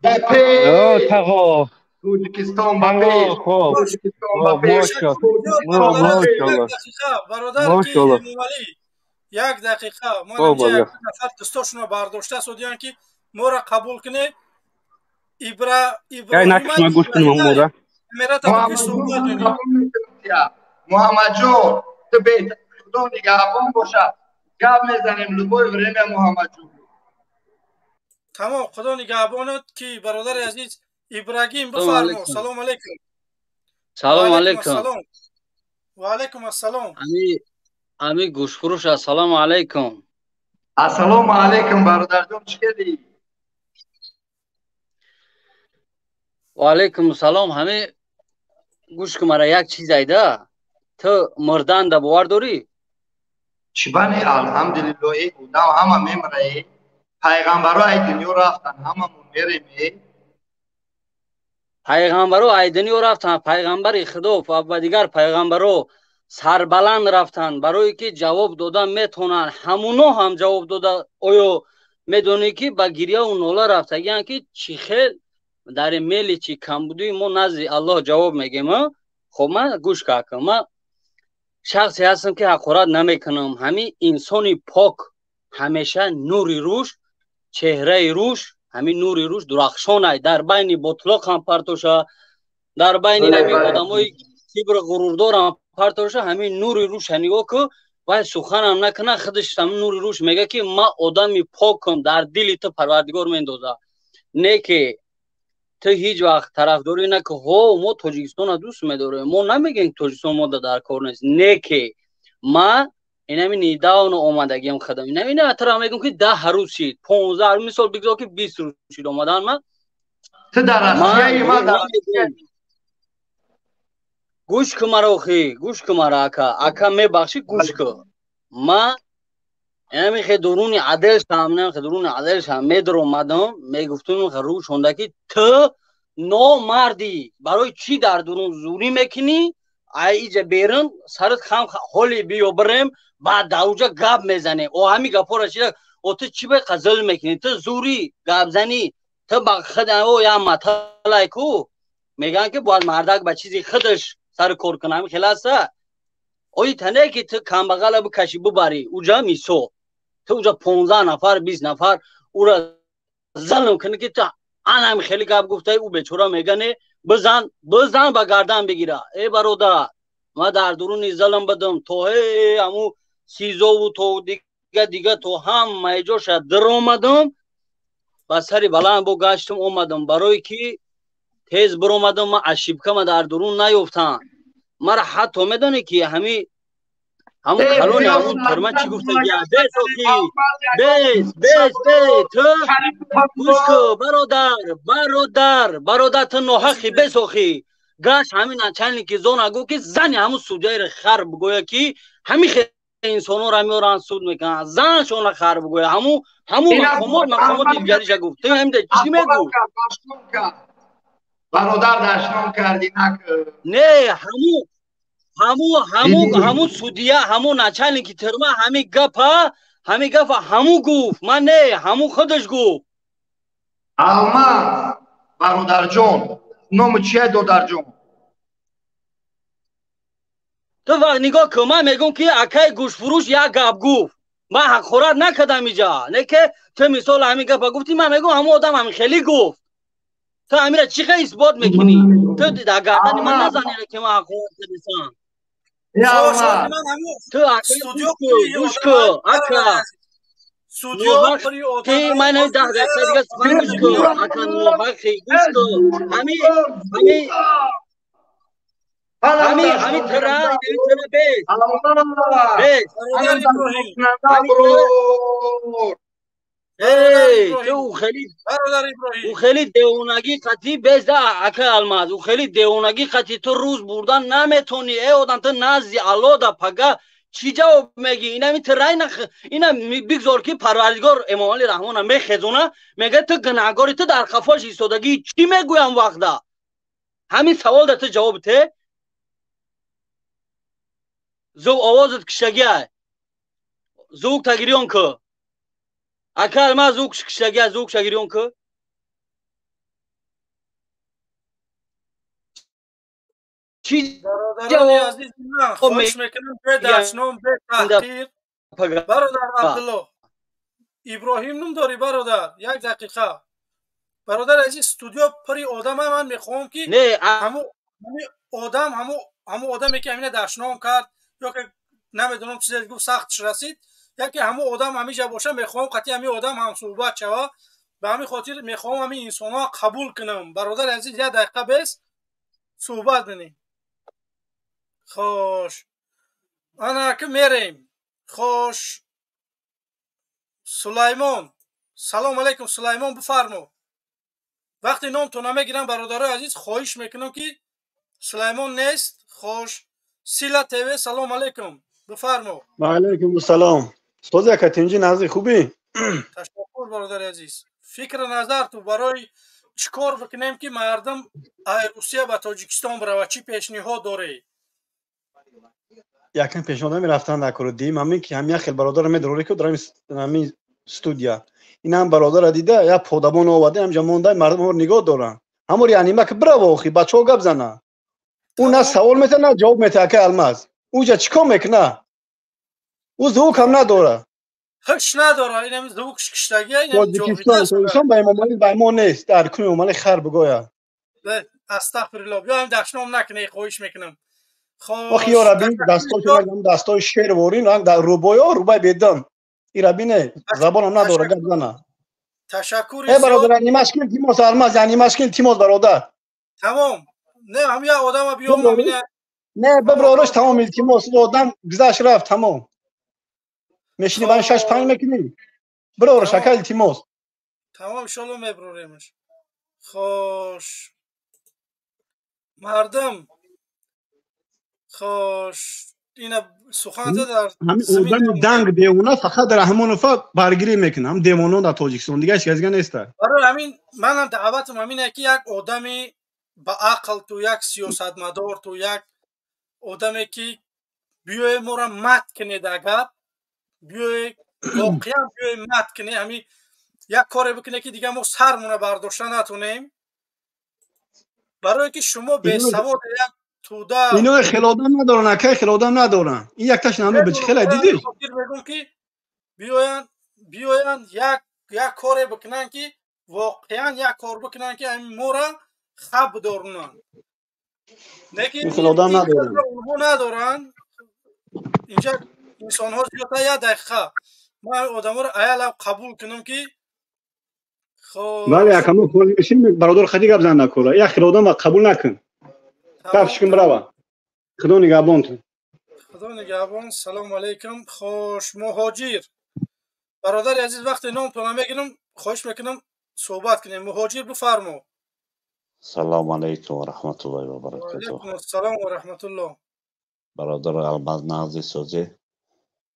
بپی توجیکستان بپی برادر که امام علی 1 دقیقه ما اینجا 1 نفر دستاشونو برداشته سودیان که ما را قبول کنه محمد جان تو بیت خدا نگهبان باشه گپ میزنیم لبای وریم محمد جان تمام خدا نگهبانت که برادر عزیز ابراهیم بفرمو سلام علیکم سلام علیکم و علیکم السلام امی گوش فروش السلام علیکم. السلام علیکم برادر جان، چیکاری؟ و علیکم السلام. همه گوش که مرا یک چیز ایده، تو مردن ده باور داری؟ چی بانی الحمدلله بودم همه میمره. پیغمبرها ای دنیا رفتن همه میریم. پیغمبرها ای دنیا رفتن، پیغمبر خدا و دیگر پیغمبرها سربلند رفتن برای که جواب دادن میتونن. همونا هم جواب داده. آیا میدونی که با گریه و ناله رفته یعنی که چی خیل در میل چی کم بودی ما نزد الله جواب میگیم. خب من گوش کردم، من شخصی هستم که حقارت نمیکنم. همین انسانی پاک همیشه نوری روش، چهره روش همین نوری روش درخشانه در بین بطلاق هم پرتوشه، در بین نمی آدمای کبر غروردار هم پرتوشه. همین نوری روش نگاه که و سخن هم نکنه خودش همین نوری روش میگه که من آدمی پاکم، در دل تو پروردگار میندازه. نه که تو هیچ وقت طرفداری نه که ها ما تاجیکستان دوست می‌داریم، ما نمیگیم تاجیکستان ما در کار نیست. نه که ما اینمی نیداون اومدگیم خدام اینمی نه ترا میگم که 10 روز شید 15 روز مثال بگذار که 20 روز شید اومدن. من تو در روسیه ما در گوش که مرا خی گوش که مرا اکا میبخشی گوش که ما اینمی خی درون عدل سامنے درون عدل سامنے در اومدم میگفتم روش هونده که تو نامردی برای چی در درون زوری میکنی؟ ایجا بیرن سرت خم حالی بیو برم بعد داوجا گاب میزنه او همی گپا را چیده او تو چی به قزل میکنی؟ تو زوری گاب زنی تو با خود او یا مطلعی کو میگن که باید مردک با چیزی خودش سر کار کنه همی خلاصه اوی تنه که تو کم بغل بکشی ببری اوجا میسو تو اوجا 15 نفر 20 نفر او را ظلم کنه که تو آنم خیلی گپ گفته او بیچاره میگنه بزن با گردن بگیره. ای برادر ما در درون ظلم بدم تو همو سیزو و تو دیگه تو هم میجوش در اومدم با سری بلند بو گشتم اومدم برای که تیز بر اومدم. ما اشیبکه ما در درون نیفتن مرا حتی میدونی که همون کلون همون ترمه چی گفته گیا بیس اوکی بیس تو گوش که برادر تو نوحقی بیس اوکی گاش همین چنلی که زون اگو که زنی همون سودیای را خرب بگویا که همین خیلی انسانو را میارن سود میکنن زن شون خرب بگویا همون مقامات دیگریش گفت تو همین چی میگو؟ برادر دشنام کردی نه همون سودیه همون نچنلی که ترمه همین گپا همون گفت من نه همون خودش گفت. اما برادر جان نام چیه دادر جان؟ تو وقت نگاه که من میگم که اکای گوش فروش یک گپ گفت من حق خورد نکدم اینجا نه که تو مثال همین گپا گفتی من میگم همون آدم همین خیلی گفت. تو امیره چی خیلی اثبات میکنی؟ تو در گردن من نزنی که من حق خورد کدیسم. تو گوش که اکا نوحق که من 10 دقیقه دیگه سخن گوش که اکا نوحق گوش که همین تره بیس تو او خیلی دیونگی قطعی بیس ده اکا الماز او خیلی دیونگی قطعی تو روز بردن نمیتونی. ای آدم تو نزدی الله ده پگه چی جواب میگی؟ اینا میترای اینا بگذار که پروردگار امام علی رحمانه میخزونه میگه تو گناهکاری تو در خفاش ایستادگی چی میگویم وقت ده همین سوال ده تو جواب ته زو آوازت کشتگیه زوک تگیریون که اکل ما زوک کشتگیه زوک تگیریون که چی برادرانی عزیز من خواهش میکنم به دشنام به تحقیر برادر عبدالله ابراهیم نوم داری برادر یک دقیقه برادر عزیز استودیو پری آدم من میخوام که همون آدمی که همین دشنام کرد یا که نمیدونم چیزی گفت سختش رسید یا که همون آدم همیشه باشه میخوام قطعی همین آدم هم صحبت شوه به همین خاطر میخوام همین انسان ها قبول کنم. برادر عزیز یک دقیقه بس صحبت بینیم خوش انا که میریم خوش سلیمان سلام علیکم سلیمان بفرما. وقتی نامتون نمیگیرم برادرای عزیز خواهش میکنم که سلیمان نیست. خوش سیلا تیوی سلام علیکم بفرما. و علیکم السلام. استاد یکتینجی نزدیک خوبی؟ تشکر برادر عزیز. فکر نظر تو برای چیکار بکنیم که مردم روسیه و تاجیکستان بره چی پیشنهاد داره؟ یکم پیشنهاد میرفتن در کردیم همین که همین خیلی برادر میدروری که درام همین استودیا این هم برادر دیده یا پودابون آورده همجا مونده مردم رو نگاه دارن همون یعنی ما که برو خی بچه‌ها گپ زنه اون نه سوال میته نه جواب میته که الماس اونجا چیکار میکنه او ذوق هم نداره هیچ نداره این هم ذوق کشتگی این هم تاجیکستان با امامالی با ما نیست در کنی امامالی خر بگویا استغفرالله بیایم دشنام نکنه خواهش میکنم. آخی یا ربی دستای شیر وارین رنگ در روبای بیدم این ربی نه زبانم نداره گپ زنه. تشکر ای برادر نیمشکین تیموس الماس یعنی نیمشکین تیموس برادر تمام نه هم یا آدم بیام همینه نه ببرارش تمام تیموس آدم گذشت رفت تمام میشینی من 6-5 میکنی برو شکل تیموس تمام ان شاء الله میبروریمش. خوش مردم خوش اینا سخن در همین دنگ دیوونه فقط رحمانوفا برگیری میکنه هم دیوانو در تاجیکستان دیگه هیچ چیزی نیست. برای همین منم دعوتم همینه که یک آدمی با عقل تو یک سیاستمدار تو یک آدمی که بیای ما را مات کنه در گپ بیای واقعا بیای مات کنه همین یک کاری بکنه که دیگه ما سرمون برداشته نتونیم برای که شما به سواد یک توده اینو خلادم ندارن که خلادم ندارن این یک تاش نامه بچ خلا دیدی میگم که بیاین یک کاری بکنن که واقعا یک کار بکنن که همین مورا خب دارن لیکن خلادم ندارن اینجا انسان ها زیاده یک دقیقه من آدم رو ایال قبول کنم که ولی اکمو خود میشین برادر خدی گپ زن نکنه یا خلادم قبول نکن کافش کن برو خدا نگهبان تو. خدا نگهبان. سلام علیکم. خوش مهاجر برادر عزیز وقتی نام تو میگیرم خواهش میکنم صحبت کنیم. مهاجر بفرما. سلام علیکم و رحمت الله و برکاته. علیکم السلام و رحمت الله. برادر الماس نازی سوزی.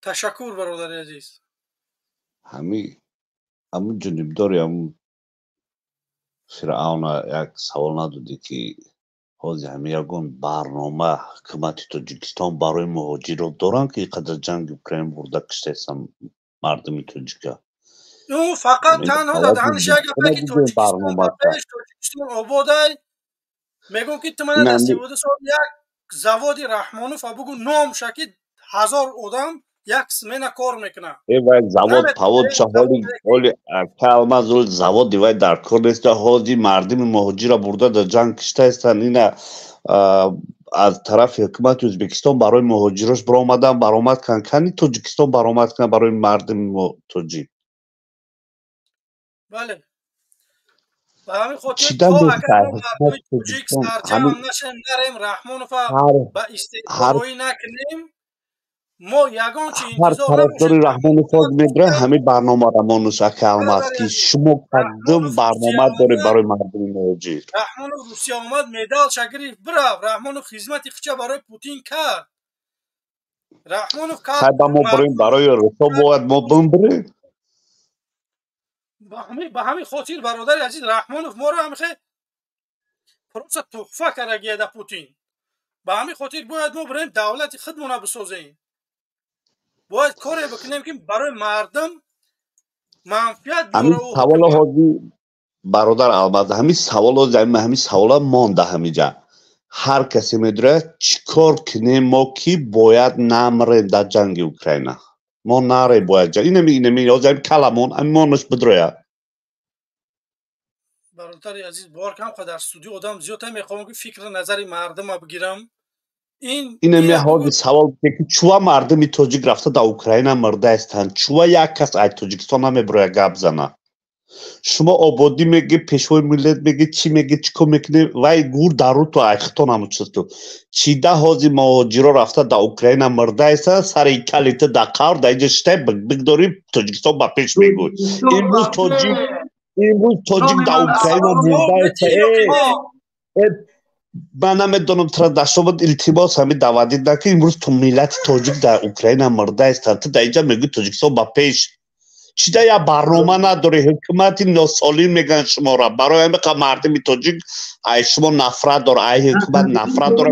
تشکر برادر عزیز. همین جنب داری هم فرعون یک سوال ندادی که حاضی همه یکون برنامه حکومت تاجیکستان برای مهاجران دارن که قدر جنگ اوکراین برده کشته هستن مردم تاجیکا اون فقط تنها دادنش یک که تاجیکستان آباده میگون که تمام دستی بوده سال یک زوادی رحمانوف بگو نام شکید 1000 آدم یک سمینه کار میکنه ای وای زواد پاود چه حالی کلمه زول زواد دیوای در کردستان حاضی مردم مهاجر برده در جنگ کشته هستن اینه از طرف حکومت ازبکستان برای مهاجراش برآمد کنی تاجیکستان برآمد کنه برای مردم تاجیک بله و همین خاطر تو اگر ما مردم تاجیک سرجم نشیم نریم رحمانوف با استقبالی نکنیم ما یگان چی انتظار طرفدار رحمانوف میدره همه برنامه رحمانوف کلمات که شما قدم برنامه داره برای مردم مهاجر رحمانوف روسیه آمد مدال شگری برا رحمانوف خدمت خچه برای پوتین کرد رحمانوف کرد برای روسا باید ما بمبریم به همین خاطر برادر عزیز رحمانوف ما رو همیشه پروسه تحفه کرده پوتین به همین خاطر باید ما بریم دولت خودمون بسازیم باید کاری بکنیم که برای مردم منفعت بیاره همین سوال حاضی برادر الماس همین سوال مانده همینجا هر کسی میدره چیکار کنیم ما که باید نمریم در جنگ اوکراین ما نره باید جنگ اینمی یازم کلمون امانش بدره برادر عزیز بار کم خود در استودیو آدم زیاد میخوام که فکر نظر مردم بگیرم اینمی حاضی سوال که چوا مردم تاجیک رفته در اوکراین مرده هستند چوا یک کس از تاجیکستان نمیبره گپ زنه شما آبادی میگه پیشوای ملت میگه چی میگه چی کار میکنه وای گور دارو تو ایختون هم چطور چی ده هازی مهاجرا رفته در اوکراین مرده ایسا سر کلیت در قار در اینجا شته بگداریم تاجیکستان با پیش میگوی امروز تاجیک در اوکراین مرده ایسا من نمیدونم ترا در شما التماس همی دعوتی نکن امروز تو ملت تاجیک در اوکراین مرده ایسا تو در اینجا میگوی تاجیکستان با پیش چیده یا برنامه نداره حکومتی ناسالین میگن شما را برای همه که مردم تاجیک ای شما نفرت داره ای حکومت نفرت داره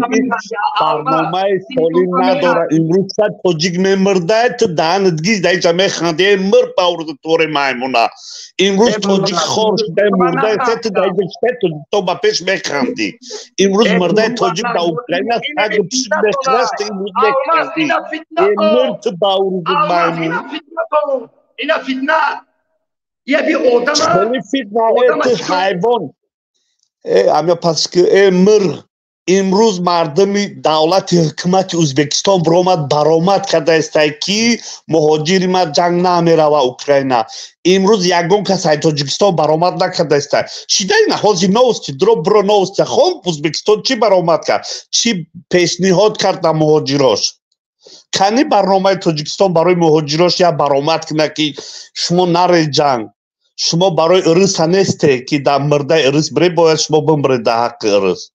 برنامه سالین نداره امروز شد تاجیک میمرده تو دهنت گیز در اینجا میخنده مر باورد طور میمونه امروز تاجیک خور شده مرده تو در اینجا شده تو با پیش میخندی امروز مرده تاجیک در اوکراین سگ پیش میخواست امروز میخندی مر تو باورد میمونه اینا فتنه یه بی آدم خیلی فتنه تو حیوان اما پس که مر امروز مردم دولت حکومت ازبکستان برآمد کرده است که مهاجری ما جنگ نمیره و اوکراین امروز یگون کس تاجیکستان برآمد نکرده است شیده این حاضی نوستی درو برو نوستی خب ازبکستان چی برآمد کرد چی پیشنهاد کرد در مهاجراش کنی برنامه تاجیکستان برای مهاجراش یا برآمد کنه که شما نره جنگ شما برای ارس نیسته که در مرده ارس بره باید شما بمره در حق ارس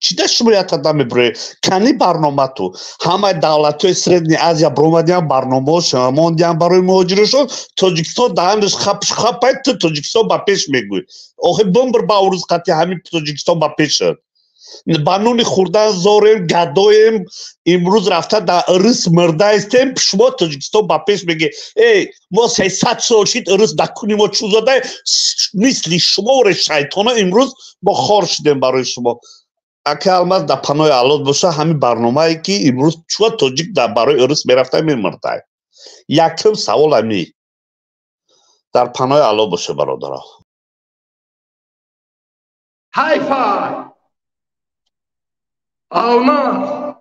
چی ده شما یاد نمیبره کنی برنامه تو همه دولت های سردنی آسیا برآمدن برنامه شماندن برای مهاجرشون تاجیکستان دهنش خپاید تو تاجیکستان با پیش میگوی آخه بمبر با ارس قطعی همین تاجیکستان با پیش شد بانونی خوردن زاریم گدایم امروز رفته در ارس مرده استیم شما تاجیکستان با پیش میگه ای ما 300 سال شید ارس دکنیم و چو زده مثل شما و شیطانه امروز با خار شدیم برای شما اگه الماس در پناه علاد باشه همین برنامه ای که امروز چوه تاجیک در برای ارس میرفته میمرده یکم سوال همی در پناه علاد باشه برادرها های فای آلمان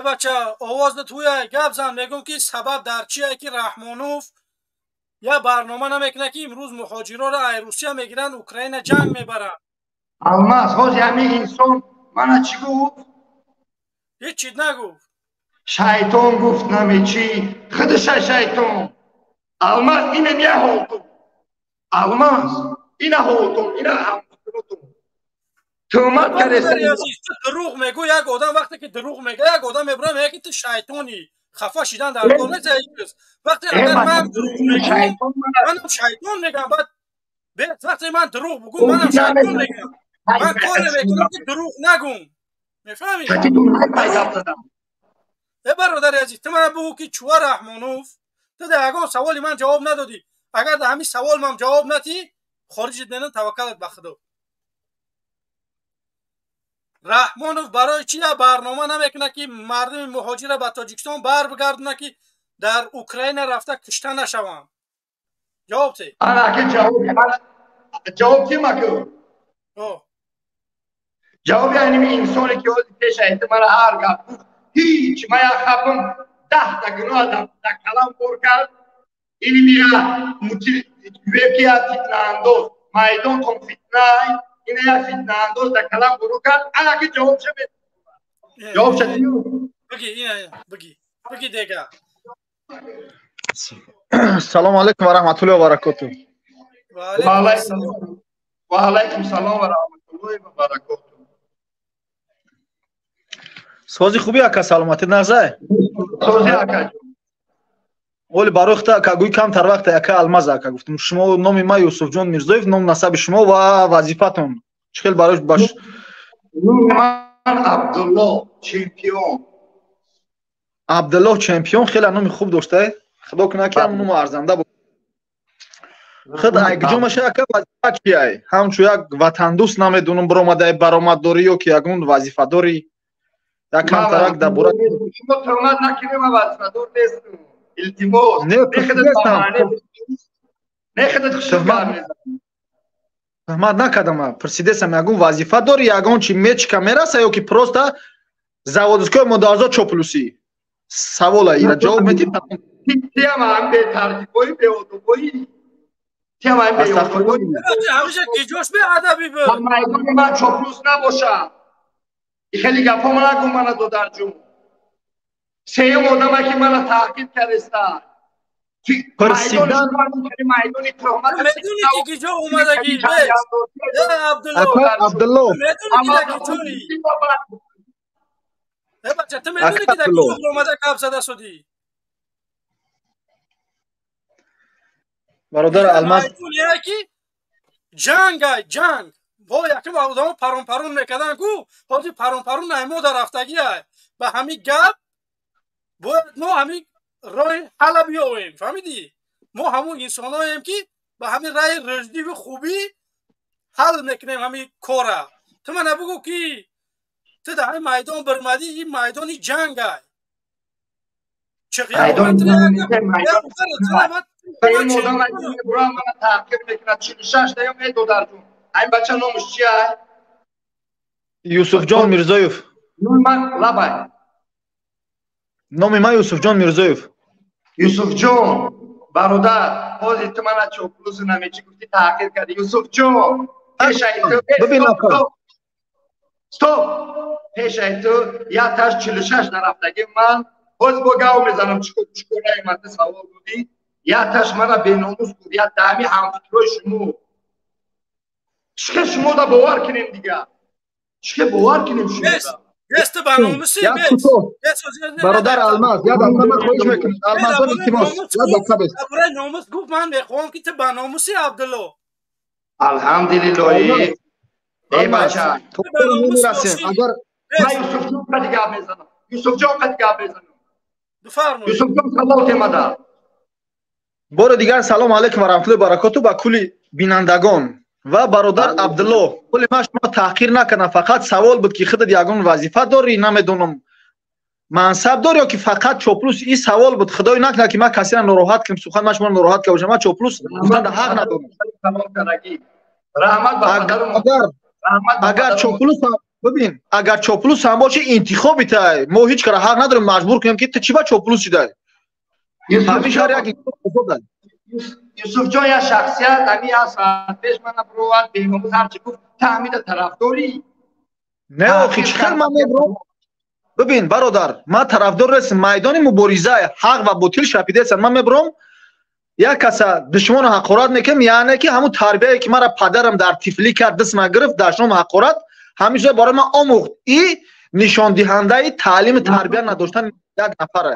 بچه آواز توی گپ زن میگم که سبب در چیه که رحمانوف یا برنامه نمیکنه که امروز مهاجرا را ای روسیه میگیرن اوکراین جنگ میبرن الماس خوزی همین انسان من چی گفت؟ هیچ چیز نگفت شیطان گفت نمی چی خودش شیطان الماس اینه نیه هولتون الماس اینه هولتون اینه همونتون تومت کرده دروغ میگو یک آدم وقتی که دروغ میگه یک آدم میبره میگه که تو شیطانی خفه شدن در کار نیست وقتی اگر من دروغ میگم منم شیطان میگم بعد وقتی من دروغ بگم منم شیطان میگم من کار میکنم که دروغ نگم میفهمی؟ برادر عزیز تو من بگو که چوه رحمانوف تو در اگه سوالی من جواب ندادی اگر در همین سوال من جواب ندی خارج دینن توکلت به خدا رحمانوف برای چی برنامه نمیکنه که مردم مهاجر به تاجیکستان بر بگردونه که در اوکراین رفته کشته نشوند جواب تی انا که جواب چی مکو جواب یعنی انسانی که اوزی پیش احتمال هر گفت هیچ ما یا خبم 10 تا گناه در کلام پر کرد اینی میگه وکی ها فتنه انداز مایدان کن فتنه اینه یا فتنه انداز در کلام برو کرد انا که جواب چه بید جواب چه دیو بگی اینه بگی دیگه سلام علیکم و رحمت الله و برکاته و علیکم سلام و رحمت الله و برکاته سوزی خوبی اکا سلامتی نغزه سوزی اکا ولی باروختا که گوی کم تر وقت اکا الماز اکا گفتم شما نام ما یوسف جان میرزایف نام نسب شما و وظیفتون چخیل باروش باش نام من عبدالله چمپیون عبدالله چمپیون خیلی نام خوب داشته خدا کنه که هم نام ارزنده بود خود اگه مشه اکا وظیفت چیه همچو یک وطن دوست نمیدونم برآمد داری یا که یکون وظیفه داری یک کم ترک در بورد شما ترمت نکنیم و وظیفه دار نیستم التماس نه نخدت خشم کار تهمت نکردم پرسیدم یگون وظیفه داری یگون چی میچ کامرا است یا که پروستا заводской мудазо чоплуси савола ира ҷавоб меди тема ам бе тартибои бе одобои тема ам бе одобои ҳамеша гиҷош бе адаби бо майдони ман чоплус набошад хеле гапо нагӯ мана додарҷун сеюм одаме ки мана таҳқиқ кардаистанд пурсидан майдони тӯҳмат медуни ки гиҷо омадагӣ абдулло بچه تو میدونی که در گیجو اومده کپ زده شدی برادر الماس میدونی که جنگ با یکی آدم پرون میکردن کو حاجی پرون نمیو در رفتگی به همین گپ باید ما همین راه حل بیاویم فهمیدی ما همون انساناییم که به همین راه رشدی و خوبی حل میکنیم همین کارا تو من نبگو که تو در این میدان برمدی این میدانی جنگ های چقدر میدان برام من تعقیب میکنه 46 دیگه میدو در جون این بچه نامش چیه یوسف جان میرزایف نام من لبای نام من یوسف جان میرزایف یوسف جان برادر بازی تو من چوپلوس نمیچی گفتی تعقیب کردی یوسف جان ببین استوب پیش تو یا تاش 46 در رفتگی من باز با گاو میزنم چکونه ایمت سوال بودی یا تاش مرا به ناموس بود یا دامی همفکرای شما چکه شما دا باور کنیم دیگه چکه باور کنیم شما دست به ناموسی برادر الماس یا دکتر من خوش میکنم الماس رو التماس یا دکتر بست برای ناموس گفت من میخوام که تو به ناموسی عبدالله الحمدلله ای بچه تو نمیرسیم اگر من یوسف جان قد گپ میزنم یوسف جان قد گپ میزنم بفرمایید یوسف جان سلام تمدا بار دیگر سلام علیکم و رحمت الله و برکاته با کلی بینندگان و برادر عبدالله کلی ما شما تحقیر نکنم فقط سوال بود که خودت یگان وظیفه داری نمیدونم منصب داری یا که فقط چوپلوس این سوال بود خدای نکنه که ما کسی را ناراحت کنم سخن ما شما ناراحت کنم ما چوپلوس گفتن حق ندارم رحمت با پدرم اگر چوپلوس ببین اگر چوپلوس هم باشه انتخابی تا ما هیچ کار حق نداریم مجبور کنیم که تو چی با چوپلوس شده همیشه هر یک یوسف جان یا شخصیت امی از پیش من برواد بیگموز هرچی گفت تحمید طرفداری نه آخی چخیر من میبرم ببین برادر ما طرفدار رسیم میدان مبارزه حق و باطل شپیده هستن من میبرم یک کس دشمن حقارت میکنم یعنی که همون تربیتی که مرا پدرم در طفلی کرد دست ما گرفت دشمن حقارت همیشه برای من آموخت این نشان دهنده تعلیم تربیت نداشتن یک نفره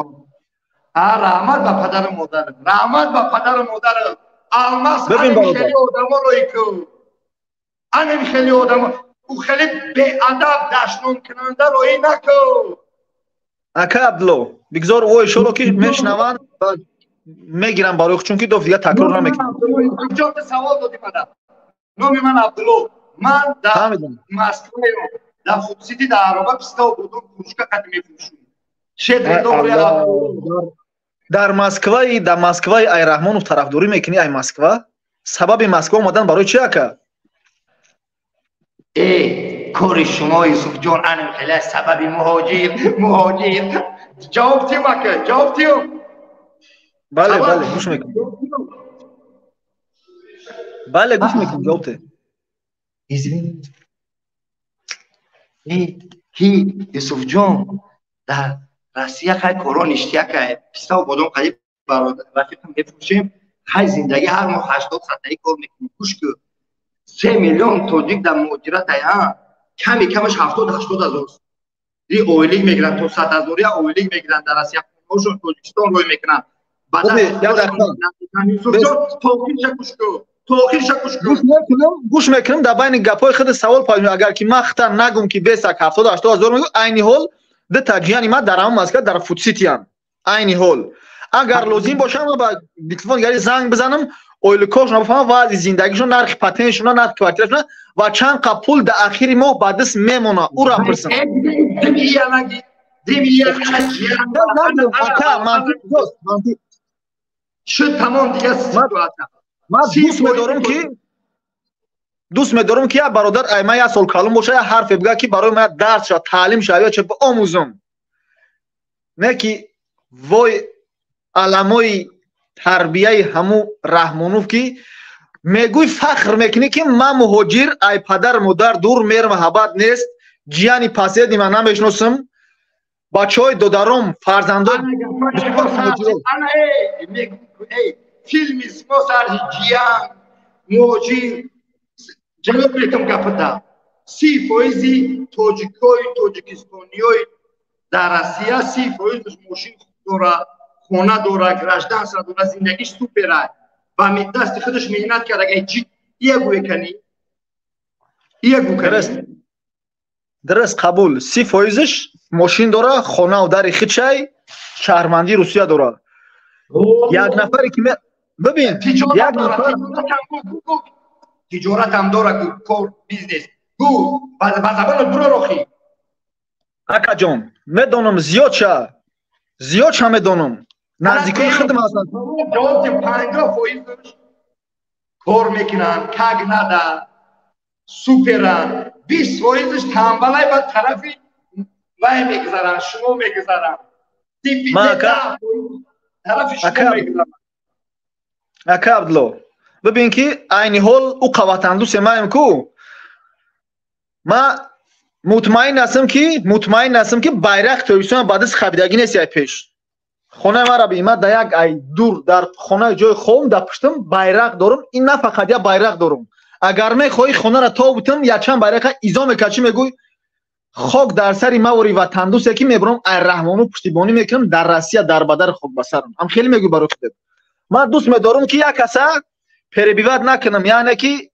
رحمت با پدر مادر رحمت با پدر مادر الماس ببین خیلی آدما روی کو انم خیلی آدما او خیلی به ادب دشمن کننده روی نکو اکا عبدالله بگذار او اشاره که میشنون میگیرم برای چون که دو دیگه تکرار نمیکنم جان سوال دادی پدر نام من عبدالله من در مسکو در فوتسیتی در عربه پستا بودم فروشگاه قدیمی فروشون در مسکو ای رحمانوف طرفداری میکنی ای مسکو سبب مسکو اومدن برای چی اکا کار شما یوسف جان انم خیلی سبب مهاجر جواب تیم اکا جواب تیم بله گوش میکنم بله گوش میکنم جواب تیم یوسف جان در روسیه خیلی کاران اشتیا که پستا و بادام قریب برای رفیقم بفروشیم خیلی زندگی هر ماه 80 ساعته کار میکنیم گوش که 3 میلیون تاجیک در مهاجرت هستند کمی کمش 70 80 هزار دی اویلیگ میگیرن تو 100 هزاری اویلیگ میگیرن در روسیه خودشون تاجیکستان روی میکنن بعد گوش میکنم در بین گپای خود سوال پایین اگر که من خطر نگم که 20 70 80 هزار میگم عین حال ده تاجیانی ما در همون مسکت در فوتسیتی ام عین حال اگر لازم باشه ما با تلفن گاری زنگ بزنم اویلکوش نفهم و زندگیشون نرخ پاتنشون نرخ کوارترشون و چند قپول در اخیر ما بعد از میمونه او را پرسم شد تمام دیگه من دوست می‌دارم که برادر من یک سال کالم باشه، حرف بگه که برای من درس شد، تعلیم شد یا چه آموزم. نه که وای علمای تربیه همو رحمانوف که میگوی فخر میکنی که من مهاجر ای پدر مادر دور میر محبت نیست، جیانی پسیدی من نمیشناسم، بچهای دودارم فرزندان انا فیلم اسمو سر جیان مهاجر جواب میتم گپدا 30% توجیکستانیای در آسیا 30% ماشین داره، خونه داره، گراشدان سر داره، زندگیش سوپره و می دست خودش مهنت کرده. چی یگو کنی؟ یگو کنی؟ درست قبول. 30%ش ماشین داره، خونه و در خودشای شهروندی روسیه داره. یک نفری که ببین یک نفر تجارت هم داره، کار بیزنس گو با زبان برو رخی. اکا جان میدونم زیاد چه میدونم، نزدیکای خودم هستم. جواب 50% کار میکنن، کاگ نده، سوپرن. 20%ش تنبلای با طرفی وای میگذارن، شما میگذارن. طرفی شما میگذارن. اکا عبدالله ببین که aynı حال او قواتندو سمایم کو ما مطمئن هستم که bayrak تویسون بعد از خبیدگی نیست پیش خونه ما را بیمه در یک ای دور در خونه جای خوم در پشتم bayrak دارم. این نه فقط یک bayrak دارم، اگر میخوای خونه را تا بودم یا چند bayrak ایزا میکچی میگوی خاک در سری ما وری وطندوس یکی میبرم ای رحمانو پشتیبانی میکنم در روسیه در بدر خود بسرم. هم خیلی میگوی برای خودت من دوست میدارم که یک کسا پربیوت نکنم، یعنی که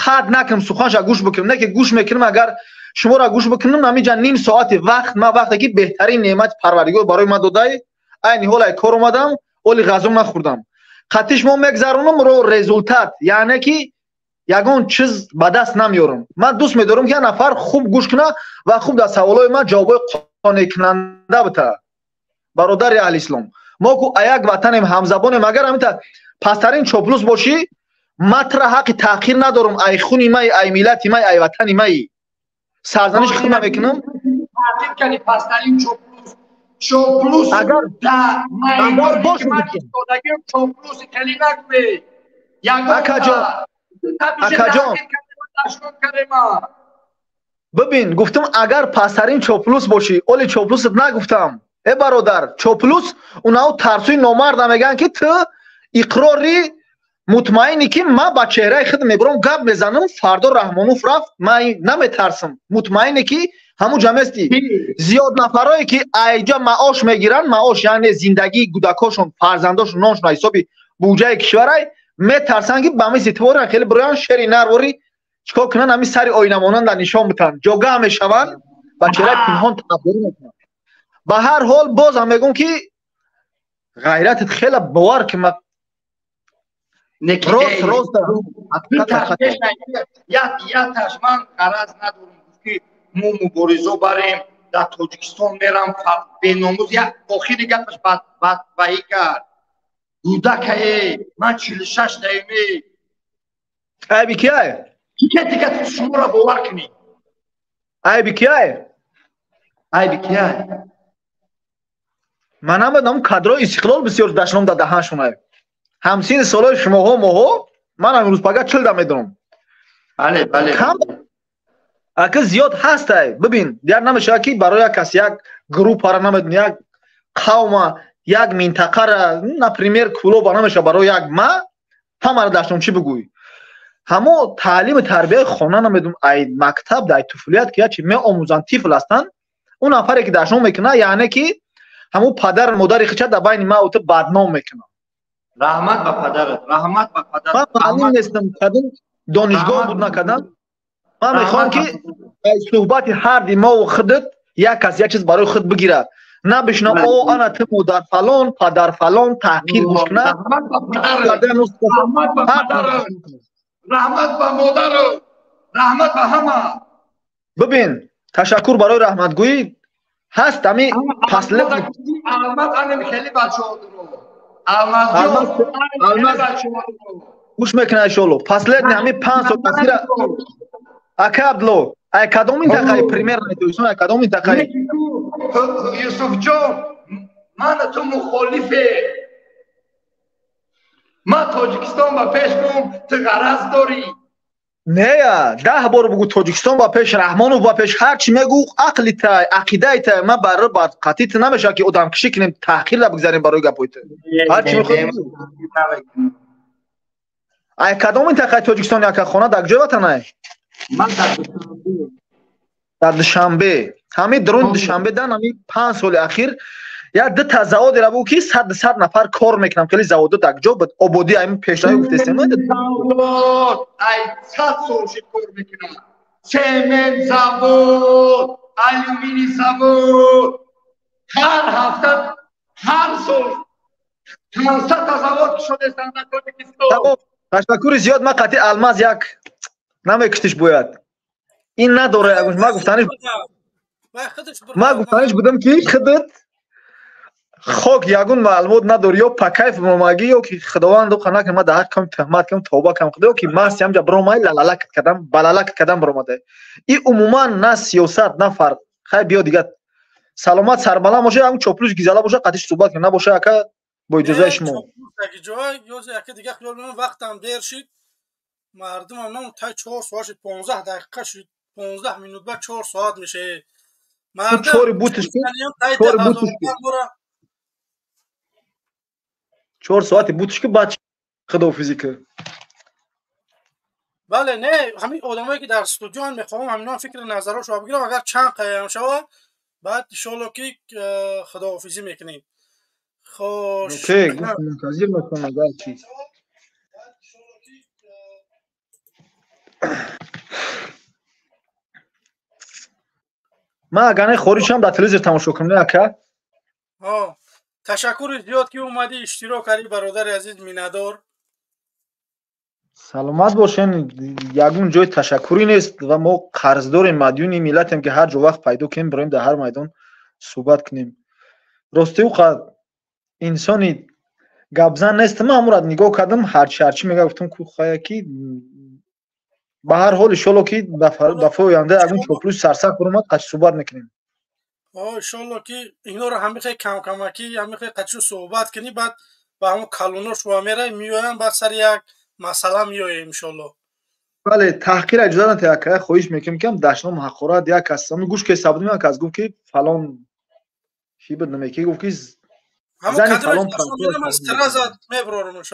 قد نکنم سخنش گوش بکنم، نه که گوش میکنم اگر شما را گوش بکنم نمیجا نیم ساعت وقت ما وقتی که بهترین نعمت پروردگار برای ما داده این حال کار اومدم ولی غذا نخوردم خاطرش ما میگذرونم رو رزولتات، یعنی که یگان چیز به دست نمیارم. من دوست میدارم که نفر خوب گوش کنه و خوب در سوالای ما جواب قانع کننده بده. برادر اهل اسلام ما کو یک وطنیم همزبانیم، اگر همیتا پسترین چوپلوس باشی متر حق تأخیر ندارم. ای خونی مای، ای میلتی مای، ای وطنی مای سرزنش خودم میکنم. تأخیر کنی پسترین چوپلوس اگر مایمار باش میکنی چوپلوس کلی نکنی اکا جان ببین گفتم اگر پسترین چوپلوس باشی اولی چوپلوست نگفتم. ای برادر چوپلوس اوناو ترسوی نامرد میگن که تو اقراری مطمئنی که ما با چهره خود میبرم گپ میزنم فردا رحمانوف رفت من نمیترسم. مطمئنی که همون جمعستی زیاد نفرایی که ایجا معاش میگیرن، معاش یعنی زندگی کودکاشون فرزنداشون نانشون حسابی بودجه کشورای میترسن که با میز اتوار خیلی برایان شری نروری چیکار کنن همین سری آینه مانند نشان بدن جوگه میشون با چهره پنهان تبدیل میکنن. به هر حال باز هم میگم که غیرتت خیلی باور که ما راست یا تشمن قرض ندارم که مو مبارزه بریم در تاجیکستان میرم بیناموز یا آخری گپش بایی کرد دودکه من 46 دایمه عیبی کیه؟ که شما را باور کنی عیبی کیه؟ من هم بدم کادرای استقلال بسیار دشنام در دهنشونه همسین سالای شما ها ماها من امروز پگه 40 میدونم. بله اگه زیاد هست ببین دیگر نمیشه که برای کسی یک گروپ را نمیدون یک قوم یک منطقه را نپریمیر کلوب نمیشه برای یک ما همه را داشتم چی بگوی همو تعلیم تربیه خانه نمیدون ای مکتب در طفولیت که چی می آموزن طفل هستن اون نفری که داشتم میکنه یعنی که همو پدر مادر خچه در بین ما اوت بدنام میکنه. رحمت با پدرت من معلم نیستم کدوم دانشگاه بود نکدم. من میخوام که صحبت هر دی ما و خودت یک کس یک چیز برای خود بگیره نه بشنم او انا تو مادر فلان پدر فلان تحقیر گوش کنه. رحمت با مادر رحمت با همه. ببین تشکر برای رحمتگویی هست همی فصل علمت خیلی بچه ها گوش میکنه شلو последний همین 5 سال اخیر اکا عبدالله ای کدام منطقه پریمیر نمیتونی ای کدام منطقه یوسف جان من تو مخالفه ما تاجیکستان با پیش بوم تو غرض داری نه 10 بار بگو تاجیکستان با پیش رحمانو با پیش هر چی میگو عقلی تا عقیده تا ما برای بعد قطیت نمیشه که آدم کشی کنیم تحقیر را بگذاریم برای گپویت هر چی میخواد ای کدام منطقه تاجیکستان یک خانه در کجا وطنه من در دوشنبه همین درون دوشنبه دن همین 5 سال اخیر یا دو تا زواد را بگو که 100 نفر کار میکنم خیلی زوادو در کجا بود آبادی همین پیشرفت گفتم ای 100 سال شد کار میکنم سمنت زواد الومینی زواد هر هفته هر سال 500 تا زواد شده است در تاجیکستان تشکر زیاد ما قطعی الماس یک نمیکشتش باید این نداره ما گفتنش بودم که خودت خاک یگون معلومات نداری یا پکیف مامگی یا که خداوند دو خنک ما ده کم تهمت کم توبه کم خدا که ما سیم جا برامای لالک کردم بلالک کردم برامده این عموما نه سیاست نه فرق خیلی بیا دیگه سلامت سربالا باشه هم چوپلوش گیزالا باشه قطعش صحبت کنه نباشه که با اجازه شما دیگه خیال من وقتم دیر شد مردم هم نمون تا 4 ساعت شد 15 دقیقه شد 15 منوت بعد 4 ساعت میشه مردم چوری بوتش چوری بوتش 4 ساعت بوتش که بعد خداحافظی که بله نه همین آدمایی که در استودیو میخوام همینا فکر نظراشو بگیرم اگر چند قیم شود بعد ان شاء الله که خداحافظی میکنیم خوش اوکی منتظر میکنم اگر چیز ما اگر خورشم در تلویزیون تماشا کنم اکا تشکر زیاد که اومدی اشتراک کردی برادر عزیز مینادار سلامت باشین یگون جای تشکری نیست و ما قرضدار مدیون ملتیم که هر جو وقت پیدا کنیم برایم در هر میدان صحبت کنیم راستی او انسانی گبزن نیست من امورات نگاه کردم هرچی میگه گفتم کو خواهی که به هر حال انشالله که دفعه آینده اگه چوپلوش سرسک برامد قچ صحبت میکنیم انشالله که اینا رو همه خیلی کم کمکی همه خیلی قچ صحبت کنی بعد با همون کلوناش و میره میایم بعد سر یک مسئله میایم انشالله بله تحقیر اجازه نده که خواهش میکنم که دشنام حقارت یک کسانی گوش که ثبت میکنم که از گفت که فلان چی بود نمیگه گفت که زنی فلان میرم از ترازت میبرارمش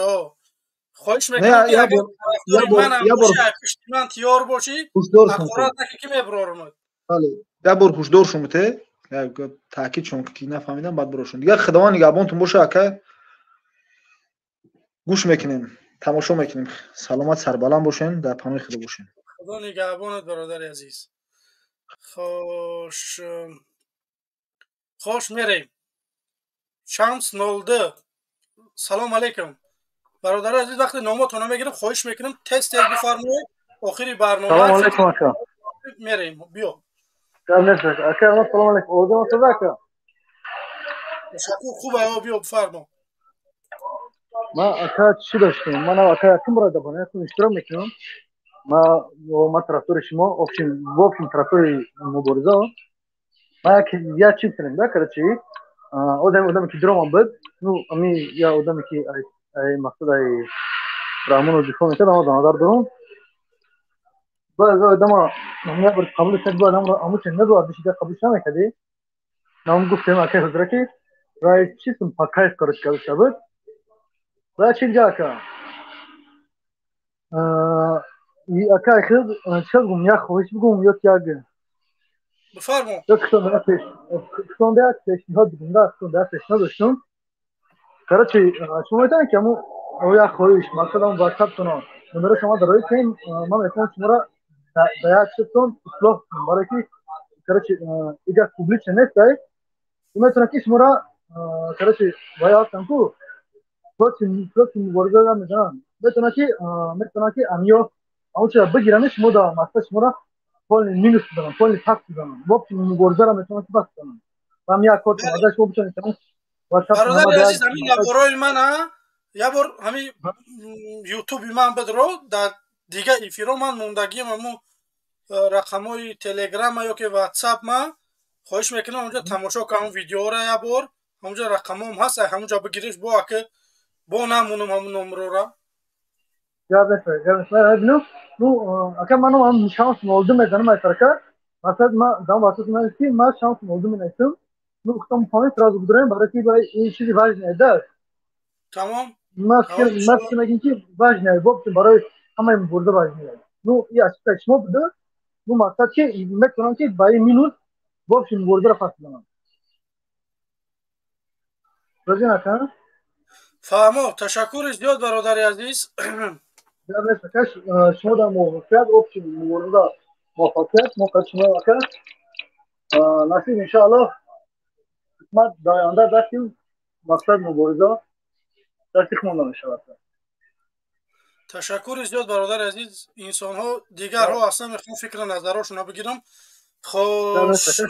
خواهش میکنم که من تیار باشی حقارت نکی که میبرارمت بله یک بار خوشدار شمته تاکید چون که نفهمیدم بعد بروشون دیگه خداوند نگهبانتون باشه که گوش میکنیم تماشا میکنیم سلامت سربلند باشین در پناه خدا باشین خدا نگهبانت برادر عزیز خوش میریم شمس 02 سلام علیکم برادر عزیز وقتی نامتون رو میگیرم خواهش میکنم تست بفرمایید آخری برنامه سلام علیکم آقا میریم بیا سلام علیکم اوضاع صداقه تشکر خوبه بیا بفرما ما اکا چی داشتیم من اکا کم برای دبانه اشتراک میکنم ما طرفدار شما اوپشن طرفدار مبارزه ما یا چی کنیم ده کرچی آدمی که درام بود نو امی یا آدمی که مقصد ای رامون دفاع میکنه آدم دارم باز آدم نمیاد بر قبول شد با آدم امو چه ندو آدیش ده قبول شده کدی نام گفتم اکا حضرتی رای چیزم پاکایف کرد که شد و چی جاکا اکا خود چگم یا خوش بگم یا کیاگه بفرما دکتر نفش sonda پیشنهاد بودم sonda پیشنهاد داشتم کرچی شما میتونید که مو یا خویش مثلا واتساپ تون نمبر شما دارید که من میتونم شما را دایات شتون اصلاح برای که کرچی ایجا پابلیک نیست میتونم که شما را کرچی وایات تنکو پروتین ورزا میدن میتونم که امیو اوچه بگیرمش مودا مثلا شما را پول مینوس دارم پول تاکس دارم وقتی مبارزه میتونم که بس کنم من یا کد ازش وبشن کنم برادر عزیز همین نمبرای من یا بار همین یوتیوب من بدرو در دیگه ایفیرو من موندگیم همون رقمای تلگرام یا که واتساپ من خواهش میکنم اونجا تماشا کنم ویدیو را. یا بار اونجا رقمام هست همونجا بگیریش با که با نمونم همون نمرو را. جابه نو اکه منو هم شانس مولدم میدانم ایترکه مثلا ما دام واسه من کی ما شانس مولدم نیستم نو خودم فهمید راز بدرم برای کی برای این چیزی واژ نیست. تمام ما میگیم که واژ نه بود برای همه برده واژ نه نو یا اسپکت مو بده نو مقصد که میتونم که برای مینوت باشیم برده را فصلم راضی نکنه. فهمو تشکر زیاد برادر عزیز. جابه سکش شما در موفقیت اوبشن مورد موفقیت موقع شما وقت نصیب انشاءالله ما در آینده داشتیم مقصد مبارزه دستی خمانده می شود. تشکر زیاد برادر عزیز. انسان ها دیگر ها اصلا میخوام فکر نظراشون بگیرم. خوش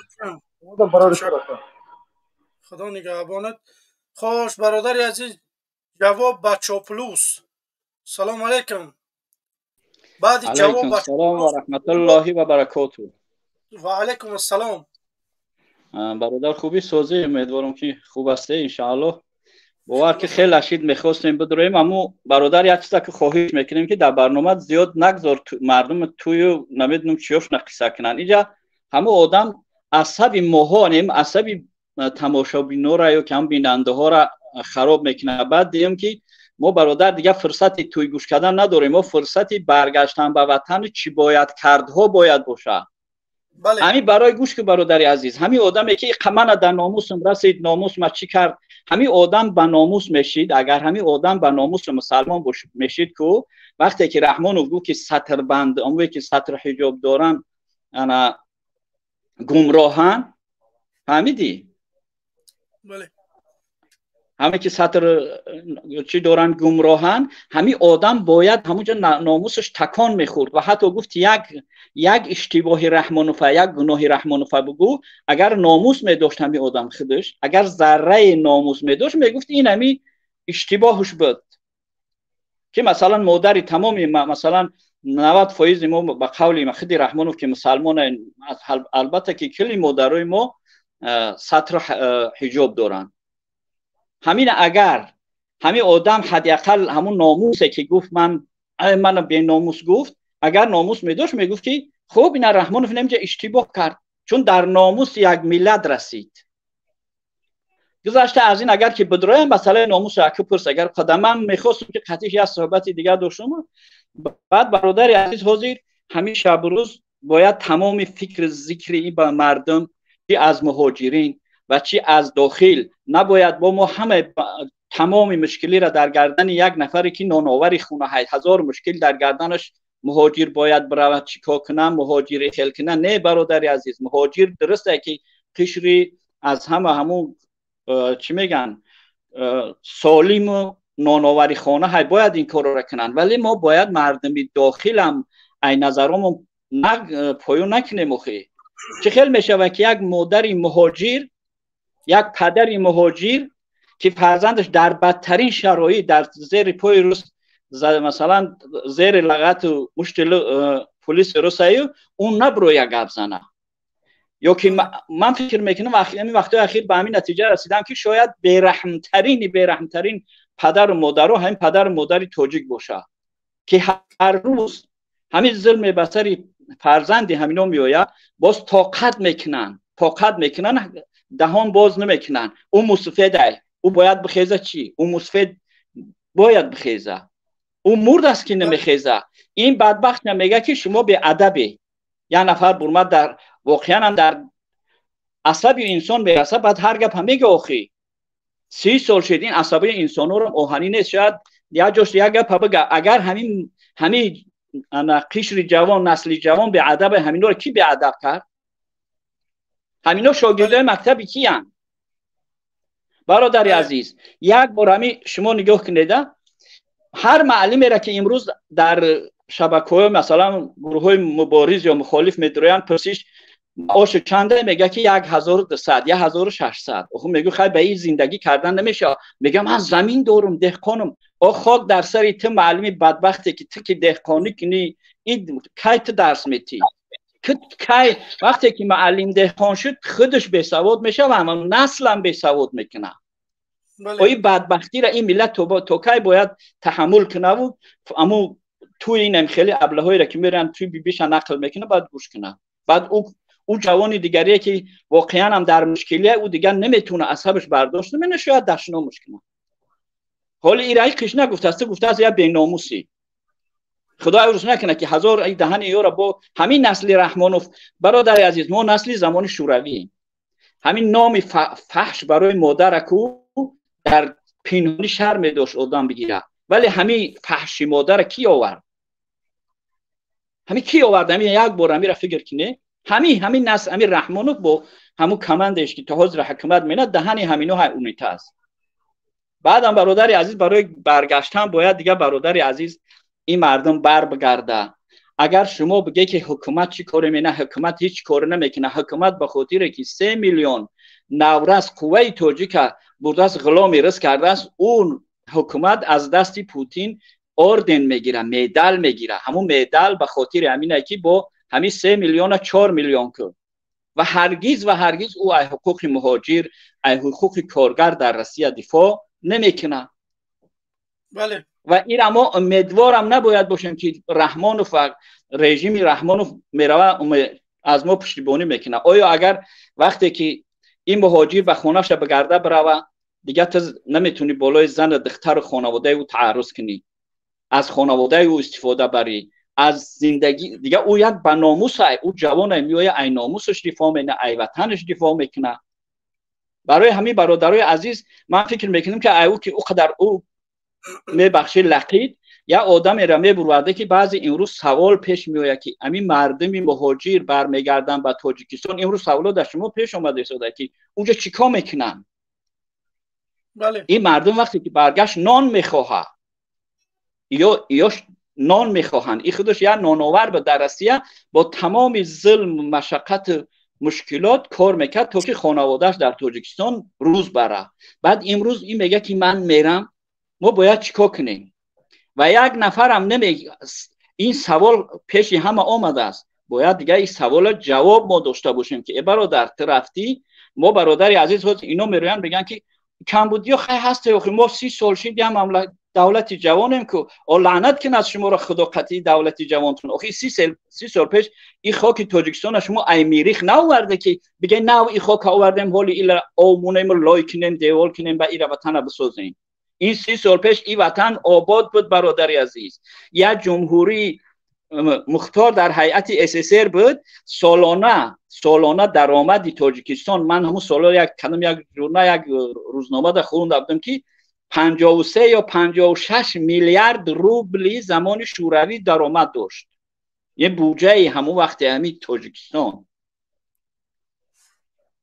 خدا نگهبانت. خوش برادر عزیز جواب بچه پلوس. سلام علیکم. بعد جواب علیکم السلام و رحمت الله و برکاته. و علیکم السلام. برادر خوبی سازی امیدوارم که خوب هسته انشاءالله. باور که خیلی اشید میخواستیم بدرویم اما برادر یک چیزا که خواهش میکنیم که در برنامه زیاد نگذار مردم توی نمیدونم چیوش نقصه کنن. اینجا همه آدم عصبی ماهانیم عصبی تماشابینو را یا که هم بیننده ها را خراب میکنه. بعد دیدیم که ما برادر دیگه فرصتی توی گوش کردن نداریم. ما فرصتی برگشتن به وطن چی باید کردها باید باشه. بله. همین برای گوش که برادر عزیز همین آدمی که من در ناموسم رسید ناموس ما چی کرد همین آدم به ناموس میشید. اگر همین آدم به ناموس مسلمان میشید که وقتی که رحمانو گفت که سطر بند اونوی که سطر حجاب دارن انا گمراهن فهمیدی؟ بله. همه که سطر چی دارن گمراهن همین آدم باید همونجا ناموسش تکان میخورد و حتی گفت یک اشتباه رحمانوفه یک گناه رحمانوفه بگو اگر ناموس میداشت همین آدم خودش اگر ذره ناموس میداشت میگفت این همین اشتباهش بود که مثلا مادری تمامی مثلا 90% ما به قول ما خدی رحمانوف که مسلمان البته که کلی مادرای ما سطر حجاب دارن. همین اگر همین آدم حداقل همون ناموسه که گفت من به ناموس گفت اگر ناموس میداشت میگفت که خب این رحمانوف نمیجا اشتباه کرد چون در ناموس یک ملت رسید. گذشته از این اگر که بدرایم مسئله ناموس اکو پرس اگر قدما میخواستم که قطعی از صحبت دیگر داشتم. بعد برادر عزیز حاضر همین شب روز باید تمام فکر ذکری به مردم چی از مهاجرین و چی از داخل نباید با ما همه تمام مشکلی را در گردن یک نفری که نانآوری خونه 8000 مشکل در گردنش مهاجر باید برود چیکار کنه مهاجر خیل کنه. نه برادر عزیز مهاجر درسته که قشری از همون چی میگن سالم و نانآوری خانه های باید این کار را کنن ولی ما باید مردمی داخل هم این نظرامو پایون نکنیم. چه خیلی میشه که یک مادری مهاجر یک پدری مهاجر که فرزندش در بدترین شرایط در زیر پای روس مثلا زیر لغت و مشت پلیس روسیه اون نبرو یک گپ زنه یا که من فکر میکنم وقتی اخیر به همین نتیجه رسیدم که شاید بیرحمترین پدر و مادر همین پدر و مادری تاجیک باشه که هر روز همین ظلم بسری فرزندی همینا میآید باز طاقت میکنن دهان باز نمیکنن. اون مستفیده او باید بخیزه چی؟ اون مستفید باید بخیزه اون مرد است که نمیخیزه. این بدبخت نمیگه که شما به ادبی یا نفر برمد در واقعا هم در عصبی انسان میرسه بعد هر گپ هم میگه آخی 30 سال شد این عصبی انسان رو آهنی نیست شاید یا جوش یک گپ بگه اگر همین قشر جوان نسل جوان به ادب همین رو کی به ادب کرد؟ همینا شاگردای مکتبی کیان؟ برادر عزیز یک بار همین شما نگاه کنید هر معلمی را که امروز در شبکه‌های مثلا گروه‌های مبارز یا مخالف می‌درویان پرسیش معاش چنده؟ میگه که 1200 یا 1600. خب میگه خیلی به این زندگی کردن نمیشه. میگم من زمین دارم، دهقانم. خاک در سر تو معلمی بدبختی که تو که دهقانی کنی، این کی تو درس میتی؟ کی وقتی که معلم دهقان شد خودش بی سواد میشه و هم نسل هم بی سواد میکنه. این بدبختی را این ملت تو کی باید تحمل کنه و اما توی این خیلی ابلهایی را که میرن توی بیبیش نقل میکنه باید گوش کنه. بعد او جوانی دیگریه که واقعا هم در مشکلیه، او دیگر نمیتونه عصبش برداشت نمیشه، شاید دشنا مشکنه. حالا ایرانی کش نگفته است، گفته است یا بی‌ناموسی. خدا عرض نکنه که هزار دهن یارو با همین نسل رحمانوف. برادر عزیز، ما نسل زمان شوروی، همین نام فحش برای مادر کو در پنهانی شرم داشت آدم بگیره، ولی همین فحش مادر کی آورد؟ همین کی آورد؟ همین یک بار همین را فکر کنه. همین نسل همین رحمانوف با همون کمندش که تا حاضر حکومت مینه دهن همینو های اونیته است. بعدم برادر عزیز برای برگشتن باید دیگه برادر عزیز این مردم بر بگرده. اگر شما بگه که حکومت چی کار میکنه، حکومت هیچ کار نمیکنه. حکومت به خاطر که 3 میلیون نورس قوه تاجیک برده است غلامی رس کرده است، اون حکومت از دست پوتین اردن میگیره، مدال میگیره. همون مدال به خاطر همینه که با همین 3 میلیون 4 میلیون کرد و هرگز او از حقوق مهاجر، از حقوق کارگر در روسیه دفاع نمیکنه. بله. و این اما امیدوارم نباید باشیم که رحمانوف رژیم رحمانوف میروه از ما پشتیبانی میکنه. آیا اگر وقتی که این مهاجر به خونه‌اش بگرده بروه، دیگه تو نمیتونی بالای زن دختر خانواده او تعرض کنی، از خانواده او استفاده بری، از زندگی دیگه او یک به ناموس او جوان میوه ای ناموسش دفاع میکنه، ای وطنش دفاع میکنه. برای همین برادرای عزیز من فکر میکنم که او که او قدر او میبخشه لقید یا آدم را میبرده که بعضی امروز سوال پیش میآید که همین مردم مهاجر برمیگردن به تاجیکستان. امروز سوالات در شما پیش اومده شده که اونجا چیکار میکنن؟ بله. این مردم وقتی که برگشت نان میخواه یا نان میخواهند، این خودش یا نانآور به درسیه با تمام ظلم مشقت مشکلات کار میکرد تا که خانوادهش در تاجیکستان روز بره. بعد امروز این میگه که من میرم، ما باید چیکار کنیم؟ و یک نفر هم نمیگه. این سوال پیش همه آمده است، باید دیگه این سوال جواب ما داشته باشیم که ای برادر تو رفتی. ما برادر عزیز خود اینا میروین بگن که کمبودی خیلی هسته، ما 30 سال شد یا مملکت دولت جوانم که لعنت کن از شما را خدا قطعی دولت جوانتون. آخه 30 سال پیش این خاک تاجیکستان شما ای میریخ نآورده که بگه نه این خاک آوردیم حالی ایلا آمونیم لای کنیم دیوال کنیم و ایرا وطن بسازیم. این 30 سال پیش این وطن آباد بود برادر عزیز. یا جمهوری مختار در هیئت SSR بود. سالانه درآمد تاجیکستان، من همون سالا یک روزنامه در خوندم بودم که 53 یا 56 میلیارد روبلی زمان شوروی درآمد داشت. یه بودجه همون وقت همین تاجیکستان.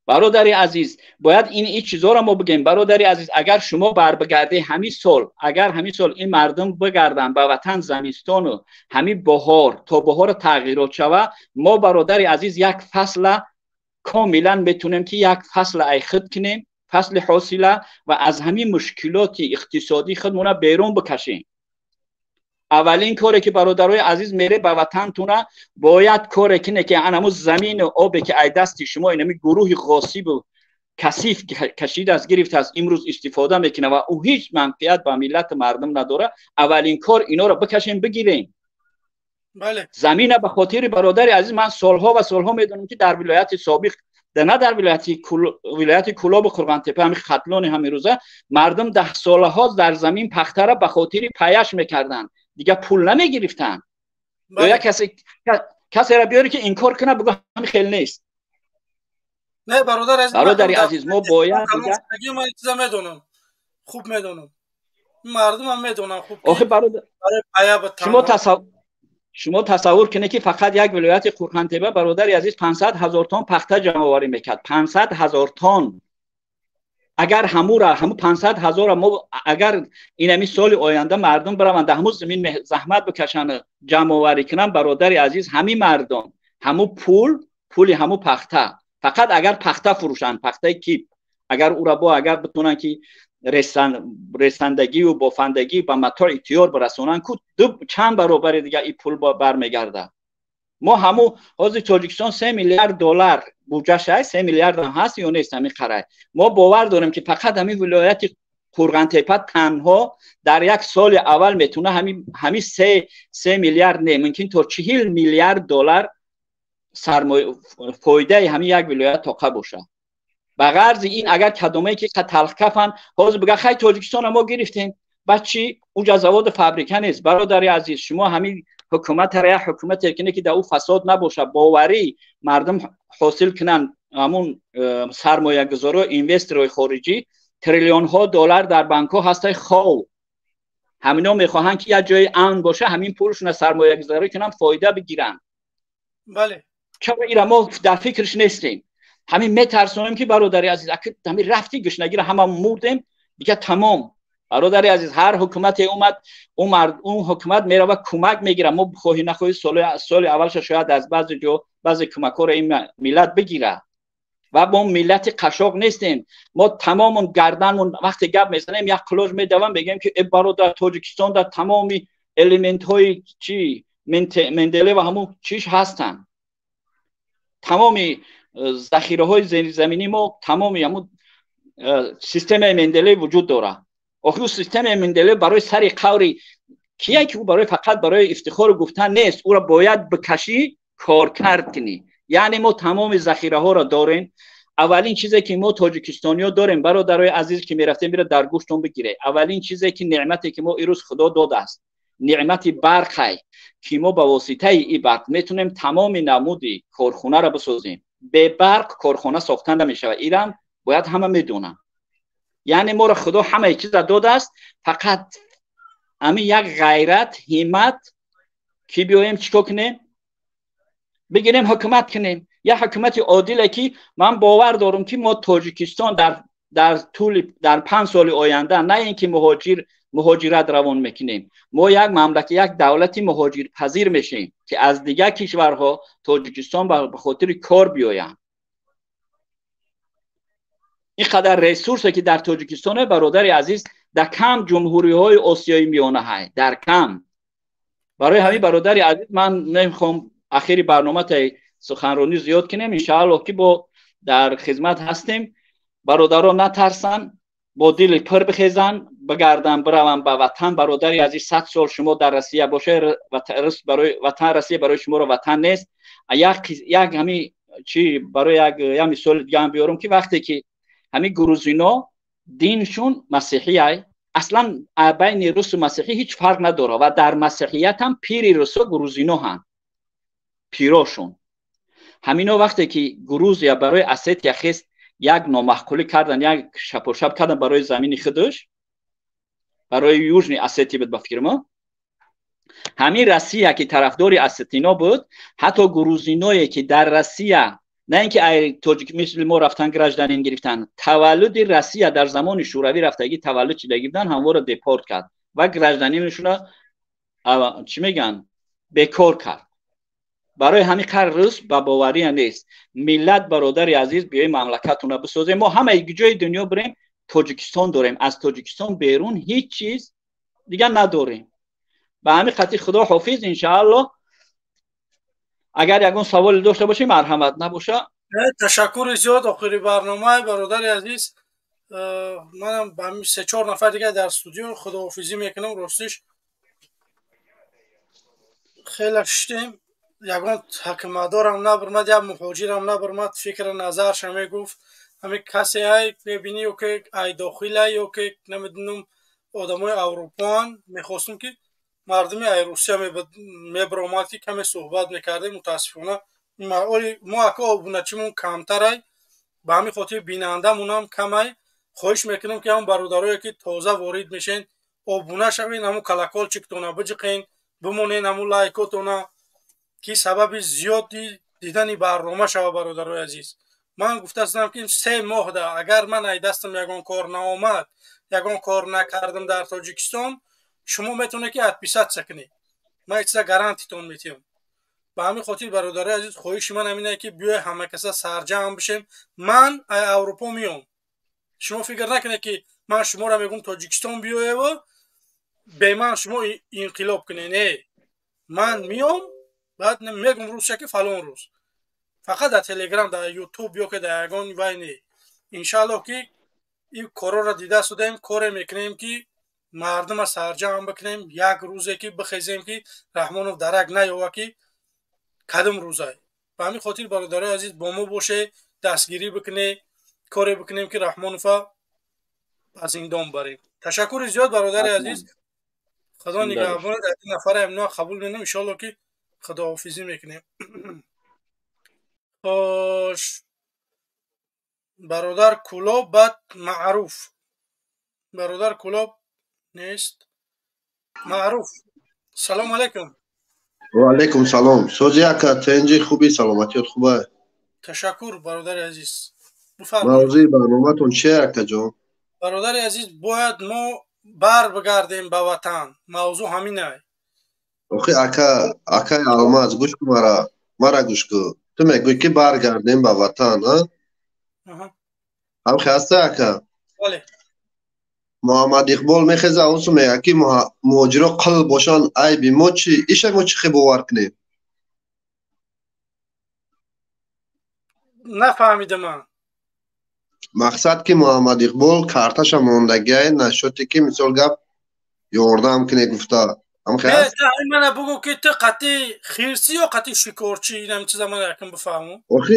برادر عزیز باید این چیزا رو ما بگیم. برادر عزیز اگر شما بگردی همین سال این مردم بگردن به وطن زمستان و همین بهار تا بهار تغییرات شوه، ما برادر عزیز یک فصل کاملا میتونیم که یک فصل ای خود کنیم، فصل حاصله و از همین مشکلات اقتصادی خودمون بیرون بکشیم. اولین کاری که برادرای عزیز میره به وطنتونه باید کاری کنه که انمو زمین و آبی که ای دستی شما اینمی گروه غاصب و کثیف کشید از گرفت از امروز استفاده میکنه و او هیچ منفعت به ملت مردم نداره. اولین کار اینا رو بکشیم بگیریم. بله. زمین به خاطر برادر عزیز من سالها و سالها میدونم که در ولایت سابق نه در ولایت کلاب و قرغان تپه همین خطلان همین روزه مردم 10 ساله ها در زمین پخته را به خاطر پیش میکردن، دیگه پول نمیگرفتن. یا کسی را بیاری که این کار کنه بگو همین خیلی نیست. نه برادر عزیز ما باید دیگه من چیزا میدونم، خوب میدونم، مردم هم میدونن خوب. آخه برادر شما تصور کنه که فقط یک ولایت قرغان تپه برادر عزیز 500,000 تن پخته جمع آوری میکرد. 500,000 تن. اگر همون 500,000 ما اگر اینمی سال آینده مردم بروند همون زمین زحمت بکشن جمع آوری کنن، برادر عزیز همین مردم همون پول پول همو پخته، فقط اگر پخته فروشن، پخته کیپ، اگر او را با اگر بتونن که رسندگی و بافندگی به متاع تیار برسونن که چند برابر دیگه این پول برمیگرده. ما همو حاضر تاجیکستان 3 میلیارد دلار بودجه شد، 3 میلیارد هم هست یا نیست همین قراره. ما باور داریم که فقط همین ولایت قرغن تپه تنها در یک سال اول میتونه همین 3 میلیارد نه ممکن تا 40 میلیارد دلار سرمایه فایده همین یک ولایت تاقه باشه. به غرض این اگر کدامه که تلخ کفن حاضر بگه خیلی تاجیکستان ما گرفتیم بچی اونجا زواد فابریکه نیست. برادری عزیز شما همین حکومت را حکومت کنه که در او فساد نباشه، باوری مردم حاصل کنن، همون سرمایه گذارا اینوسترهای خارجی تریلیون ها دلار در بانک ها هسته خاو، همینا میخواهن که یک جای امن باشه، همین پولشون سرمایه گذاری کنن فایده بگیرن. بله چرا اینا ما در فکرش نیستیم؟ همین میترسونیم که برادری عزیز اگه همین رفتی گشنگی را همه مردیم دیگه تمام. برادری عزیز هر حکومت اومد اون حکومت میره و کمک میگیره. ما بخواهی نخواهی سال اولش شاید از بعضی کمک‌ها را این ملت بگیره و ما ملت قشاق نیستیم. ما تمام گردنمون وقتی گپ میزنیم یک کلاژ میدوام بگیم که برادر تاجیکستان در تمامی الیمنت های چی مندله و همون چیش هستن، تمامی ذخیره های زمینی ما تمامی همون سیستم مندله وجود داره. آخه سیستم مندله برای سری قوری کیه که برای فقط برای افتخار گفتن نیست، او را باید بکشی کار کرد کنی. یعنی ما تمام ذخیره ها را داریم. اولین چیزی که ما تاجیکستانی ها داریم برادرای عزیز که میرفته میره در گوشتون بگیره، اولین چیزی که نعمتی که ما ایروز خدا داده است نعمت برق که ما به واسطه این برق میتونیم تمام نمودی کارخانه را بسازیم. به برق کارخانه ساختن نمیشه و ایران باید همه میدونن. یعنی ما را خدا همه چیز داده است، فقط همین یک غیرت همت که بیایم چیکار کنیم بگیریم حکومت کنیم. یا حکومت عادله که من باور دارم که ما تاجیکستان در 5 سال آینده نه اینکه مهاجرت روان میکنیم، ما یک مملکت یک دولتی مهاجر پذیر میشیم که از دیگر کشورها تاجیکستان به خاطر کار بیاین. این قدر ریسورسی که در تاجیکستان برادری عزیز در کم جمهوری های آسیایی میانه های در کم. برای همین برادری عزیز من نمیخوام اخیری برنامه سخنرانی زیاد کنیم، انشاءالله که با در خدمت هستیم. برادران نترسن، با دل پر بخیزن، بگردن برون به وطن. برادری عزیز 100 سال شما در روسیه باشه برای وطن روسیه برای شما رو وطن نیست. یک همین چی برای یک مثال دیگه هم بیارم که وقتی که همین گروزینا دینشون مسیحیه، اصلا بین روس و مسیحی هیچ فرق نداره و در مسیحیت هم پیر روسا گروزینا هم پیراشون. همینا وقتی که گروزیا برای اسیت خست یک نامحقولی کردن، یک شپ و شپ کردن برای زمین خودش، برای یوژنی اسیتی بود بفکر ما. همین روسیه که طرفدار اسیتینا بود، حتی گروزینایی که در روسیه نه اینکه تاجیک مثل ما رفتن گرجدانین گرفتن، تولد روسیه در زمان شوروی رفتگی تولد چیده بودن همو رو دپورت کرد و گرجدانینشون چی میگن بیکار کرد. برای همین کار روس با باوری نیست. ملت برادری عزیز بیای مملکتونه بسازه. ما همه یک جای دنیا بریم تاجیکستان داریم، از تاجیکستان بیرون هیچ چیز دیگه نداریم. به همین خاطر خدا حافظ. انشاءالله اگر یگون سوال داشته باشی مرحمت نباشه. تشکر زیاد. آخری برنامه برادر عزیز، منم با همین 3-4 نفر دیگه در استودیو خداحافظی میکنم. راستش خیلی شتیم. یگان حکمدارم نبرمد یا مهاجرم نبرمد فکر نظرش میگفت همین کسی های ببینی و که ای داخل یا که نمیدونم آدمای اروپان میخواستم که مردمی ای روسیه میبرامد که کمی صحبت میکردیم. متاسفانه ما اکا آبونه چیمون کمتره، به همین خاطر بیننده مونم کمی. خواهش میکنم که هم برادرایی که تازه وارد میشین آبونه شوین، همون کلکال چکتونه بجقین، بمونین همون لایکاتونه که سبب زیادی دیدن برنامه شوه. برادرای عزیز من گفته هستم که 3 ماه ده اگر من ای دستم یگان کار نآمد، یگان کار نکردم در تاجیکستان، شما میتونه که ادپیست سکنی. من ایسا گارانتی تون میتیم. به همین خاطر برادرای عزیز خواهش من اینه که بیای همه کسا سرجم بشیم. من از اروپا میام، شما فکر نکنه که من شما را میگم تاجیکستان بیای و به من شما انقلاب کنین. نه، من میام بعد میگم روز که فلان روز، فقط در تلگرام در یوتیوب یا که در یگان وای نه. انشالله که این کارا را دیده سودیم، کار میکنیم که مردم سرجم بکنیم. یک روزه که بخیزیم که رحمانوف درک نیاوه که کدام روزه. به همین خاطر برادرای عزیز با ما باشه، دستگیری بکنه، کاری بکنیم که رحمانوف از زندان بریم. تشکر زیاد برادر عزیز، خدا نگهبان. در این نفر امنا قبول می‌کنم، ان شاءالله که خداحافظی میکنیم. خوش برادر کلاب بعد معروف. برادر کلاب نیست، معروف. سلام علیکم. و علیکم سلام. سوزی اکا تنجی خوبی؟ سلامتیت خوبه؟ تشکر برادر عزیز، بفرمایید. موضوع برنامه‌تون چیه اکا جان؟ برادر عزیز باید ما بر بگردیم به وطن. موضوع همینه. آخه اکا الماس گوش کن، مرا گوش کن. تو میگوی که برگردیم به وطن، ها؟ هم خواسته اکا؟ بله. محمد اقبال میخزه اوسو میگه که مهاجرا قل باشن ای بی ما چی؟ ایشه ما چی خیلی باور کنیم؟ نفهمیدم من. مقصد که محمد اقبال کارتش موندگی نشوتی که مثال گپ یاردم کنه گفته. هم خواست؟ نه من بگو که تو قطعی خیرسی یا قطعی شکارچی؟ اینم چیزا من یکم بفهمم. آخه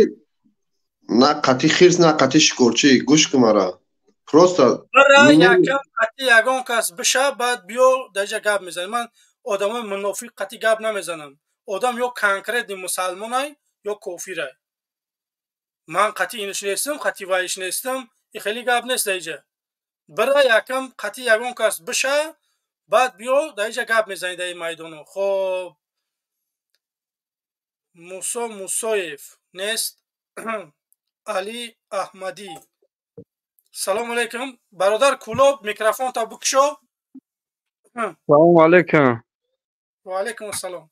نه قطعی خیرس نه قطعی شکارچی. گوش کن مرا. پروستا برای یکم قطعی یگان کس بشه بعد بیو دیجا گپ میزنی. من آدم منافق قطعی گپ نمیزنم. آدم یا کنکرت مسلمانه یا کافره. من قطعی اینش نیستم، قطعی وایش نیستم. این خیلی گپ نیست دیجا. برای یکم قطعی یگان کس بشه بعد بیو دیجا گپ میزنی در این میدانو. خب موسی موسایف نیست. علی احمدی. سلام علیکم برادر کلوب، میکروفون تا بکشو. سلام علیکم. و علیکم السلام.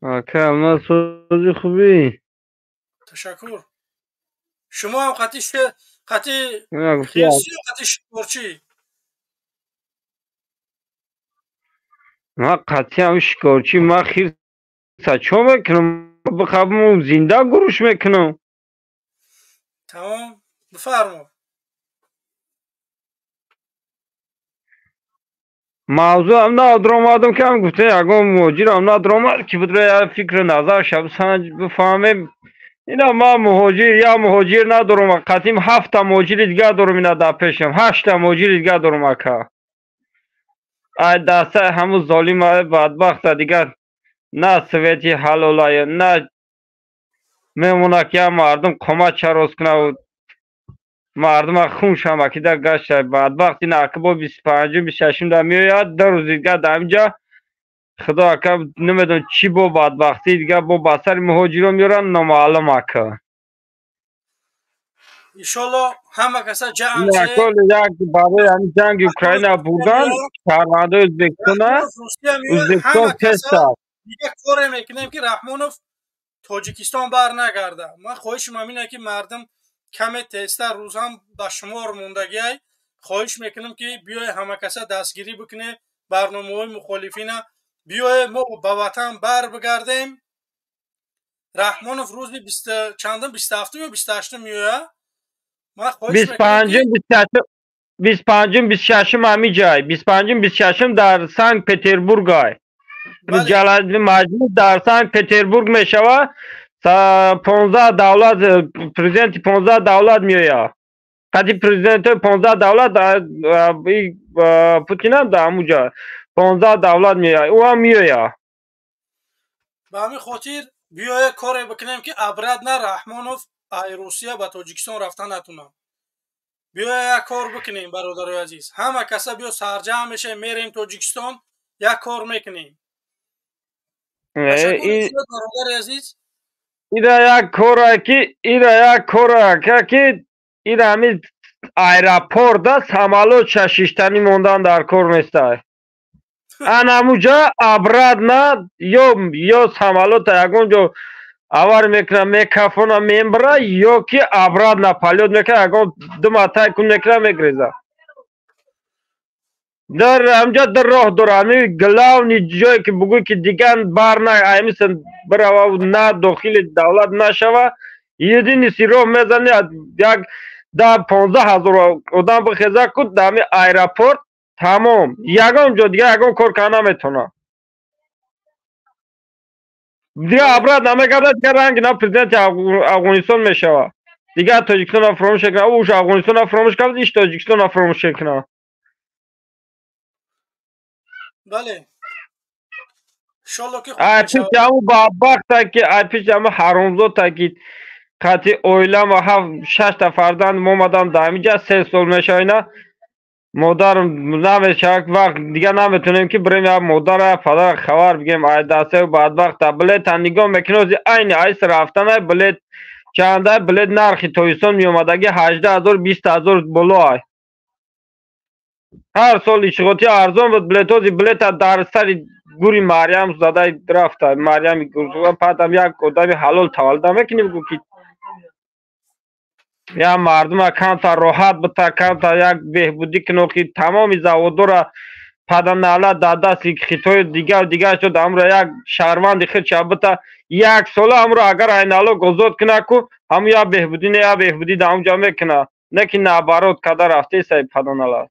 آکه الماس سوزی خوبی؟ تشکر. شما هم قطعی خیرسی و قطعی شکارچی؟ ما قطعی هم شکارچی. ما خیر سچا میکنم بخوابم زنده گروش میکنم. تمام بفرما. موضوع هم نه درآمدم که هم گفته یکم مهاجر هم نه درآمد که بود را فکر نظر شب سنج بفهمیم. اینا ما مهاجر یا مهاجر ندارم. قدیم 7 مهاجر دیگه دارم. اینا در پیشم 8 مهاجر دیگه دارم اکا. ای دسته همون ظالم بدبخت دیگه نه سویتی حلالای نه میمونه که مردم کمک چراز کنه و مردم خون شما که در گشت بدبخت. این اکبا 25 26 در میاد در روز دیگه در اینجا خدا اکا نمیدون چی با بدبختی دیگه با بسر مهاجرا میارن نامعلوم اکا. انشالله همه کسا جمع شه. یک برای همین جنگ اوکراین بودن شهرونده ازبکستان کسا دیگه کار میکنیم که رحمانوف تاجیکستان بر نگرده. من خواهشم همینه که مردم کم تیستر روز هم به شمار موندگی های خواهش میکنم که بیای همه کسا دستگیری بکنه برنامه های مخالفین. بیای ما به وطن بر بگردیم. رحمانوف روزی 27 یا 28 میوه. من خواهش 25 26 همی جای 25 26 در سنت پتربورگ های جلسه مجلس در سنت پتربورگ میشوه. 15 دولت پرزیدنت 15 دولت میوه. قدی پرزیدنت 15 دولت پوتین هم در همونجا 15 دولت میوه. او هم میوه. به همین خاطر بیای کاری بکنیم که ابرد نه رحمانوف ای روسیه و تاجیکستان رفتن نتونم. بیای یک کار بکنیم برادر عزیز. همه کسا بیا سرجم میشه میریم تاجیکستان یک کار میکنیم. این برادر عزیز اینا یک کار که این همین ایرپورت است. حملات ششتنی موندن در کار نیسته. анамуҷа абрадна ё самолота ягонҷо авар мекунад мекафона мебара ё ки абрадна полёт мекунад ягон думатай кун мекунад мегрезад дар ҳамҷа дар роҳ дора ами главни ҷое ки бугӯй ки дигар барна амисан барава на дохили давлат нашава единиси роҳ мезани як 10-15 одам бихеза куд дами аэропорт тамом ягон ҷо дига ягон кор кар наметавонад дига абрад намегардад дига ранги на президенти афғонистон мешава дига тоҷикистонро фаромӯш мекунад уш афғонистонро фаромӯш кард иш тоҷикистонро фаромӯш мекунад бале айпичи ҳаму бадбахта ки айпичи ҳаму ҳаромзода ки қатъи оилам ва 7-6 фарзанд момадам дар ҳамиҷа 3 сол мешава ина модарам намешавад вақт дига наметонем ки бирем як модара падара хабар бигем ай дастаи бадбахта билета нигоҳ мекунем айни айс рафтана билет чанда билет нархи тобистон меомадаги 18,000 20,000 боло ай ҳар сол ишғотӣ арзон буд билетози билета дар сари гури марьям задаи рафта марьями падам як одами ҳалол таваллуда мекунӣ бигӯ ки я мардума камта роҳат бита камта як беҳбудӣ кунӯ ки тамоми заводора паданала дар дасти хитои дигар шуд амро як шаҳрванди хирча бита як сола амро агар айналог озод куна ку ҳаму я беҳбудӣ не я беҳбудӣ дар онҷа мекуна не ки наоборот када рафтесай паданала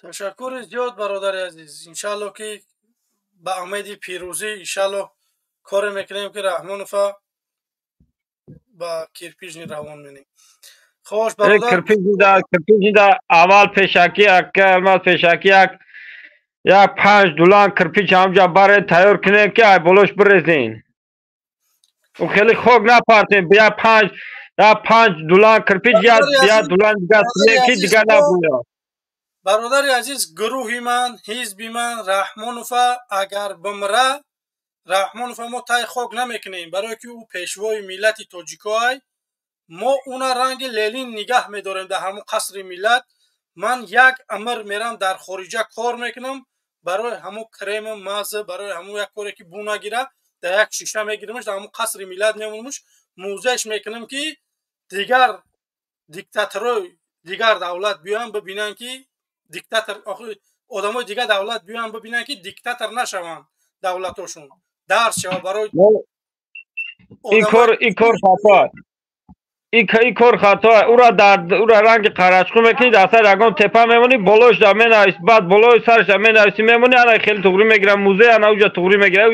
ташаккури зиёд бародари азиз иншалло ки ба умеди пирӯзӣ иншалло коре мекунем ки раҳмонова ба кирпични равон менем хош бародар кирпичнида аввал пешакӣ алмаз пешакӣ як 5 дулан кирпич ҳамҷа баре тайёр кунем ки ай болош бирезем хеле хок напартем як 5 дулан кирпич як дулан дига сунем ки дига набояд бародари азиз гурӯҳи ман ҳизби ман раҳмонова агар бимра раҳмонова мо тай хок намекунем барое ки ӯ пешвои миллати тоҷикоай мо уна ранги лелин нигаҳ медорем дар ҳамун қасри миллат ман як амр мерам дар хориҷа кор мекунам барои ҳамун крему маза барои ҳамун як коре ки бу нагира дар як шиша мегиримш дар ҳамун қасри миллат мемонмш мӯзааш мекунам ки дигар диктаторои дигар давлат биёян бибинанд ки диктатор одамои дигар давлат биёян бибинанд ки диктатор нашаванд давлатошон дарс шава барои ин кор хатоа ура ранги қарачқу мекунӣ дар сар ягон тепа мемонӣ болоиша менависӣ баъд болои сариша менависӣ мемонӣ ана хеле туғрӣ мегирам музей ана уҷа туғрӣ мегирам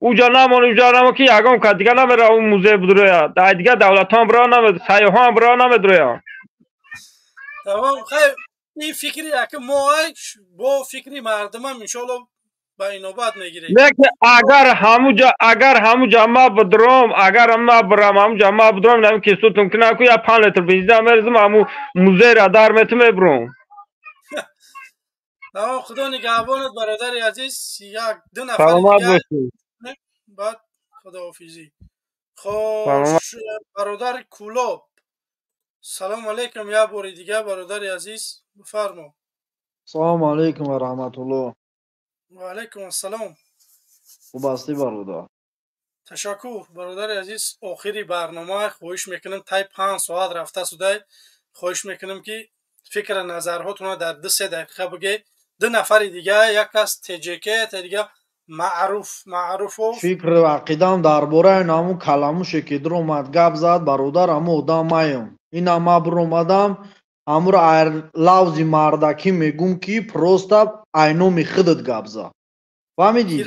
уҷа намони уҷа намо ки ягон ка дига намера у музей бидроя дар дига давлатҳоам бирова намед сайёҳоам бирова намедроя тамом хайр ин фикри яки моай бо фикри мардумам иншолло ба инобат мегирем лекин агар ҳамуҷа ма бидром агар ма бирам ҳамуҷа ма бидром нами кисутум кунам ку як 5 литр бензин мерезам ҳаму музейра дар мету мебром тамом худо нигаҳбонат бародари азиз як ду нафар саломат бошед баъд худоҳофизӣ хош бародари кулоб салому алейкум як бори дига бародари азиз бифармо салому алейкум ва раҳматуллоҳ ва алейкум ассалом хуб ҳастӣ бародар ташаккур бародари азиз охири барнома хоҳиш мекунам тай 5 соат рафта судай хоҳиш мекунам ки фикра назарҳотуна дар 2-3 дақиқа бигӯ ду нафари дига як кас тҷк дига маъруфо фикри ақидам дар бораи ҳамун каламуше ки дар омад гап зад бародар ҳамун одам маем ина ма биромадам ҳамуро лавзи мардакӣ мегум ки просто айноми худат гап зад фаҳмидӣ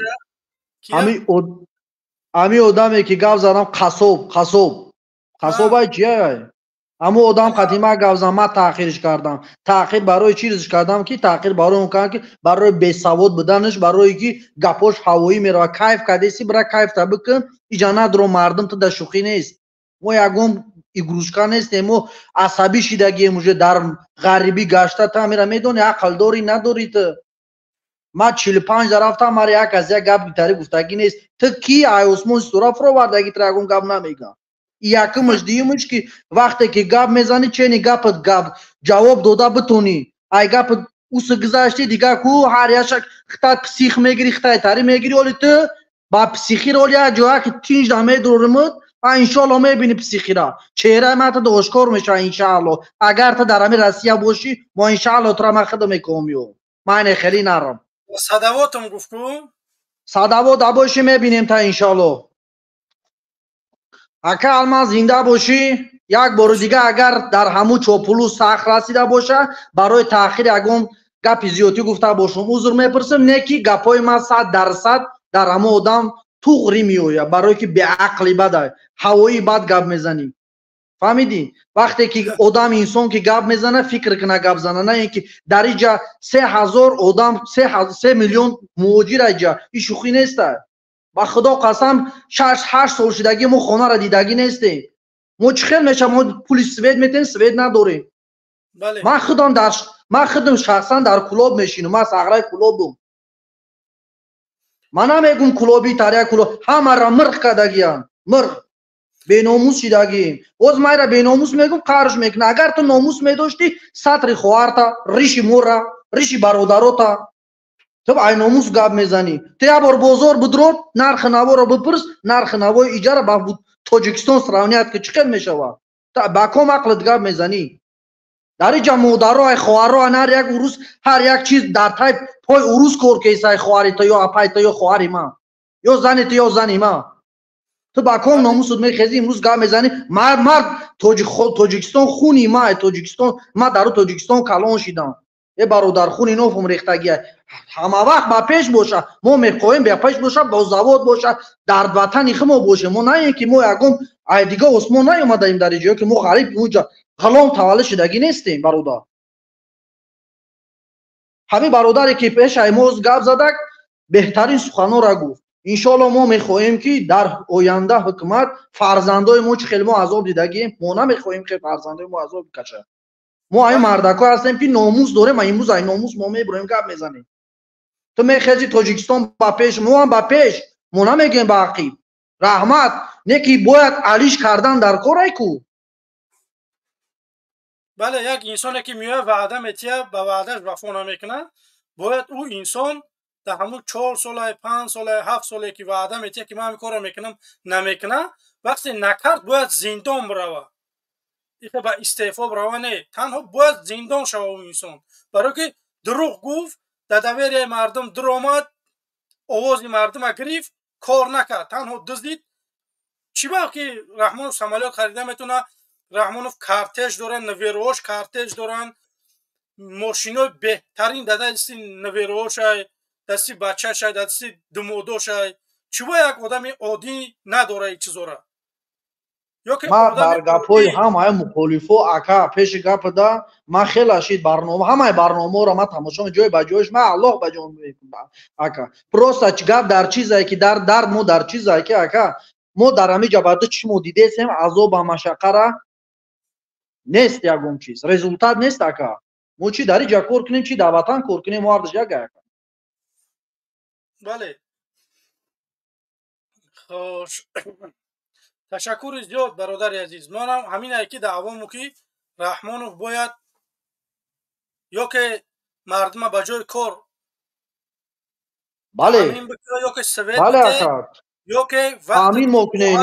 ҳамин одаме ки гап задам қасоб ай чияй ҳамун одам қадима гап зад ман таъқириш кардам таъқир барои чӣ ризиш кардам ки таъқир барои он кардам ки барои бесавод буданаш барое ки гапош ҳавоӣ мерава кайф кардеси бира кайфта бикун иҷа надро мардум ту да шӯхӣ нест мо ягон игрушка нестем мо асабӣ шидагием уже дар ғарибӣ гашта та мера медонӣ ақл дорӣ надорӣ ту ман 45 дарафтам мара як аз як гап гитарӣ гуфтагӣ нест ту ки ай осмони сура фуровардагӣ ту ягон гап намегам якумш дуюмш ки вақте ки гап мезанӣ чени гапат гап ҷавоб дода битонӣ ай гап усы гузашти дига ку ҳар яшак хта псих мегири хтай тари мегири оли ту ба психир оли я ҷоя ки тинҷ да медуримуд ва иншалло мебини психира чеҳраи ма та ошкор меша иншалло агар та дар ҳамин россия бошӣ мо иншалло тура ма хидме комиёб майне хелӣ нарам садавотам гуфту садавот да бошӣ мебинем та иншалло ака алмаз зинда бошӣ як бори дига агар дар ҳамун чопулу сахт расида боша барои таъхир ягон гапи зиёдӣ гуфта бошум узр мепурсем не ки гапҳои ман 100% дар ҳамон одам туғри меояд барое ки беақли бада ҳавои бад гап мезанӣ фаҳмидӣ вақте ки одам инсон ки гап мезана фикр кина гап зана на ин ки дар инҷа 3000 одам 3 миллион муҳоҷир аҷа ин шӯхӣ нестад ба худо қасам 6-8 сол шидагӣ мо хонара дидагӣ нестем мо чӣ хел меша мо пули свет метем свет надорем ман худам шахсан дар кулоб мешинам ман сағраи кулобум ман намегум кулоби тария кулоб ҳамаро мирғ кардагиянд мирғ беномус шидагием боз майра беномус мегум қарш мекуна агар ту номус медоштӣ сатри хоҳарта риши мора риши бародарота ту ай номус гап мезанӣ ту як бор бозор будро нархи наворо бипурс нархи навои иҷара ба тоҷикистон сравният ки чӣ хел мешавад ба ком ақлит гап мезанӣ дар инҷа модаро ай хоҳаро ҳар як урус ҳар як чиз дар тай пой урус кор кесай хоҳари ту ё апай ту ё хоҳари ман ё зани ту ё зани ман ту ба ком номусут мехезӣ имрӯз гап мезанӣ мард тоҷикистон хуни май тоҷикистон ман дар тоҷикистон калон шидам е бародар хуни нофум рехтагия ҳама вақт ба пеш боша мо мехоҳем ба пеш боша бо завод боша дар ватани худ мо бошем мо на ин ки мо ягон ай дига осмон наёмадаем дар инҷо ки мо ғариб унҷа ғалом таваллуд шидагӣ нестем бародар ҳамин бародаре ки пешаи мо гап задак беҳтарин суханонро гуфт иншалло мо мехоҳем ки дар оянда ҳукумат фарзандои мо чӣ хел мо азоб дидагием мо намехоҳем ки фарзандои мо азоб кашад мо ай мардакҳо ҳастем ки номус дорем ва имрӯз ай номус мо мебурем гап мезанем ту мехезӣ тоҷикистон ба пеш мо ҳам ба пеш мо намегем ба ақиб раҳмат не ки бояд алиш кардан дар корай ку бале як инсоне ки меояд ваъда метиҳад ба ваъдаш вафо намекунад бояд ӯ инсон дар ҳамун 4 солаи 5 солаи 7 соле ки ваъда метиҳад ки ман ҳамин корро мекунам намекунад вақте накард бояд зиндон бирава иха ба истеъфо бирава не танҳо бояд зиндон шава ӯ инсон барое ки дурӯғ гуфт дар доверияи мардум дуромад овози мардума гирифт кор накард танҳо дуздид чӣ вақт ки раҳмонов самолёт харида метавонад раҳмонов кортеж доранд навероаш кортеж доранд мошинои беҳтарин дар дасти навероашай дасти бачашай дасти думодошай чиба як одами оддӣ надорад ин чизора ман дар гапҳои ҳамаи мухолифо ака пеши гапда ман хеле шид барнома ҳамаи барномаҳоро ман тамошо ҷой ба ҷояш ман аллоҳ ба ҷон мекунам ака просто гап дар чизае ки дар мо дар чизае ки ака мо дар ҳамин ҷабарда чӣ мо дидесем азоба машаққара нест ягон чиз результат нест ака мо чӣ дар инҷа кор кунем чӣ дар ватан кор кунем мо ҳардаш як ака бале хош ташаккури зиёд бародари азиз монам ҳаминае ки даъвому ки раҳмонов бояд ё ки мардума ба ҷои кор бале ёки свет бале ака ёки ҳамин мо кунем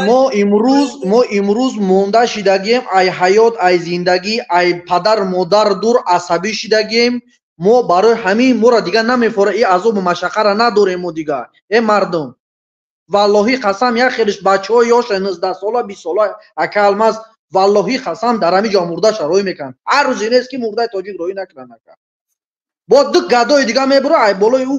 мо имрӯз монда шидагием ай ҳаёт ай зиндагӣ ай падар модар дур асабӣ шидагием мо барои ҳамин моро дига намефора ин азобу машаққара надорем мо дига е мардум валлоҳи қасам як хелиш бачаҳо ёша 19 сола 20 сола ака алмаз валлоҳи қасам дар ҳамин ҷо мурдаша рӯй мекунанд ҳар рӯзе нест ки мурдаи тоҷик рӯй накунанд ака бо ду гадои дига мебура ай болои ӯ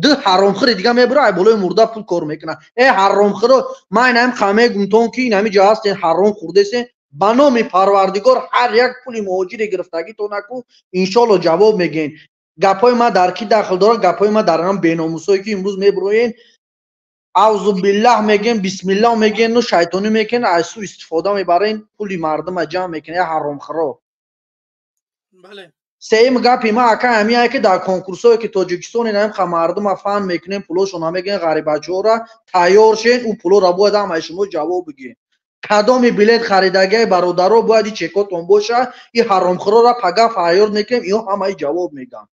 ду ҳаромхӯри дига мебура ай болои мурда пул кор мекунад е ҳаромхӯро ман инам қамегум тон ки ин ҳамин ҷо ҳастен ҳаром хӯрдесен ба номи парвардигор ҳар як пули муҳоҷире гирифтагитонаку иншолло ҷавоб мегӯен гапҳои ман дар ки дахл дорад гапҳои ман дар ҳам беномусое ки имрӯз мебуроен авзу биллаҳ мегӯем бисмиллаҳ мегӯен шайтонӣ мекунен аз су истифода мебарен пули мардума ҷамъ мекунен я ҳаромхӯро бале сеюм гапи ман ака ҳамиае ки дар конкурсое ки тоҷикистон инамха мардума фаҳм мекунем пулошона мегӯен ғарибачаҳора тайёр шен ӯ пулора бояд ҳамаи шумо ҷавоб бигӯен кадоми билет харидагии бародаро бояд чекотон боша и ҳаромхӯрора пага фарёд мекунем иҳо ҳамаи ҷавоб меган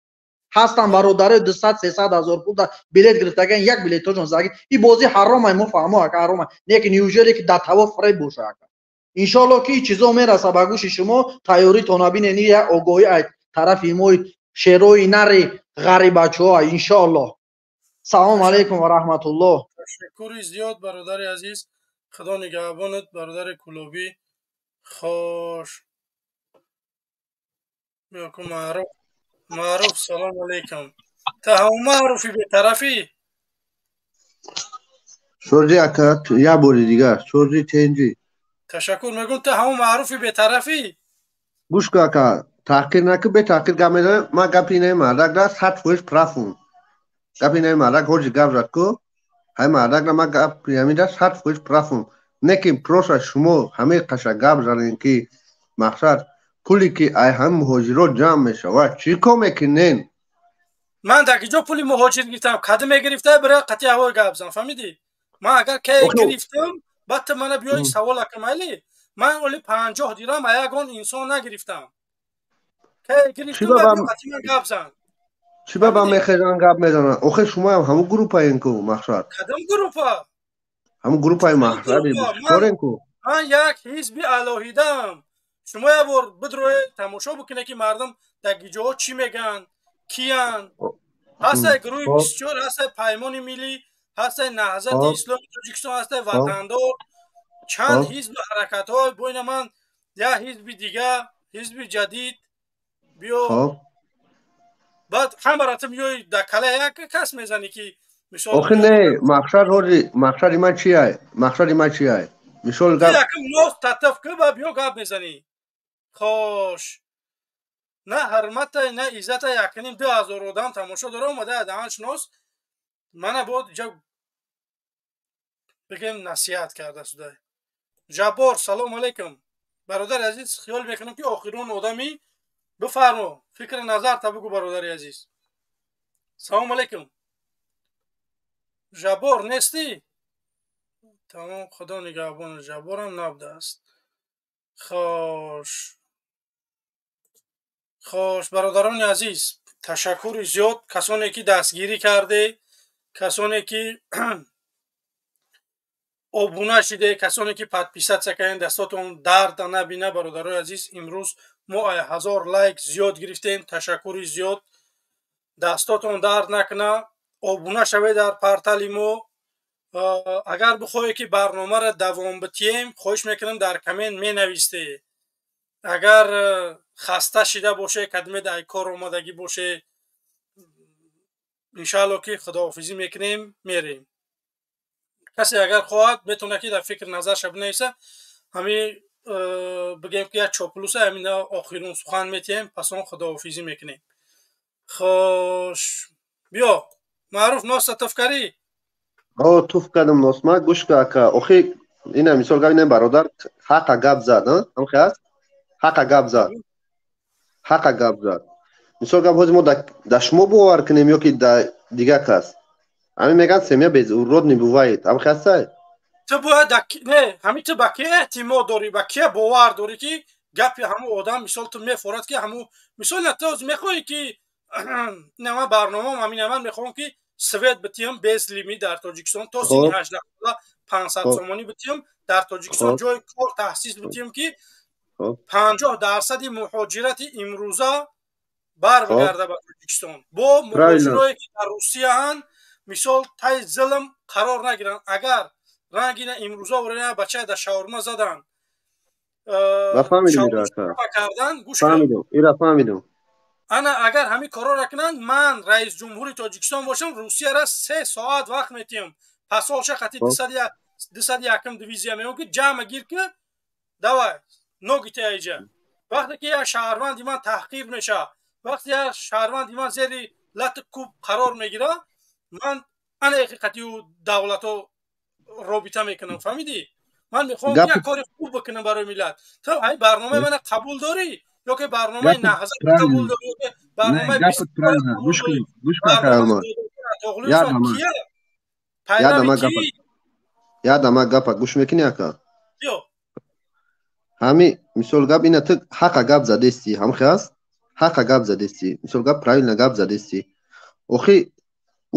ҳастан бародари 200-300 ҳазор пул билет гирифтаган як билетошон заги и бози ҳаромай мо фаҳмо ака ҳаромай неки неужели ки дар таво фреб боша ака иншоалло ки чизо мераса ба гӯши шумо тайёритона бинени як огоҳӣ ай тарафи мои шерои нари ғарибачоа иншоалло салому алайкум ва раҳматуллоҳ ташаккури зиёд бародари азиз худо нигаҳбонат бародари кулобӣ хош бёку маъруф салому алайкум та ҳамон маъруфи бетарафӣ шурҷи ака як бори дигар шурҷи тенҷи ташаккур мегӯм та ҳамон маъруфи бетарафӣ гӯш кун ака таҳқир накӣ бетаҳқир гап мезанем ман гапи инаи мардакра 100% правм гапи инаи мардак ҳоҷи гап зад ку ҳай мардакра ман гапи ҳамида 100% правм неки проша шумо ҳамаи қаша гап занем ки мақсад пули ки ай ҳам муҳоҷирот ҷамъ мешавад чӣ кор мекунен ман дар киҷо пули муҳоҷир гирифтам кади мегирифта бира қатъи ҳавои гап зан фаҳмидӣ ман агар кае гирифтам баъд ты мана биёи савол ака майли ман оли 50 дирам а ягон инсон нагирифтам кае гирифтам баъд қатъи ман гап зан чӣ ба ба мехезан гап мезанад охир шумоам ҳамун группаен ку мақсад кадом группа ҳамун группаи мақсади корен ку ман як ҳизби алоҳидаам шумо як бор бидроед тамошо бикунед ки мардум дар гиҷоҳо чӣ меган киян ҳастае гурӯҳи 24 ҳастае паймони миллӣ ҳастае наҳзати исломи тоҷикистон ҳастае ватандор чанд ҳизби ҳаракатҳо бойна ман як ҳизби дигар ҳизби ҷадид биё баъд ҳамара ту биёи дар калаи як кас мезанӣ ки мисол охир не мақсад ҳоҷи мақсади ман чи ай мақсади ман чи ай мисол гап якм ноз татаф ки ба биё гап мезанӣ хош на ҳарматай на иззатай якним 2000 одам тамошо дора омада даҳаншинос мана бод ҷа бигем насиҳат карда судай ҷаббор салому алайкум бародари азиз хиёл мекунам ки охирон одамӣ бифармо фикри назарта бигӯ бародари азиз салому алайкум ҷаббор нестӣ тамом худо нигаҳбон ҷабборам набудааст хош бародарони азиз ташаккури зиёд касоне ки дастгирӣ карде касоне ки обуна шиде касоне ки подписатсия карден дастотон дард набина бародарои азиз имрӯз мо 1000 лайк зиёд гирифтем ташаккури зиёд дастотон дард накуна обуна шавед дар портали мо агар бихоҳед ки барномаро давом битием хоҳиш мекунам дар коммент менависте агар хаста шида боше кадимед ай кор омадагӣ боше иншаалло ки худоҳофизӣ мекунем мерем касе агар хоҳад метавона ки дар фикр назарша бинависа ҳами бигем ки як чопулуса ҳамина охирун сухан метиҳем пас он худоҳофизӣ мекунем хош биё маъруф носта туф карӣ туф кардам носма гӯш ка ака охи ина мисол гап ина бародар ҳаққа гап зад ҳамхи аст ҳаққа гап зад мисол гап ҳозир мо дар шумо бовар кунем ё ки дар дигар кас ҳамин меган семья без урод не бывает ҳамхи астай ту бояд не ҳамин ту ба ки эътимод дорӣ ба кия бовар дорӣ ки гапи ҳамун одам мисол ту мефорад ки ҳамун мисол на ту мехоҳӣ ки ина ман барномаам ҳамина ман мехоҳам ки свет битиҳам без лимит дар тоҷикистон то сини 18 500 сомонӣ битиҳам дар тоҷикистон ҷои кор таъсис битиҳам ки 50% муҳоҷирати имрӯза барбигарда ба тоҷикистон бо муҳоҷирое ки дар русияанд мисол таи зулм қарор нагиранд агар рангина имрӯза орена бача дар шаурма задан кардан гӯш ана агар ҳамин корора кунанд ман раис ҷумҳури тоҷикистон бошам русияра 3 соат вақт метиҳам пасолша хати 201 дивизия меон ки ҷамъа гир ки давай ногите айҷа вақте ки як шаҳрванди ман таҳқир меша вақте як шаҳрванди ман зери лати кӯб қарор мегира ман ана ҳақиқати давлато робита мекунам фаҳмидӣ ман мехоҳам ки як кори хуб бикунам барои миллат ту ай барномаи мана қабул дорӣ ё ки барномаи наҳзат қабул дорӣ ё ки барномаи ядама гапа гӯш мекунӣ ака ҳами мисол гап ина ту ҳақа гап задести ҳамхаст ҳақа гап задести мисол гап правильно гап задести охи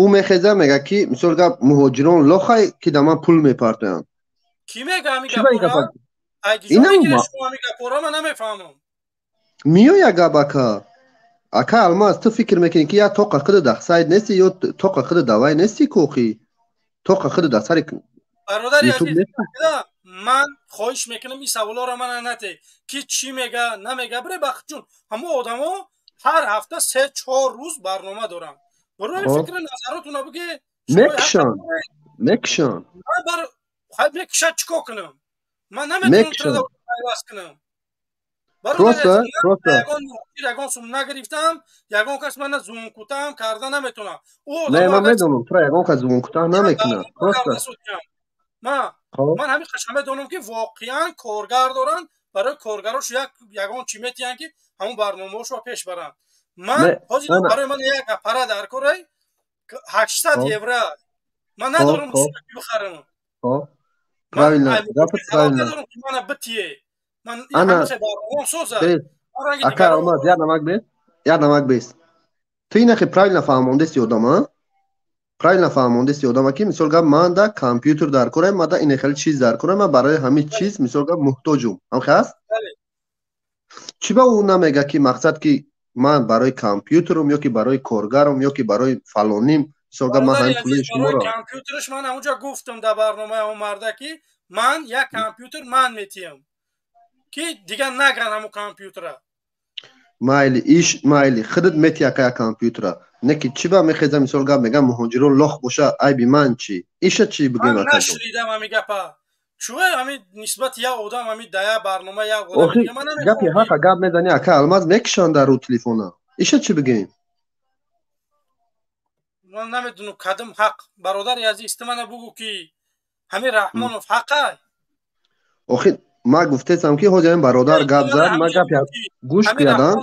ӯ мехеза мега ки мисол гап муҳоҷирон лохай ки да ман пул мепартоянд Ки мега ҳами чӣ ба ин гапора? гапа Агиҷо мегиреш ку ҳами гапора ман намефаҳмам. миёя гап ака алмаз ту фикр мекунӣ ки я тоқа худа да сайд нести ё тоқа худа да вай нести ку охи тоқа худа да сари бародари ютуб азиз нести ман хоҳиш мекунам ин саволоро мана нате ки чӣ мега намега бире бахтҷун ҳамо одамо ҳар ҳафта 3-4 рӯз барнома доранд барои фикри назаротуна биге мекушон мекушад чикор кунам ман наметавонам пайваст кунам ягон сум нагирифтам ягон кас мана зумкутаам карда наметавонам не ман медонам тура ягон кас зумкутаам намекунад ман ҳамин хашам медонам ки воқеан коргар доранд барои коргарош ягон чӣ метиҳанд ки ҳамон барномаҳошро пеш баранд ман ҳозир барои ман як апара дар кора 800 евро ман надорам бихарам надорам ки мана битие ман ҳамиса барномаам соза ака алмаз як намак бес ту инахи правильно фаҳмондести одама правильно фаҳмондести одама ки мисол гап ман да компютер дар кораем ман да инахали чиз дар кораем ман барои ҳамин чиз мисол гап муҳтоҷум ҳамхаст чӣ ба ӯ намега ки мақсад ки ман барои компютерум ё ки барои коргарум ё ки барои фалоним мисол гап ман ҳамин пулаи шуморо компютераш ман ҳамунҷа гуфтам дар барномаи омарда ки ман як компютер ман метиҳам ки дигар наган ҳамун компютера майли иш майли худат метия ка як компютера не ки чӣ ба мехеза мисол гап мегам муҳоҷирон лох боша айби ман чӣ иша чӣ бигем ман нашнидам ҳамин гапа чӯе ҳамин нисбати як одам ҳамин да як барнома як одам охи гапи ҳақа гап мезани ака алмаз мекушанд дар рӯ телефона иша чӣ бигем ман намедонам кадом ҳақ бародари азиз ту мана бугу ки ҳамин раҳмонов ҳақай охи ман гуфтесам ки ҳозир ҳамин бародар гап зад ман гапи гӯш кардам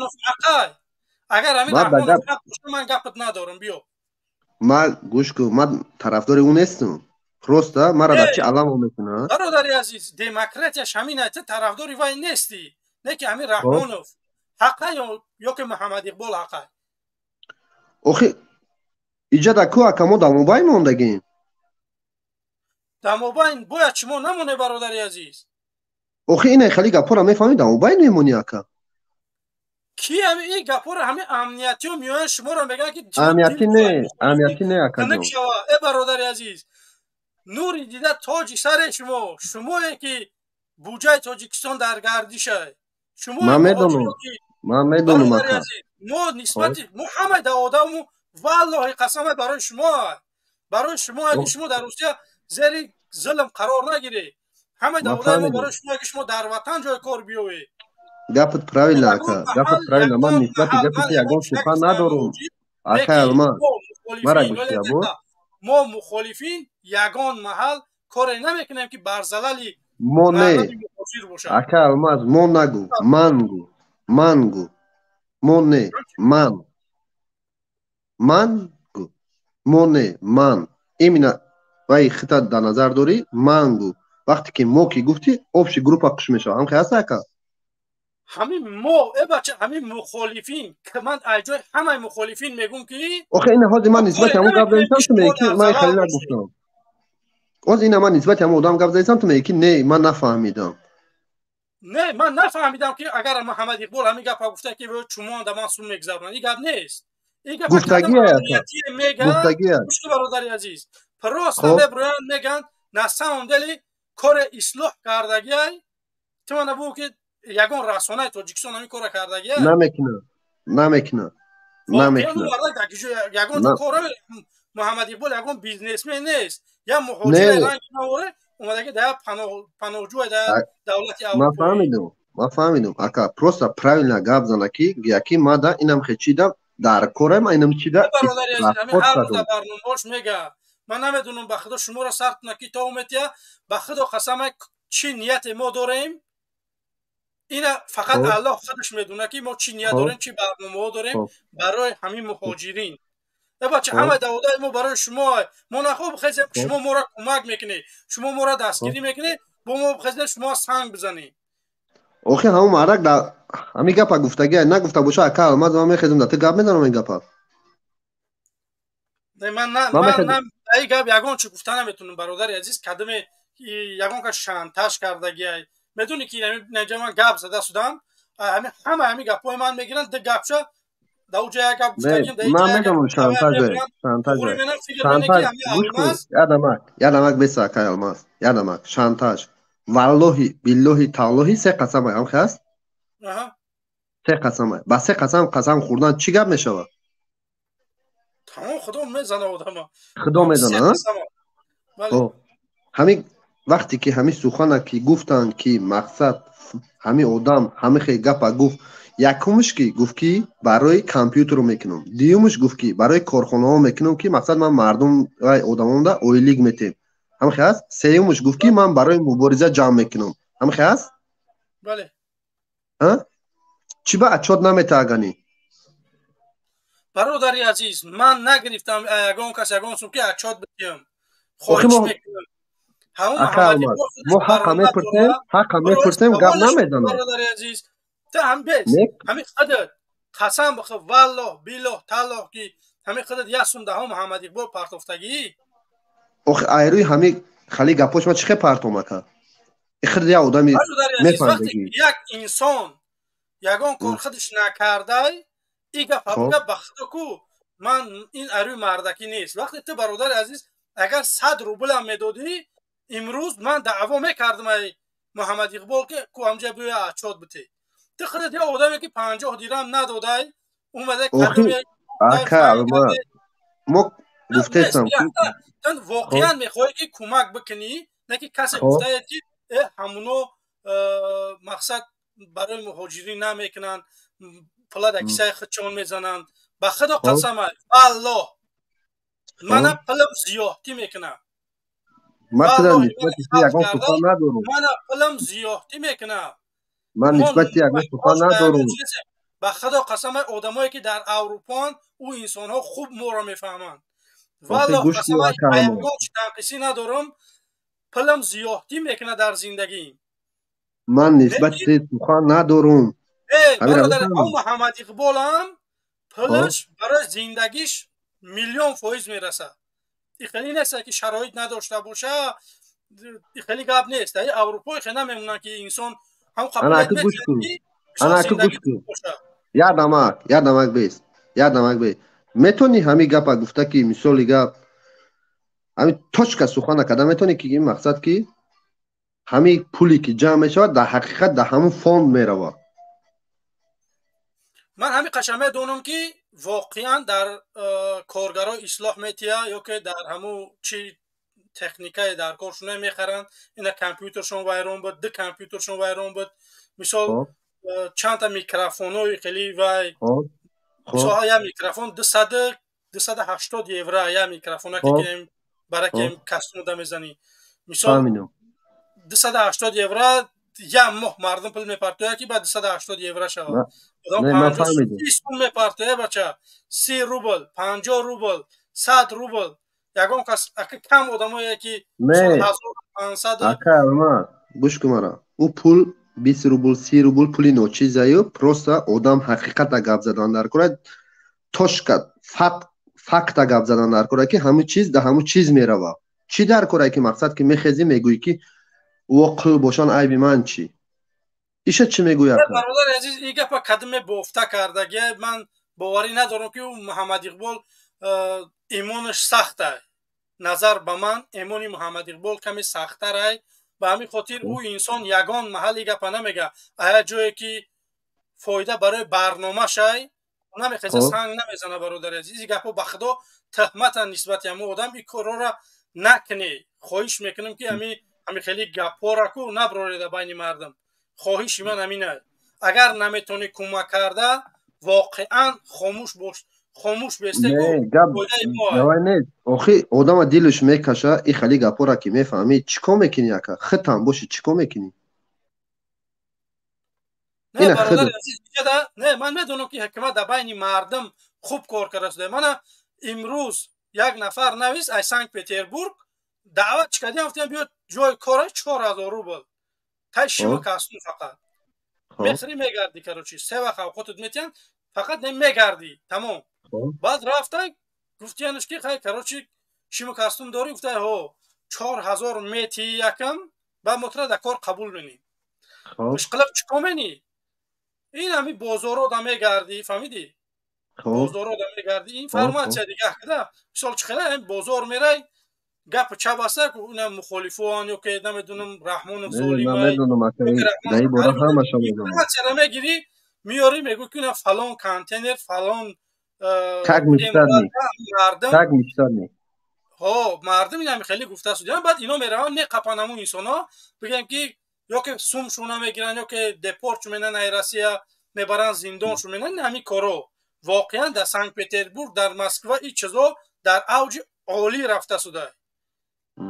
агар ҳамин раҳмонов ҳақ боша ман гапат надорам биё ман гӯш кун ман тарафдори ӯ нестам роста мара дар чӣ аламо мекунад бародари азиз демократияш ҳамина ту тарафдори вай нестӣ не ки ҳамин раҳмонов ҳақай ё ки муҳаммад иқбол ҳақай охи иҷа да ку ака мо дамобайн мондагем дамобайн бояд шумо намоне бародари азиз охи ина хали гапора мефаҳмӣ дамобайн мемонӣ ака ки ҳамин ин гапора ҳамин амниятиҳо меоянд шуморо мегӯянд ки амнияти не акаҷон е бародари азиз нури дида тоҷи саре шумое ки буҷаи тоҷикистон дар гардишай ман медонам ака мо нисбати мо ҳамаи да одаму валлоҳи қасама барои шумое ки шумо дар русия зери зулм қарор нагиред ҳамаи да одаи мо барои шумое ки шумо дар ватан ҷои кор биёед гапат правильно ака гапат правильно ман нисбати гапи ту ягон сухан надорум ака алмаз мара гӯштия бо мо мухолифин ягон маҳал коре намекунем ки бар залали мо не ака алмаз мо нагӯ ман гӯ мо не ман гӯ мо не ман имина вай хитат дар назар дорӣ ман гӯ вақте ки мо ки гуфтӣ обши группа қуш мешавад ҳам хаст ака ҳамин мо бача ҳамин мухолифин ки ман айҷои ҳамаи мухолифин мегӯм ки охе ина ҳозир ман нисбати ҳамон гап задисам ту мегӣ ки ман халил нагуфтам ҳозир ина ман нисбати ҳамон одам гап задисам ту мегӣ ки не ман нафаҳмидам не ман нафаҳмидам ки агар муҳаммад иқбол ҳамин гапа гуфта ки чумон да ман сум мегзаронад ин гап нест ин гапа мегӯш бародари азиз просто меброянд мегӯянд на самом деле кори ислоҳ кардагиай ту мана бугу ки ягон расонаи тоҷикистон ҳамин кора кардагиай намекунад ягон кора муҳаммад иқбол ягон бизнесмен нест я муҳоҷире ранги наворе омадаги да паноҳҷӯи да давлати ман фаҳмидам ака просто правильно гап зана ки яки ма да инам хечидам дар кораем инам чида барномаош мега ман намедонам ба худо шуморо сартна ки то уметия ба худо қасама чӣ нияте мо дорем ина фақат аллоҳ худаш медона ки мо чӣ ният дорем чӣ барномаҳо дорем барои ҳамин муҳоҷирин бача ҳамаи даводаи мо барои шумо мо нахоҳ бихезем шумо моро кӯмак мекунед шумо моро дастгирӣ мекунед бо мо бихезем шумо санг бизанед آخه همون معرک در همین گپا گفتگی نگفته باشه اکا الماس من میخیدم در تو گپ میزنم این گپا من ای گپ یگان چی گفتن نمیتونم برادر عزیز کدم یگان که شانتاژ کردگی میدونی که نجا من گپ زده شدم همه گپای من میگیرن ده گپشا دو جای گپ گفتگیم ده من میدونم شانتاژ گوش کن یادمک بس اکا الماس یادمک شانتاژ والله بالله تعالی سه قسم هم هست سه قسم با سه قسم خوردن چی گپ میشود تمام خدا میزنه آدم خدا میزنه همین وقتی که همین سخنه که گفتن که مقصد همین آدم همه خیلی گپ گفت یکمش که گفت که برای کامپیوتر رو میکنم دیومش گفت که برای کارخانه ها میکنم که مقصد من مردم و آدمام دا اویلیگ میتیم همه خیلی هست سیومش گفت که من برای مبارزه جمع میکنم همه خیلی هست بله چی با اچاد نمیتاگنی برادری عزیز من نگرفتم یگان کس یگان سو که اچاد بتیم خواهش میکنم ما حق میپرسیم گپ نمیدانم برادری عزیز تا هم بیس همین خودت قسم بخو والله بالله تعالی که همین خودت یاسم ده محمد اقبال پرتفتگی آخه ایروی همین خالی گپاش ما چه پرتومه که اخر یا آدمی میفهمه یک انسان یگان کار خودش نکرده این گپ بخدا کو من این ایروی مردکی نیست وقتی تو برادر عزیز اگر 100 روبل هم میدادی امروز من دعوا میکردم ای محمد اقبال که کو همجا بیا اچاد بته تو خودت یا آدمی که 50 دیرم نداده اومده کدوم اکا ما گفتم تو واقعا میخوای که کمک بکنی نه که کسی گفته که همونو مقصد برای مهاجرین نمیکنن پلاد اکسای خودشون میزنن به خدا قسم الله من پلم زیادتی میکنم من پلم زیادتی میکنم من نسبتی یک سخن ندارم به خدا قسم آدمایی که در اروپا او انسان ها خوب ما را میفهمند والله قسم تنقیسی ندارم پلم زیادتی میکنه در زندگی من نسبتی سخن ندارم برادر محمد اقبال هم پلش برای زندگیش 1,000,000% میرسه این خیلی نیست که شرایط نداشته باشه این خیلی گپ نیست در اروپا خیلی نمیمونن که انسان هم قبولیت میکنی انا که گوش کن یادمک بیست میتونی همین گپ گفته که مثالی گپ همین توشک سخن کده میتونی که این مقصد که همین پولی که جمع میشود در حقیقت در همون فاند میروه من همین قشنگ میدونم که واقعا در کارگرای اصلاح میتیه یا که در همون چی تکنیکای در کارشون میخرن اینا کامپیوترشون وایرون بود ده کامپیوترشون وایرون بود مثال چند تا میکروفونای خیلی وای مثلا یا میکروفون 280 یورو یا میکروفون که برای که کاستوم میزنی مثال 280 یورو یا مردم پول میپرتوه که بعد 280 یورو شود آدم 50 پول میپرتوه بچه 30 روبل 50 روبل 100 روبل یگان کس کم آدمایی که 1500 اکا گوش کن مرا او پول 20 روبل 30 روبل پولی ناچیزه پروستا آدم حقیقت گپ زدن در کره توشکت فکت گپ زدن در کره که همه چیز در همه چیز میروه چی در کره که مقصد که میخیزی میگویی که وقل باشان عیب من چی ایشه چی میگویی برادر عزیز این گپ کدم بافته کردگی من باوری ندارم که محمد اقبال ایمانش سخته نظر به من ایمانی محمد اقبال کمی سخته رای به همین خاطر او انسان یگان محلی گپ نمیگه ایا جایی که فایده برای برنامه شای نمیخواد سنگ نمیزنه برادر عزیز این گپو به خدا تهمت نسبت هم آدم این کارا را نکنی خواهش میکنم که همین خیلی گپا را کو نبرید بین مردم خواهش من همینه اگر نمیتونی کمک کرده واقعا خاموش باش خاموش بیسته نه آخه آدم دلش میکشه این خیلی گپا را که میفهمی چیکار میکنی اکا خطم باشی چیکار میکنی نه برادر عزیز نه من میدونم که حکومت در بین مردم خوب کار کرده من امروز یک نفر نویس از سنت پتربورگ دعوت کردیم گفتم بیا جای کار 4000 روبل تا شما کاستون فقط میخری میگردی کراچی 3 وقت اوقاتت میتین فقط نمیگردی تمام بعد رفته گفتیانش که خیلی کراچی شیمو کاستوم داری گفته ها 4000 میتی یکم با مطرح در کار قبول منی مشکلت چیکار منی این همی بازارو دا میگردی فهمیدی بازارو دا میگردی این فرماسیا دیگه کده مثال چخله این بازار میره گپ چاباسه که اونم مخالفان یا که نمیدونم رحمان ظالمای دایی برا همه شما میدونم چرا میگیری میاری میگو که نه فلان کانتینر فلان تگ میشتر ها مردم این هم خیلی گفته است بعد اینا میرن نه قپانمون انسانا بگن که یا که سوم شونه میگیرن یا که دپورت میکنن ایراسیا میبرن زندان شو میکنن همین کارو واقعا در سنت پترزبورگ در مسکو این چیزا در اوج عالی رفته شده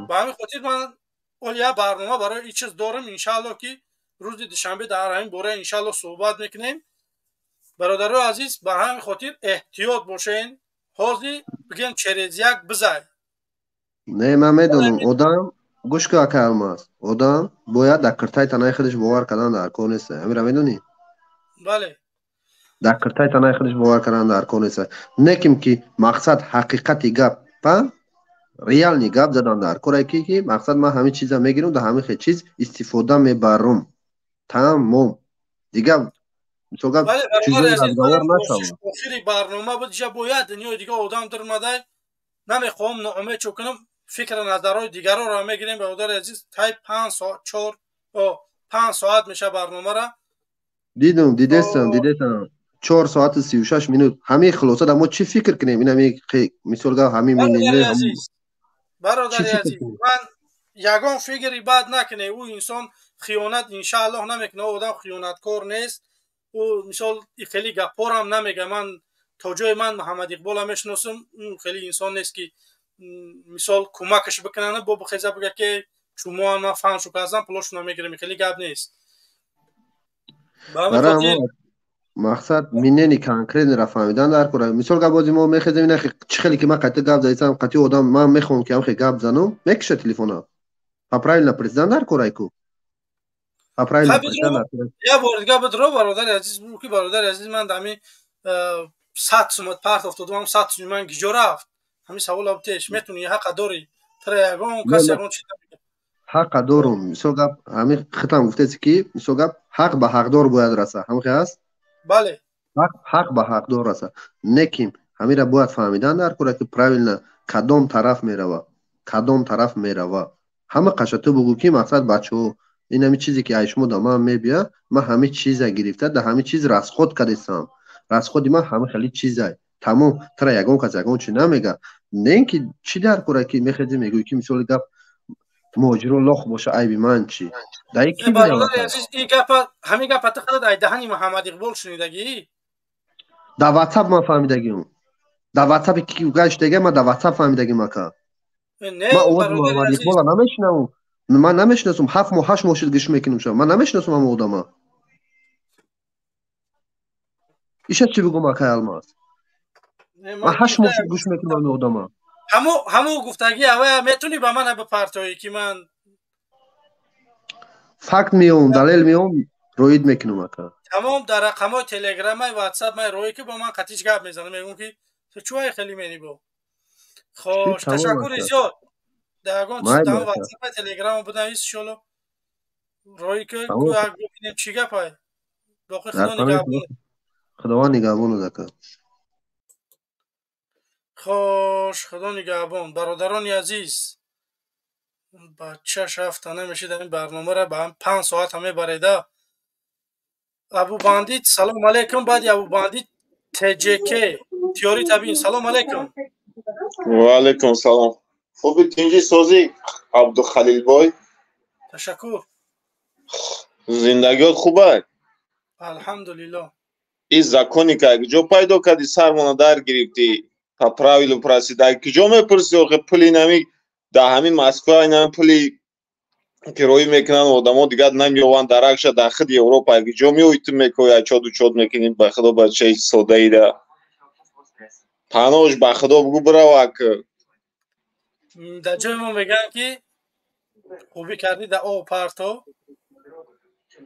با همین خاطر من اولیا برنامه برای این چیز دارم ان شاء الله که روز دوشنبه در همین باره ان شاء الله صحبت میکنیم برادران عزیز با همین خاطر احتیاط باشین حاضر بگن چریزیک بزای نه من میدونم آدم گوش که الماس آدم باید در کرتای تنهای خودش باور کردن در کار نیست همین را میدونی بله در کرتای تنهای خودش باور کردن در کار نیست نکیم که مقصد حقیقتی گپ ریال نی گپ زدن در کار که مقصد ما همه چیزا میگیرم در همه خیلی چیز استفاده میبرم تمام دیگه مثلا چیزی رزگوار نشم آخری برنامه بود جا باید دنیا دیگه آدم در مده نمیخوام ناامید چکنم فکر نظرهای دیگر را میگیریم برادر عزیز تای 5 ساعت 5 ساعت میشه برنامه را دیدستم 4 ساعت 36 منوت همه خلاصه ما چی فکر کنیم این همه مثلا همه مینه برادر عزیز من یگان فکری بد نکنه او انسان خیانت ان شاء الله نمیکنه آدم خیانتکار نیست او مثال خیلی گپار هم نمیگه من تا جای من محمد اقبال هم میشناسم اون خیلی انسان نیست که مثال کمکش بکنه با بخیزه بگه که شما هم فهم شو کردم پولش نمیگیرم خیلی گپ نیست برای مقصد میننی کانکریت را فهمیدن در کار مثال گپازی ما میخوام اینا خیلی که ما قطع گپ زدم قطع آدم من میخوام که هم خیلی گپ زنم میکشه تلفن پاپرایل نا پرزیدنت در کار ایکو پاپرایل یا بار دیگه بدرو برادر عزیز بگو که برادر عزیز من دمی 100 سومت پارت افتادم 100 سوم من گیجو رفت همین سوال ابتش میتونی حق داری تر یگان کسی اون چیز حق دارم مثلا گپ همین ختم گفته کی مثلا گپ حق به حقدار باید رسه همین هست بله حق به حقدار رسه نکیم همین را باید فهمیدن در کار که پراویل کدام طرف میروه همه قشته بگو که مقصد بچه‌ها این همین چیزی که ایشمو دما میبیا ما همه چیزا گرفته ده همه چیز راست خود کردم راست خودی ما همه خیلی چیزای تمام ترا یگان کس یگان چی نمیگه نه اینکه چی در کاره که میخوادی میگوی که مثلا گپ ماجرا لاخ باشه عیب من چی در کی برادر عزیز این گپ همین گپ تا در دهنی محمد اقبال شنیدگی در واتساپ ما فهمیدگیم در واتساپ کی گشت دیگه ما در واتساپ فهمیدگیم ما محمد اقبال نمیشنم من نمیشناسم 7 ماه 8 ماه شد گوش میکنم شما من نمیشناسم هم آدما ایش چی بگم اکای الماس من 8 ماه شد گوش میکنم هم آدما همو گفتگی اوه میتونی به من بپرتایی که من فکت میام دلیل میام روید میکنم اکا تمام در رقمای تلگرام و واتساپ من روی که با من قطیش گپ میزنم میگم که تو چوهای خیلی منی با خوش تشکر زیاد داگون تمام واتساپ تلگرام بودم ایست شلو روی که ببینیم چی گپای باقی خدا نگهبان دکا خوش خدا نگهبان برادران عزیز بچه شفته نمیشه در این برنامه را به هم 5 ساعت همه بریده ابو باندیت سلام علیکم بعد ابو باندیت تجک تیوری تبین سلام علیکم و علیکم سلام خوبی تینجی سوزی عبدالخلیل بای تشکر زندگیات خوبه الحمدلله این زکونی که جو پیدا کردی سرمانه در گرفتی پراویلو پرسیده که جو میپرسی آخه پلی نمی در همین مسکو این پلی که روی میکنن آدم ها دیگر نمیوان درکش در خود اروپا که جو میویت میکنی چاد و چاد میکنیم به خدا بچه سوده ایده پناهش به خدا بگو برو که در جای ما میگن که خوبی کردی در آب پرتو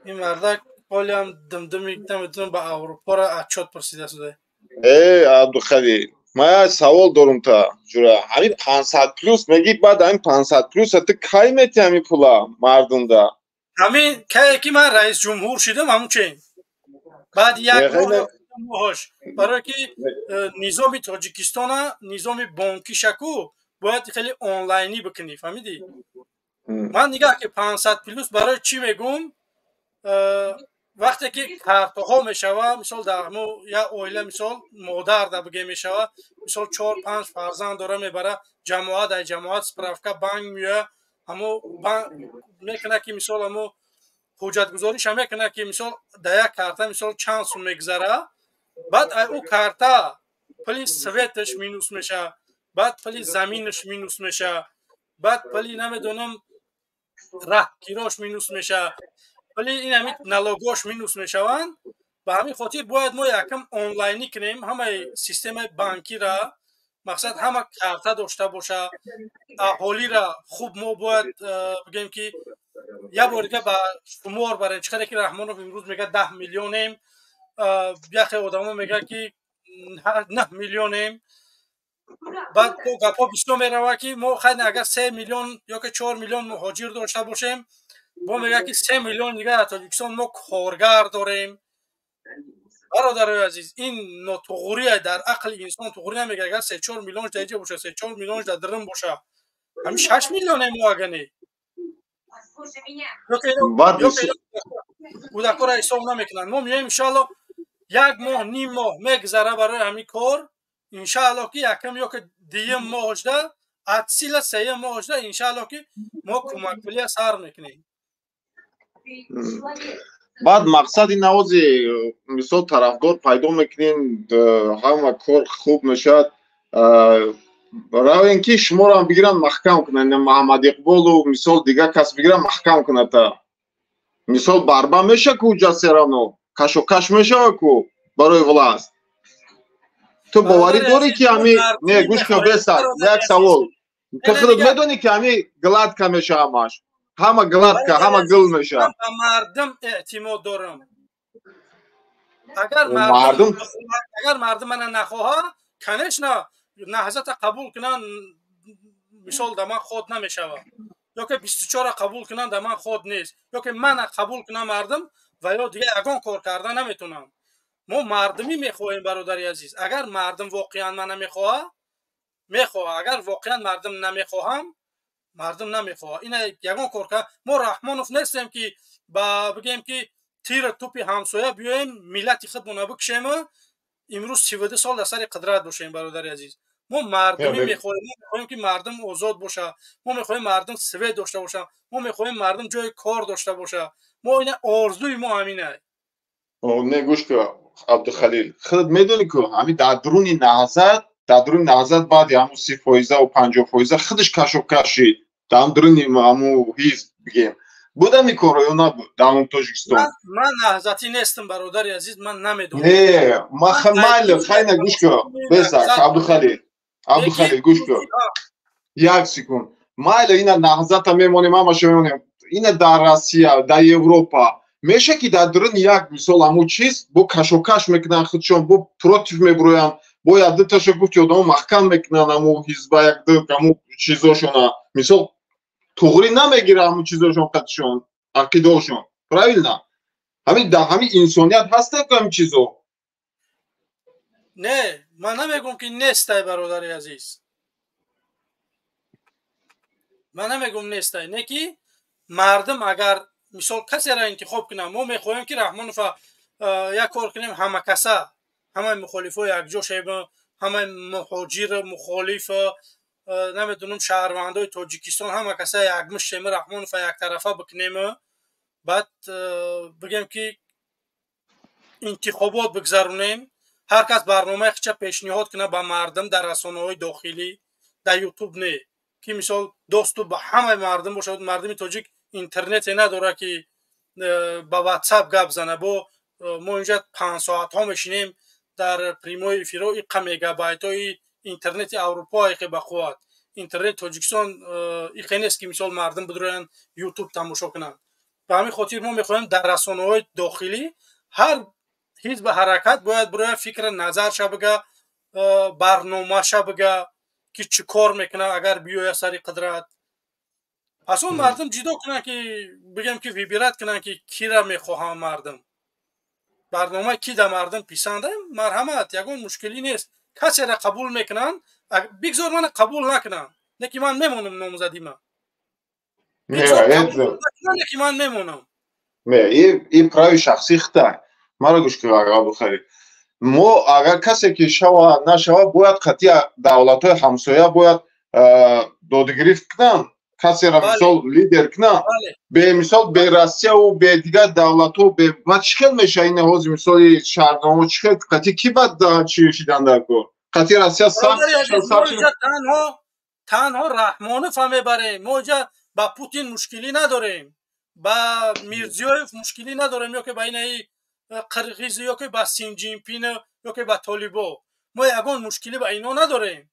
این مردک حالیم دمدمی نمیتونم با اروپا را اچات پرسیده شده. عبدالخلیل ما سوال دارم تا جورا همین 500 پلوس میگی بعد همین 500 پلوس تو کی میتی همین پولا مردم دا همین که من رئیس جمهور شدم همون چین بعد یک ماهش برای که نظام تاجیکستان نظام بانکی شکو باید خیلی آنلاینی بکنی فهمیدی من نگاه که 500 پلوس برای چی میگم وقتی که کارت‌ها میشوه مثال در یا اویله مثال مادر در بگه میشوه مثال 4-5 فرزند داره میبره جماعت سپرافکا بانک میوه همو میکنه که مثال همو حجت گذاریش هم میکنه که مثال در یک کارتا مثال چند سو میگذره بعد او کارتا پلی سویتش مینوس میشه بعد پلی زمینش مینوس میشه بعد پلی نمیدونم راهگیراش مینوس میشه ولی این همین نلاگاش مینوس میشوند و همین خاطر باید ما یکم آنلاینی کنیم همه سیستم بانکی را مقصد همه کارتا داشته باشه اهالی را خوب ما باید بگیم که یه بار دیگه با شمار برای چقدر که رحمانوف امروز میگه 10 میلیونیم یخی آدما میگه که 9 میلیونیم بعد تو گپا بیشتر میروه که ما خیلی اگر 3 میلیون یا که 4 میلیون مهاجر داشته باشیم ما میگه که 3 میلیون دیگه تاجیکستان ما کارگر داریم برادرای عزیز این ناتوغوری در عقل انسان توغوری نمیگه اگر 3-4 میلیون دیگه باشه 3-4 میلیون در درم باشه همین 6 میلیون ما اگنی یا که کودکا را حساب نمیکنن ما میگیم انشالله 1 ماه نیم ماه میگذره برای همین کار انشالله که یکم یا که دیم ماه ده اتسیل 3 ماه ده انشالله که ما کمک پلی سر میکنیم بعد مقصد این نوازی مثال طرفدار پیدا میکنین همه کار خوب میشد برای اینکه شما را بگیرن محکم کنن محمد اقبال و مثال دیگه کس بگیرن محکم کنه تا مثال بربا میشه که اوجا سرانو کش و کش میشه که برای ولاست تو باوری داری که همی نه گوش کن بسر یک سوال تو خودت میدونی که همی گلاد که میشه همش همه گلاد که همه گل میشه من به مردم اعتماد دارم اگر مردم من نخواه کنش نه نهضت قبول کنن مثال در من خود نمیشوه یا که 24 قبول کنن در من خود نیست یا که من قبول کنم مردم و یا دیگه اگان کار کردن نمیتونم ما مردمی میخواهیم برادری عزیز اگر مردم واقعا من نمیخواه اگر واقعا مردم نمیخواهم مردم نمیخواه این یگان کار کرد ما رحمانوف نیستیم که بگیم که تیر توپی همسایه بیایم ملت خودمون بکشیم امروز 32 سال در سر قدرت باشیم برادر عزیز ما مردمی میخوایم که مردم آزاد باشه ما میخوایم مردم سوید داشته باشه ما میخوایم مردم جای کار داشته باشه ما این آرزوی ما همینه نه گوش کن عبدالخلیل خودت میدونی که همین در درون نهضت بعد همون 30% و 50% خودش کش و کشید در درون همون حزب بگیم بوده میکنه یا نبود در اون تاجیکستان من نهضتی نیستم برادر عزیز من نمیدونم نه من خیلی گوش کن بسر عبدالخلیل گوش کن یک سکون مایل این نهضت میمونیم همه میمونیم این در روسیه در اروپا میشه که در درون یک مثال همون چیز بو کش و کش میکنن خودشون بو پروتیف میبروین بو یک دتش گفت یادم محکم میکنن همون حزب یک دت همون چیزاشون مثال توغری نمیگیره همون چیزاشون خودشون عقیدهشون правильно همین در همین انسانیت هسته که همین چیزو نه من نمیگم که نیسته برادر عزیز من نمیگم نیسته نه که مردم اگر مثال کسی را انتخاب کنم ما میخوایم که رحمانوف یک کار کنیم همه کسا همه مخالف ها یک جا شیبه همه مهاجر مخالف نمیدونم شهروندای تاجیکستان همه کسا یک مش شیمه رحمانوف یک طرفه بکنیم بعد بگیم که انتخابات بگذرونیم هر کس برنامه خودش پیشنهاد کنه به مردم در رسانه‌های داخلی در یوتیوب نه که مثال دوستو به همه مردم باشه مردم تاجیک اینترنت نداره که با واتساپ گپ زنه با ما اینجا 5 ساعت ها میشینیم در پریموی افیرو این مگابایت های اینترنت اروپا که بخواد اینترنت تاجیکستان این نیست که مثال مردم بدرن یوتیوب تماشا کنن به همین خاطر ما میخوایم در رسانه‌های داخلی هر حزب حرکت باید برای فکر نظرش بگه، برنامه‌ش بگه که چی کار میکنه اگر بیاید سر قدرت. پس اون مردم جدا کنن که بگم که ویبرات کنن که کی را میخواهم مردم، برنامه کی در مردم پیسنده مرحمت، یگون مشکلی نیست. کسی را قبول میکنن بگذار من قبول نکنن، نه که من میمونم نامزدی من که من میمونم. این پرای شخصی خطه مرا گوش که آقا بخری ما اگر کسی که شوا نشوا باید قطعی دولت‌های همسایه باید دادگیری کنن، کسی را مثال لیدر کنن، به مثال به روسیه و به دیگر دولت‌ها به ما چیکار میشه این حوزه مثال شهرنامه چیکار قطعی کی بعد چی شدن در کار قطعی روسیه تنها رحمانوف هم میبره. ما اینجا با پوتین مشکلی نداریم، با میرزیوف مشکلی نداریم، یا که بین قرقیز یا که با سین جین پین یا که با طالبا. ما یگان مشکلی با اینا نداریم.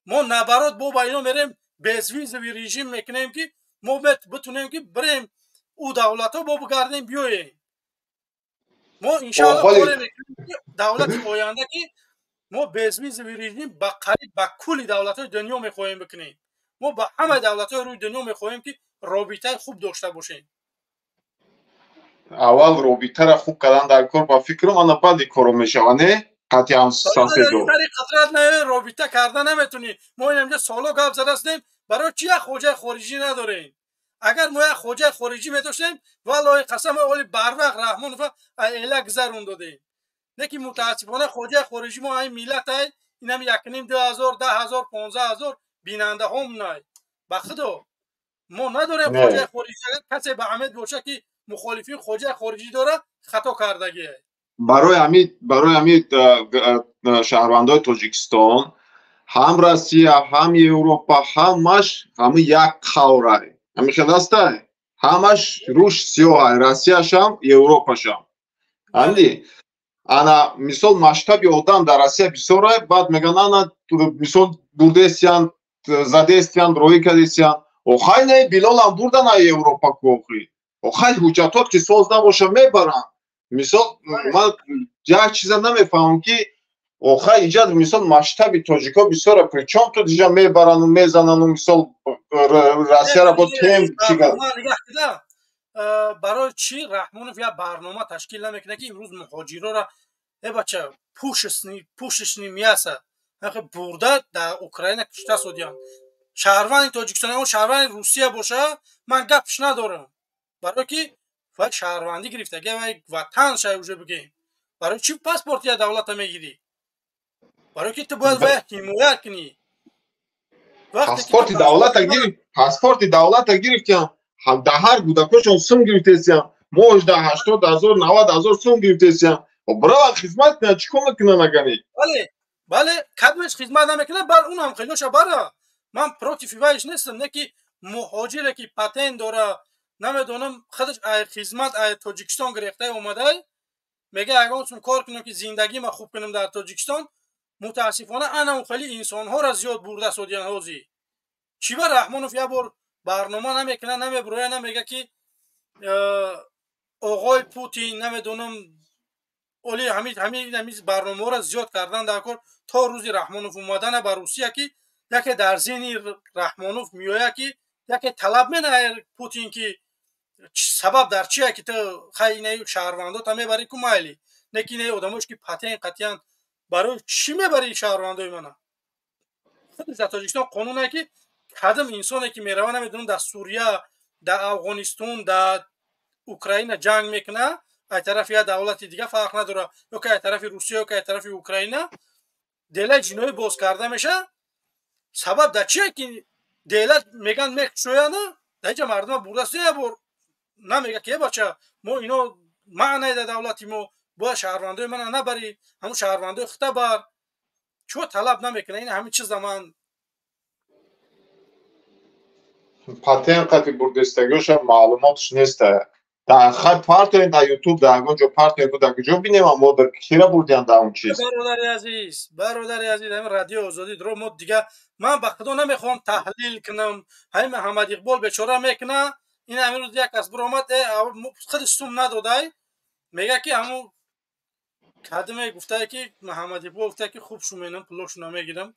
ما نبرات با اینا میریم bezviz rejim میکنیم که ما بتونیم که بریم او دولت ها با بگردیم بیاییم. ما انشاءالله کار میکنیم دولت آینده که ما bezviz rejim با قریب با کل دولت های دنیا میخواهیم بکنیم. ما با همه دولت های روی دنیا میخواهیم که رابطه خوب داشته باشیم. اول رابطه را خوب کردن در کار با فکرم انا بعد کارو میشونه قطعی هم ساسه دو قدرت نه رابطه کردن نمیتونی. ما اینجا سالا گپ زده هستیم برای چی خوجه خارجی نداریم. اگر ما خوجه خارجی میداشتیم والله قسم اولی بروق رحمانوف اله گذرون دادیم. نه که متاسفانه خوجه خارجی ما این ملت های اینم 1.5 2000 10000 15000 بیننده هم نه. به خدا ما نداریم خوجه خارجی. کسی به احمد باشه که مخالفین خوجه خارجی داره خطا کردگیه. برای همین شهروندای تاجیکستان هم روسیه هم اروپا همش یک خوره همیشه دسته همش روش سیاه روسیه شم اروپا شم اندی انا مثال масштаби одам дар Россия бисёре баъд меган ана мисол бурдесиян задесиян роҳӣ кардесиян охай не билолам бурдан ай Европа кохи охай ҳуҷҷатот ки соз набоша мебаран мисол ман як чиза намефаҳмам ки охай инҷа мисол масштаби тоҷикҳо бисёре причём тут инҷа мебарану мезанану мисол Россияро бо тем чига برای چی رحمانوف یا برنامه تشکیل نمیکنه که امروز مهاجرا را بچه پوشش نمیاسه آخه برده در اوکراین کشته شدن. شهروند تاجیکستان و شهروند روسیه باشه من گپش ندارم، برای که فقط شهروندی گرفته که وطن شایوجه بگیم. برای چی پاسپورت یا دولت میگیری؟ برای که تو باید حمایت کنی. پاسپورت دولت گرفتیم هم ده هر گودکاشون سوم گرفتیم موج ده 80,000 90,000 سوم گرفتیم و برای خدمت نه چیکار میکنن مگانی؟ بله کدومش خدمت نمیکنه بر اون هم خیلیش بره. من پروتی فیوایش نیستم، نه که مهاجری که پتن داره نمیدونم خودش خدمت تاجیکستان گرفته اومده میگه اگه اون کار کنم که زندگی ما خوب کنم در تاجیکستان متاسفانه انا خیلی انسان ها را زیاد برده سودیان هازی چی بر رحمانوف یه بار برنامه نمیکنه نمیبروه نمیگه که آقای پوتین نمیدونم اولی همین برنامه را زیاد کردن در کار تا روزی رحمانوف اومدن بر روسیه که یکی در ذهن رحمانوف میآید که یکی طلب منه پوتین که سبب در چیه که تو خیلی شهروندات میبری که مایلی نکی آدماش که پتن قطعا برای چی میبری شهروندای منه. خود در تاجیکستان قانونه که کدام انسانی که میروه نمیدونم در سوریه در افغانستان در اوکراین جنگ میکنه از طرف یا دولت دیگه فرق نداره یا که از طرف روسیه یا که از طرف اوکراین دلیل جنایی باز کرده میشه. سبب در چیه که دلیل میگن میکشویه نه در اینجا مردم بردسته یه بار نمیگه که بچه ما اینو معنی در دولتی ما باید شهروندای من نبری همون شهروندای خطه بر چو طلب نمیکنه. این همین چیز من پتن قطعی بردستگیش معلوماتش نیسته در خط پارتوین در یوتیوب در اونجا پارتوین بود در کجا بینیم اما در کیرا بردیم در اون چیز برادر عزیز همین رادیو آزادی درو ما دیگه من به خدا نمیخوام تحلیل کنم. همین محمد اقبال بیچاره میکنه این امروز یک کس برآمد خود سوم ندادای میگه که همون کدمه گفته که محمد اقبال گفته که خوب شومینم پولاشو نمیگیرم.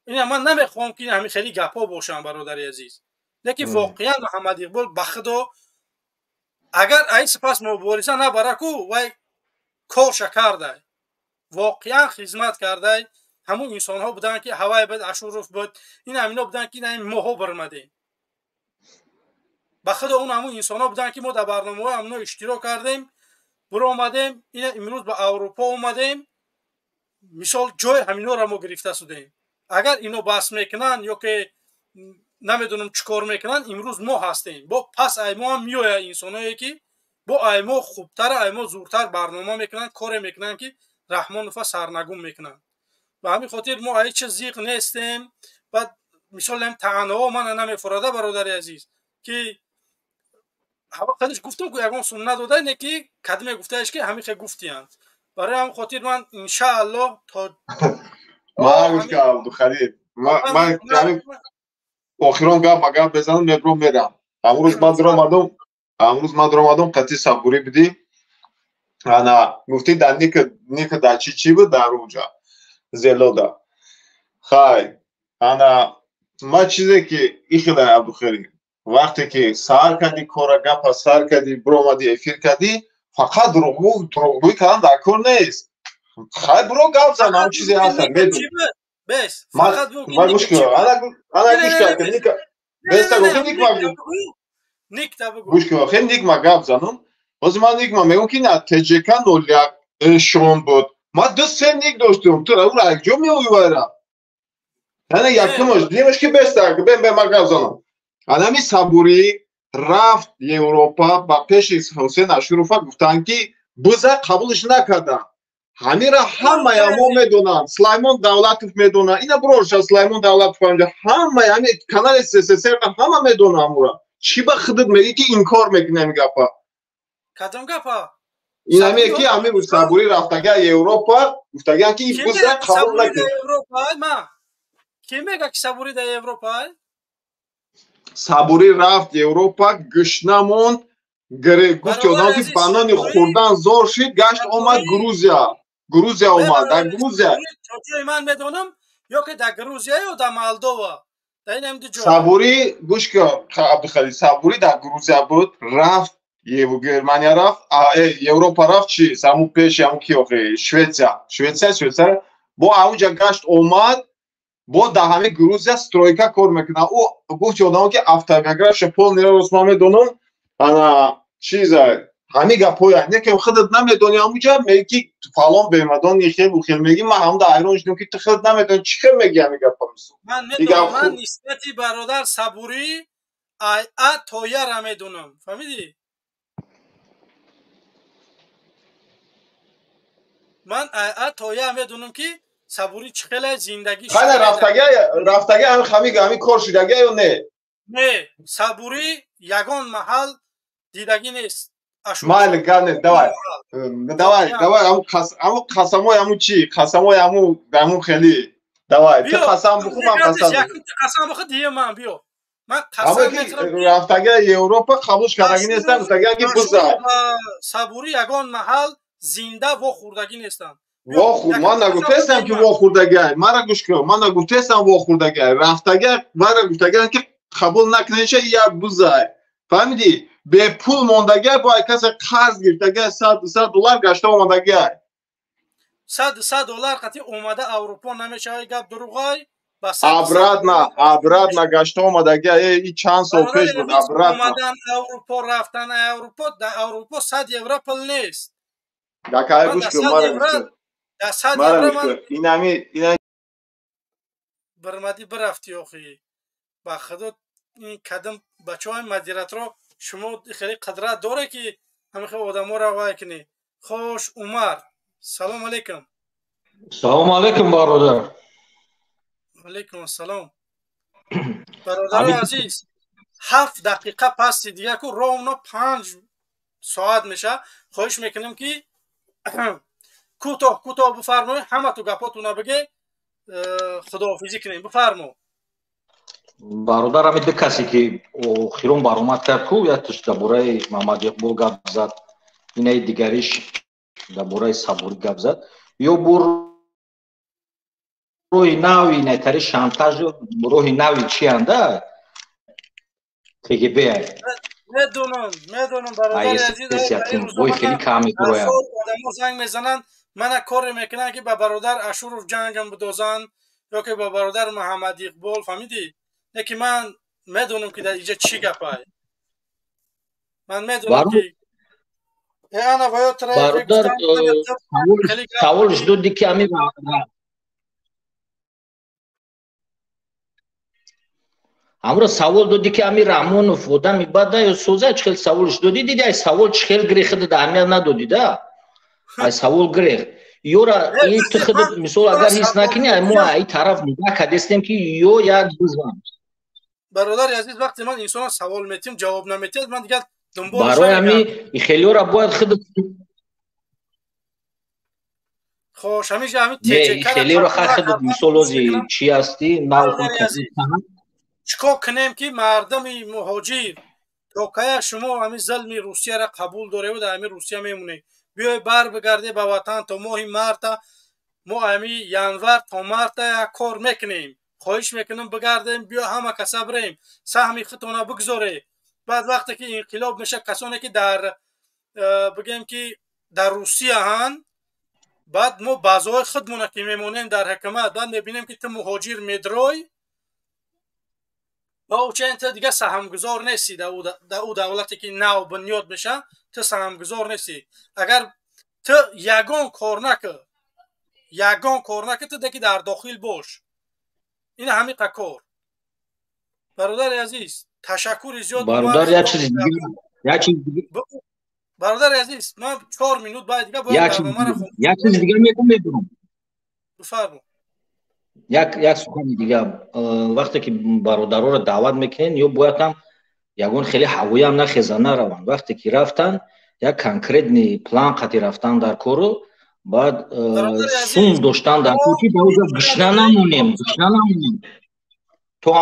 این من نمیخوام که همین خیلی گپا باشم برادر عزیز، لیکن واقعا محمد اقبال بخدا اگر این سپاس مبارزه نبره کو وای کارش کرده، واقعا خدمت کرده. همون انسان ها بودن که هوای بد اشورف بود، این همینا بودن که این ماها برمدیم بخدا. اون همون انسان ها بودن که ما در برنامه های همنا اشتراک کردیم برو آمدیم این امروز به اروپا اومدیم مثال جای همینا را ما گرفته شدیم. اگر اینو بحث میکنن یا که نمیدونم چیکار میکنن امروز ما هستیم با پس ایما هم میوه انسانایی که با ایما خوبتر ایما زورتر برنامه میکنن کار میکنن که رحمان و سرنگون میکنن. و همین خاطر ما هیچ زیق نیستیم. بعد مثال هم تعنها من نمیفراده برادر عزیز که خودش گفتم که یگان سنت داده اینه که کدمه گفتهش که همین خیلی گفتیان. برای هم خاطر من انشاءالله تا ما گوش که عبدالخلیل من یعنی آخران گپ بزنم نبرو میرم. امروز من در آمدم قطعی صبوری بدی انا گفتی در نیک در چی بود در اونجا زلودا خای انا ما چیزی که ایخیل عبدالخلیل وقتی که سر کردی کارا گپ سر کردی برو آمدی افیر کردی فقط دروغگویی کردن در کار نیست. خیلی برو گپ زن هم چیزی هستن میدونی بس فقط من گوش کنم انا گوش کنم نیک بس گفت نیک تا بگو گوش کنم خیلی نیک ما گپ زنم باز من نیک ما میگم که نتیجه کن اولیا شون بود ما دو سه نیک داشتم تو اون اگجو میویورم انا یکمش دیمش که بس به ما گپ زنم. آدمی صبوری رفت اروپا با پیش حسین اشرفا گفتن که بزه قبولش نکردن. همین را همه ما میدونن. سلیمان دولتوف میدونن. اینا بروش سلیمان دولتوف اینجا همه یعنی کانال SSSR همه میدونن امورا. چی به خودت میگی که این کار میکنه میگه پا؟ کدام گپا؟ این همیه که همین صبوری رفتگه اروپا گفتگن که این بزه قبول نکرد. کی میگه که صبوری در اروپا؟ صبوری رفت اروپا گشنه موند گفت آدم که بنان خوردن زور شد گشت آمد گروزیا اومد در گروزیا من میدونم یا که در گروزیا یا در مالدووا صبوری گوش کن عبدالخلیل صبوری در گروزیا بود رفت گرمانیا رفت اروپا رفت چی همون پیش همون کی آخه شویتسیا با اونجا گشت اومد با در همه گروزیا سترویکا کار میکنه. او گفت آدم که автограф پول نیرا رسما میدونن انا چیزه همین گپوی نه که خودت نمیدونی اونجا میگی فلان بمدان یه خیلی میگی من هم در ایران شدم که تو خودت نمیدونی چی میگی همین گپا من میدونم من نسبتی برادر صبوری تویا را میدونم فهمیدی من تویا میدونم که صبوری چخیلی زندگی خیلی رفتگه همین کار شدگه یا نه صبوری یگان محل دیدگی نیست. مال گانه давай همون قسمای همون چی قسمای همون خیلی давай تو قسم بخو من قسم بخو دیگه من بیا من قسم رفتگه اروپا قبولش کردگی نیستن گفتگه که بزا صبوری یگان محل زنده و خوردگی نیستن من نگفتم که وا خوردگی مرا گوش کن من نگفتم وا خوردگی رفتگه مرا گفتگه که قبول نکنه یا بزا فهمیدی به پول موندگی با کسی قرض گرفتگی $100 گشته اومدگی $100 قطعی اومده اروپا نمیشه گپ دروغای ابراد گشته اومدگی این چند سال پیش بود ابراد اومدن اروپا رفتن اروپا در اروپا €100 پول نیست دکای گوش کن مرا گوش کن این همی برمدی برفتی آخی با خدا این کدم بچه های مدیرت رو شما خیلی قدرت داره که همه خیلی آدم ها رو وای کنی. خوش عمر سلام علیکم. سلام علیکم برادر. علیکم السلام برادر عزیز 7 دقیقه پس دیگه که رومنا 5 ساعت میشه. خواهش میکنم که کوتاه بفرمایید همه تو گپاتون بگه خداحافظی کنیم. بفرمایید. برادر همین دو کسی که خیرون برآمد کرد کو یا توش درباره محمد اقبال گپ زد اینای دیگریش درباره صبوری گپ زد یا روی نوی نتری شانتاژ روی نوی چی انده که بیای میدونم برادر عزیز بوی خیلی کمی گروه آدم زنگ میزنن من کار میکنن که با برادر اشورف جنگم بدوزن یا که با برادر محمد اقبال فهمیدی نه که من میدونم که در اینجا چی گپه من میدونم که انا باید برادر سوالش دو دیگه همی امرو سوال دادی که امی رحمانوف آدمی بده یا سوزه چخیل سوالش دادی دیدی ای سوال چخیل گریخ ده اهمیت ندادی ده ای سوال گریخ یورا این تو خود مثال اگر هیچ نکنی ای ما ای طرف نگاه کردیم که یو یک بزن برادر عزیز وقتی من انسان سوال میتیم جواب نمیتید من دیگه دنبالش برای همی خیلی را باید خود خوش همیشه همین تیجه خیلی را خود مثال ازی چی هستی نو خود چیکار کنیم که مردم مهاجر توقعه شما همین ظلم روسیه را قبول داره و در همین روسیه میمونه بیای بر بگرده به وطن تا ماه مارت ما همین ینور تا مارت یک کار میکنیم خواهش میکنم بگردیم بیا همه کسا بریم سهمی خودتون بگذاره بعد وقتی که انقلاب میشه کسانی که در بگیم که در روسیه هن بعد ما بعضای خودمون که میمونیم در حکومت بعد میبینیم که تو مهاجر میدروی با او چند تا دیگه سهمگذار نیستی در او دولتی که نو بنیاد میشه تو سهمگذار نیستی اگر تو یگان کار نکه تو دیگه در داخل باش این همین کار برادر عزیز تشکر زیاد برادر یک چیز دیگه برادر عزیز من 4 منوت بعد دیگه باید برنامه رو یک چیز دیگه میگم بفرمایید یک سخن دیگه وقتی که برادرها رو دعوت میکنین یا باید هم یگون خیلی هوایی هم نخیزن نروند وقتی که رفتن یک کنکرتنی پلان قطعی رفتن در کارو بعد سون داشتن در کوچی در اونجا گشنه نمونیم تو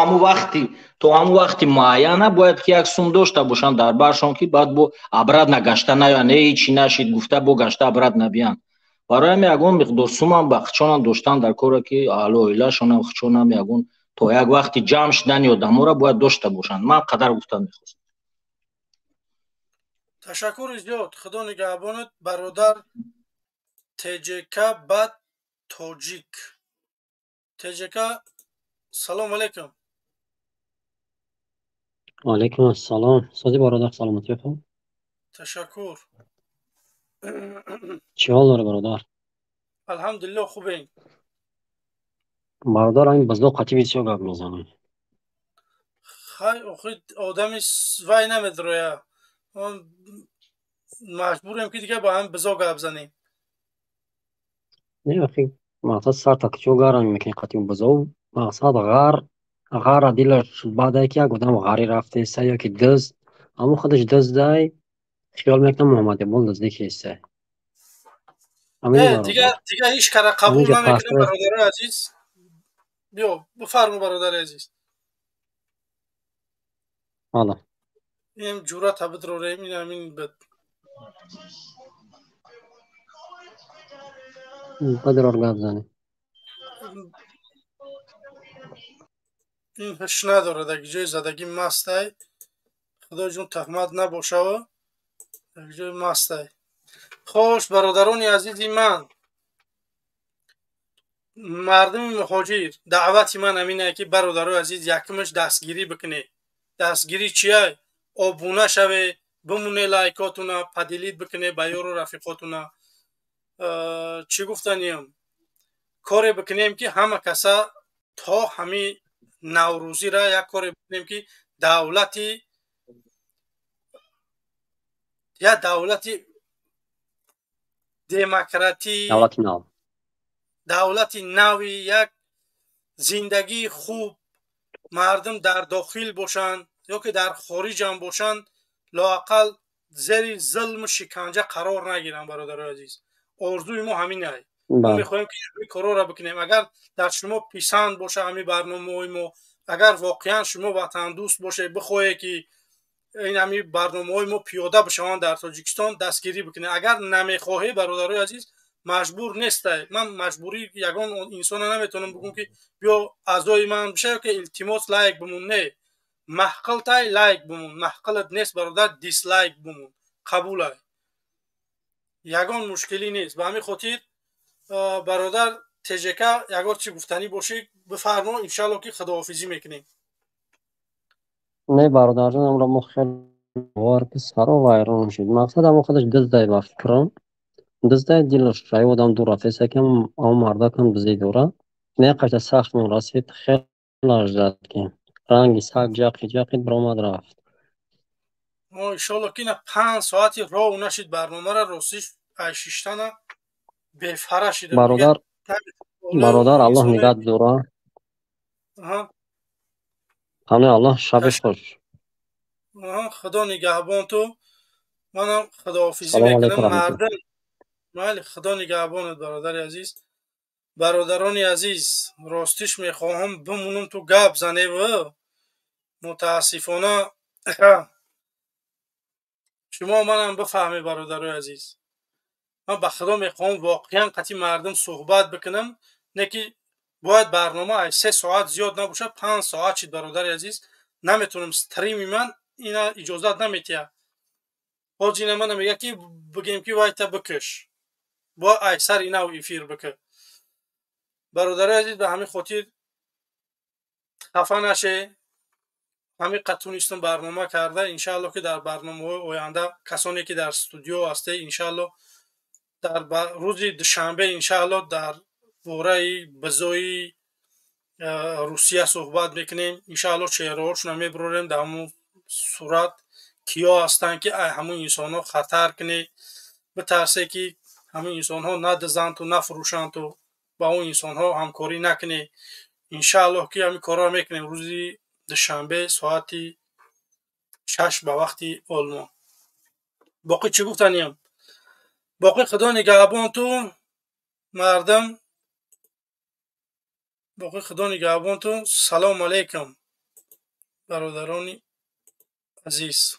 همون وقتی معینه باید که یک سون داشته باشن در برشان که بعد بو عبرت نگشته نه هیچی نشید گفته بو گشته عبرت نبیان برای هم یگون مقدار سوم هم بخچان داشتن در کار که اهلا ایله شون هم خچان هم یگون تا یک وقتی جمع شدن یا دمو را باید داشته باشن من قدر گفتم میخواستم تشکر زیاد خدا نگهبانت برادر تجکه بد تاجیک تجکه سلام علیکم علیکم السلام سازی برادر سلامتی بخیر تشکر چی حال داره برادر الحمدلله خوبیم برادر این بزدو قطعی بسیار گپ میزنه خیلی آدمی وای نمیدرویه مجبوریم که دیگه با هم بزا گپ زنیم نه اخی مقصد سر تکچو گارم میکنی قطعی بزو مقصد غار دیلش بعد که یک آدم غاری رفته سه یا که دزد اما خودش دزده خیال میکنم محمد اقبال دزدی که ایسته دیگه هیچ کار قبول نمیکنیم برادر عزیز بیا بفرمو برادر عزیز حالا این جورت هبت رو ریم این همین بد قدر گپ زنی این هش نداره در جای زدگی مسته خدا جون تهمت نباشه و در جای مسته خوش برادران عزیزی من مردم مهاجر دعوت من امینه که برادران عزیز یکمش دستگیری بکنه دستگیری چیه آبونه شوه بمونه لایکاتونه پدیلیت بکنه بیار و رفیقاتونه چی گفتنیم کاری بکنیم که همه کسا تا همین نوروزی را یک کاری بکنیم که دولتی یا دولتی دموکراتی دولتی نوی یک زندگی خوب مردم در داخل باشن یا که در خارج هم باشن لااقل زیر ظلم و شکنجه قرار نگیرن برادر عزیز آرزوی ما همینه ما میخوایم که این کارا را بکنیم اگر در شما پسند باشه همین برنامه ما اگر واقعا شما وطن دوست باشه بخواهی که این همی برنامه‌های ما پیاده بشوند در تاجیکستان دستگیری بکنه. اگر نمیخواهی برادرای عزیز مجبور نیسته. من مجبوری یگان انسان نمیتونم بگم که بیا اعضای من بشه که التماس لایک بمون. نه، محقل تای لایک بمون، محقلت نیست برادر دیسلایک بمون، قبوله، یگان مشکلی نیست. به همین خاطر برادر تجکا یگار چی گفتنی باشه بفرما، انشالله که خداحافظی میکنیم. نه برادر جان امرا ما خیلی وار که سرا وایران شد. مقصد اما خودش دزدای با فکرم دزدای دیلش رای ودم دور رفیسه کم او مردا کم دزی دورا نه قشت سخت من رسید خیلی لرزد که رنگی ساک جاقی برآمد رفت. ما انشالله که نه 5 ساعتی راه نشید برنامه را راستیش شیشتنه بفره شده. برادر الله نگات دورا همه الله شبش خوش. خدا نگهبان تو. منم خداحافظی میکنم مردم. بله خدا نگهبانت برادر عزیز. برادران عزیز راستیش میخواهم بمونم تو گپ زنه و متاسفانه شما منم بفهمی برادرای عزیز. من به خدا میخواهم واقعا قطعی مردم صحبت بکنم، نه که باید برنامه 3 ساعت زیاد نباشه 5 ساعت شد برادر عزیز. نمیتونم استریم من اینا اجازت نمیتیه. باز اینا من میگه که بگیم که وایتا بکش با اکثر اینا و افیر بکن. برادر عزیز به همین خاطر خفه نشه. همین قطونیستون برنامه کرده. انشالله که در برنامه آینده کسانی که در استودیو هسته انشالله در روز دوشنبه انشالله در باره بزای روسیه صحبت میکنیم. انشالله چهره‌هاشون میبریم در همون صورت کیا هستن که همون انسان ها خطر کنه بترسه که همون انسان ها ندزن تو نفروشن تو با اون انسان ها همکاری نکنه. انشالله که همین کارا میکنیم روزی دوشنبه ساعت 6 به وقت آلمان. باقی چی گفتنیم؟ باقی خدا نگهبان تو مردم. باقی خدا نگهبان تو. سلام علیکم برادران عزیز.